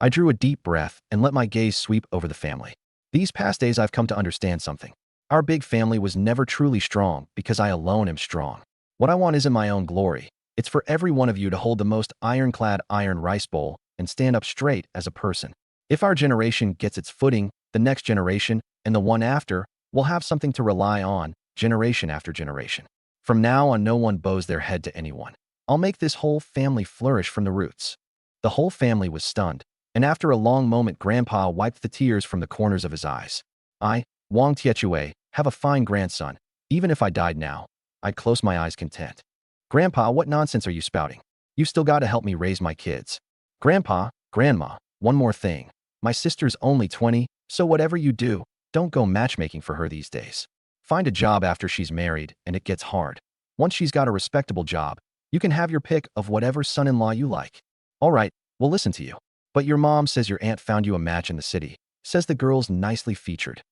I drew a deep breath and let my gaze sweep over the family. These past days I've come to understand something. Our big family was never truly strong because I alone am strong. What I want isn't my own glory. It's for every one of you to hold the most ironclad iron rice bowl and stand up straight as a person. If our generation gets its footing, the next generation and the one after will have something to rely on, generation after generation. From now on, no one bows their head to anyone. I'll make this whole family flourish from the roots. The whole family was stunned, and after a long moment, Grandpa wiped the tears from the corners of his eyes. I, Wang Tietue, have a fine grandson. Even if I died now, I'd close my eyes content. Grandpa, what nonsense are you spouting? You've still got to help me raise my kids. Grandpa, Grandma, one more thing. My sister's only 20, so whatever you do, don't go matchmaking for her these days. Find a job after she's married, and it gets hard. Once she's got a respectable job, you can have your pick of whatever son-in-law you like. All right, we'll listen to you. But your mom says your aunt found you a match in the city, says the girl's nicely featured.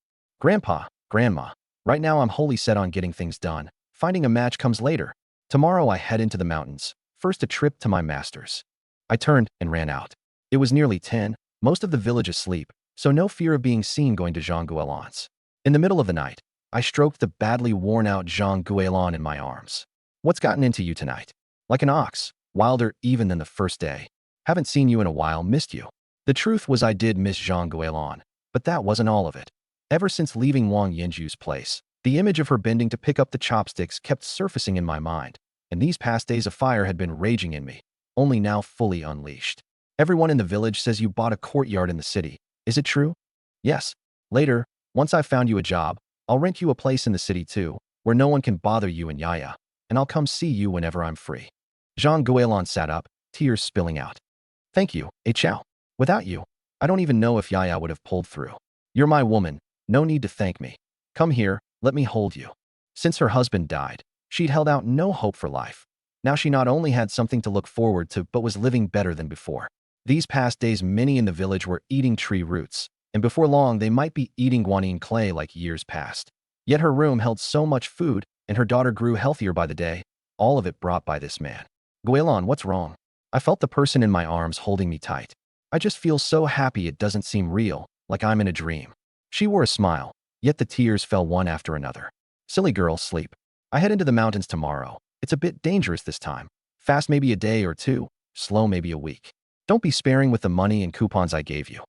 Grandpa, Grandma, right now I'm wholly set on getting things done. Finding a match comes later. Tomorrow I head into the mountains, first a trip to my master's. I turned and ran out. It was nearly 10, most of the village asleep, so no fear of being seen going to Jean Guélan's. In the middle of the night, I stroked the badly worn-out Jean Guélan in my arms. What's gotten into you tonight? Like an ox, wilder even than the first day. Haven't seen you in a while, missed you. The truth was I did miss Jean Guélan, but that wasn't all of it. Ever since leaving Wang Yinju's place, the image of her bending to pick up the chopsticks kept surfacing in my mind, and these past days a fire had been raging in me, only now fully unleashed. Everyone in the village says you bought a courtyard in the city. Is it true? Yes. Later, once I've found you a job, I'll rent you a place in the city too, where no one can bother you and Yaya, and I'll come see you whenever I'm free. Jean Guélan sat up, tears spilling out. Thank you, Chao. Without you, I don't even know if Yaya would have pulled through. You're my woman, no need to thank me. Come here, let me hold you. Since her husband died, she'd held out no hope for life. Now she not only had something to look forward to, but was living better than before. These past days, many in the village were eating tree roots, and before long they might be eating guanine clay like years past. Yet her room held so much food, and her daughter grew healthier by the day, all of it brought by this man. Guélan, what's wrong? I felt the person in my arms holding me tight. I just feel so happy it doesn't seem real, like I'm in a dream. She wore a smile, yet the tears fell one after another. Silly girl, sleep. I head into the mountains tomorrow. It's a bit dangerous this time. Fast maybe a day or two, slow maybe a week. Don't be sparing with the money and coupons I gave you.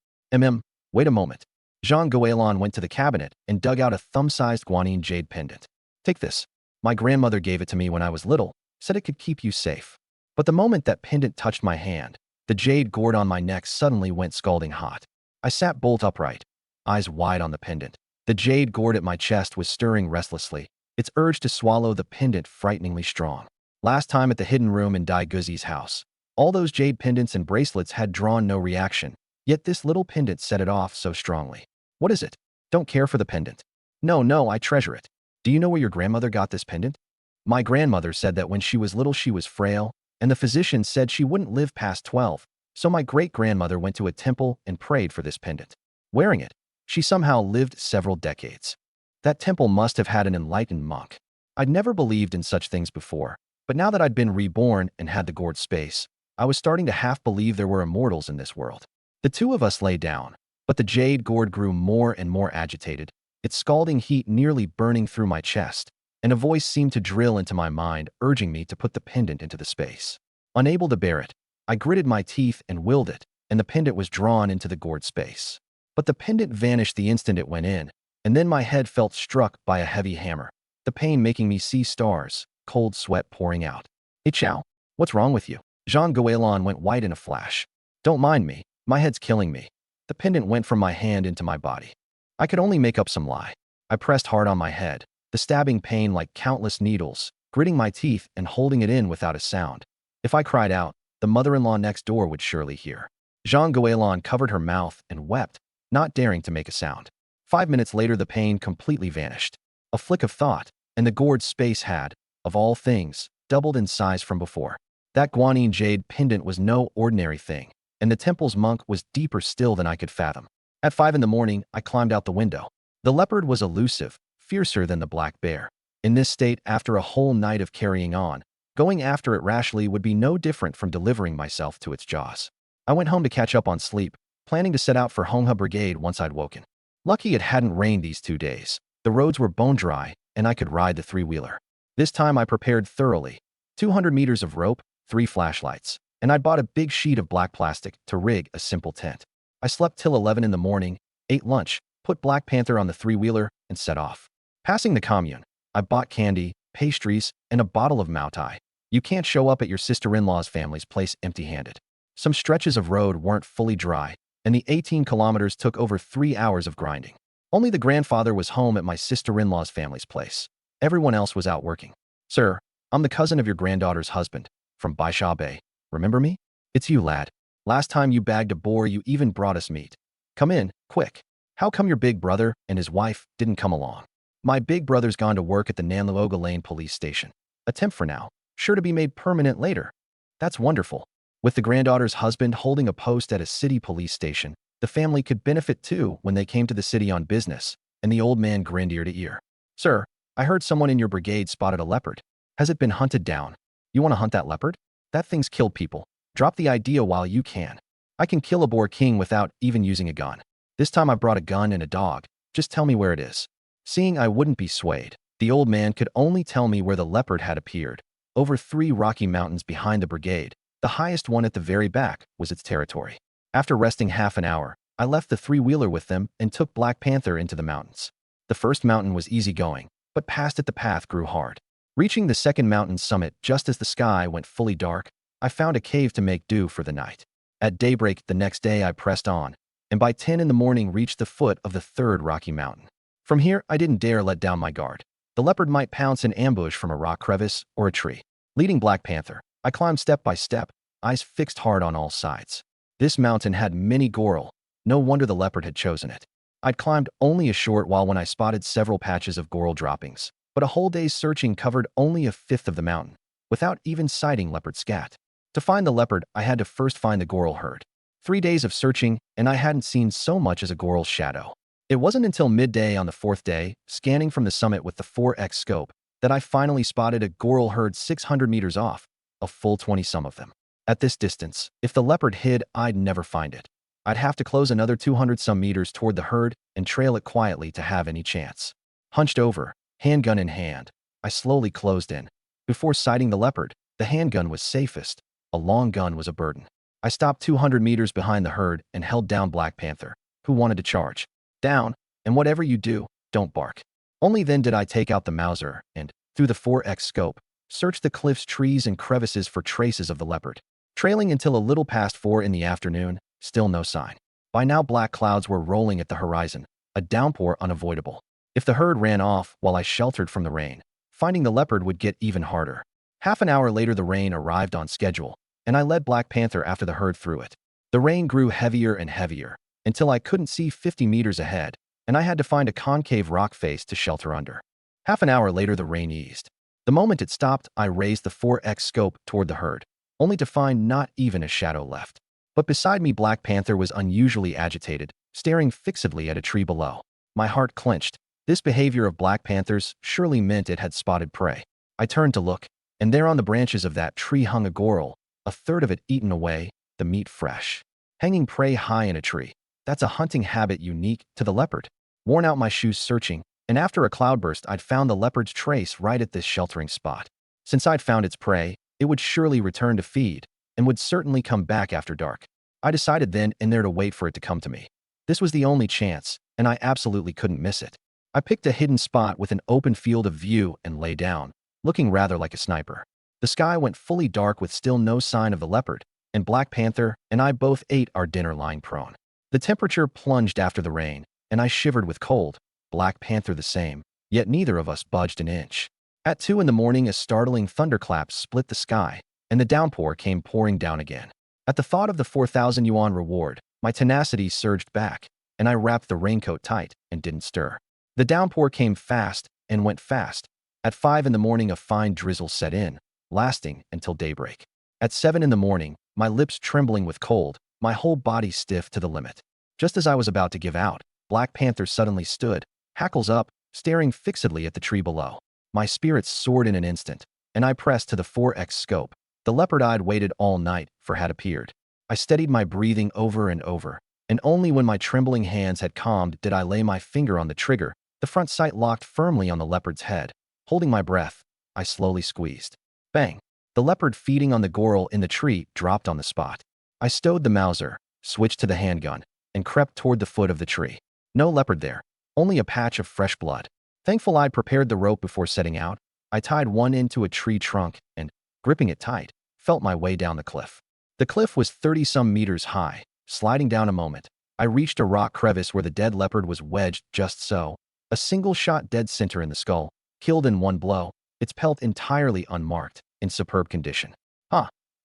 Wait a moment. Jean Guélan went to the cabinet and dug out a thumb-sized guanine jade pendant. Take this. My grandmother gave it to me when I was little, said it could keep you safe. But the moment that pendant touched my hand, the jade gourd on my neck suddenly went scalding hot. I sat bolt upright, eyes wide on the pendant. The jade gourd at my chest was stirring restlessly, its urge to swallow the pendant frighteningly strong. Last time at the hidden room in Dai Guzi's house, all those jade pendants and bracelets had drawn no reaction, yet this little pendant set it off so strongly. What is it? Don't care for the pendant. No, I treasure it. Do you know where your grandmother got this pendant? My grandmother said that when she was little she was frail, and the physician said she wouldn't live past 12, so my great-grandmother went to a temple and prayed for this pendant. Wearing it, she somehow lived several decades. That temple must have had an enlightened monk. I'd never believed in such things before, but now that I'd been reborn and had the gourd space, I was starting to half believe there were immortals in this world. The two of us lay down, but the jade gourd grew more and more agitated, its scalding heat nearly burning through my chest, and a voice seemed to drill into my mind, urging me to put the pendant into the space. Unable to bear it, I gritted my teeth and willed it, and the pendant was drawn into the gourd space. But the pendant vanished the instant it went in, and then my head felt struck by a heavy hammer, the pain making me see stars, cold sweat pouring out. "Hey Chow, what's wrong with you?" Jean Guélan went white in a flash. "Don't mind me, my head's killing me." The pendant went from my hand into my body. I could only make up some lie. I pressed hard on my head, the stabbing pain like countless needles, gritting my teeth and holding it in without a sound. If I cried out, the mother-in-law next door would surely hear. Jean Guélan covered her mouth and wept, not daring to make a sound. 5 minutes later, the pain completely vanished. A flick of thought, and the gourd space had, of all things, doubled in size from before. That guanine jade pendant was no ordinary thing, and the temple's monk was deeper still than I could fathom. At 5 in the morning, I climbed out the window. The leopard was elusive, fiercer than the black bear. In this state, after a whole night of carrying on, going after it rashly would be no different from delivering myself to its jaws. I went home to catch up on sleep, planning to set out for Hongha Brigade once I'd woken. Lucky it hadn't rained these 2 days. The roads were bone dry, and I could ride the three-wheeler. This time I prepared thoroughly. 200 meters of rope, 3 flashlights, and I'd bought a big sheet of black plastic to rig a simple tent. I slept till 11 in the morning, ate lunch, put Black Panther on the three-wheeler, and set off. Passing the commune, I bought candy, pastries, and a bottle of Moutai. You can't show up at your sister-in-law's family's place empty-handed. Some stretches of road weren't fully dry, and the 18 kilometers took over 3 hours of grinding. Only the grandfather was home at my sister-in-law's family's place. Everyone else was out working. "Sir, I'm the cousin of your granddaughter's husband, from Baisha Bay. Remember me? It's you, lad. Last time you bagged a boar, you even brought us meat. Come in, quick. How come your big brother and his wife didn't come along?" "My big brother's gone to work at the Nanlaoga Lane police station. A temp for now, sure to be made permanent later." "That's wonderful." With the granddaughter's husband holding a post at a city police station, the family could benefit too when they came to the city on business, and the old man grinned ear to ear. "Sir, I heard someone in your brigade spotted a leopard. Has it been hunted down? You want to hunt that leopard? That thing's killed people. Drop the idea while you can. I can kill a boar king without even using a gun. This time I brought a gun and a dog. Just tell me where it is." Seeing I wouldn't be swayed, the old man could only tell me where the leopard had appeared. Over 3 rocky mountains behind the brigade, the highest one at the very back was its territory. After resting half an hour, I left the three-wheeler with them and took Black Panther into the mountains. The first mountain was easy going, but past it the path grew hard. Reaching the second mountain's summit just as the sky went fully dark, I found a cave to make do for the night. At daybreak the next day I pressed on, and by 10 in the morning reached the foot of the third rocky mountain. From here I didn't dare let down my guard. The leopard might pounce in ambush from a rock crevice or a tree. Leading Black Panther, I climbed step by step, eyes fixed hard on all sides. This mountain had many goral. No wonder the leopard had chosen it. I'd climbed only a short while when I spotted several patches of goral droppings, but a whole day's searching covered only a fifth of the mountain, without even sighting leopard scat. To find the leopard, I had to first find the goral herd. 3 days of searching, and I hadn't seen so much as a goral shadow. It wasn't until midday on the 4th day, scanning from the summit with the 4X scope, that I finally spotted a goral herd 600 meters off, a full 20-some of them. At this distance, if the leopard hid, I'd never find it. I'd have to close another 200-some meters toward the herd and trail it quietly to have any chance. Hunched over, handgun in hand, I slowly closed in. Before sighting the leopard, the handgun was safest. A long gun was a burden. I stopped 200 meters behind the herd and held down Black Panther, who wanted to charge. "Down, and whatever you do, don't bark." Only then did I take out the Mauser and, through the 4X scope, search the cliffs, trees, and crevices for traces of the leopard. Trailing until a little past 4 in the afternoon, still no sign. By now black clouds were rolling at the horizon, a downpour unavoidable. If the herd ran off while I sheltered from the rain, finding the leopard would get even harder. Half an hour later the rain arrived on schedule, and I led Black Panther after the herd through it. The rain grew heavier and heavier, until I couldn't see 50 meters ahead, and I had to find a concave rock face to shelter under. Half an hour later the rain eased. The moment it stopped, I raised the 4X scope toward the herd, only to find not even a shadow left. But beside me Black Panther was unusually agitated, staring fixedly at a tree below. My heart clenched. This behavior of black panthers surely meant it had spotted prey. I turned to look, and there on the branches of that tree hung a goral, a third of it eaten away, the meat fresh. Hanging prey high in a tree. That's a hunting habit unique to the leopard. Worn out my shoes searching, and after a cloudburst I'd found the leopard's trace right at this sheltering spot. Since I'd found its prey, it would surely return to feed, and would certainly come back after dark. I decided then and there to wait for it to come to me. This was the only chance, and I absolutely couldn't miss it. I picked a hidden spot with an open field of view and lay down, looking rather like a sniper. The sky went fully dark with still no sign of the leopard, and Black Panther and I both ate our dinner lying prone. The temperature plunged after the rain, and I shivered with cold. Black Panther the same, yet neither of us budged an inch. At 2 in the morning, a startling thunderclap split the sky, and the downpour came pouring down again. At the thought of the 4,000 yuan reward, my tenacity surged back, and I wrapped the raincoat tight and didn't stir. The downpour came fast and went fast. At 5 in the morning, a fine drizzle set in, lasting until daybreak. At 7 in the morning, my lips trembling with cold, my whole body stiff to the limit. Just as I was about to give out, Black Panther suddenly stood, hackles up, staring fixedly at the tree below. My spirits soared in an instant, and I pressed to the 4x scope. The leopard I'd waited all night for had appeared. I steadied my breathing over and over, and only when my trembling hands had calmed did I lay my finger on the trigger, the front sight locked firmly on the leopard's head. Holding my breath, I slowly squeezed. Bang! The leopard feeding on the goral in the tree dropped on the spot. I stowed the Mauser, switched to the handgun, and crept toward the foot of the tree. No leopard there, only a patch of fresh blood. Thankful I'd prepared the rope before setting out, I tied one end to a tree trunk and, gripping it tight, felt my way down the cliff. The cliff was 30-some meters high. Sliding down a moment, I reached a rock crevice where the dead leopard was wedged just so. A single shot dead center in the skull, killed in one blow, its pelt entirely unmarked, in superb condition.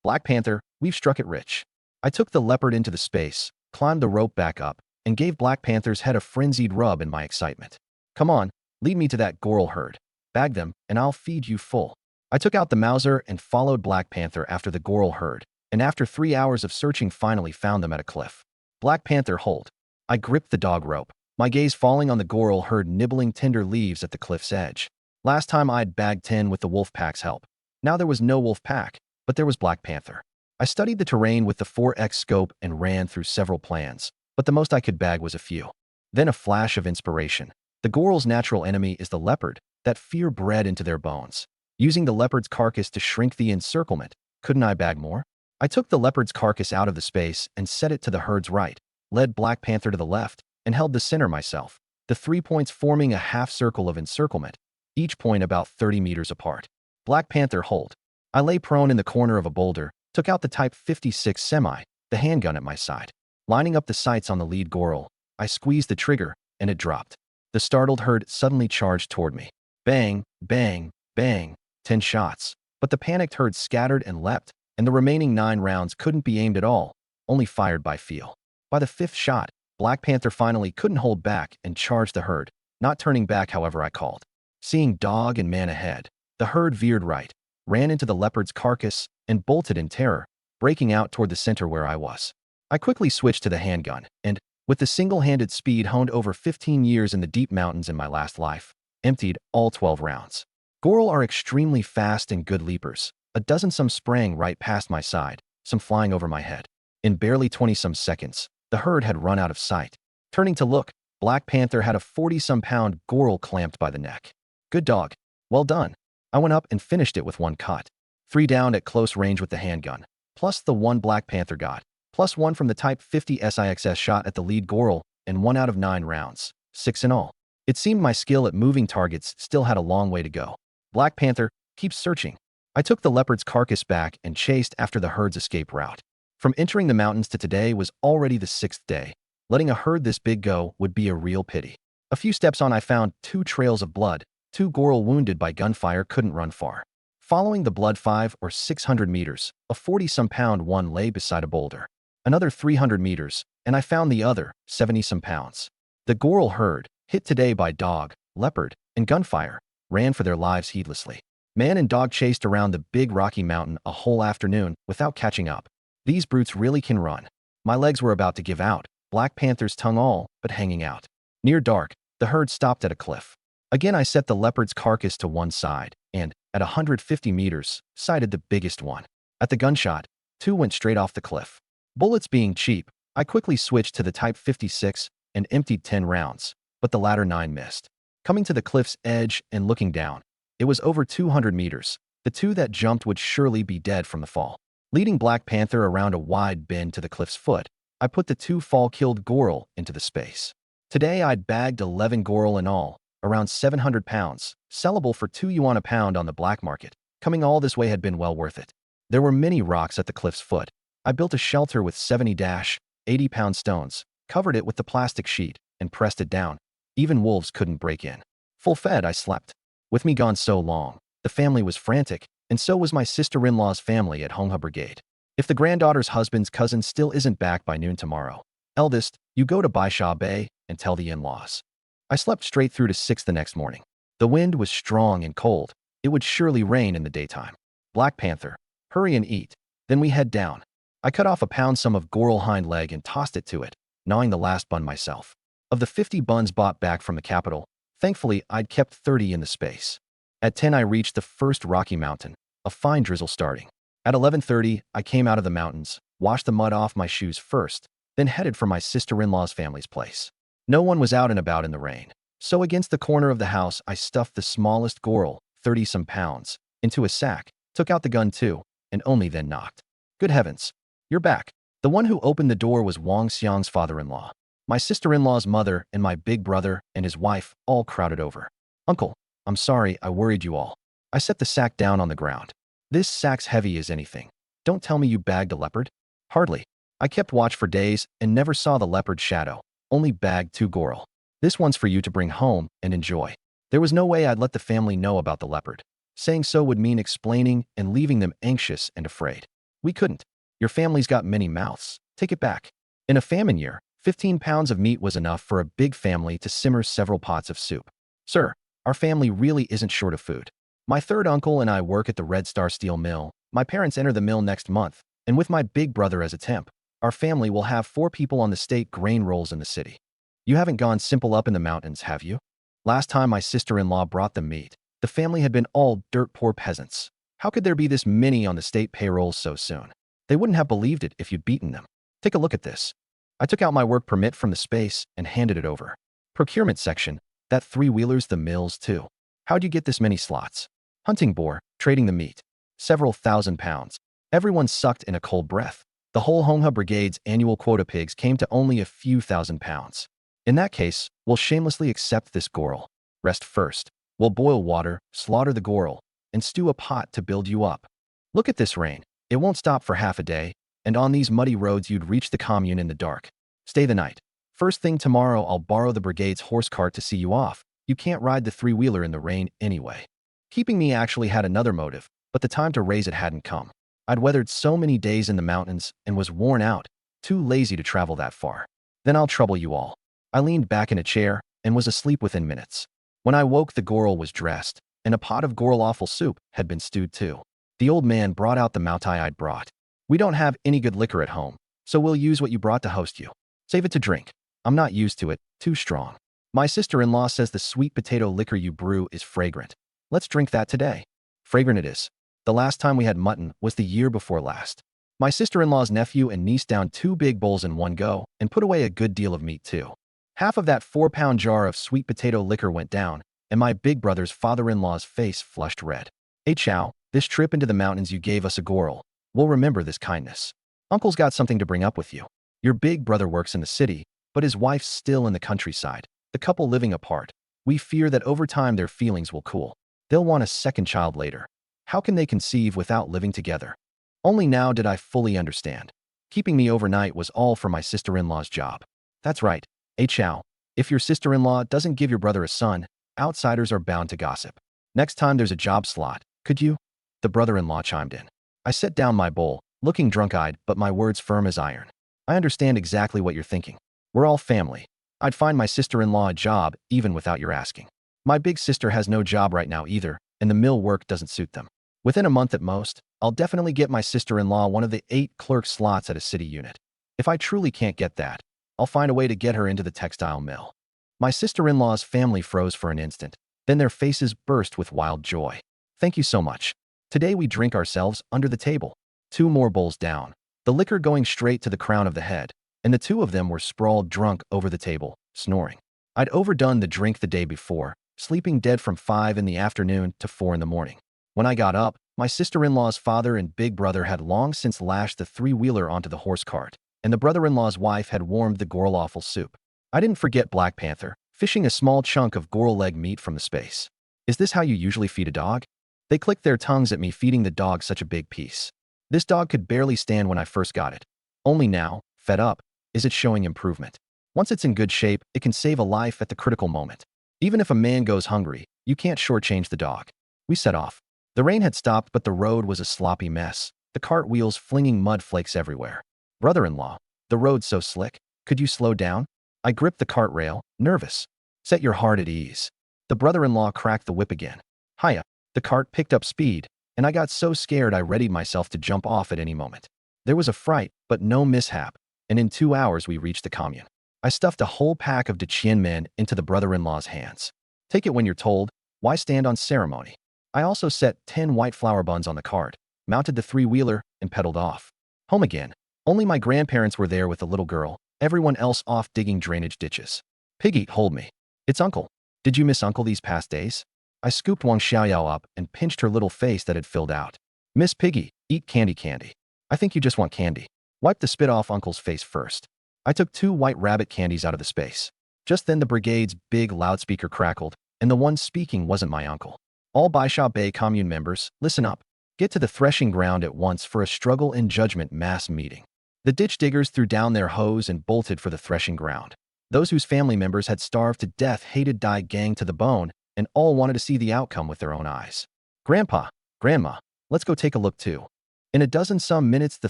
Black Panther, we've struck it rich. I took the leopard into the space, climbed the rope back up, and gave Black Panther's head a frenzied rub in my excitement. Come on, lead me to that goral herd. Bag them, and I'll feed you full. I took out the Mauser and followed Black Panther after the goral herd, and after 3 hours of searching finally found them at a cliff. Black Panther hold. I gripped the dog rope, my gaze falling on the goral herd nibbling tender leaves at the cliff's edge. Last time I'd bagged 10 with the wolf pack's help. Now there was no wolf pack, but there was Black Panther. I studied the terrain with the 4x scope and ran through several plans, but the most I could bag was a few. Then a flash of inspiration. The goral's natural enemy is the leopard, that fear bred into their bones. Using the leopard's carcass to shrink the encirclement, couldn't I bag more? I took the leopard's carcass out of the space and set it to the herd's right, led Black Panther to the left, and held the center myself, the 3 points forming a half circle of encirclement, each point about 30 meters apart. Black Panther hold. I lay prone in the corner of a boulder, took out the Type 56 semi, the handgun at my side. Lining up the sights on the lead goral, I squeezed the trigger, and it dropped. The startled herd suddenly charged toward me. Bang, bang, bang, 10 shots. But the panicked herd scattered and leapt, and the remaining 9 rounds couldn't be aimed at all, only fired by feel. By the 5th shot, Black Panther finally couldn't hold back and charged the herd, not turning back however I called. Seeing dog and man ahead, the herd veered right, ran into the leopard's carcass, and bolted in terror, breaking out toward the center where I was. I quickly switched to the handgun, and, with the single-handed speed honed over 15 years in the deep mountains in my last life, emptied all 12 rounds. Goral are extremely fast and good leapers. A dozen-some sprang right past my side, some flying over my head. In barely 20-some seconds, the herd had run out of sight. Turning to look, Black Panther had a 40-some pound goral clamped by the neck. Good dog. Well done. I went up and finished it with 1 cut. 3 down at close range with the handgun, plus the 1 Black Panther got, plus 1 from the Type 50 SIXS shot at the lead goral, and 1 out of 9 rounds, 6 in all. It seemed my skill at moving targets still had a long way to go. Black Panther, keep searching. I took the leopard's carcass back and chased after the herd's escape route. From entering the mountains to today was already the 6th day. Letting a herd this big go would be a real pity. A few steps on I found 2 trails of blood. 2 goral wounded by gunfire couldn't run far. Following the blood 5 or 600 meters, a 40-some pound one lay beside a boulder. Another 300 meters, and I found the other, 70-some pounds. The goral herd, hit today by dog, leopard, and gunfire, ran for their lives heedlessly. Man and dog chased around the big rocky mountain a whole afternoon without catching up. These brutes really can run. My legs were about to give out, Black Panther's tongue all but hanging out. Near dark, The herd stopped at a cliff. Again, I set the leopard's carcass to one side and, at 150 meters, sighted the biggest one. At the gunshot, 2 went straight off the cliff. Bullets being cheap, I quickly switched to the Type 56 and emptied 10 rounds, but the latter 9 missed. Coming to the cliff's edge and looking down, it was over 200 meters. The 2 that jumped would surely be dead from the fall. Leading Black Panther around a wide bend to the cliff's foot, I put the 2 fall-killed Goral into the space. Today I'd bagged 11 Goral in all, around 700 pounds, sellable for 2 yuan a pound on the black market. Coming all this way had been well worth it. There were many rocks at the cliff's foot. I built a shelter with 70-80-pound stones, covered it with the plastic sheet, and pressed it down. Even wolves couldn't break in. Full fed, I slept. With me gone so long, the family was frantic, and so was my sister-in-law's family at Hongha Brigade. If the granddaughter's husband's cousin still isn't back by noon tomorrow, eldest, you go to Baisha Bay and tell the in-laws. I slept straight through to 6 the next morning. The wind was strong and cold. It would surely rain in the daytime. Black Panther, hurry and eat. Then we head down. I cut off a pound some of Goral hind leg and tossed it to it, gnawing the last bun myself. Of the 50 buns bought back from the capital, thankfully I'd kept 30 in the space. At 10 I reached the first rocky mountain, a fine drizzle starting. At 11:30 I came out of the mountains, washed the mud off my shoes first, then headed for my sister-in-law's family's place. No one was out and about in the rain, so against the corner of the house I stuffed the smallest Goral, 30-some pounds, into a sack, took out the gun too, and only then knocked. Good heavens, you're back. The one who opened the door was Wang Xiang's father-in-law. My sister-in-law's mother and my big brother and his wife all crowded over. Uncle, I'm sorry I worried you all. I set the sack down on the ground. This sack's heavy as anything. Don't tell me you bagged a leopard? Hardly. I kept watch for days and never saw the leopard's shadow, only bagged 2 Goral. This one's for you to bring home and enjoy. There was no way I'd let the family know about the leopard. Saying so would mean explaining and leaving them anxious and afraid. We couldn't. Your family's got many mouths. Take it back. In a famine year, 15 pounds of meat was enough for a big family to simmer several pots of soup. Sir, our family really isn't short of food. My third uncle and I work at the Red Star Steel Mill. My parents enter the mill next month, and with my big brother as a temp, our family will have 4 people on the state grain rolls in the city. You haven't gone simple up in the mountains, have you? Last time my sister-in-law brought them meat, the family had been all dirt-poor peasants. How could there be this many on the state payroll so soon? They wouldn't have believed it if you'd beaten them. Take a look at this. I took out my work permit from the space and handed it over. Procurement section, that 3-wheeler's the mills too. How'd you get this many slots? Hunting boar, trading the meat. Several thousand pounds. Everyone sucked in a cold breath. The whole Hongha Brigade's annual quota pigs came to only a few thousand pounds. In that case, we'll shamelessly accept this Goral. Rest first. We'll boil water, slaughter the Goral, and stew a pot to build you up. Look at this rain. It won't stop for half a day, and on these muddy roads you'd reach the commune in the dark. Stay the night. First thing tomorrow I'll borrow the brigade's horse cart to see you off. You can't ride the 3-wheeler in the rain anyway. Keeping me actually had another motive, but the time to raise it hadn't come. I'd weathered so many days in the mountains and was worn out, too lazy to travel that far. Then I'll trouble you all. I leaned back in a chair and was asleep within minutes. When I woke, the Goral was dressed, and a pot of Goral offal soup had been stewed too. The old man brought out the moutai I'd brought. We don't have any good liquor at home, so we'll use what you brought to host you. Save it to drink. I'm not used to it, too strong. My sister-in-law says the sweet potato liquor you brew is fragrant. Let's drink that today. Fragrant it is. The last time we had mutton was the year before last. My sister-in-law's nephew and niece downed 2 big bowls in one go and put away a good deal of meat too. Half of that 4-pound jar of sweet potato liquor went down, and my big brother's father-in-law's face flushed red. Hey Chow, this trip into the mountains you gave us a Goral. We'll remember this kindness. Uncle's got something to bring up with you. Your big brother works in the city, but his wife's still in the countryside, the couple living apart. We fear that over time their feelings will cool. They'll want a second child later. How can they conceive without living together? Only now did I fully understand. Keeping me overnight was all for my sister-in-law's job. That's right. Hey Chow, if your sister-in-law doesn't give your brother a son, outsiders are bound to gossip. Next time there's a job slot, could you? The brother-in-law chimed in. I set down my bowl, looking drunk-eyed, but my words firm as iron. I understand exactly what you're thinking. We're all family. I'd find my sister-in-law a job even without your asking. My big sister has no job right now either, and the mill work doesn't suit them. Within a month at most, I'll definitely get my sister-in-law one of the 8 clerk slots at a city unit. If I truly can't get that, I'll find a way to get her into the textile mill. My sister-in-law's family froze for an instant. Then their faces burst with wild joy. Thank you so much. Today we drink ourselves under the table. 2 more bowls down, the liquor going straight to the crown of the head, and the 2 of them were sprawled drunk over the table, snoring. I'd overdone the drink the day before, sleeping dead from 5 in the afternoon to 4 in the morning. When I got up, my sister-in-law's father and big brother had long since lashed the 3-wheeler onto the horse cart, and the brother-in-law's wife had warmed the gorlawful soup. I didn't forget Black Panther, fishing a small chunk of gorl leg meat from the space. Is this how you usually feed a dog? They clicked their tongues at me feeding the dog such a big piece. This dog could barely stand when I first got it. Only now, fed up, is it showing improvement. Once it's in good shape, it can save a life at the critical moment. Even if a man goes hungry, you can't shortchange the dog. We set off. The rain had stopped, but the road was a sloppy mess, the cart wheels flinging mud flakes everywhere. Brother-in-law, the road's so slick. Could you slow down? I gripped the cart rail, nervous. Set your heart at ease. The brother-in-law cracked the whip again. Hiya. The cart picked up speed, and I got so scared I readied myself to jump off at any moment. There was a fright, but no mishap, and in 2 hours we reached the commune. I stuffed a whole pack of Dachien men into the brother-in-law's hands. Take it when you're told, why stand on ceremony? I also set 10 white flour buns on the cart, mounted the 3-wheeler, and pedaled off. Home again. Only my grandparents were there with the little girl, everyone else off digging drainage ditches. Piggy, hold me. It's Uncle. Did you miss Uncle these past days? I scooped Wang Xiaoyao up and pinched her little face that had filled out. Miss Piggy, eat candy. I think you just want candy. Wipe the spit off Uncle's face first. I took 2 white rabbit candies out of the space. Just then the brigade's big loudspeaker crackled, and the one speaking wasn't my uncle. All Baisha Bay commune members, listen up. Get to the threshing ground at once for a struggle in judgment mass meeting. The ditch diggers threw down their hoes and bolted for the threshing ground. Those whose family members had starved to death hated Dai Gang to the bone, and all wanted to see the outcome with their own eyes. Grandpa, Grandma, let's go take a look too. In a dozen some minutes, the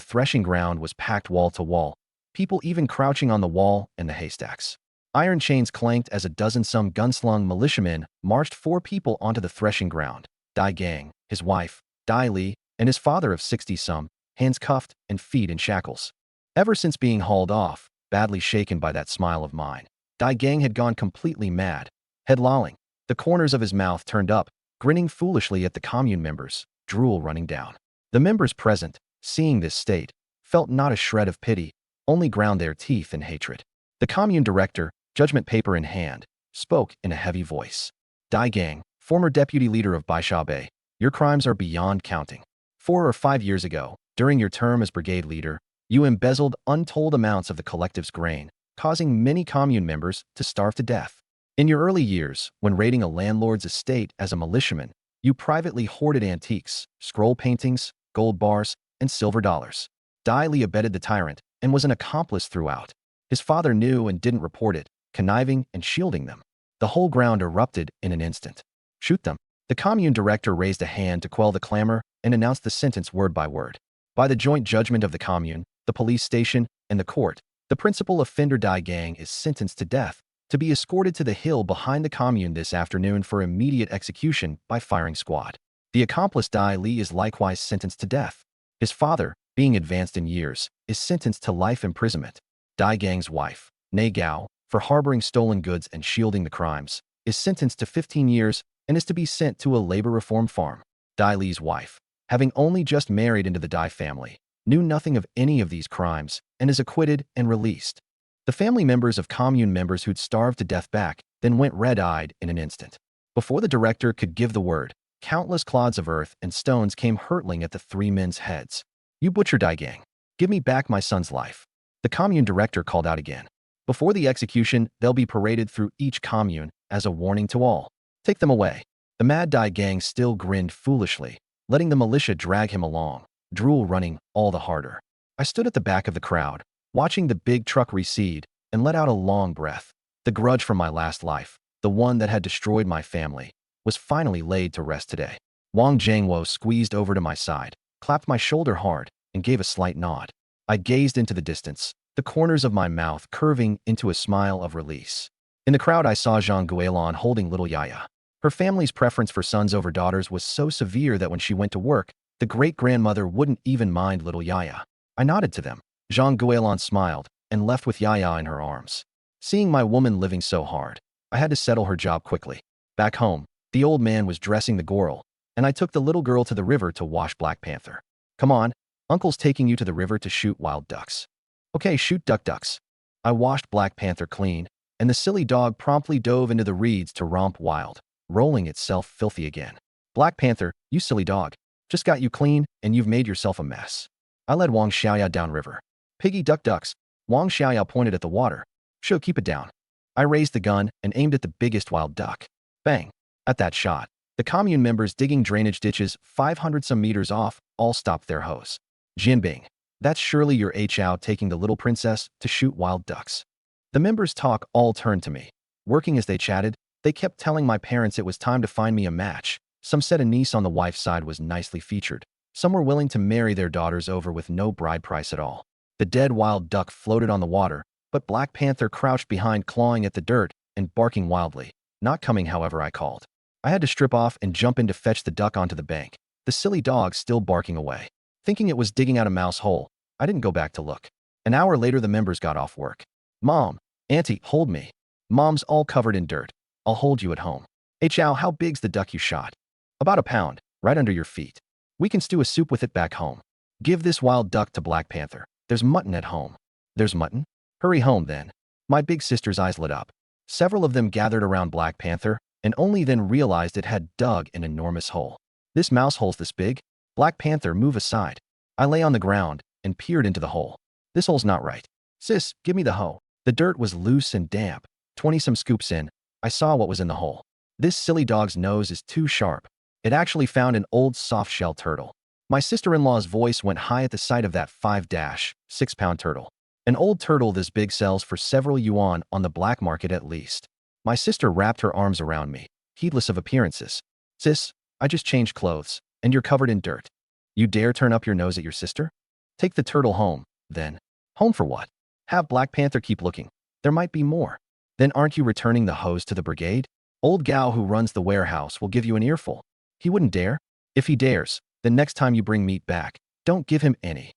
threshing ground was packed wall to wall, people even crouching on the wall and the haystacks. Iron chains clanked as a dozen some gunslung militiamen marched 4 people onto the threshing ground. Dai Gang, his wife, Dai Li, and his father of 60 some, hands cuffed and feet in shackles. Ever since being hauled off, badly shaken by that smile of mine, Dai Gang had gone completely mad, head lolling, the corners of his mouth turned up, grinning foolishly at the commune members, drool running down. The members present, seeing this state, felt not a shred of pity, only ground their teeth in hatred. The commune director, judgment paper in hand, spoke in a heavy voice. Dai Gang, former deputy leader of Baisha Bay, your crimes are beyond counting. 4 or 5 years ago, during your term as brigade leader, you embezzled untold amounts of the collective's grain, causing many commune members to starve to death. In your early years, when raiding a landlord's estate as a militiaman, you privately hoarded antiques, scroll paintings, gold bars, and silver dollars. Dai Li abetted the tyrant and was an accomplice throughout. His father knew and didn't report it, conniving and shielding them. The whole ground erupted in an instant. Shoot them. The commune director raised a hand to quell the clamor and announced the sentence word by word. By the joint judgment of the commune, the police station, and the court, the principal offender Dai Gang is sentenced to death, to be escorted to the hill behind the commune this afternoon for immediate execution by firing squad. The accomplice Dai Li is likewise sentenced to death. His father, being advanced in years, is sentenced to life imprisonment. Dai Gang's wife, Nei Gao, for harboring stolen goods and shielding the crimes, is sentenced to 15 years and is to be sent to a labor reform farm. Dai Li's wife, having only just married into the Dai family, knew nothing of any of these crimes and is acquitted and released. The family members of commune members who'd starved to death back then went red-eyed in an instant. Before the director could give the word, countless clods of earth and stones came hurtling at the 3 men's heads. You butcher Dai Gang. Give me back my son's life. The commune director called out again. Before the execution, they'll be paraded through each commune as a warning to all. Take them away. The mad Dai Gang still grinned foolishly, letting the militia drag him along, drool running all the harder. I stood at the back of the crowd, watching the big truck recede, and let out a long breath. The grudge from my last life, the one that had destroyed my family, was finally laid to rest today. Wang Jiangwo squeezed over to my side, clapped my shoulder hard, and gave a slight nod. I gazed into the distance, the corners of my mouth curving into a smile of release. In the crowd I saw Zhang Guilin holding little Yaya. Her family's preference for sons over daughters was so severe that when she went to work, the great-grandmother wouldn't even mind little Yaya. I nodded to them. Zhang Guilin smiled and left with Yaya in her arms. Seeing my woman living so hard, I had to settle her job quickly. Back home, the old man was dressing the girl, and I took the little girl to the river to wash Black Panther. Come on, Uncle's taking you to the river to shoot wild ducks. Okay, shoot ducks. I washed Black Panther clean, and the silly dog promptly dove into the reeds to romp wild, rolling itself filthy again. Black Panther, you silly dog. Just got you clean, and you've made yourself a mess. I led Wang Xiaoya downriver. Piggy ducks. Wang Xiaoya pointed at the water. Sure, keep it down. I raised the gun and aimed at the biggest wild duck. Bang. At that shot, the commune members digging drainage ditches 500-some meters off all stopped their hose. Jinbing, that's surely your Chao taking the little princess to shoot wild ducks. The members' talk all turned to me. Working as they chatted, they kept telling my parents it was time to find me a match. Some said a niece on the wife's side was nicely featured. Some were willing to marry their daughters over with no bride price at all. The dead wild duck floated on the water, but Black Panther crouched behind, clawing at the dirt and barking wildly. Not coming, however, I called. I had to strip off and jump in to fetch the duck onto the bank, the silly dog still barking away. Thinking it was digging out a mouse hole, I didn't go back to look. An hour later, the members got off work. Mom, Auntie, hold me. Mom's all covered in dirt. I'll hold you at home. Hey Chow, how big's the duck you shot? About a pound, right under your feet. We can stew a soup with it back home. Give this wild duck to Black Panther. There's mutton at home. There's mutton? Hurry home then. My big sister's eyes lit up. Several of them gathered around Black Panther and only then realized it had dug an enormous hole. This mouse hole's this big? Black Panther, move aside. I lay on the ground and peered into the hole. This hole's not right. Sis, give me the hoe. The dirt was loose and damp. 20-some scoops in, I saw what was in the hole. This silly dog's nose is too sharp. It actually found an old soft-shell turtle. My sister-in-law's voice went high at the sight of that 5-6-pound turtle. An old turtle this big sells for several yuan on the black market at least. My sister wrapped her arms around me, heedless of appearances. Sis, I just changed clothes, and you're covered in dirt. You dare turn up your nose at your sister? Take the turtle home, then. Home for what? Have Black Panther keep looking. There might be more. Then aren't you returning the hose to the brigade? Old Gao who runs the warehouse will give you an earful. He wouldn't dare. If he dares, then next time you bring meat back, don't give him any.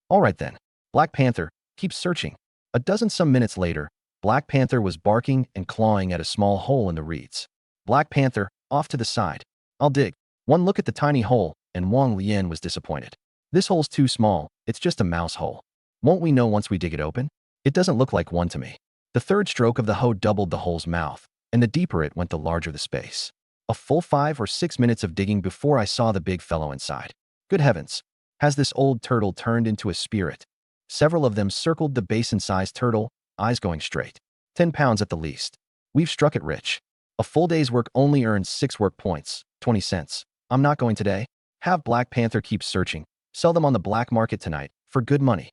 All right then. Black Panther, keep searching. A dozen-some minutes later, Black Panther was barking and clawing at a small hole in the reeds. Black Panther, off to the side. I'll dig. One look at the tiny hole, and Wang Lian was disappointed. This hole's too small, it's just a mouse hole. Won't we know once we dig it open? It doesn't look like one to me. The third stroke of the hoe doubled the hole's mouth, and the deeper it went, the larger the space. A full 5 or 6 minutes of digging before I saw the big fellow inside. Good heavens! Has this old turtle turned into a spirit? Several of them circled the basin-sized turtle, eyes going straight. 10 pounds at the least. We've struck it rich. A full day's work only earns 6 work points, 20 cents. I'm not going today. Have Black Panther keep searching. Sell them on the black market tonight, for good money.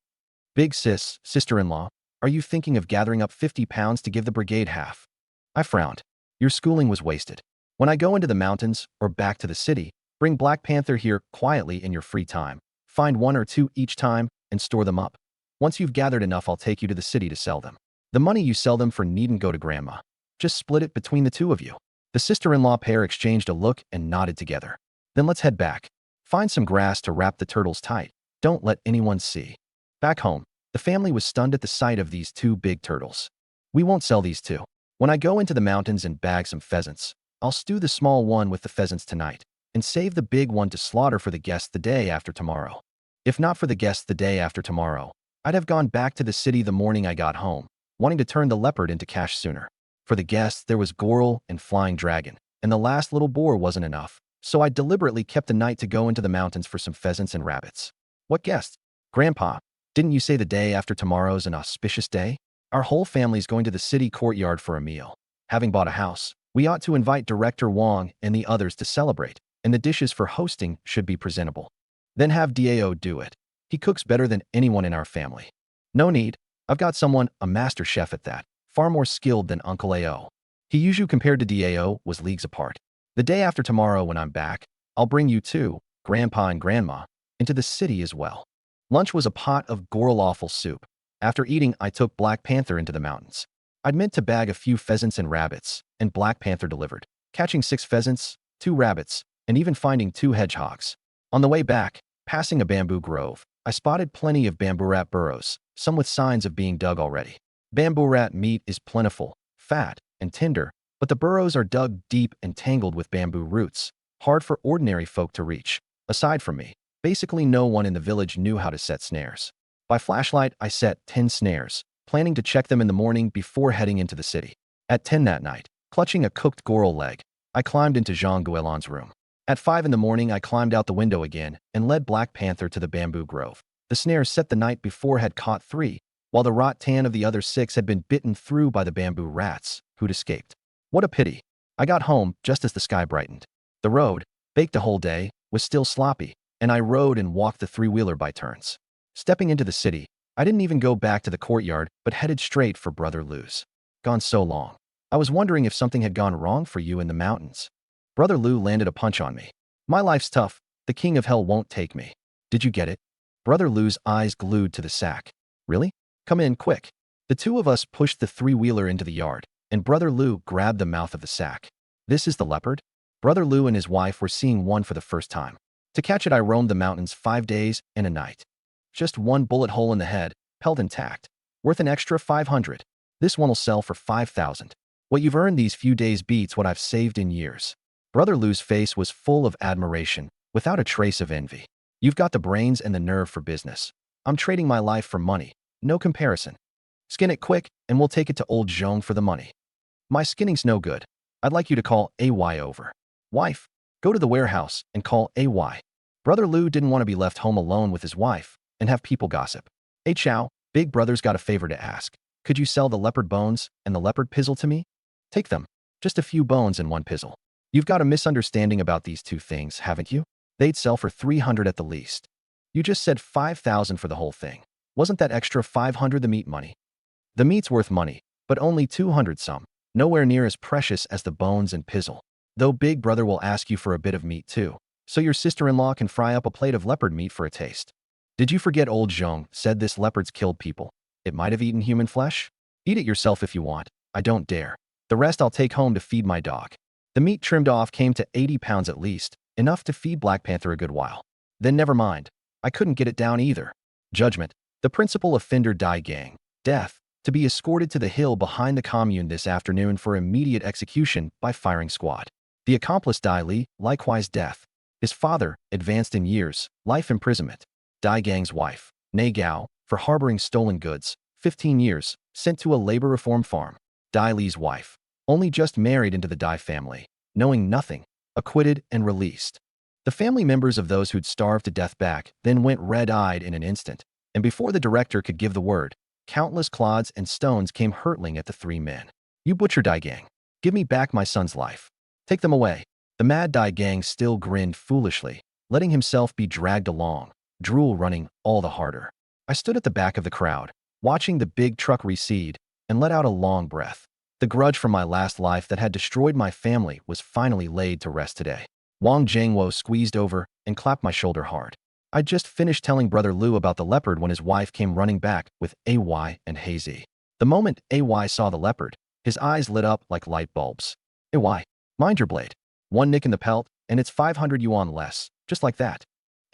Big sis, sister-in-law, are you thinking of gathering up 50 pounds to give the brigade half? I frowned. Your schooling was wasted. When I go into the mountains or back to the city, bring Black Panther here quietly in your free time. Find 1 or 2 each time and store them up. Once you've gathered enough, I'll take you to the city to sell them. The money you sell them for needn't go to Grandma. Just split it between the two of you. The sister-in-law pair exchanged a look and nodded together. Then let's head back. Find some grass to wrap the turtles tight. Don't let anyone see. Back home, the family was stunned at the sight of these 2 big turtles. We won't sell these 2. When I go into the mountains and bag some pheasants, I'll stew the small one with the pheasants tonight and save the big one to slaughter for the guests the day after tomorrow. If not for the guests the day after tomorrow, I'd have gone back to the city the morning I got home, wanting to turn the leopard into cash sooner. For the guests, there was Gorl and Flying Dragon, and the last little boar wasn't enough, so I deliberately kept the night to go into the mountains for some pheasants and rabbits. What guests? Grandpa, didn't you say the day after tomorrow's an auspicious day? Our whole family's going to the city courtyard for a meal. Having bought a house, we ought to invite Director Wang and the others to celebrate, and the dishes for hosting should be presentable. Then have Dao do it. He cooks better than anyone in our family. No need. I've got someone, a master chef at that, far more skilled than Uncle Ao. He usually compared to Dao was leagues apart. The day after tomorrow when I'm back, I'll bring you 2, Grandpa and Grandma, into the city as well. Lunch was a pot of gorl-offal soup. After eating, I took Black Panther into the mountains. I'd meant to bag a few pheasants and rabbits, and Black Panther delivered, catching 6 pheasants, 2 rabbits, and even finding 2 hedgehogs. On the way back, passing a bamboo grove, I spotted plenty of bamboo rat burrows, some with signs of being dug already. Bamboo rat meat is plentiful, fat, and tender, But the burrows are dug deep and tangled with bamboo roots, hard for ordinary folk to reach. Aside from me, basically no one in the village knew how to set snares. By flashlight, I set 10 snares, planning to check them in the morning before heading into the city. At 10 that night, clutching a cooked goral leg, I climbed into Jean Guélan's room. At 5 in the morning, I climbed out the window again and led Black Panther to the bamboo grove. The snares set the night before had caught 3, while the rattan of the other 6 had been bitten through by the bamboo rats, who'd escaped. What a pity. I got home just as the sky brightened. The road, baked a whole day, was still sloppy, and I rode and walked the three-wheeler by turns. Stepping into the city, I didn't even go back to the courtyard, but headed straight for Brother Lou's. Gone so long. I was wondering if something had gone wrong for you in the mountains. Brother Lou landed a punch on me. My life's tough. The king of hell won't take me. Did you get it? Brother Lou's eyes glued to the sack. Really? Come in, quick. The two of us pushed the three-wheeler into the yard, and Brother Lou grabbed the mouth of the sack. This is the leopard? Brother Lou and his wife were seeing one for the first time. To catch it, I roamed the mountains 5 days and a night. Just one bullet hole in the head, held intact. Worth an extra 500. This one'll sell for 5,000. What you've earned these few days beats what I've saved in years. Brother Lou's face was full of admiration, without a trace of envy. You've got the brains and the nerve for business. I'm trading my life for money. No comparison. Skin it quick, and we'll take it to old Jean for the money. My skinning's no good. I'd like you to call AY over. Wife, go to the warehouse and call AY. Brother Lou didn't want to be left home alone with his wife and have people gossip. Hey Chow, Big Brother's got a favor to ask. Could you sell the leopard bones and the leopard pizzle to me? Take them. Just a few bones and one pizzle. You've got a misunderstanding about these two things, haven't you? They'd sell for 300 at the least. You just said 5,000 for the whole thing. Wasn't that extra 500 the meat money? The meat's worth money, but only 200 some. Nowhere near as precious as the bones and pizzle. Though Big Brother will ask you for a bit of meat too, so your sister-in-law can fry up a plate of leopard meat for a taste. Did you forget old Jean said this leopard's killed people? It might have eaten human flesh? Eat it yourself if you want. I don't dare. The rest I'll take home to feed my dog. The meat trimmed off came to 80 pounds at least, enough to feed Black Panther a good while. Then never mind. I couldn't get it down either. Judgment. The principal offender Dai Gang. Death. To be escorted to the hill behind the commune this afternoon for immediate execution by firing squad. The accomplice Dai Li, likewise death. His father, advanced in years, life imprisonment. Dai Gang's wife, Nei Gao, for harboring stolen goods, 15 years, sent to a labor reform farm. Dai Li's wife, only just married into the Dai family, knowing nothing, acquitted and released. The family members of those who'd starved to death back then went red-eyed in an instant, and before the director could give the word, countless clods and stones came hurtling at the three men. You butcher Dai Gang. Give me back my son's life. Take them away. The mad Dai Gang still grinned foolishly, letting himself be dragged along, drool running all the harder. I stood at the back of the crowd, watching the big truck recede, and let out a long breath. The grudge from my last life that had destroyed my family was finally laid to rest today. Wang Jiangwo squeezed over and clapped my shoulder hard. I'd just finished telling Brother Lou about the leopard when his wife came running back with AY and Hazy. The moment AY saw the leopard, his eyes lit up like light bulbs. AY, mind your blade. One nick in the pelt, and it's 500 yuan less, just like that.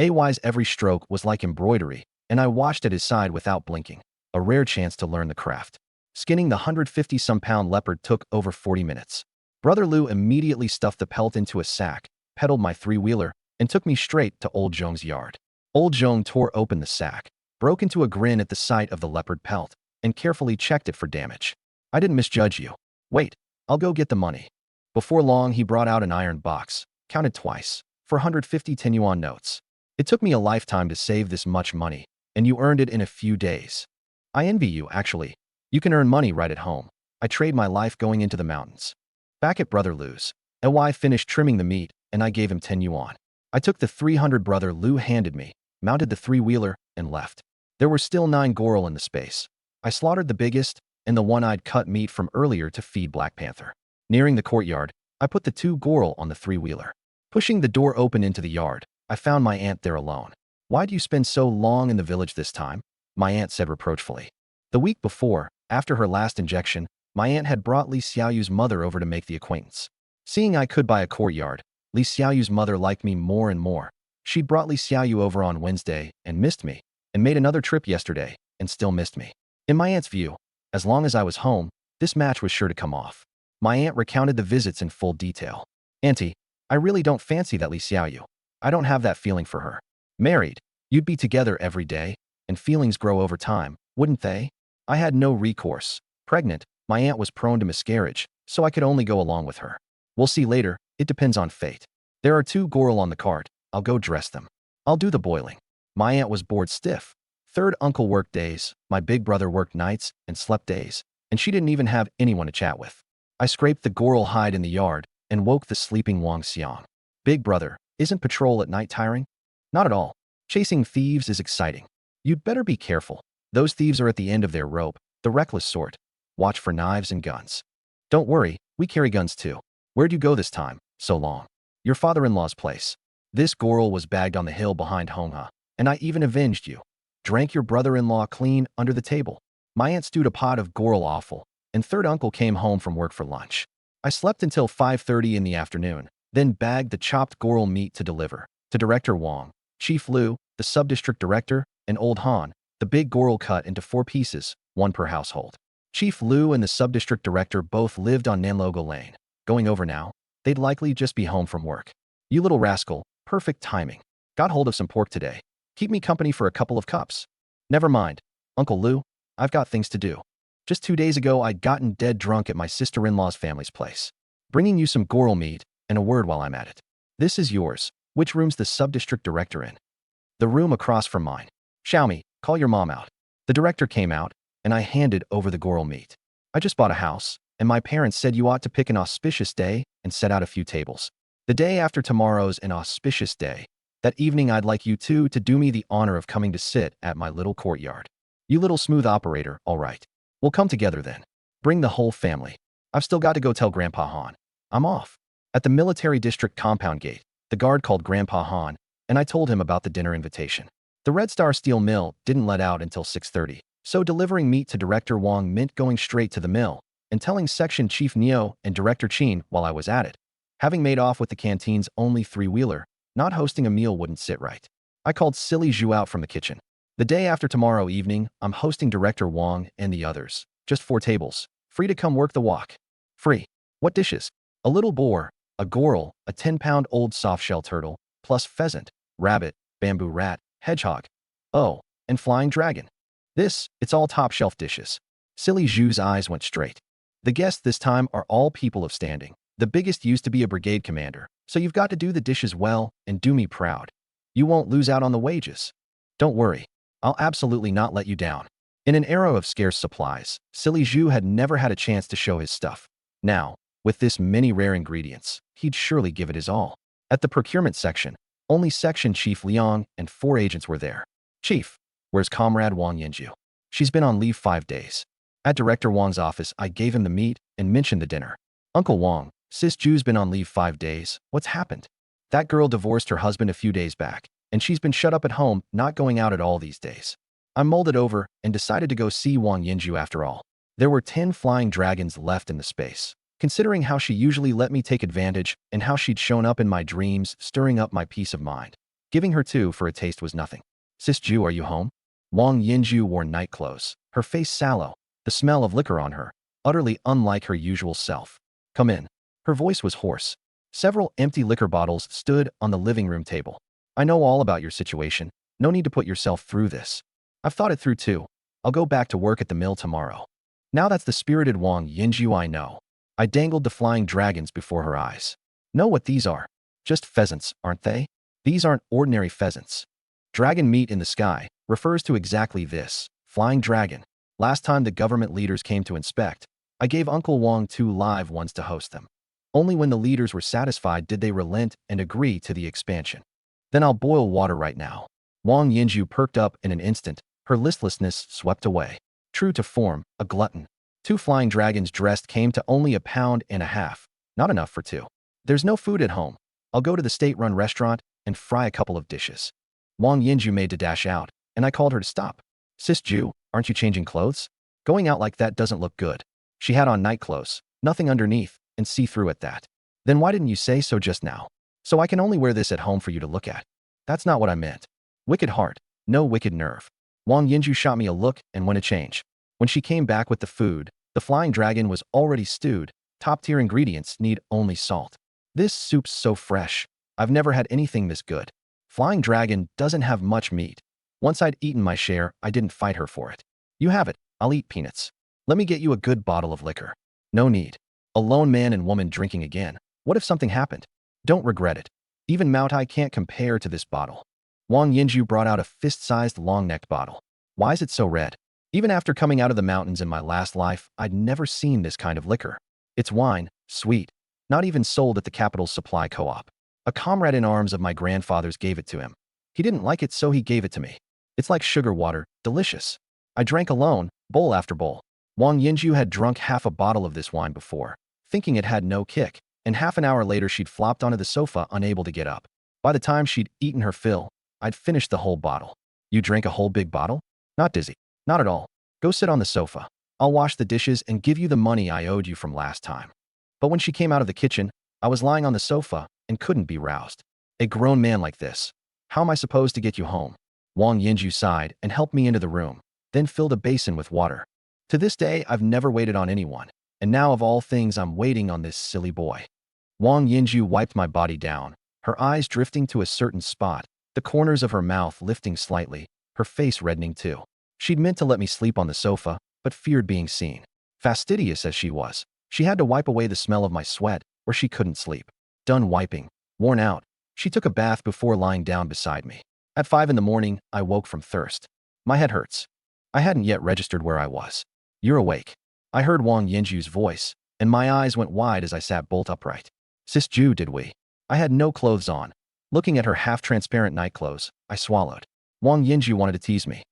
AY's every stroke was like embroidery, and I watched at his side without blinking. A rare chance to learn the craft. Skinning the 150-some-pound leopard took over 40 minutes. Brother Lou immediately stuffed the pelt into a sack, pedaled my three-wheeler, and took me straight to old Zhong's yard. Old Zhong tore open the sack, broke into a grin at the sight of the leopard pelt, and carefully checked it for damage. I didn't misjudge you. Wait, I'll go get the money. Before long, he brought out an iron box, counted twice, for 150 10 yuan notes. It took me a lifetime to save this much money, and you earned it in a few days. I envy you, actually. You can earn money right at home. I trade my life going into the mountains. Back at Brother Lou's, LY finished trimming the meat, and I gave him 10 yuan. I took the 300 Brother Lou handed me, mounted the three-wheeler, and left. There were still 9 goral in the space. I slaughtered the biggest, and the one I'd cut meat from earlier to feed Black Panther. Nearing the courtyard, I put the 2 goral on the three-wheeler. Pushing the door open into the yard, I found my aunt there alone. Why do you spend so long in the village this time? My aunt said reproachfully. The week before, after her last injection, my aunt had brought Li Xiaoyu's mother over to make the acquaintance. Seeing I could buy a courtyard, Li Xiaoyu's mother liked me more and more. She'd brought Li Xiaoyu over on Wednesday and missed me, and made another trip yesterday and still missed me. In my aunt's view, as long as I was home, this match was sure to come off. My aunt recounted the visits in full detail. Auntie, I really don't fancy that Li Xiaoyu. I don't have that feeling for her. Married, you'd be together every day, and feelings grow over time, wouldn't they? I had no recourse. Pregnant, my aunt was prone to miscarriage, so I could only go along with her. We'll see later, it depends on fate. There are 2 Goral on the cart, I'll go dress them. I'll do the boiling. My aunt was bored stiff. Third uncle worked days, my big brother worked nights and slept days, and she didn't even have anyone to chat with. I scraped the Goral hide in the yard and woke the sleeping Wang Xiang. Big brother, isn't patrol at night tiring? Not at all. Chasing thieves is exciting. You'd better be careful. Those thieves are at the end of their rope, the reckless sort. Watch for knives and guns. Don't worry, we carry guns too. Where'd you go this time? So long. Your father-in-law's place. This Goral was bagged on the hill behind Hongha, and I even avenged you. Drank your brother-in-law clean under the table. My aunt stewed a pot of Goral offal, and third uncle came home from work for lunch. I slept until 5:30 in the afternoon, then bagged the chopped Goral meat to deliver to Director Wang, Chief Liu, the sub-district director, and Old Han, the big Goral cut into 4 pieces, 1 per household. Chief Liu and the sub-district director both lived on Nanlogo Lane. Going over now, they'd likely just be home from work. You little rascal, perfect timing. Got hold of some pork today. Keep me company for a couple of cups. Never mind, Uncle Liu, I've got things to do. Just 2 days ago, I'd gotten dead drunk at my sister-in-law's family's place. Bringing you some Goral meat, and a word while I'm at it. This is yours. Which room's the sub-district director in? The room across from mine. Xiaomi, call your mom out. The director came out, and I handed over the Goral meat. I just bought a house, and my parents said you ought to pick an auspicious day and set out a few tables. The day after tomorrow's an auspicious day. That evening I'd like you two to do me the honor of coming to sit at my little courtyard. You little smooth operator, all right. We'll come together then. Bring the whole family. I've still got to go tell Grandpa Han. I'm off. At the military district compound gate, the guard called Grandpa Han, and I told him about the dinner invitation. The Red Star Steel Mill didn't let out until 6:30, so delivering meat to Director Wang meant going straight to the mill and telling Section Chief Neo and Director Chin while I was at it. Having made off with the canteen's only 3-wheeler, not hosting a meal wouldn't sit right. I called Silly Zhu out from the kitchen. The day after tomorrow evening, I'm hosting Director Wang and the others. Just 4 tables. Free to come work the walk. Free. What dishes? A little boar, a Goral, a 10-pound-old soft-shell turtle, plus pheasant, rabbit, bamboo rat, hedgehog. Oh, and flying dragon. It's all top-shelf dishes. Silly Zhu's eyes went straight. The guests this time are all people of standing. The biggest used to be a brigade commander, so you've got to do the dishes well and do me proud. You won't lose out on the wages. Don't worry. I'll absolutely not let you down. In an era of scarce supplies, Silly Zhu had never had a chance to show his stuff. Now, with this many rare ingredients, he'd surely give it his all. At the procurement section, only Section Chief Liang and 4 agents were there. Chief, where's Comrade Wang Yinju? She's been on leave 5 days. At Director Wang's office, I gave him the meat and mentioned the dinner. Uncle Wang, Sis Ju's been on leave 5 days. What's happened? That girl divorced her husband a few days back, and she's been shut up at home, not going out at all these days. I mulled it over and decided to go see Wang Yinju after all. There were 10 flying dragons left in the space. Considering how she usually let me take advantage and how she'd shown up in my dreams, stirring up my peace of mind. Giving her 2 for a taste was nothing. Sis Ju, are you home? Wang Yinju wore night clothes, her face sallow, the smell of liquor on her, utterly unlike her usual self. Come in. Her voice was hoarse. Several empty liquor bottles stood on the living room table. I know all about your situation. No need to put yourself through this. I've thought it through too. I'll go back to work at the mill tomorrow. Now that's the spirited Wang Yinju I know. I dangled the flying dragons before her eyes. Know what these are? Just pheasants, aren't they? These aren't ordinary pheasants. Dragon meat in the sky refers to exactly this, flying dragon. Last time the government leaders came to inspect, I gave Uncle Wang 2 live ones to host them. Only when the leaders were satisfied did they relent and agree to the expansion. Then I'll boil water right now. Wang Yinju perked up in an instant, her listlessness swept away. True to form, a glutton. 2 flying dragons dressed came to only £1.50 pounds, not enough for 2. There's no food at home. I'll go to the state-run restaurant and fry a couple of dishes. Wang Yinju made to dash out, and I called her to stop. Sis Ju, aren't you changing clothes? Going out like that doesn't look good. She had on night clothes, nothing underneath, and see-through at that. Then why didn't you say so just now? So I can only wear this at home for you to look at. That's not what I meant. Wicked heart, no wicked nerve. Wang Yinju shot me a look and went to change. When she came back with the food, the flying dragon was already stewed, Top-tier ingredients need only salt. This soup's so fresh. I've never had anything this good. Flying Dragon doesn't have much meat. Once I'd eaten my share, I didn't fight her for it. You have it. I'll eat peanuts. Let me get you a good bottle of liquor. No need. A lone man and woman drinking again. What if something happened? Don't regret it. Even Moutai can't compare to this bottle. Wang Yinju brought out a fist-sized long-necked bottle. Why is it so red? Even after coming out of the mountains in my last life, I'd never seen this kind of liquor. It's wine, sweet, not even sold at the capital's supply co-op. A comrade in arms of my grandfather's gave it to him. He didn't like it, so he gave it to me. It's like sugar water, delicious. I drank alone, bowl after bowl. Wang Yinju had drunk half a bottle of this wine before, thinking it had no kick, and half an hour later she'd flopped onto the sofa, unable to get up. By the time she'd eaten her fill, I'd finished the whole bottle. You drank a whole big bottle? Not dizzy. Not at all. Go sit on the sofa. I'll wash the dishes and give you the money I owed you from last time. But when she came out of the kitchen, I was lying on the sofa and couldn't be roused. A grown man like this. How am I supposed to get you home? Wang Yinju sighed and helped me into the room, then filled a basin with water. To this day, I've never waited on anyone, and now of all things I'm waiting on this silly boy. Wang Yinju wiped my body down, her eyes drifting to a certain spot, the corners of her mouth lifting slightly, her face reddening too. She'd meant to let me sleep on the sofa, but feared being seen. Fastidious as she was, she had to wipe away the smell of my sweat, or she couldn't sleep. Done wiping, worn out, she took a bath before lying down beside me. At 5 in the morning, I woke from thirst. My head hurts. I hadn't yet registered where I was. You're awake. I heard Wang Yinju's voice, and my eyes went wide as I sat bolt upright. Sis Ju, did we? I had no clothes on. Looking at her half-transparent nightclothes, I swallowed. Wang Yinju wanted to tease me.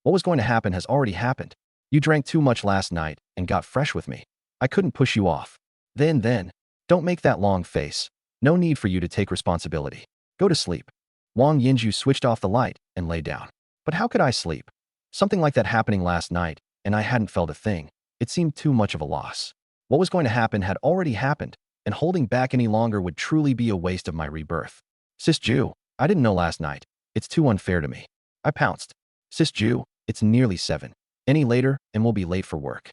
What was going to happen has already happened. You drank too much last night and got fresh with me. I couldn't push you off. Then, don't make that long face. No need for you to take responsibility. Go to sleep. Wang Yinju switched off the light and lay down. But how could I sleep? Something like that happening last night, and I hadn't felt a thing. It seemed too much of a loss. What was going to happen had already happened, and holding back any longer would truly be a waste of my rebirth. Sis Ju, I didn't know last night. It's too unfair to me. I pounced. Sis Ju, it's nearly 7. Any later, and we'll be late for work.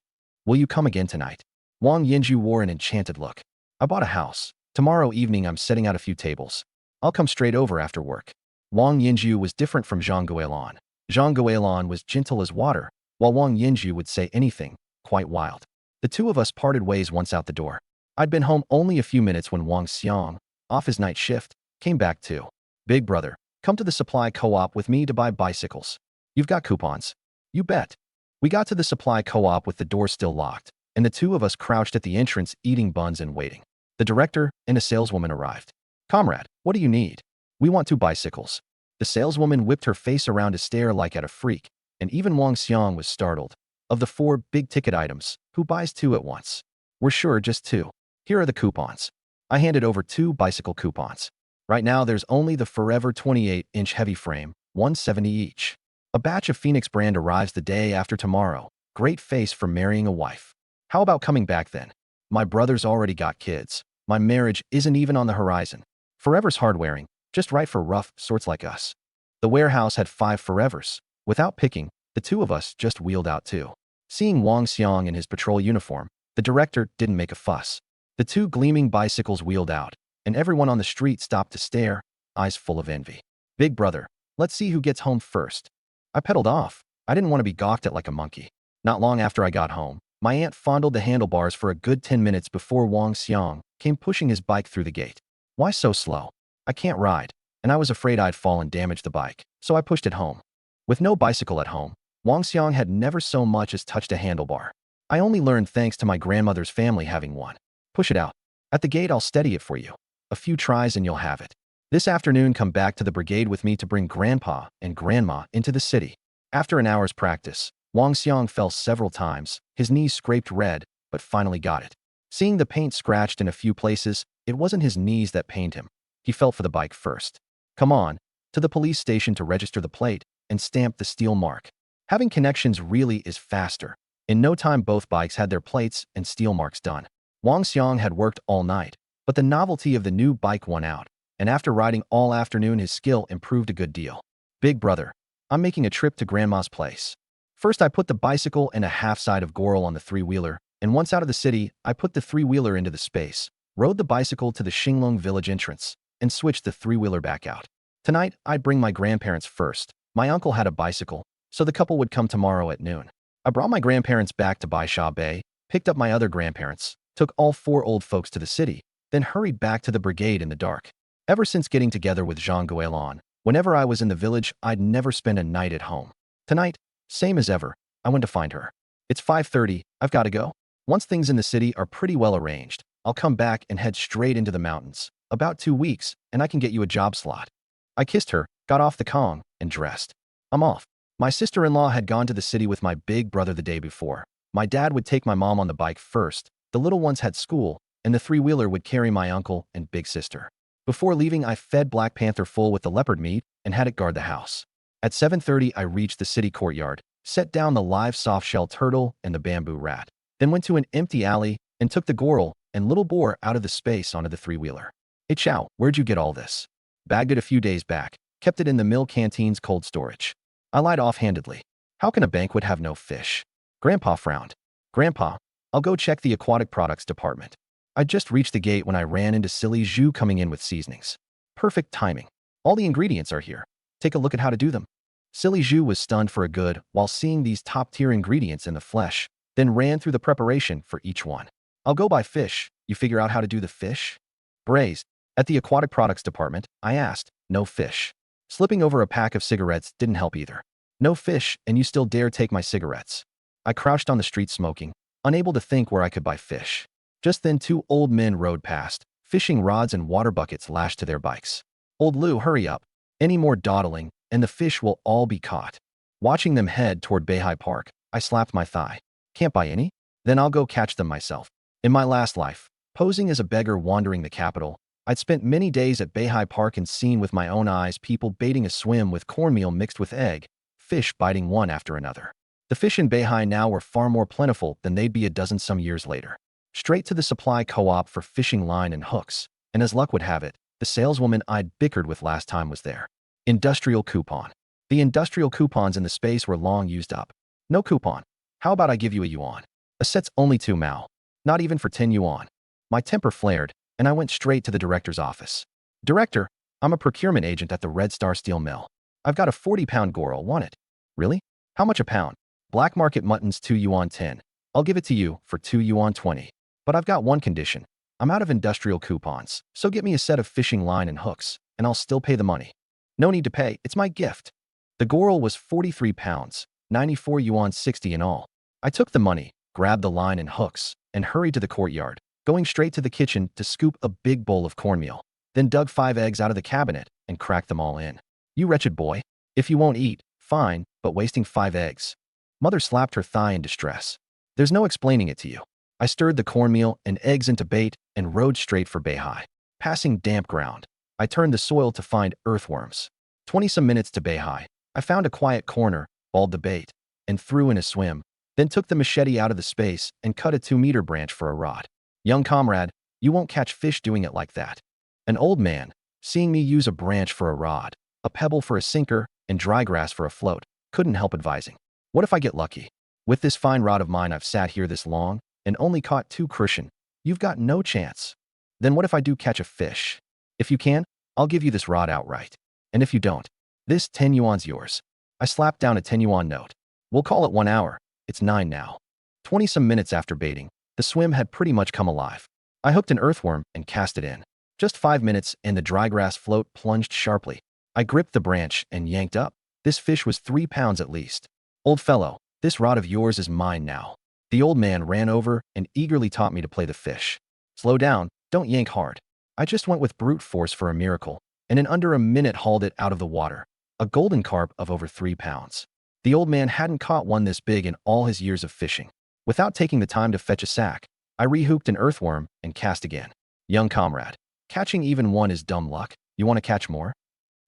Will you come again tonight? Wang Yinju wore an enchanted look. I bought a house. Tomorrow evening I'm setting out a few tables. I'll come straight over after work. Wang Yinju was different from Zhang Guilin. Zhang Guilin was gentle as water, while Wang Yinju would say anything, quite wild. The two of us parted ways once out the door. I'd been home only a few minutes when Wang Xiang, off his night shift, came back too. Big brother, come to the supply co-op with me to buy bicycles. You've got coupons. You bet. We got to the supply co-op with the door still locked, and the two of us crouched at the entrance eating buns and waiting. The director and a saleswoman arrived. Comrade, what do you need? We want 2 bicycles. The saleswoman whipped her face around to stare like at a freak, and even Wang Xiang was startled. Of the 4 big-ticket items, who buys 2 at once? We're sure just 2. Here are the coupons. I handed over 2 bicycle coupons. Right now there's only the Forever 28-inch heavy frame, $170 each. A batch of Phoenix brand arrives the day after tomorrow. Great face for marrying a wife. How about coming back then? My brother's already got kids. My marriage isn't even on the horizon. Forever's hard-wearing, just right for rough sorts like us. The warehouse had 5 Forevers. Without picking, the two of us just wheeled out 2. Seeing Wang Xiang in his patrol uniform, the director didn't make a fuss. The 2 gleaming bicycles wheeled out, and everyone on the street stopped to stare, eyes full of envy. Big brother, let's see who gets home first. I pedaled off. I didn't want to be gawked at like a monkey. Not long after I got home, my aunt fondled the handlebars for a good 10 minutes before Wang Xiang came pushing his bike through the gate. Why so slow? I can't ride, and I was afraid I'd fall and damage the bike, so I pushed it home. With no bicycle at home, Wang Xiang had never so much as touched a handlebar. I only learned thanks to my grandmother's family having one. Push it out. At the gate I'll steady it for you. A few tries and you'll have it. This afternoon come back to the brigade with me to bring Grandpa and Grandma into the city. After an hour's practice, Wang Xiang fell several times, his knees scraped red, but finally got it. Seeing the paint scratched in a few places, it wasn't his knees that pained him. He felt for the bike first. Come on, to the police station to register the plate and stamp the steel mark. Having connections really is faster. In no time both bikes had their plates and steel marks done. Wang Xiang had worked all night, but the novelty of the new bike won out, and after riding all afternoon his skill improved a good deal. Big brother, I'm making a trip to Grandma's place. First I put the bicycle and a half side of Goral on the 3-wheeler, And once out of the city, I put the three-wheeler into the space, rode the bicycle to the Xinglong village entrance, and switched the three-wheeler back out. Tonight, I'd bring my grandparents first. My uncle had a bicycle, so the couple would come tomorrow at noon. I brought my grandparents back to Baisha Bay, picked up my other grandparents, took all four old folks to the city, then hurried back to the brigade in the dark. Ever since getting together with Jean Guélan, whenever I was in the village, I'd never spend a night at home. Tonight, same as ever, I went to find her. It's 5:30, I've got to go. Once things in the city are pretty well arranged, I'll come back and head straight into the mountains. About 2 weeks, and I can get you a job slot. I kissed her, got off the Kong, and dressed. I'm off. My sister-in-law had gone to the city with my big brother the day before. My dad would take my mom on the bike first, the little ones had school, and the three-wheeler would carry my uncle and big sister. Before leaving, I fed Black Panther full with the leopard meat and had it guard the house. At 7:30, I reached the city courtyard, set down the live soft-shell turtle and the bamboo rat, then went to an empty alley and took the gorrel and little boar out of the space onto the three-wheeler. Hey Chow, where'd you get all this? Bagged it a few days back, kept it in the mill canteen's cold storage. I lied offhandedly. How can a banquet have no fish? Grandpa frowned. Grandpa, I'll go check the aquatic products department. I just reached the gate when I ran into Silly Zhu coming in with seasonings. Perfect timing. All the ingredients are here. Take a look at how to do them. Silly Zhu was stunned for a good while seeing these top-tier ingredients in the flesh, then ran through the preparation for each one. I'll go buy fish. You figure out how to do the fish? Braised. At the aquatic products department, I asked, no fish. Slipping over a pack of cigarettes didn't help either. No fish, and you still dare take my cigarettes. I crouched on the street smoking, unable to think where I could buy fish. Just then 2 old men rode past, fishing rods and water buckets lashed to their bikes. Old Lou, hurry up. Any more dawdling, and the fish will all be caught. Watching them head toward Beihai Park, I slapped my thigh. Can't buy any? Then I'll go catch them myself. In my last life, posing as a beggar wandering the capital, I'd spent many days at Beihai Park and seen with my own eyes people baiting a swim with cornmeal mixed with egg, fish biting one after another. The fish in Beihai now were far more plentiful than they'd be a dozen some years later. Straight to the supply co-op for fishing line and hooks, and as luck would have it, the saleswoman I'd bickered with last time was there. Industrial coupon. The industrial coupons in the space were long used up. No coupon. How about I give you a yuan? A set's only 2 mao. Not even for 10 yuan. My temper flared, and I went straight to the director's office. Director, I'm a procurement agent at the Red Star Steel Mill. I've got a 40-pound gorrel, want it? Really? How much a pound? Black market mutton's 2 yuan 10. I'll give it to you for 2 yuan 20. But I've got one condition. I'm out of industrial coupons, so get me a set of fishing line and hooks, and I'll still pay the money. No need to pay, it's my gift. The gorrel was 43 pounds, 94 yuan 60 in all. I took the money, grabbed the line and hooks, and hurried to the courtyard, going straight to the kitchen to scoop a big bowl of cornmeal, then dug 5 eggs out of the cabinet and cracked them all in. You wretched boy. If you won't eat, fine, but wasting 5 eggs. Mother slapped her thigh in distress. There's no explaining it to you. I stirred the cornmeal and eggs into bait and rode straight for Beihai. Passing damp ground, I turned the soil to find earthworms. 20-some minutes to Beihai, I found a quiet corner, balled the bait, and threw in a swim, then took the machete out of the space and cut a 2-meter branch for a rod. Young comrade, you won't catch fish doing it like that. An old man, seeing me use a branch for a rod, a pebble for a sinker, and dry grass for a float, couldn't help advising. What if I get lucky? With this fine rod of mine I've sat here this long, and only caught 2 crucian. You've got no chance. Then what if I do catch a fish? If you can, I'll give you this rod outright. And if you don't, this 10 yuan's yours. I slapped down a 10 yuan note. We'll call it 1 hour. It's 9 now. 20-some minutes after baiting, the swim had pretty much come alive. I hooked an earthworm and cast it in. Just 5 minutes and the dry grass float plunged sharply. I gripped the branch and yanked up. This fish was 3 pounds at least. Old fellow, this rod of yours is mine now. The old man ran over and eagerly taught me to play the fish. Slow down, don't yank hard. I just went with brute force for a miracle, and in under a minute hauled it out of the water. A golden carp of over 3 pounds. The old man hadn't caught one this big in all his years of fishing. Without taking the time to fetch a sack, I rehooked an earthworm and cast again. Young comrade, catching even one is dumb luck. You want to catch more?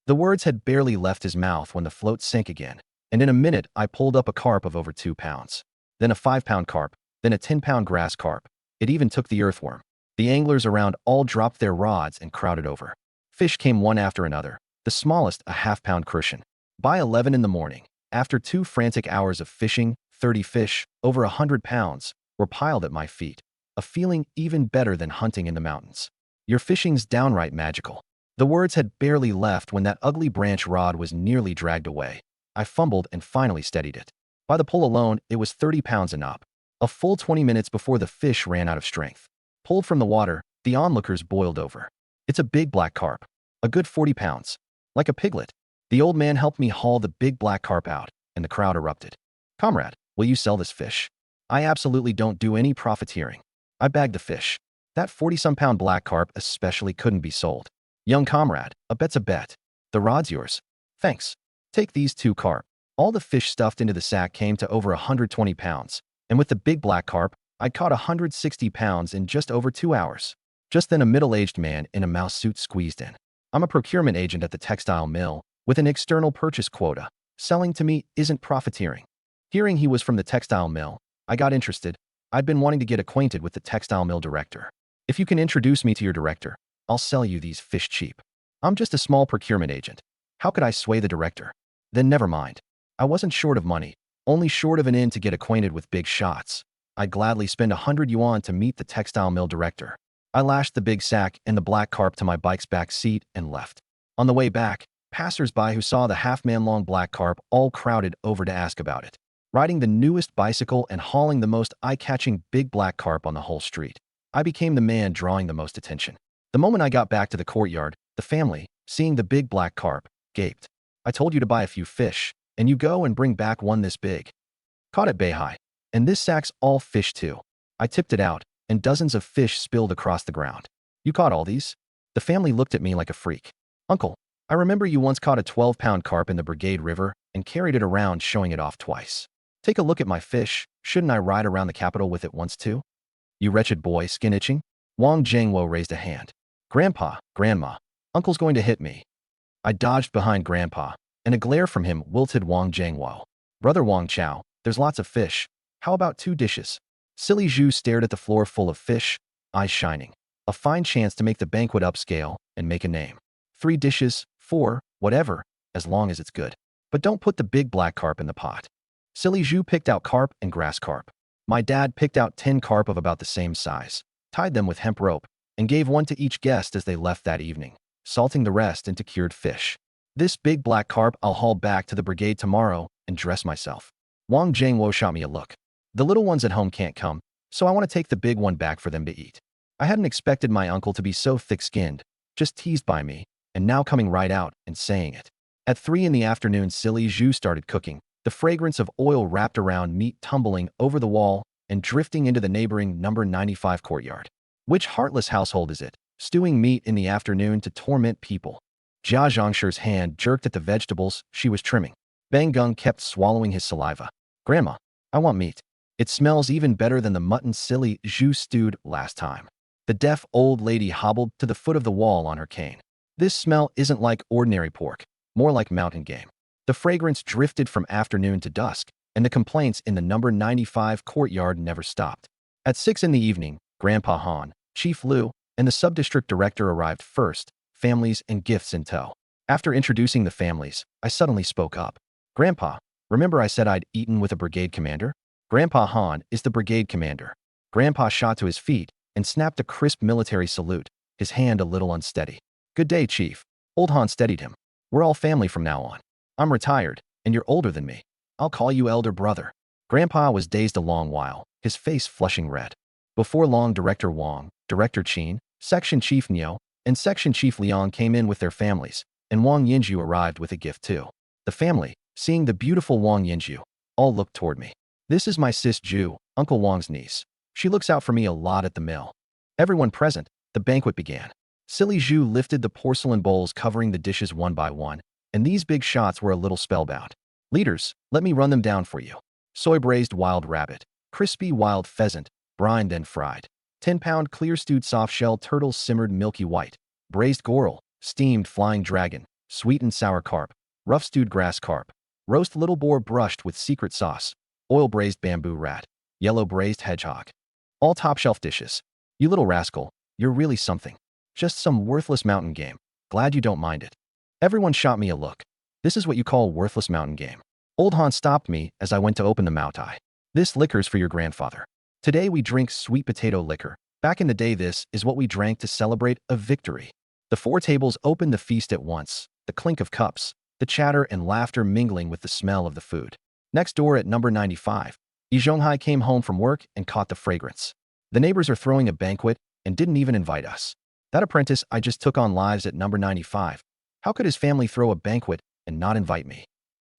The words had barely left his mouth when the float sank again, and in a minute I pulled up a carp of over 2 pounds. Then a 5-pound carp, then a 10-pound grass carp. It even took the earthworm. The anglers around all dropped their rods and crowded over. Fish came one after another, the smallest a half-pound crucian. By 11 in the morning, after 2 frantic hours of fishing, 30 fish, over 100 pounds, were piled at my feet, a feeling even better than hunting in the mountains. Your fishing's downright magical. The words had barely left when that ugly branch rod was nearly dragged away. I fumbled and finally steadied it. By the pull alone, it was 30 pounds and up. A full 20 minutes before the fish ran out of strength. Pulled from the water, the onlookers boiled over. It's a big black carp. A good 40 pounds. Like a piglet. The old man helped me haul the big black carp out, and the crowd erupted. Comrade, will you sell this fish? I absolutely don't do any profiteering. I bagged the fish. That 40-some-pound black carp especially couldn't be sold. Young comrade, a bet's a bet. The rod's yours. Thanks. Take these 2 carp. All the fish stuffed into the sack came to over 120 pounds, and with the big black carp, I caught 160 pounds in just over 2 hours. Just then a middle-aged man in a mouse suit squeezed in. I'm a procurement agent at the textile mill, with an external purchase quota. Selling to me isn't profiteering. Hearing he was from the textile mill, I got interested. I'd been wanting to get acquainted with the textile mill director. If you can introduce me to your director, I'll sell you these fish cheap. I'm just a small procurement agent. How could I sway the director? Then never mind. I wasn't short of money, only short of an inn to get acquainted with big shots. I'd gladly spend 100 yuan to meet the textile mill director. I lashed the big sack and the black carp to my bike's back seat and left. On the way back, passers-by who saw the half-man-long black carp all crowded over to ask about it. Riding the newest bicycle and hauling the most eye-catching big black carp on the whole street, I became the man drawing the most attention. The moment I got back to the courtyard, the family, seeing the big black carp, gaped. I told you to buy a few fish, and you go and bring back one this big. Caught it Beihai. And this sack's all fish too. I tipped it out, and dozens of fish spilled across the ground. You caught all these? The family looked at me like a freak. Uncle, I remember you once caught a 12-pound carp in the Brigade River and carried it around showing it off twice. Take a look at my fish. Shouldn't I ride around the capital with it once too? You wretched boy, skin itching? Wang Jingwo raised a hand. Grandpa, Grandma, Uncle's going to hit me. I dodged behind Grandpa, and a glare from him wilted Wang Jingwo. Brother Wang Chao, there's lots of fish. How about 2 dishes? Silly Zhu stared at the floor full of fish, eyes shining. A fine chance to make the banquet upscale and make a name. 3 dishes, 4, whatever, as long as it's good. But don't put the big black carp in the pot. Silly Zhu picked out carp and grass carp. My dad picked out 10 carp of about the same size, tied them with hemp rope, and gave one to each guest as they left that evening, salting the rest into cured fish. This big black carp I'll haul back to the brigade tomorrow and dress myself. Wang Jingwo shot me a look. The little ones at home can't come, so I want to take the big one back for them to eat. I hadn't expected my uncle to be so thick-skinned, just teased by me, and now coming right out and saying it. At 3 in the afternoon, Silly Zhu started cooking, the fragrance of oil wrapped around meat tumbling over the wall and drifting into the neighboring number 95 courtyard. Which heartless household is it, stewing meat in the afternoon to torment people? Jia Zhongshi's hand jerked at the vegetables she was trimming. Bang Gung kept swallowing his saliva. Grandma, I want meat. It smells even better than the mutton Silly Zhu stewed last time. The deaf old lady hobbled to the foot of the wall on her cane. This smell isn't like ordinary pork, more like mountain game. The fragrance drifted from afternoon to dusk, and the complaints in the number 95 courtyard never stopped. At 6 in the evening, Grandpa Han, Chief Liu, and the sub-district director arrived first, families and gifts in tow. After introducing the families, I suddenly spoke up. Grandpa, remember I said I'd eaten with a brigade commander? Grandpa Han is the brigade commander. Grandpa shot to his feet and snapped a crisp military salute, his hand a little unsteady. Good day, Chief. Old Han steadied him. We're all family from now on. I'm retired, and you're older than me. I'll call you elder brother. Grandpa was dazed a long while, his face flushing red. Before long, Director Wang, Director Qin, Section Chief Niu, and Section Chief Liang came in with their families, and Wang Yinju arrived with a gift too. The family, seeing the beautiful Wang Yinju, all looked toward me. This is my sis Ju, Uncle Wang's niece. She looks out for me a lot at the mill. Everyone present, the banquet began. Silly Zhu lifted the porcelain bowls covering the dishes one by one, and these big shots were a little spellbound. Leaders, let me run them down for you. Soy braised wild rabbit, crispy wild pheasant, brined then fried. 10-pound clear stewed soft-shell turtles simmered milky white. Braised coral, steamed flying dragon, sweet and sour carp, rough stewed grass carp. Roast little boar brushed with secret sauce. Oil braised bamboo rat. Yellow braised hedgehog. All top-shelf dishes. You little rascal, you're really something. Just some worthless mountain game. Glad you don't mind it. Everyone shot me a look. This is what you call worthless mountain game. Old Han stopped me as I went to open the moutai. This liquor's for your grandfather. Today we drink sweet potato liquor. Back in the day, this is what we drank to celebrate a victory. The four tables opened the feast at once, the clink of cups, the chatter and laughter mingling with the smell of the food. Next door at number 95, Yi Zhonghai came home from work and caught the fragrance. The neighbors are throwing a banquet and didn't even invite us. That apprentice I just took on lives at number 95. How could his family throw a banquet and not invite me?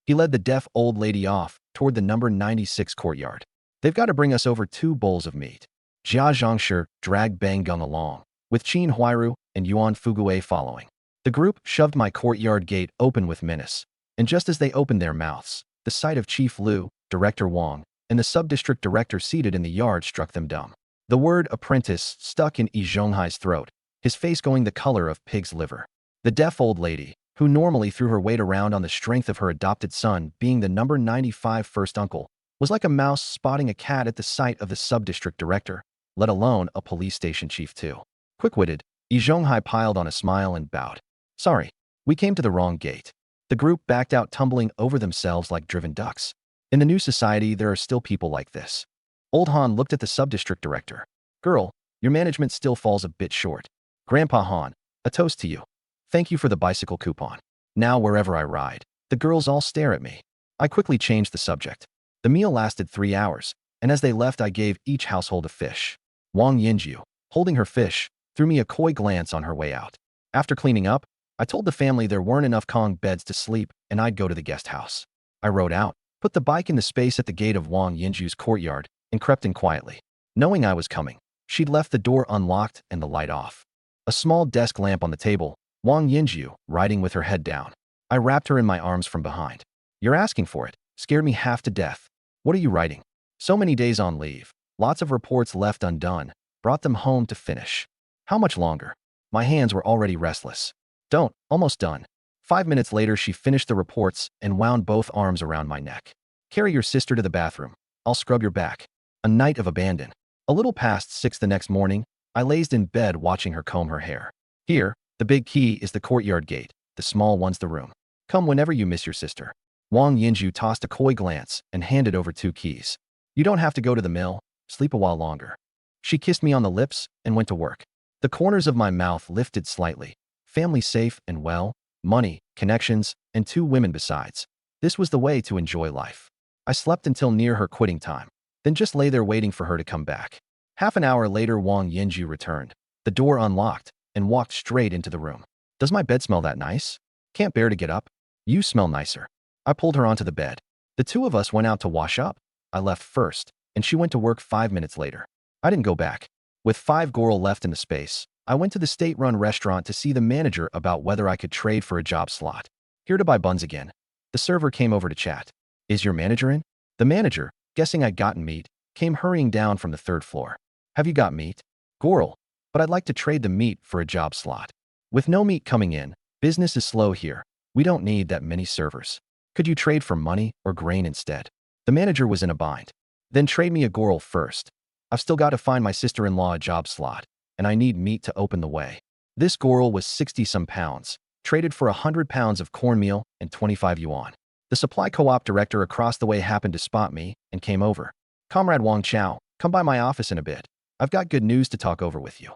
He led the deaf old lady off toward the number 96 courtyard. They've got to bring us over 2 bowls of meat. Jia Zhangshi dragged Bang Gung along, with Qin Huairu and Yuan Fuguei following. The group shoved my courtyard gate open with menace, and just as they opened their mouths, the sight of Chief Liu, Director Wang, and the sub-district director seated in the yard struck them dumb. The word apprentice stuck in Yi Zhonghai's throat, his face going the color of pig's liver. The deaf old lady, who normally threw her weight around on the strength of her adopted son being the number 95 first uncle, was like a mouse spotting a cat at the sight of the sub-district director, let alone a police station chief too. Quick-witted, Yi Zhonghai piled on a smile and bowed. Sorry, we came to the wrong gate. The group backed out tumbling over themselves like driven ducks. In the new society, there are still people like this. Old Han looked at the sub-district director. Girl, your management still falls a bit short. Grandpa Han, a toast to you. Thank you for the bicycle coupon. Now wherever I ride, the girls all stare at me. I quickly changed the subject. The meal lasted 3 hours, and as they left I gave each household a fish. Wang Yinju, holding her fish, threw me a coy glance on her way out. After cleaning up, I told the family there weren't enough Kong beds to sleep and I'd go to the guest house. I rode out, put the bike in the space at the gate of Wang Yinju's courtyard, and crept in quietly. Knowing I was coming, she'd left the door unlocked and the light off. A small desk lamp on the table, Wang Yinju riding with her head down. I wrapped her in my arms from behind. You're asking for it. Scared me half to death. What are you writing? So many days on leave. Lots of reports left undone. Brought them home to finish. How much longer? My hands were already restless. Don't. Almost done. 5 minutes later, she finished the reports and wound both arms around my neck. Carry your sister to the bathroom. I'll scrub your back. A night of abandon. A little past 6 the next morning, I lazed in bed watching her comb her hair. Here, the big key is the courtyard gate. The small one's the room. Come whenever you miss your sister. Wang Yinju tossed a coy glance and handed over 2 keys. You don't have to go to the mill. Sleep a while longer. She kissed me on the lips and went to work. The corners of my mouth lifted slightly. Family safe and well, money, connections, and 2 women besides. This was the way to enjoy life. I slept until near her quitting time, then just lay there waiting for her to come back. Half an hour later, Wang Yinju returned, the door unlocked, and walked straight into the room. Does my bed smell that nice? Can't bear to get up. You smell nicer. I pulled her onto the bed. The 2 of us went out to wash up. I left first, and she went to work 5 minutes later. I didn't go back. With 5 goral left in the space, I went to the state-run restaurant to see the manager about whether I could trade for a job slot. Here to buy buns again. The server came over to chat. Is your manager in? The manager, guessing I'd gotten meat, came hurrying down from the 3rd floor. Have you got meat? Goral, but I'd like to trade the meat for a job slot. With no meat coming in, business is slow here. We don't need that many servers. Could you trade for money or grain instead? The manager was in a bind. Then trade me a goral first. I've still got to find my sister-in-law a job slot, and I need meat to open the way. This goral was 60-some pounds, traded for 100 pounds of cornmeal and 25 yuan. The supply co-op director across the way happened to spot me and came over. Comrade Wang Chao, come by my office in a bit. I've got good news to talk over with you.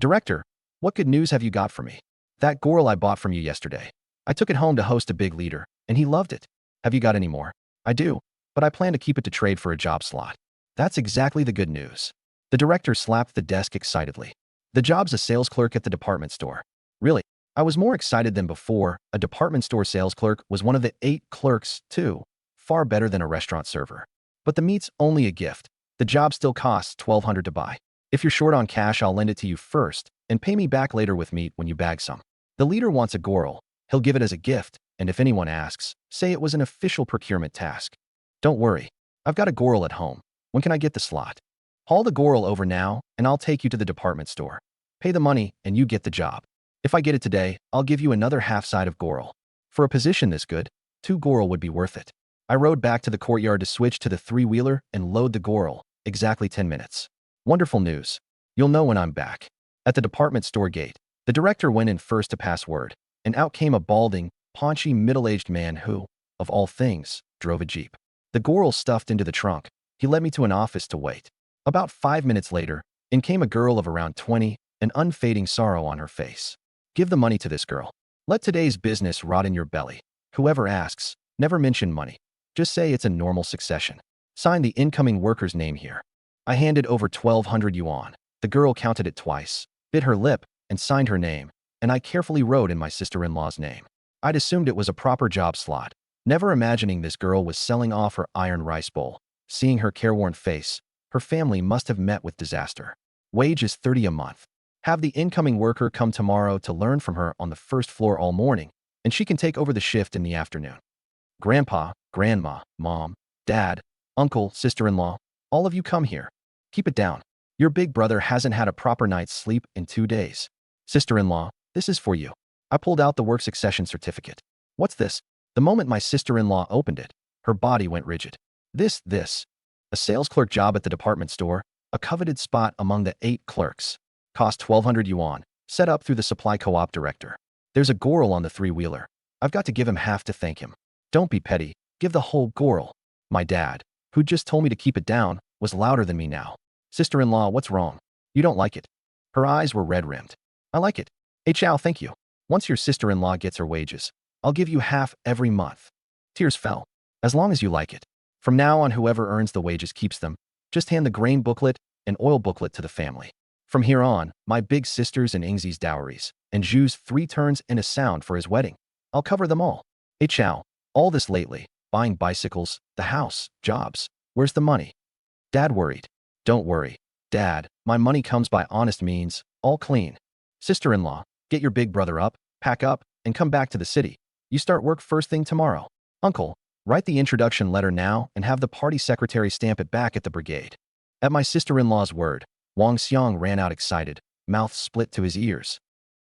Director, what good news have you got for me? That goral I bought from you yesterday. I took it home to host a big leader, and he loved it. Have you got any more? I do, but I plan to keep it to trade for a job slot. That's exactly the good news. The director slapped the desk excitedly. The job's a sales clerk at the department store. Really? I was more excited than before. A department store sales clerk was one of the 8 clerks, too. Far better than a restaurant server. But the meat's only a gift. The job still costs $1,200 to buy. If you're short on cash, I'll lend it to you first, and pay me back later with meat when you bag some. The leader wants a goral. He'll give it as a gift, and if anyone asks, say it was an official procurement task. Don't worry. I've got a goral at home. When can I get the slot? Haul the goral over now, and I'll take you to the department store. Pay the money, and you get the job. If I get it today, I'll give you another half side of goral. For a position this good, 2 goral would be worth it. I rode back to the courtyard to switch to the 3-wheeler and load the goral, exactly 10 minutes. Wonderful news. You'll know when I'm back. At the department store gate, the director went in first to pass word, and out came a balding, paunchy, middle-aged man who, of all things, drove a jeep. The goral stuffed into the trunk, he led me to an office to wait. About 5 minutes later, in came a girl of around 20, an unfading sorrow on her face. Give the money to this girl. Let today's business rot in your belly. Whoever asks, never mention money. Just say it's a normal succession. Sign the incoming worker's name here. I handed over 1,200 yuan. The girl counted it twice, bit her lip, and signed her name, and I carefully wrote in my sister-in-law's name. I'd assumed it was a proper job slot, never imagining this girl was selling off her iron rice bowl. Seeing her careworn face, her family must have met with disaster. Wage is 30 a month. Have the incoming worker come tomorrow to learn from her on the first floor all morning, and she can take over the shift in the afternoon. Grandpa, Grandma, Mom, Dad, Uncle, sister-in-law, all of you come here. Keep it down. Your big brother hasn't had a proper night's sleep in 2 days. Sister-in-law, this is for you. I pulled out the work succession certificate. What's this? The moment my sister-in-law opened it, her body went rigid. This. A sales clerk job at the department store, a coveted spot among the 8 clerks. Cost 1,200 yuan, set up through the supply co-op director. There's a gorel on the 3-wheeler. I've got to give him half to thank him. Don't be petty, give the whole gorel. My dad, who just told me to keep it down, was louder than me now. Sister-in-law, what's wrong? You don't like it? Her eyes were red-rimmed. I like it. Hey Chow, thank you. Once your sister-in-law gets her wages, I'll give you half every month. Tears fell. As long as you like it. From now on, whoever earns the wages keeps them. Just hand the grain booklet and oil booklet to the family. From here on, my big sister's and Ingzi's dowries, and Zhu's 3 turns and a sound for his wedding. I'll cover them all. Hey Chow, all this lately, buying bicycles, the house, jobs. Where's the money? Dad worried. Don't worry, Dad, my money comes by honest means, all clean. Sister-in-law, get your big brother up, pack up, and come back to the city. You start work first thing tomorrow. Uncle, write the introduction letter now and have the party secretary stamp it back at the brigade. At my sister-in-law's word, Wang Xiang ran out excited, mouth split to his ears.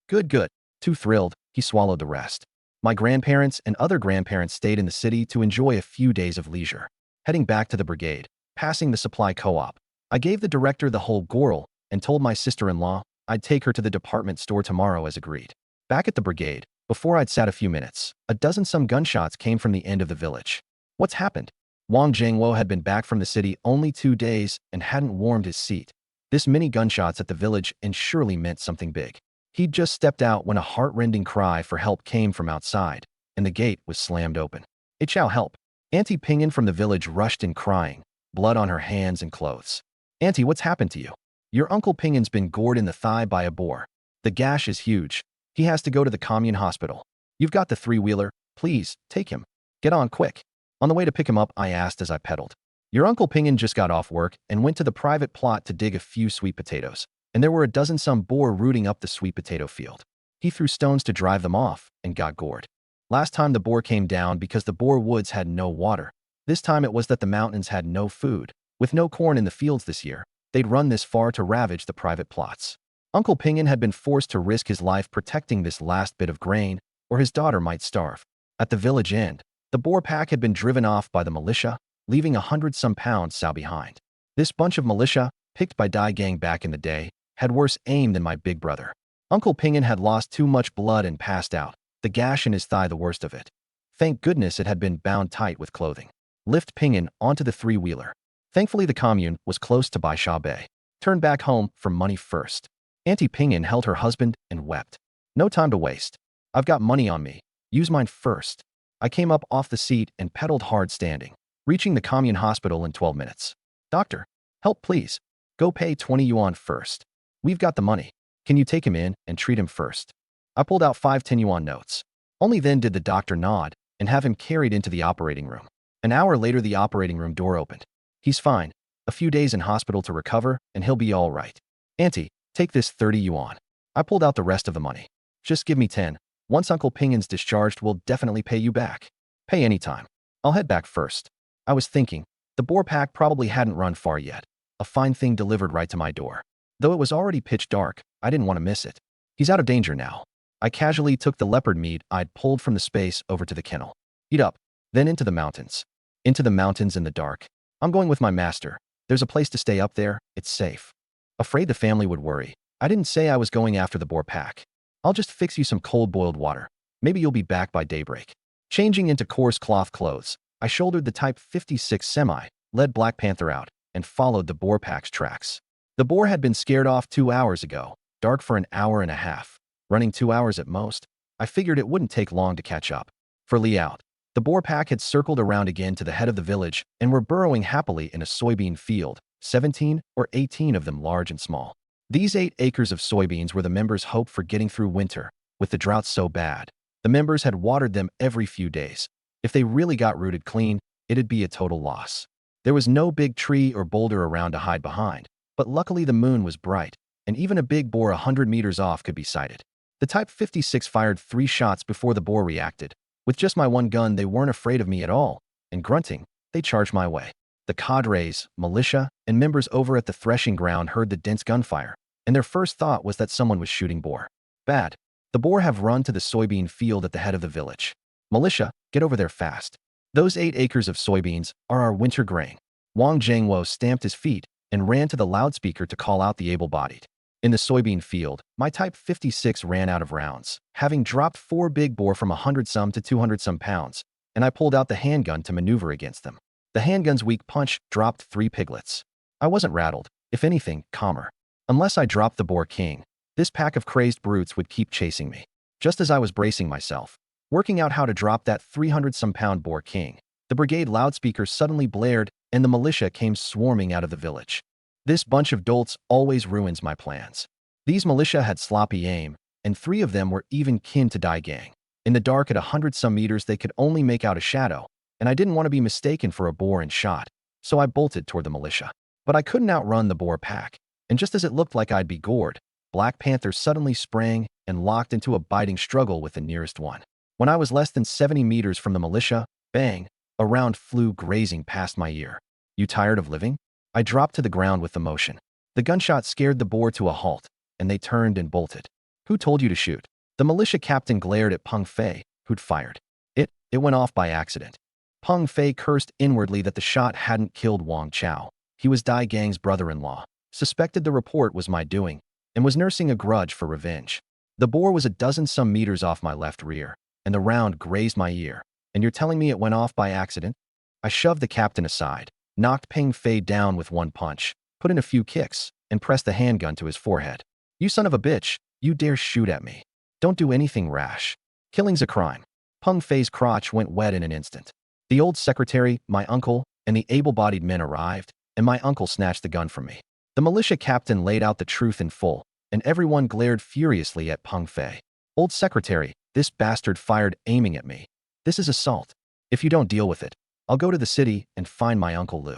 Good. Too thrilled, he swallowed the rest. My grandparents and other grandparents stayed in the city to enjoy a few days of leisure. Heading back to the brigade, passing the supply co-op, I gave the director the whole gorel and told my sister-in-law I'd take her to the department store tomorrow as agreed. Back at the brigade, before I'd sat a few minutes, a dozen gunshots came from the end of the village. What's happened? Wang Zhengwo had been back from the city only 2 days and hadn't warmed his seat. This many gunshots at the village and surely meant something big. He'd just stepped out when a heart-rending cry for help came from outside, and the gate was slammed open. Hey Chow, help. Auntie Pinyin from the village rushed in crying, blood on her hands and clothes. Auntie, what's happened to you? Your Uncle Pingin's been gored in the thigh by a boar. The gash is huge. He has to go to the commune hospital. You've got the 3-wheeler. Please, take him. Get on quick. On the way to pick him up, I asked as I pedaled. Your Uncle Pinyin just got off work and went to the private plot to dig a few sweet potatoes, and there were a dozen boar rooting up the sweet potato field. He threw stones to drive them off and got gored. Last time the boar came down because the boar woods had no water. This time it was that the mountains had no food. With no corn in the fields this year, they'd run this far to ravage the private plots. Uncle Pinyin had been forced to risk his life protecting this last bit of grain, or his daughter might starve. At the village end, the boar pack had been driven off by the militia, leaving 100 pounds sow behind. This bunch of militia, picked by Dai Gang back in the day, had worse aim than my big brother. Uncle Pinyin had lost too much blood and passed out, the gash in his thigh the worst of it. Thank goodness it had been bound tight with clothing. Lift Pinyin onto the 3-wheeler. Thankfully the commune was close to Baisha Bay. Turned back home for money first. Auntie Pinyin held her husband and wept. No time to waste. I've got money on me. Use mine first. I came up off the seat and pedaled hard standing, reaching the commune hospital in 12 minutes. Doctor, help please. Go pay 20 yuan first. We've got the money. Can you take him in and treat him first? I pulled out 5 10 yuan notes. Only then did the doctor nod and have him carried into the operating room. An hour later the operating room door opened. He's fine. A few days in hospital to recover and he'll be all right. Auntie, take this 30 yuan. I pulled out the rest of the money. Just give me 10. Once Uncle Pingin's discharged, we'll definitely pay you back. Pay anytime. I'll head back first. I was thinking, the boar pack probably hadn't run far yet. A fine thing delivered right to my door. Though it was already pitch dark, I didn't want to miss it. He's out of danger now. I casually took the leopard meat I'd pulled from the space over to the kennel. Eat up, then into the mountains. Into the mountains in the dark. I'm going with my master. There's a place to stay up there, it's safe. Afraid the family would worry, I didn't say I was going after the boar pack. I'll just fix you some cold boiled water. Maybe you'll be back by daybreak. Changing into coarse cloth clothes, I shouldered the Type 56 semi, led Black Panther out, and followed the boar pack's tracks. The boar had been scared off 2 hours ago, dark for an hour and a half, running 2 hours at most. I figured it wouldn't take long to catch up. For layout, the boar pack had circled around again to the head of the village and were burrowing happily in a soybean field, 17 or 18 of them large and small. These 8 acres of soybeans were the members' hope for getting through winter, with the drought so bad. The members had watered them every few days. If they really got rooted clean, it'd be a total loss. There was no big tree or boulder around to hide behind, but luckily the moon was bright, and even a big boar 100 meters off could be sighted. The Type 56 fired 3 shots before the boar reacted. With just my one gun, they weren't afraid of me at all, and grunting, they charged my way. The cadres, militia, and members over at the threshing ground heard the dense gunfire, and their first thought was that someone was shooting boar. Bad. The boar have run to the soybean field at the head of the village. Militia, get over there fast. Those 8 acres of soybeans are our winter grain. Wang Zhengwo stamped his feet and ran to the loudspeaker to call out the able-bodied. In the soybean field, my Type 56 ran out of rounds, having dropped 4 big boar from 100-some to 200-some pounds, and I pulled out the handgun to maneuver against them. The handgun's weak punch dropped 3 piglets. I wasn't rattled, if anything, calmer. Unless I dropped the boar king, this pack of crazed brutes would keep chasing me. Just as I was bracing myself, working out how to drop that 300-some pound boar king, the brigade loudspeaker suddenly blared and the militia came swarming out of the village. This bunch of dolts always ruins my plans. These militia had sloppy aim, and 3 of them were even kin to Die Gang. In the dark at 100-some meters they could only make out a shadow, and I didn't want to be mistaken for a boar and shot, so I bolted toward the militia. But I couldn't outrun the boar pack, and just as it looked like I'd be gored, Black Panther suddenly sprang and locked into a biting struggle with the nearest one. When I was less than 70 meters from the militia, bang, a round flew grazing past my ear. You tired of living? I dropped to the ground with the motion. The gunshot scared the boar to a halt, and they turned and bolted. Who told you to shoot? The militia captain glared at Peng Fei, who'd fired. It went off by accident. Peng Fei cursed inwardly that the shot hadn't killed Wang Chao. He was Dai Gang's brother-in-law, suspected the report was my doing, and was nursing a grudge for revenge. The boar was 12 meters off my left rear, and the round grazed my ear. And you're telling me it went off by accident? I shoved the captain aside, knocked Peng Fei down with one punch, put in a few kicks, and pressed the handgun to his forehead. You son of a bitch, you dare shoot at me. Don't do anything rash. Killing's a crime. Peng Fei's crotch went wet in an instant. The old secretary, my uncle, and the able-bodied men arrived, and my uncle snatched the gun from me. The militia captain laid out the truth in full, and everyone glared furiously at Peng Fei. Old secretary, this bastard fired aiming at me. This is assault. If you don't deal with it, I'll go to the city and find my Uncle Lou.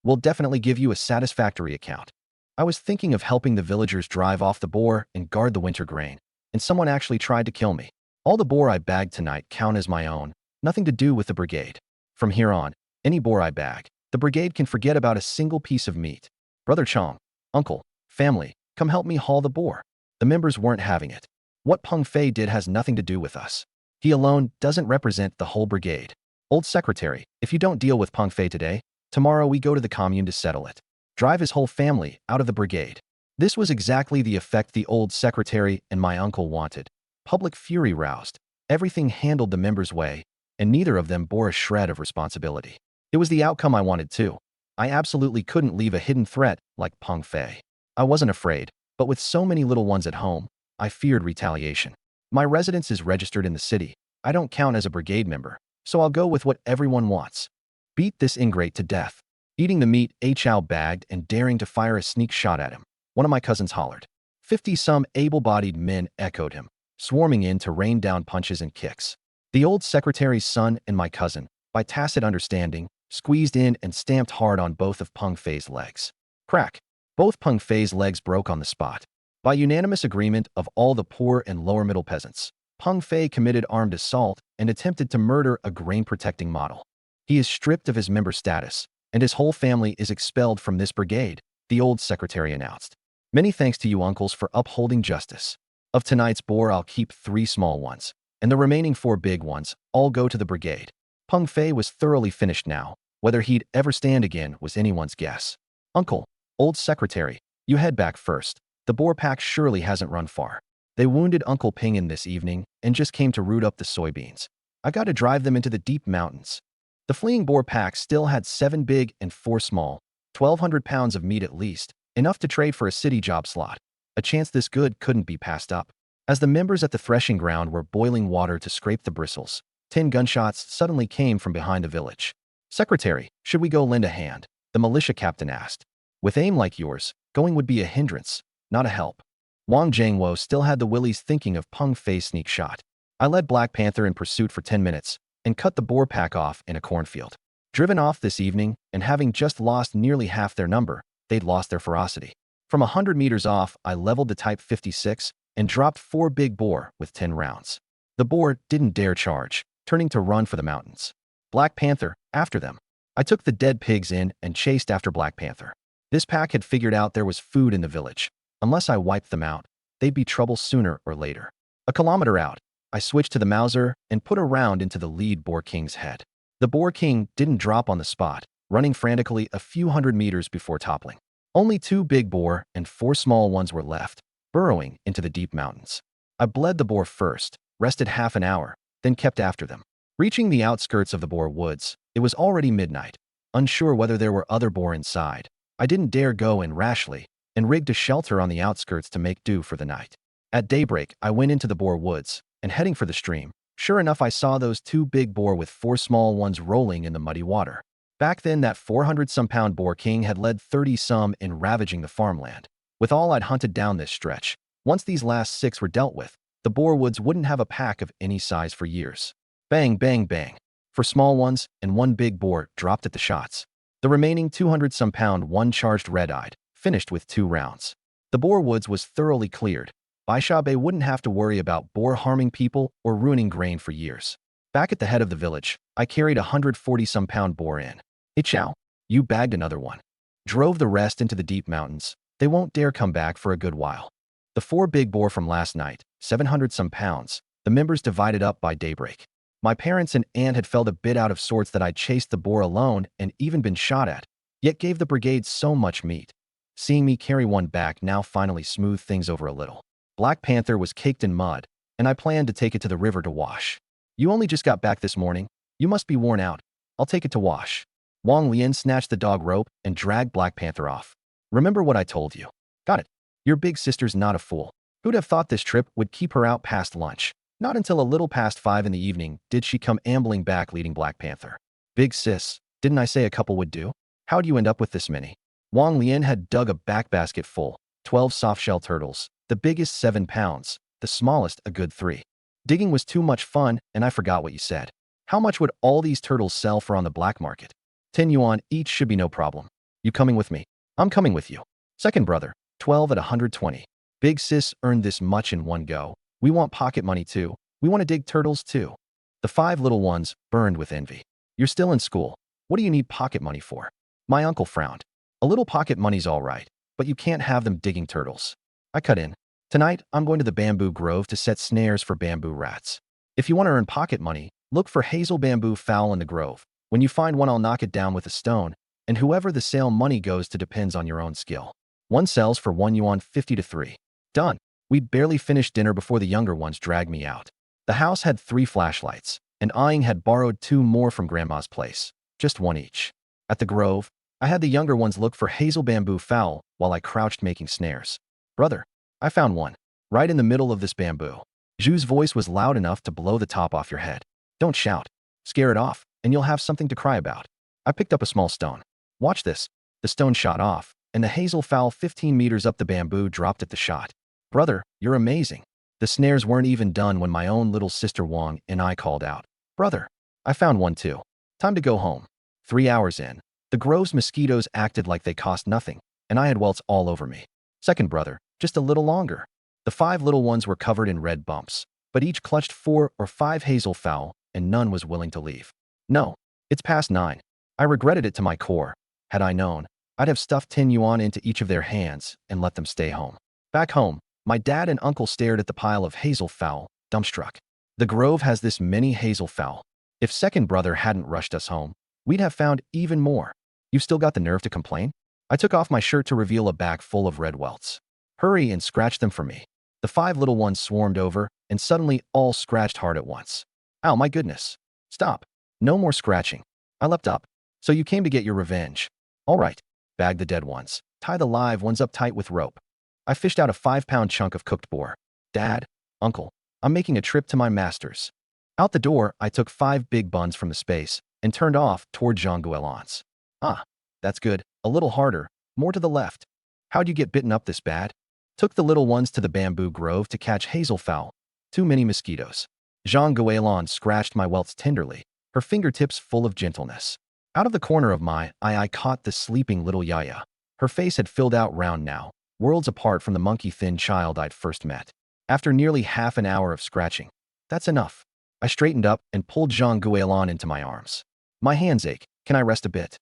We'll definitely give you a satisfactory account. I was thinking of helping the villagers drive off the boar and guard the winter grain, and someone actually tried to kill me. All the boar I bagged tonight count as my own, nothing to do with the brigade. From here on, any boar I bag, the brigade can forget about a single piece of meat. Brother Chong, uncle, family, come help me haul the boar. The members weren't having it. What Peng Fei did has nothing to do with us. He alone doesn't represent the whole brigade. Old secretary, if you don't deal with Peng Fei today, tomorrow we go to the commune to settle it. Drive his whole family out of the brigade. This was exactly the effect the old secretary and my uncle wanted. Public fury roused. Everything handled the members' way, and neither of them bore a shred of responsibility. It was the outcome I wanted too. I absolutely couldn't leave a hidden threat like Peng Fei. I wasn't afraid, but with so many little ones at home, I feared retaliation. My residence is registered in the city. I don't count as a brigade member, so I'll go with what everyone wants. Beat this ingrate to death. Eating the meat Chow bagged and daring to fire a sneak shot at him, one of my cousins hollered. 50-some able-bodied men echoed him, swarming in to rain down punches and kicks. The old secretary's son and my cousin, by tacit understanding, squeezed in and stamped hard on both of Peng Fei's legs. Crack! Both Peng Fei's legs broke on the spot. By unanimous agreement of all the poor and lower-middle peasants, Peng Fei committed armed assault and attempted to murder a grain-protecting model. He is stripped of his member status, and his whole family is expelled from this brigade, the old secretary announced. Many thanks to you uncles for upholding justice. Of tonight's boar I'll keep 3 small ones, and the remaining 4 big ones all go to the brigade. Peng Fei was thoroughly finished now. Whether he'd ever stand again was anyone's guess. Uncle, old secretary, you head back first. The boar pack surely hasn't run far. They wounded Uncle Pingin this evening and just came to root up the soybeans. I got to drive them into the deep mountains. The fleeing boar pack still had 7 big and 4 small, 1,200 pounds of meat at least, enough to trade for a city job slot. A chance this good couldn't be passed up. As the members at the threshing ground were boiling water to scrape the bristles, 10 gunshots suddenly came from behind the village. "Secretary, should we go lend a hand?" the militia captain asked. "With aim like yours, going would be a hindrance, not a help." Wang Jiangwo still had the willies thinking of Peng Fei's sneak shot. I led Black Panther in pursuit for 10 minutes and cut the boar pack off in a cornfield. Driven off this evening and having just lost nearly half their number, they'd lost their ferocity. From 100 meters off, I leveled the Type 56 and dropped 4 big boar with 10 rounds. The boar didn't dare charge, turning to run for the mountains. Black Panther, after them. I took the dead pigs in and chased after Black Panther. This pack had figured out there was food in the village. Unless I wiped them out, they'd be trouble sooner or later. A kilometer out, I switched to the Mauser and put a round into the lead Boar King's head. The Boar King didn't drop on the spot, running frantically a few hundred meters before toppling. Only 2 big boar and 4 small ones were left, burrowing into the deep mountains. I bled the boar first, rested half an hour, then kept after them. Reaching the outskirts of the boar woods, it was already midnight. Unsure whether there were other boar inside, I didn't dare go in rashly and rigged a shelter on the outskirts to make do for the night. At daybreak, I went into the boar woods and heading for the stream. Sure enough, I saw those 2 big boar with 4 small ones rolling in the muddy water. Back then, that 400-some-pound Boar King had led 30-some in ravaging the farmland. With all I'd hunted down this stretch, once these last 6 were dealt with, the boar woods wouldn't have a pack of any size for years. Bang, bang, bang. 4 small ones and 1 big boar dropped at the shots. The remaining 200-some-pound one charged red-eyed, finished with 2 rounds. The boar woods was thoroughly cleared. Baishabe wouldn't have to worry about boar harming people or ruining grain for years. Back at the head of the village, I carried a 140-some-pound boar in. "Ichao, you bagged another one." Drove the rest into the deep mountains. They won't dare come back for a good while. The 4 big boar from last night, 700-some pounds, the members divided up by daybreak. My parents and aunt had felt a bit out of sorts that I'd chased the boar alone and even been shot at, yet gave the brigade so much meat. Seeing me carry one back now finally smoothed things over a little. Black Panther was caked in mud, and I planned to take it to the river to wash. "You only just got back this morning. You must be worn out. I'll take it to wash." Wang Lian snatched the dog rope and dragged Black Panther off. "Remember what I told you." "Got it. Your big sister's not a fool. Who'd have thought this trip would keep her out past lunch?" Not until a little past 5 in the evening did she come ambling back leading Black Panther. "Big sis, didn't I say a couple would do? How'd you end up with this many?" Wang Lian had dug a back basket full, 12 soft-shell turtles, the biggest 7 pounds, the smallest a good 3. "Digging was too much fun, and I forgot what you said. How much would all these turtles sell for on the black market?" 10 yuan each should be no problem. "You coming with me?" "I'm coming with you." "Second brother, 12 at 120. Big sis earned this much in one go. We want pocket money too. We want to dig turtles too." The 5 little ones burned with envy. "You're still in school. What do you need pocket money for?" My uncle frowned. "A little pocket money's all right, but you can't have them digging turtles." I cut in. "Tonight, I'm going to the bamboo grove to set snares for bamboo rats. If you want to earn pocket money, look for hazel bamboo fowl in the grove. When you find one, I'll knock it down with a stone, and whoever the sale money goes to depends on your own skill. One sells for 1 yuan 50 to 3. Done. We'd barely finished dinner before the younger ones dragged me out. The house had 3 flashlights, and Aing had borrowed 2 more from Grandma's place, just 1 each. At the grove, I had the younger ones look for hazel bamboo fowl while I crouched making snares. "Brother, I found one, right in the middle of this bamboo." Zhu's voice was loud enough to blow the top off your head. "Don't shout. Scare it off, and you'll have something to cry about." I picked up a small stone. "Watch this." The stone shot off, and the hazel fowl 15 meters up the bamboo dropped at the shot. "Brother, you're amazing." The snares weren't even done when my own little sister Wang and I called out, "Brother, I found one too. Time to go home." 3 hours in, the grove's mosquitoes acted like they cost nothing, and I had welts all over me. "Second brother, just a little longer." The 5 little ones were covered in red bumps, but each clutched 4 or 5 hazel fowl, and none was willing to leave. "No, it's past 9. I regretted it to my core. Had I known, I'd have stuffed 10 yuan into each of their hands and let them stay home. Back home, my dad and uncle stared at the pile of hazel fowl, dumbstruck. The grove has this many hazel fowl. If second brother hadn't rushed us home, we'd have found even more. "You've still got the nerve to complain?" I took off my shirt to reveal a back full of red welts. "Hurry and scratch them for me." The 5 little ones swarmed over, and suddenly all scratched hard at once. "Ow, my goodness. Stop. No more scratching." I leapt up. "So you came to get your revenge. All right. bag the dead ones, tie the live ones up tight with rope. I fished out a 5-pound chunk of cooked boar. Dad, Uncle, I'm making a trip to my master's. Out the door, I took 5 big buns from the space and turned off toward Jean Guélan's. Ah, that's good. A little harder, more to the left. How'd you get bitten up this bad? Took the little ones to the bamboo grove to catch hazelfowl. Too many mosquitoes. Jean Guélan scratched my welts tenderly, her fingertips full of gentleness. Out of the corner of my eye, I caught the sleeping little Yaya. Her face had filled out round now, worlds apart from the monkey-thin child I'd first met. After nearly half an hour of scratching, that's enough. I straightened up and pulled Jean Guélan into my arms. My hands ache. Can I rest a bit?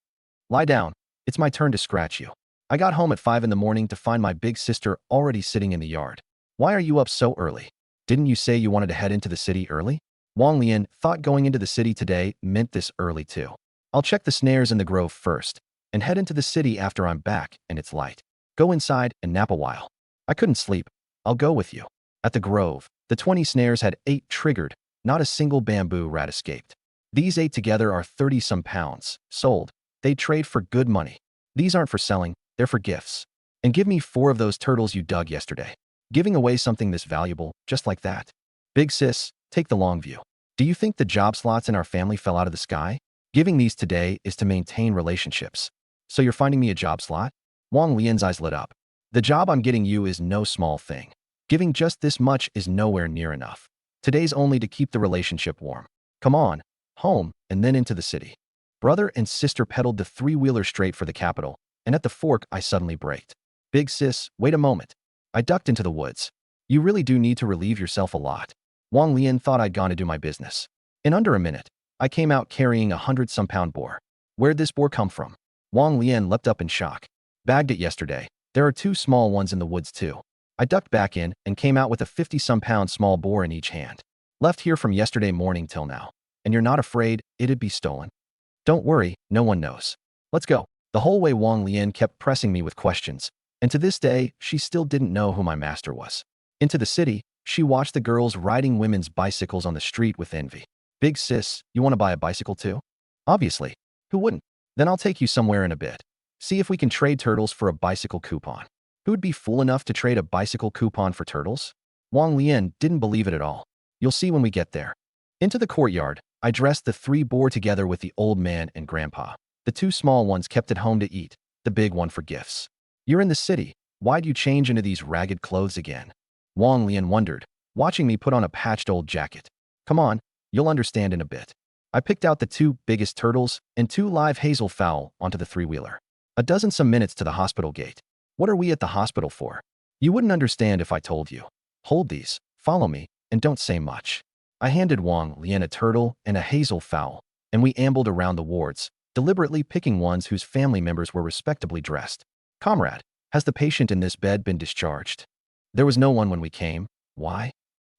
Lie down. It's my turn to scratch you. I got home at 5 in the morning to find my big sister already sitting in the yard. Why are you up so early? Didn't you say you wanted to head into the city early? Wang Lian thought going into the city today meant this early too. I'll check the snares in the grove first and head into the city after I'm back and it's light. Go inside and nap a while. I couldn't sleep. I'll go with you. At the grove, the 20 snares had 8 triggered. Not a single bamboo rat escaped. These 8 together are 30-some pounds. Sold. They'd trade for good money. These aren't for selling, they're for gifts. And give me 4 of those turtles you dug yesterday. Giving away something this valuable, just like that. Big sis, take the long view. Do you think the job slots in our family fell out of the sky? Giving these today is to maintain relationships. So you're finding me a job slot? Wang Lian's eyes lit up. The job I'm getting you is no small thing. Giving just this much is nowhere near enough. Today's only to keep the relationship warm. Come on, home, and then into the city. Brother and sister pedaled the 3-wheeler straight for the capital, and at the fork I suddenly braked. Big sis, wait a moment. I ducked into the woods. You really do need to relieve yourself a lot. Wang Lian thought I'd gone to do my business. In under a minute, I came out carrying a 100-some-pound boar. Where'd this boar come from? Wang Lian leapt up in shock. Bagged it yesterday. There are 2 small ones in the woods too. I ducked back in and came out with a 50-some-pound small boar in each hand. Left here from yesterday morning till now. And you're not afraid it'd be stolen? Don't worry, no one knows. Let's go. The whole way Wang Lian kept pressing me with questions, and to this day, she still didn't know who my master was. Into the city, she watched the girls riding women's bicycles on the street with envy. Big sis, you want to buy a bicycle too? Obviously. Who wouldn't? Then I'll take you somewhere in a bit. See if we can trade turtles for a bicycle coupon. Who'd be fool enough to trade a bicycle coupon for turtles? Wang Lian didn't believe it at all. You'll see when we get there. Into the courtyard, I dressed the 3 boar together with the old man and grandpa. The 2 small ones kept at home to eat, the big one for gifts. You're in the city. Why'd you change into these ragged clothes again? Wang Lian wondered, watching me put on a patched old jacket. Come on, you'll understand in a bit. I picked out the 2 biggest turtles and 2 live hazelfowl onto the 3-wheeler. A dozen-some minutes to the hospital gate. What are we at the hospital for? You wouldn't understand if I told you. Hold these, follow me, and don't say much. I handed Wang Lian a turtle and a hazelfowl, and we ambled around the wards, deliberately picking ones whose family members were respectably dressed. Comrade, has the patient in this bed been discharged? There was no one when we came. Why?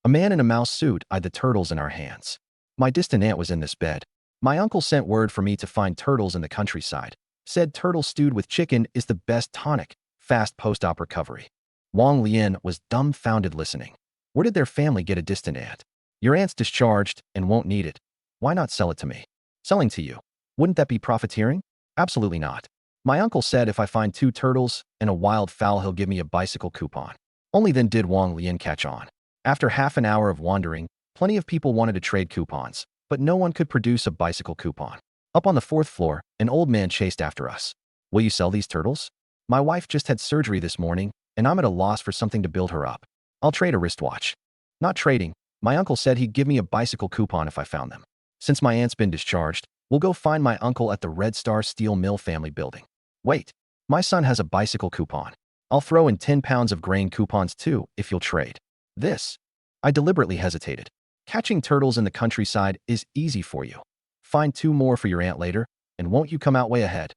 A man in a mouse suit eyed the turtles in our hands. My distant aunt was in this bed. My uncle sent word for me to find turtles in the countryside. Said turtle stewed with chicken is the best tonic. Fast post-op recovery. Wang Lian was dumbfounded listening. Where did their family get a distant aunt? Your aunt's discharged and won't need it. Why not sell it to me? Selling to you. Wouldn't that be profiteering? Absolutely not. My uncle said if I find 2 turtles and a wild fowl, he'll give me a bicycle coupon. Only then did Wang Lian catch on. After half an hour of wandering, plenty of people wanted to trade coupons, but no one could produce a bicycle coupon. Up on the 4th floor, an old man chased after us. Will you sell these turtles? My wife just had surgery this morning, and I'm at a loss for something to build her up. I'll trade a wristwatch. Not trading. My uncle said he'd give me a bicycle coupon if I found them. Since my aunt's been discharged, we'll go find my uncle at the Red Star Steel Mill family building. Wait, my son has a bicycle coupon. I'll throw in 10 pounds of grain coupons too if you'll trade. This. I deliberately hesitated. Catching turtles in the countryside is easy for you. Find 2 more for your aunt later, and won't you come out way ahead?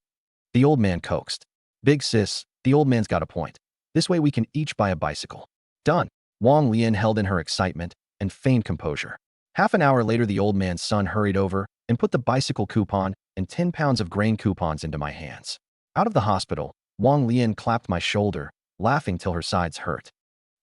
The old man coaxed. Big sis, the old man's got a point. This way we can each buy a bicycle. Done. Wang Lian held in her excitement and feigned composure. Half an hour later, the old man's son hurried over and put the bicycle coupon and 10 pounds of grain coupons into my hands. Out of the hospital, Wang Lian clapped my shoulder, laughing till her sides hurt.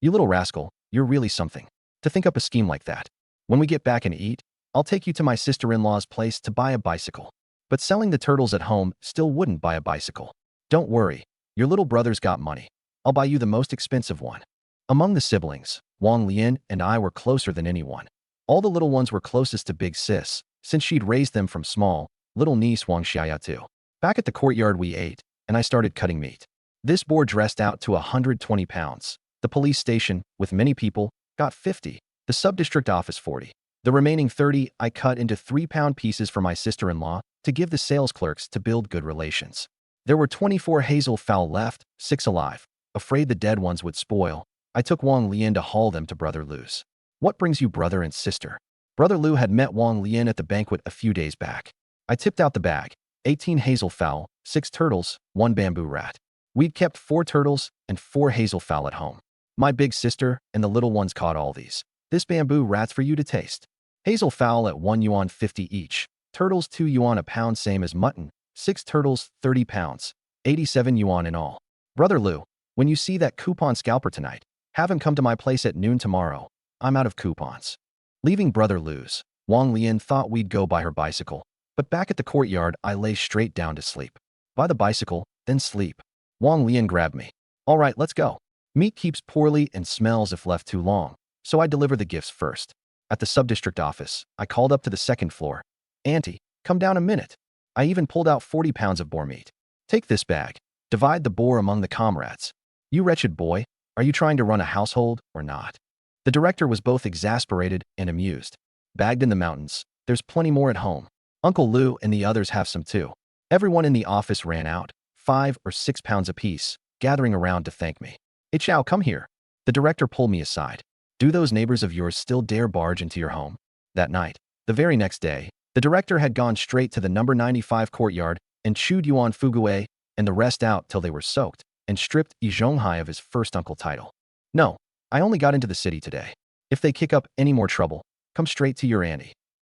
You little rascal, you're really something. To think up a scheme like that. When we get back and eat, I'll take you to my sister-in-law's place to buy a bicycle. But selling the turtles at home still wouldn't buy a bicycle. Don't worry, your little brother's got money. I'll buy you the most expensive one. Among the siblings, Wang Lian and I were closer than anyone. All the little ones were closest to Big Sis, since she'd raised them from small, little niece Wang Xiaya too. Back at the courtyard we ate, and I started cutting meat. This boar dressed out to 120 pounds. The police station, with many people, got 50. The sub-district office 40. The remaining 30 I cut into 3-pound pieces for my sister-in-law to give the sales clerks to build good relations. There were 24 hazel fowl left, 6 alive. Afraid the dead ones would spoil, I took Wang Lian to haul them to Brother Lu's. What brings you brother and sister? Brother Lu had met Wang Lian at the banquet a few days back. I tipped out the bag. 18 hazel fowl, 6 turtles, 1 bamboo rat. We'd kept 4 turtles and 4 hazel fowl at home. My big sister and the little ones caught all these. This bamboo rat's for you to taste. Hazel fowl at 1 yuan 50 each. Turtles 2 yuan a pound, same as mutton. 6 turtles, 30 pounds. 87 yuan in all. Brother Lu, when you see that coupon scalper tonight, have him come to my place at noon tomorrow. I'm out of coupons. Leaving Brother Lu's, Wang Lian thought we'd go by her bicycle, but back at the courtyard I lay straight down to sleep. Buy the bicycle, then sleep. Wang Lian grabbed me. All right, let's go. Meat keeps poorly and smells if left too long, so I deliver the gifts first. At the sub-district office, I called up to the second floor. Auntie, come down a minute. I even pulled out 40 pounds of boar meat. Take this bag. Divide the boar among the comrades. You wretched boy, are you trying to run a household or not? The director was both exasperated and amused. Bagged in the mountains, there's plenty more at home. Uncle Lu and the others have some too. Everyone in the office ran out, 5 or 6 pounds apiece, gathering around to thank me. Hey Chow, come here. The director pulled me aside. Do those neighbors of yours still dare barge into your home? That night, the very next day, the director had gone straight to the number 95 courtyard and chewed Yuan Fugue and the rest out till they were soaked and stripped Yi Zhonghai of his first uncle title. No, I only got into the city today. If they kick up any more trouble, come straight to your auntie.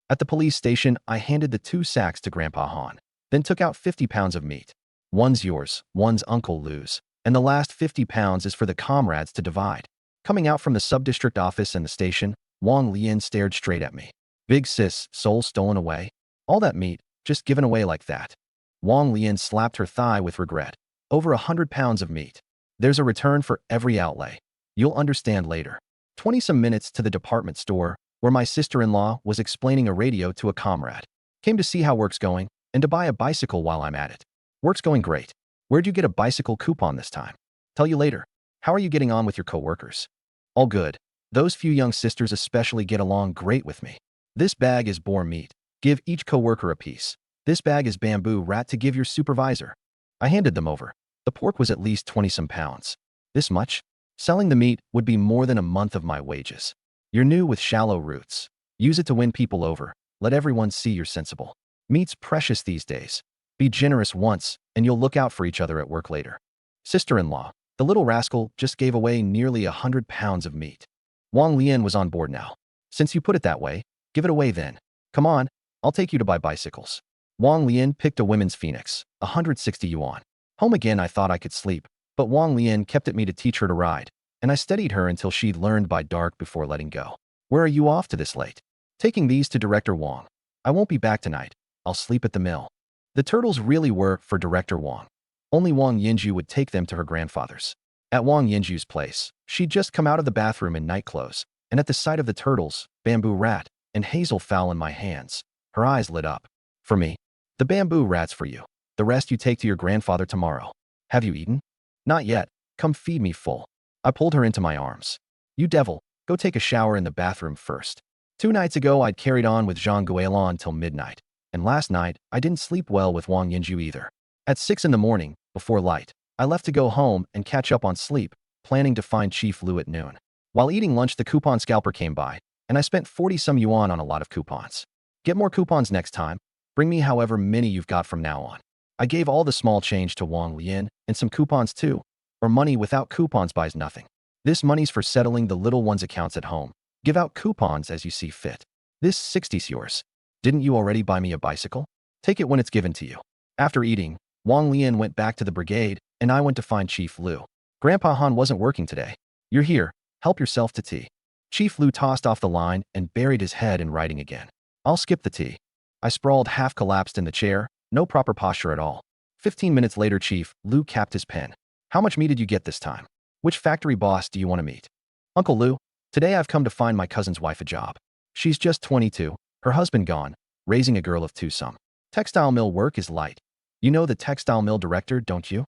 At the police station, I handed the 2 sacks to Grandpa Han, then took out 50 pounds of meat. One's yours, one's Uncle Lu's, and the last 50 pounds is for the comrades to divide. Coming out from the sub-district office and the station, Wang Lian stared straight at me. Big sis, soul stolen away? All that meat, just given away like that. Wang Lian slapped her thigh with regret. Over 100 pounds of meat. There's a return for every outlay. You'll understand later. 20-some minutes to the department store, where my sister-in-law was explaining a radio to a comrade. Came to see how work's going, and to buy a bicycle while I'm at it. Work's going great. Where'd you get a bicycle coupon this time? Tell you later. How are you getting on with your co-workers? All good. Those few young sisters especially get along great with me. This bag is boar meat. Give each co-worker a piece. This bag is bamboo rat to give your supervisor. I handed them over. The pork was at least 20-some pounds. This much? Selling the meat would be more than a month of my wages. You're new with shallow roots. Use it to win people over. Let everyone see you're sensible. Meat's precious these days. Be generous once, and you'll look out for each other at work later. Sister-in-law, the little rascal just gave away nearly 100 pounds of meat. Wang Lian was on board now. Since you put it that way, give it away then. Come on, I'll take you to buy bicycles. Wang Lian picked a women's Phoenix, 160 yuan. Home again I thought I could sleep, but Wang Lian kept at me to teach her to ride, and I steadied her until she'd learned by dark before letting go. Where are you off to this late? Taking these to Director Wang. I won't be back tonight. I'll sleep at the mill. The turtles really were for Director Wang. Only Wang Yinju would take them to her grandfather's. At Wang Yinju's place, she'd just come out of the bathroom in night clothes, and at the sight of the turtles, bamboo rat, and hazel fowl in my hands, her eyes lit up. For me, the bamboo rat's for you. The rest you take to your grandfather tomorrow. Have you eaten? Not yet. Come feed me full. I pulled her into my arms. You devil, go take a shower in the bathroom first. 2 nights ago I'd carried on with Zhang Guilin till midnight, and last night I didn't sleep well with Wang Yinju either. At 6 in the morning, before light, I left to go home and catch up on sleep, planning to find Chief Lu at noon. While eating lunch, the coupon scalper came by, and I spent 40-some yuan on a lot of coupons. Get more coupons next time. Bring me however many you've got from now on. I gave all the small change to Wang Lian and some coupons too, or money without coupons buys nothing. This money's for settling the little one's accounts at home. Give out coupons as you see fit. This 60's yours. Didn't you already buy me a bicycle? Take it when it's given to you. After eating, Wang Lian went back to the brigade, and I went to find Chief Lu. Grandpa Han wasn't working today. You're here. Help yourself to tea. Chief Lu tossed off the line and buried his head in writing again. I'll skip the tea. I sprawled half collapsed in the chair, no proper posture at all. 15 minutes later, Chief Lou capped his pen. How much meat did you get this time? Which factory boss do you want to meet? Uncle Lou, today I've come to find my cousin's wife a job. She's just 22, her husband gone, raising a girl of two. Some textile mill work is light. You know the textile mill director, don't you?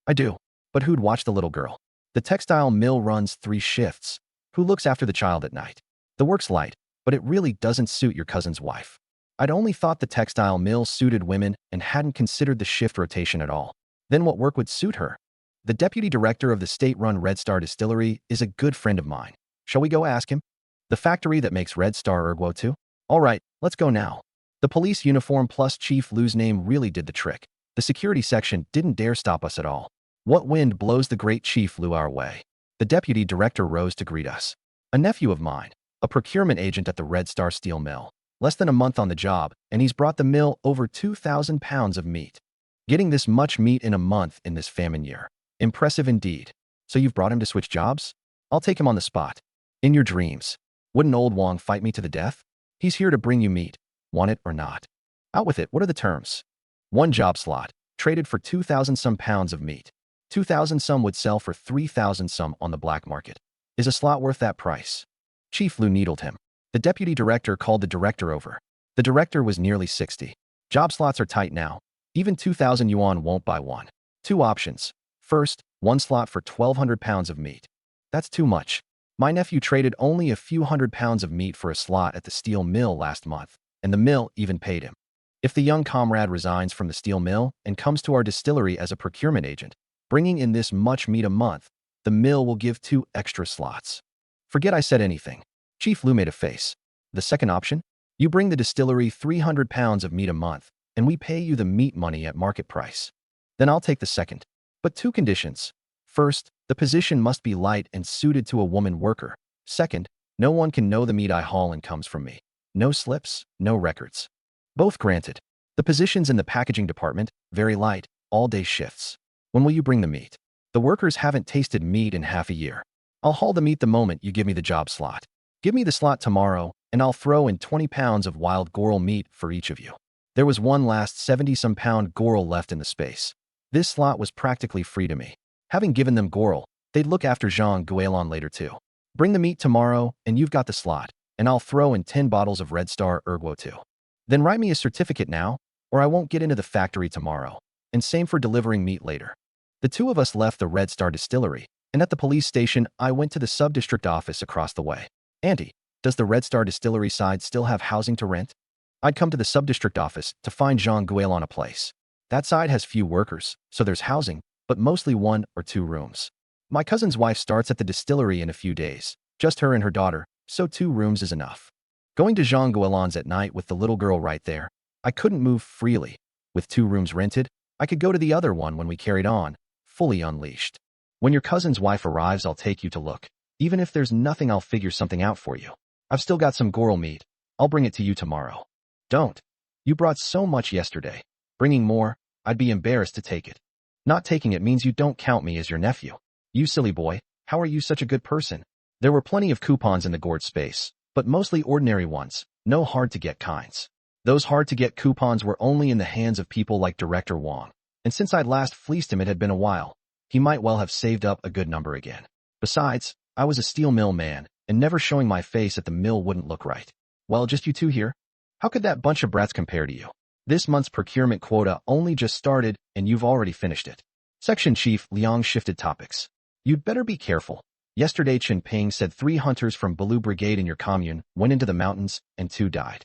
I do. But who'd watch the little girl? The textile mill runs 3 shifts. Who looks after the child at night? The work's light, but it really doesn't suit your cousin's wife. I'd only thought the textile mill suited women and hadn't considered the shift rotation at all. Then what work would suit her? The deputy director of the state-run Red Star distillery is a good friend of mine. Shall we go ask him? The factory that makes Red Star Ergo too? All right, let's go now. The police uniform plus Chief Lou's name really did the trick. The security section didn't dare stop us at all. What wind blows the great Chief Lou our way? The deputy director rose to greet us. A nephew of mine, a procurement agent at the Red Star Steel Mill. Less than a month on the job, and he's brought the mill over 2,000 pounds of meat. Getting this much meat in a month in this famine year. Impressive indeed. So you've brought him to switch jobs? I'll take him on the spot. In your dreams. Wouldn't old Wong fight me to the death? He's here to bring you meat. Want it or not? Out with it. What are the terms? 1 job slot, traded for 2,000 some pounds of meat. 2,000 some would sell for 3,000 some on the black market. Is a slot worth that price? Chief Lou needled him. The deputy director called the director over. The director was nearly 60. Job slots are tight now. Even 2,000 yuan won't buy one. 2 options. First, 1 slot for 1,200 pounds of meat. That's too much. My nephew traded only a few hundred pounds of meat for a slot at the steel mill last month, and the mill even paid him. If the young comrade resigns from the steel mill and comes to our distillery as a procurement agent, bringing in this much meat a month, the mill will give 2 extra slots. Forget I said anything. Chief Lou made a face. The second option? You bring the distillery 300 pounds of meat a month, and we pay you the meat money at market price. Then I'll take the second. But 2 conditions. First, the position must be light and suited to a woman worker. Second, no one can know the meat I haul and comes from me. No slips, no records. Both granted. The position's in the packaging department, very light, all-day shifts. When will you bring the meat? The workers haven't tasted meat in half a year. I'll haul the meat the moment you give me the job slot. Give me the slot tomorrow, and I'll throw in 20 pounds of wild goral meat for each of you. There was one last 70-some pound goral left in the space. This slot was practically free to me. Having given them goral, they'd look after Zhang Guilin later too. Bring the meat tomorrow, and you've got the slot, and I'll throw in 10 bottles of Red Star Ergo too. Then write me a certificate now, or I won't get into the factory tomorrow. And same for delivering meat later. The 2 of us left the Red Star distillery, and at the police station, I went to the sub-district office across the way. Auntie, does the Red Star distillery side still have housing to rent? I'd come to the sub-district office to find Zhang Guilin a place. That side has few workers, so there's housing, but mostly 1 or 2 rooms. My cousin's wife starts at the distillery in a few days. Just her and her daughter, so 2 rooms is enough. Going to Zhang Guilin's at night with the little girl right there, I couldn't move freely. With 2 rooms rented, I could go to the other one when we carried on, fully unleashed. When your cousin's wife arrives, I'll take you to look. Even if there's nothing, I'll figure something out for you. I've still got some goral meat. I'll bring it to you tomorrow. Don't. You brought so much yesterday. Bringing more, I'd be embarrassed to take it. Not taking it means you don't count me as your nephew. You silly boy, how are you such a good person? There were plenty of coupons in the gourd space, but mostly ordinary ones, no hard-to-get kinds. Those hard-to-get coupons were only in the hands of people like Director Wong, and since I'd last fleeced him it had been a while. He might well have saved up a good number again. Besides, I was a steel mill man, and never showing my face at the mill wouldn't look right. Well, just you 2 here? How could that bunch of brats compare to you? This month's procurement quota only just started, and you've already finished it. Section Chief Liang shifted topics. You'd better be careful. Yesterday Chen Ping said 3 hunters from Blue Brigade in your commune went into the mountains, and 2 died.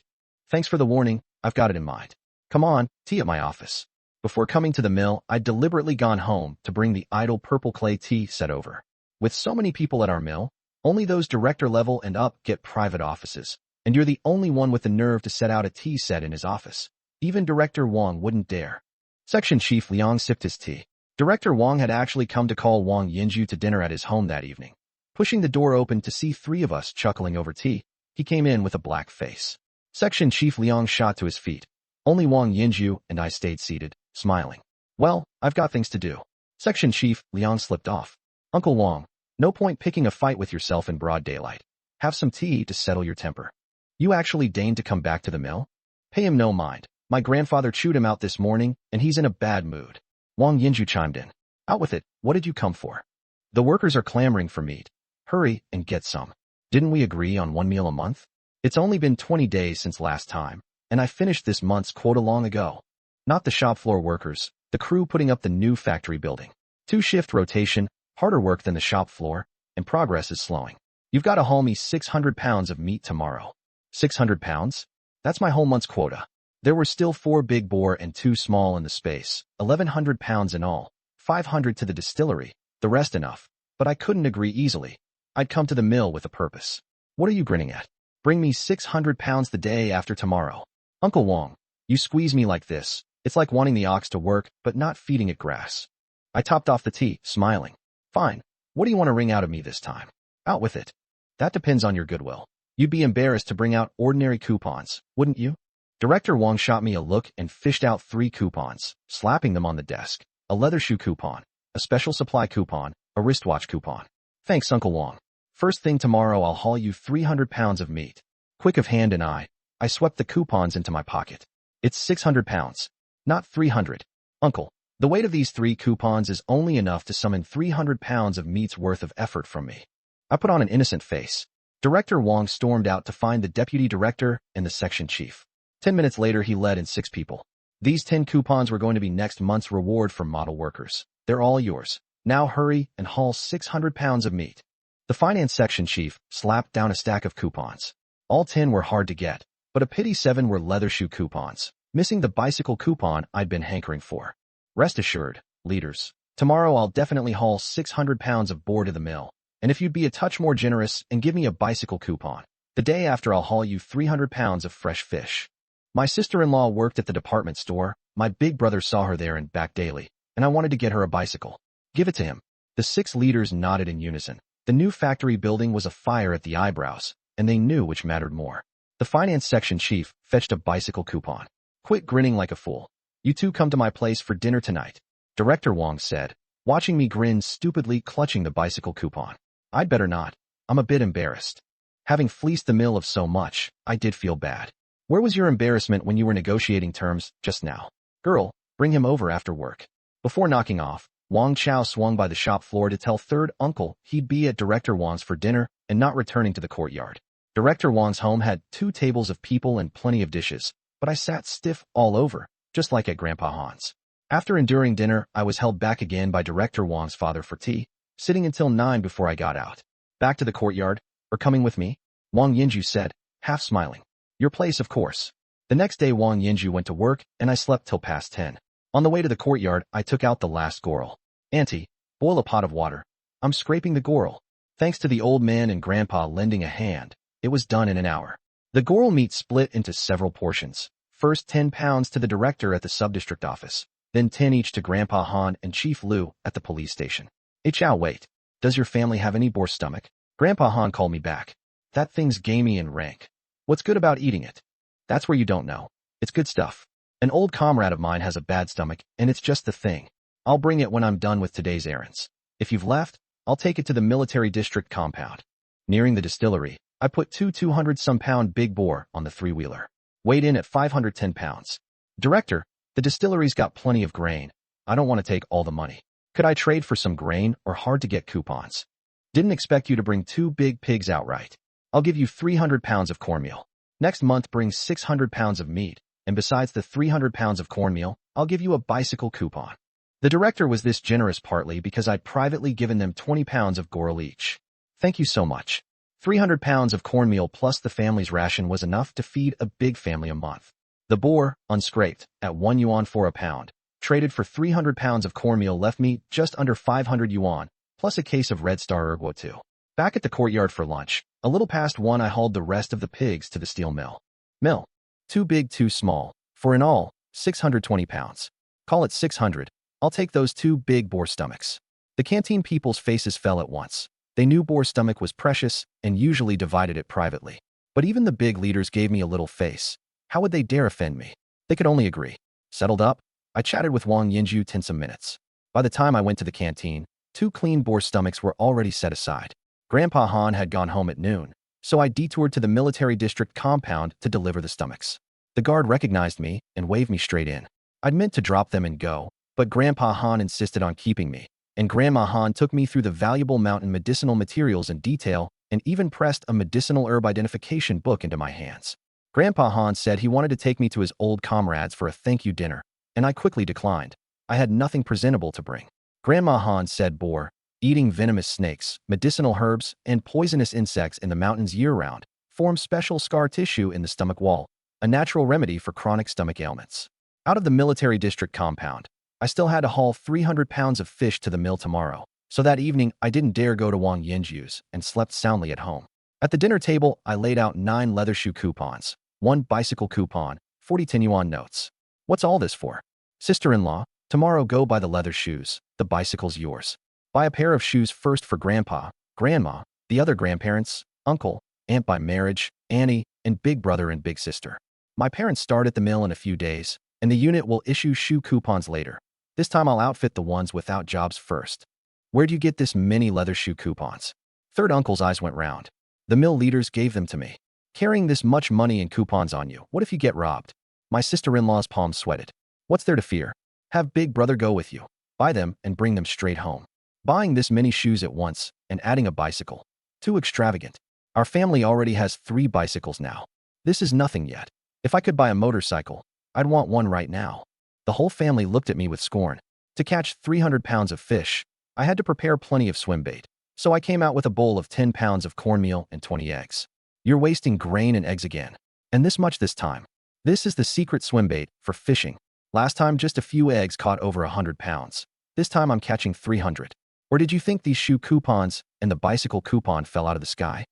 Thanks for the warning, I've got it in mind. Come on, tea at my office. Before coming to the mill, I'd deliberately gone home to bring the idle purple clay tea set over. With so many people at our mill, only those director level and up get private offices, and you're the only one with the nerve to set out a tea set in his office. Even Director Wong wouldn't dare. Section Chief Liang sipped his tea. Director Wong had actually come to call Wang Yinju to dinner at his home that evening. Pushing the door open to see 3 of us chuckling over tea, he came in with a black face. Section Chief Liang shot to his feet. Only Wang Yinju and I stayed seated, smiling. Well, I've got things to do. Section Chief Liang slipped off. Uncle Wong, no point picking a fight with yourself in broad daylight. Have some tea to settle your temper. You actually deigned to come back to the mill? Pay him no mind. My grandfather chewed him out this morning, and he's in a bad mood. Wang Yinju chimed in. Out with it, what did you come for? The workers are clamoring for meat. Hurry and get some. Didn't we agree on 1 meal a month? It's only been 20 days since last time, and I finished this month's quota long ago. Not the shop floor workers, the crew putting up the new factory building. 2-shift rotation, harder work than the shop floor, and progress is slowing. You've got to haul me 600 pounds of meat tomorrow. 600 pounds? That's my whole month's quota. There were still 4 big bore and 2 small in the space, 1,100 pounds in all, 500 to the distillery, the rest enough, but I couldn't agree easily. I'd come to the mill with a purpose. What are you grinning at? Bring me 600 pounds the day after tomorrow. Uncle Wong, you squeeze me like this. It's like wanting the ox to work, but not feeding it grass. I topped off the tea, smiling. Fine. What do you want to wring out of me this time? Out with it. That depends on your goodwill. You'd be embarrassed to bring out ordinary coupons, wouldn't you? Director Wong shot me a look and fished out 3 coupons, slapping them on the desk. A leather shoe coupon, a special supply coupon, a wristwatch coupon. Thanks, Uncle Wong. First thing tomorrow I'll haul you 300 pounds of meat. Quick of hand and I swept the coupons into my pocket. It's 600 pounds, not 300. Uncle, the weight of these 3 coupons is only enough to summon 300 pounds of meat's worth of effort from me. I put on an innocent face. Director Wong stormed out to find the deputy director and the section chief. 10 minutes later, he led in 6 people. These 10 coupons were going to be next month's reward for model workers. They're all yours. Now hurry and haul 600 pounds of meat. The finance section chief slapped down a stack of coupons. All 10 were hard to get, but a pity 7 were leather shoe coupons, missing the bicycle coupon I'd been hankering for. Rest assured, leaders, tomorrow I'll definitely haul 600 pounds of boar to the mill, and if you'd be a touch more generous and give me a bicycle coupon, the day after I'll haul you 300 pounds of fresh fish. My sister-in-law worked at the department store, my big brother saw her there and back daily, and I wanted to get her a bicycle. Give it to him. The 6 leaders nodded in unison. The new factory building was afire at the eyebrows, and they knew which mattered more. The finance section chief fetched a bicycle coupon. Quit grinning like a fool. You 2 come to my place for dinner tonight, Director Wong said, watching me grin stupidly clutching the bicycle coupon. I'd better not. I'm a bit embarrassed. Having fleeced the mill of so much, I did feel bad. Where was your embarrassment when you were negotiating terms just now? Girl, bring him over after work. Before knocking off, Wang Chao swung by the shop floor to tell third uncle he'd be at Director Wang's for dinner and not returning to the courtyard. Director Wang's home had 2 tables of people and plenty of dishes, but I sat stiff all over, just like at Grandpa Han's. After enduring dinner, I was held back again by Director Wang's father for tea, sitting until 9 before I got out. Back to the courtyard, or coming with me? Wang Yinju said, half smiling. Your place, of course. The next day Wang Yinju went to work, and I slept till past 10. On the way to the courtyard, I took out the last gorel. Auntie, boil a pot of water. I'm scraping the gorel. Thanks to the old man and Grandpa lending a hand, it was done in an hour. The gorel meat split into several portions. First 10 pounds to the director at the subdistrict office, then 10 each to Grandpa Han and Chief Lu at the police station. Hey Chow, wait. Does your family have any boar stomach? Grandpa Han called me back. That thing's gamey and rank. What's good about eating it? That's where you don't know. It's good stuff. An old comrade of mine has a bad stomach, and it's just the thing. I'll bring it when I'm done with today's errands. If you've left, I'll take it to the military district compound. Nearing the distillery, I put 2 200-some-pound big boar on the 3-wheeler. Weighed in at 510 pounds. Director, the distillery's got plenty of grain. I don't want to take all the money. Could I trade for some grain or hard-to-get coupons? Didn't expect you to bring 2 big pigs outright. I'll give you 300 pounds of cornmeal. Next month brings 600 pounds of meat, and besides the 300 pounds of cornmeal, I'll give you a bicycle coupon. The director was this generous partly because I'd privately given them 20 pounds of gorel each. Thank you so much. 300 pounds of cornmeal plus the family's ration was enough to feed a big family a month. The boar, unscraped, at 1 yuan for a pound, traded for 300 pounds of cornmeal left me just under 500 yuan, plus a case of Red Star Erguo too. Back at the courtyard for lunch, a little past 1 I hauled the rest of the pigs to the steel mill. Mill. 2 big, 2 small, for in all, 620 pounds. Call it 600. I'll take those 2 big boar stomachs. The canteen people's faces fell at once. They knew boar stomach was precious and usually divided it privately. But even the big leaders gave me a little face. How would they dare offend me? They could only agree. Settled up, I chatted with Wang Yinju 10 some minutes. By the time I went to the canteen, 2 clean boar stomachs were already set aside. Grandpa Han had gone home at noon, so I detoured to the military district compound to deliver the stomachs. The guard recognized me and waved me straight in. I'd meant to drop them and go, but Grandpa Han insisted on keeping me, and Grandma Han took me through the valuable mountain medicinal materials in detail and even pressed a medicinal herb identification book into my hands. Grandpa Han said he wanted to take me to his old comrades for a thank you dinner, and I quickly declined. I had nothing presentable to bring. Grandma Han said boar, eating venomous snakes, medicinal herbs, and poisonous insects in the mountains year-round, form special scar tissue in the stomach wall, a natural remedy for chronic stomach ailments. Out of the military district compound, I still had to haul 300 pounds of fish to the mill tomorrow, so that evening I didn't dare go to Wang Yinju's and slept soundly at home. At the dinner table, I laid out 9 leather shoe coupons, 1 bicycle coupon, 40 10 yuan notes. What's all this for? Sister-in-law, tomorrow go buy the leather shoes, the bicycle's yours. Buy a pair of shoes first for Grandpa, Grandma, the other grandparents, uncle, aunt by marriage, Annie, and big brother and big sister. My parents start at the mill in a few days, and the unit will issue shoe coupons later. This time I'll outfit the ones without jobs first. Where'd you get this many leather shoe coupons? Third uncle's eyes went round. The mill leaders gave them to me. Carrying this much money and coupons on you, what if you get robbed? My sister-in-law's palms sweated. What's there to fear? Have big brother go with you. Buy them and bring them straight home. Buying this many shoes at once and adding a bicycle. Too extravagant. Our family already has 3 bicycles now. This is nothing yet. If I could buy a motorcycle, I'd want one right now. The whole family looked at me with scorn. To catch 300 pounds of fish, I had to prepare plenty of swim bait, so I came out with a bowl of 10 pounds of cornmeal and 20 eggs. You're wasting grain and eggs again. And this much this time. This is the secret swim bait for fishing. Last time just a few eggs caught over 100 pounds. This time I'm catching 300. Or did you think these shoe coupons and the bicycle coupon fell out of the sky?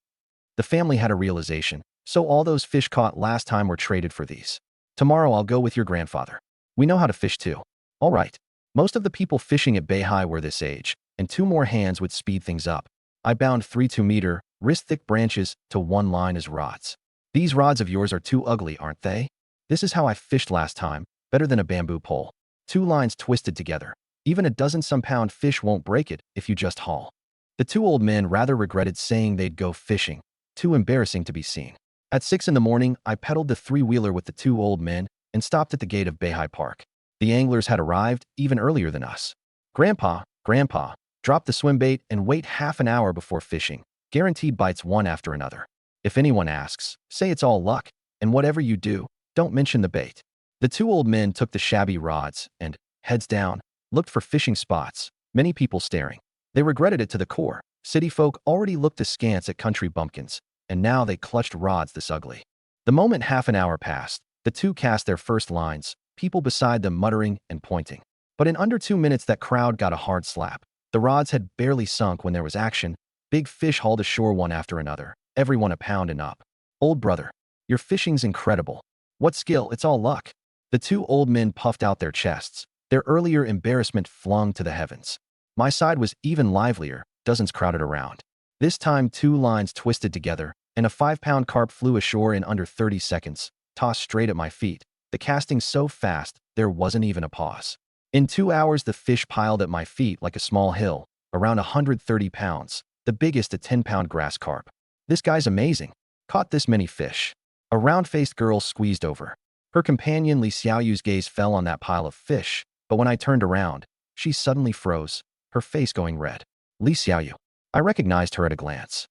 The family had a realization, so all those fish caught last time were traded for these. Tomorrow I'll go with your grandfather. We know how to fish too. All right. Most of the people fishing at Beihai were this age, and 2 more hands would speed things up. I bound 3 2-meter, wrist-thick branches to 1 line as rods. These rods of yours are too ugly, aren't they? This is how I fished last time, better than a bamboo pole. 2 lines twisted together. Even a dozen some pound fish won't break it if you just haul. The 2 old men rather regretted saying they'd go fishing. Too embarrassing to be seen. At 6 in the morning, I pedaled the 3-wheeler with the 2 old men and stopped at the gate of Beihai Park. The anglers had arrived even earlier than us. Grandpa, drop the swim bait and wait half an hour before fishing. Guaranteed bites one after another. If anyone asks, say it's all luck, and whatever you do, don't mention the bait. The 2 old men took the shabby rods and, heads down, looked for fishing spots, many people staring. They regretted it to the core. City folk already looked askance at country bumpkins, and now they clutched rods this ugly. The moment half an hour passed, the 2 cast their first lines, people beside them muttering and pointing. But in under 2 minutes that crowd got a hard slap. The rods had barely sunk when there was action. Big fish hauled ashore one after another, everyone a pound and up. Old brother, your fishing's incredible. What skill, it's all luck. The 2 old men puffed out their chests, their earlier embarrassment flung to the heavens. My side was even livelier, dozens crowded around. This time 2 lines twisted together, and a 5-pound carp flew ashore in under 30 seconds, tossed straight at my feet, the casting so fast there wasn't even a pause. In 2 hours the fish piled at my feet like a small hill, around 130 pounds, the biggest a 10-pound grass carp. This guy's amazing. Caught this many fish. A round-faced girl squeezed over. Her companion Li Xiaoyu's gaze fell on that pile of fish, but when I turned around, she suddenly froze, her face going red. Li Xiaoyu. I recognized her at a glance.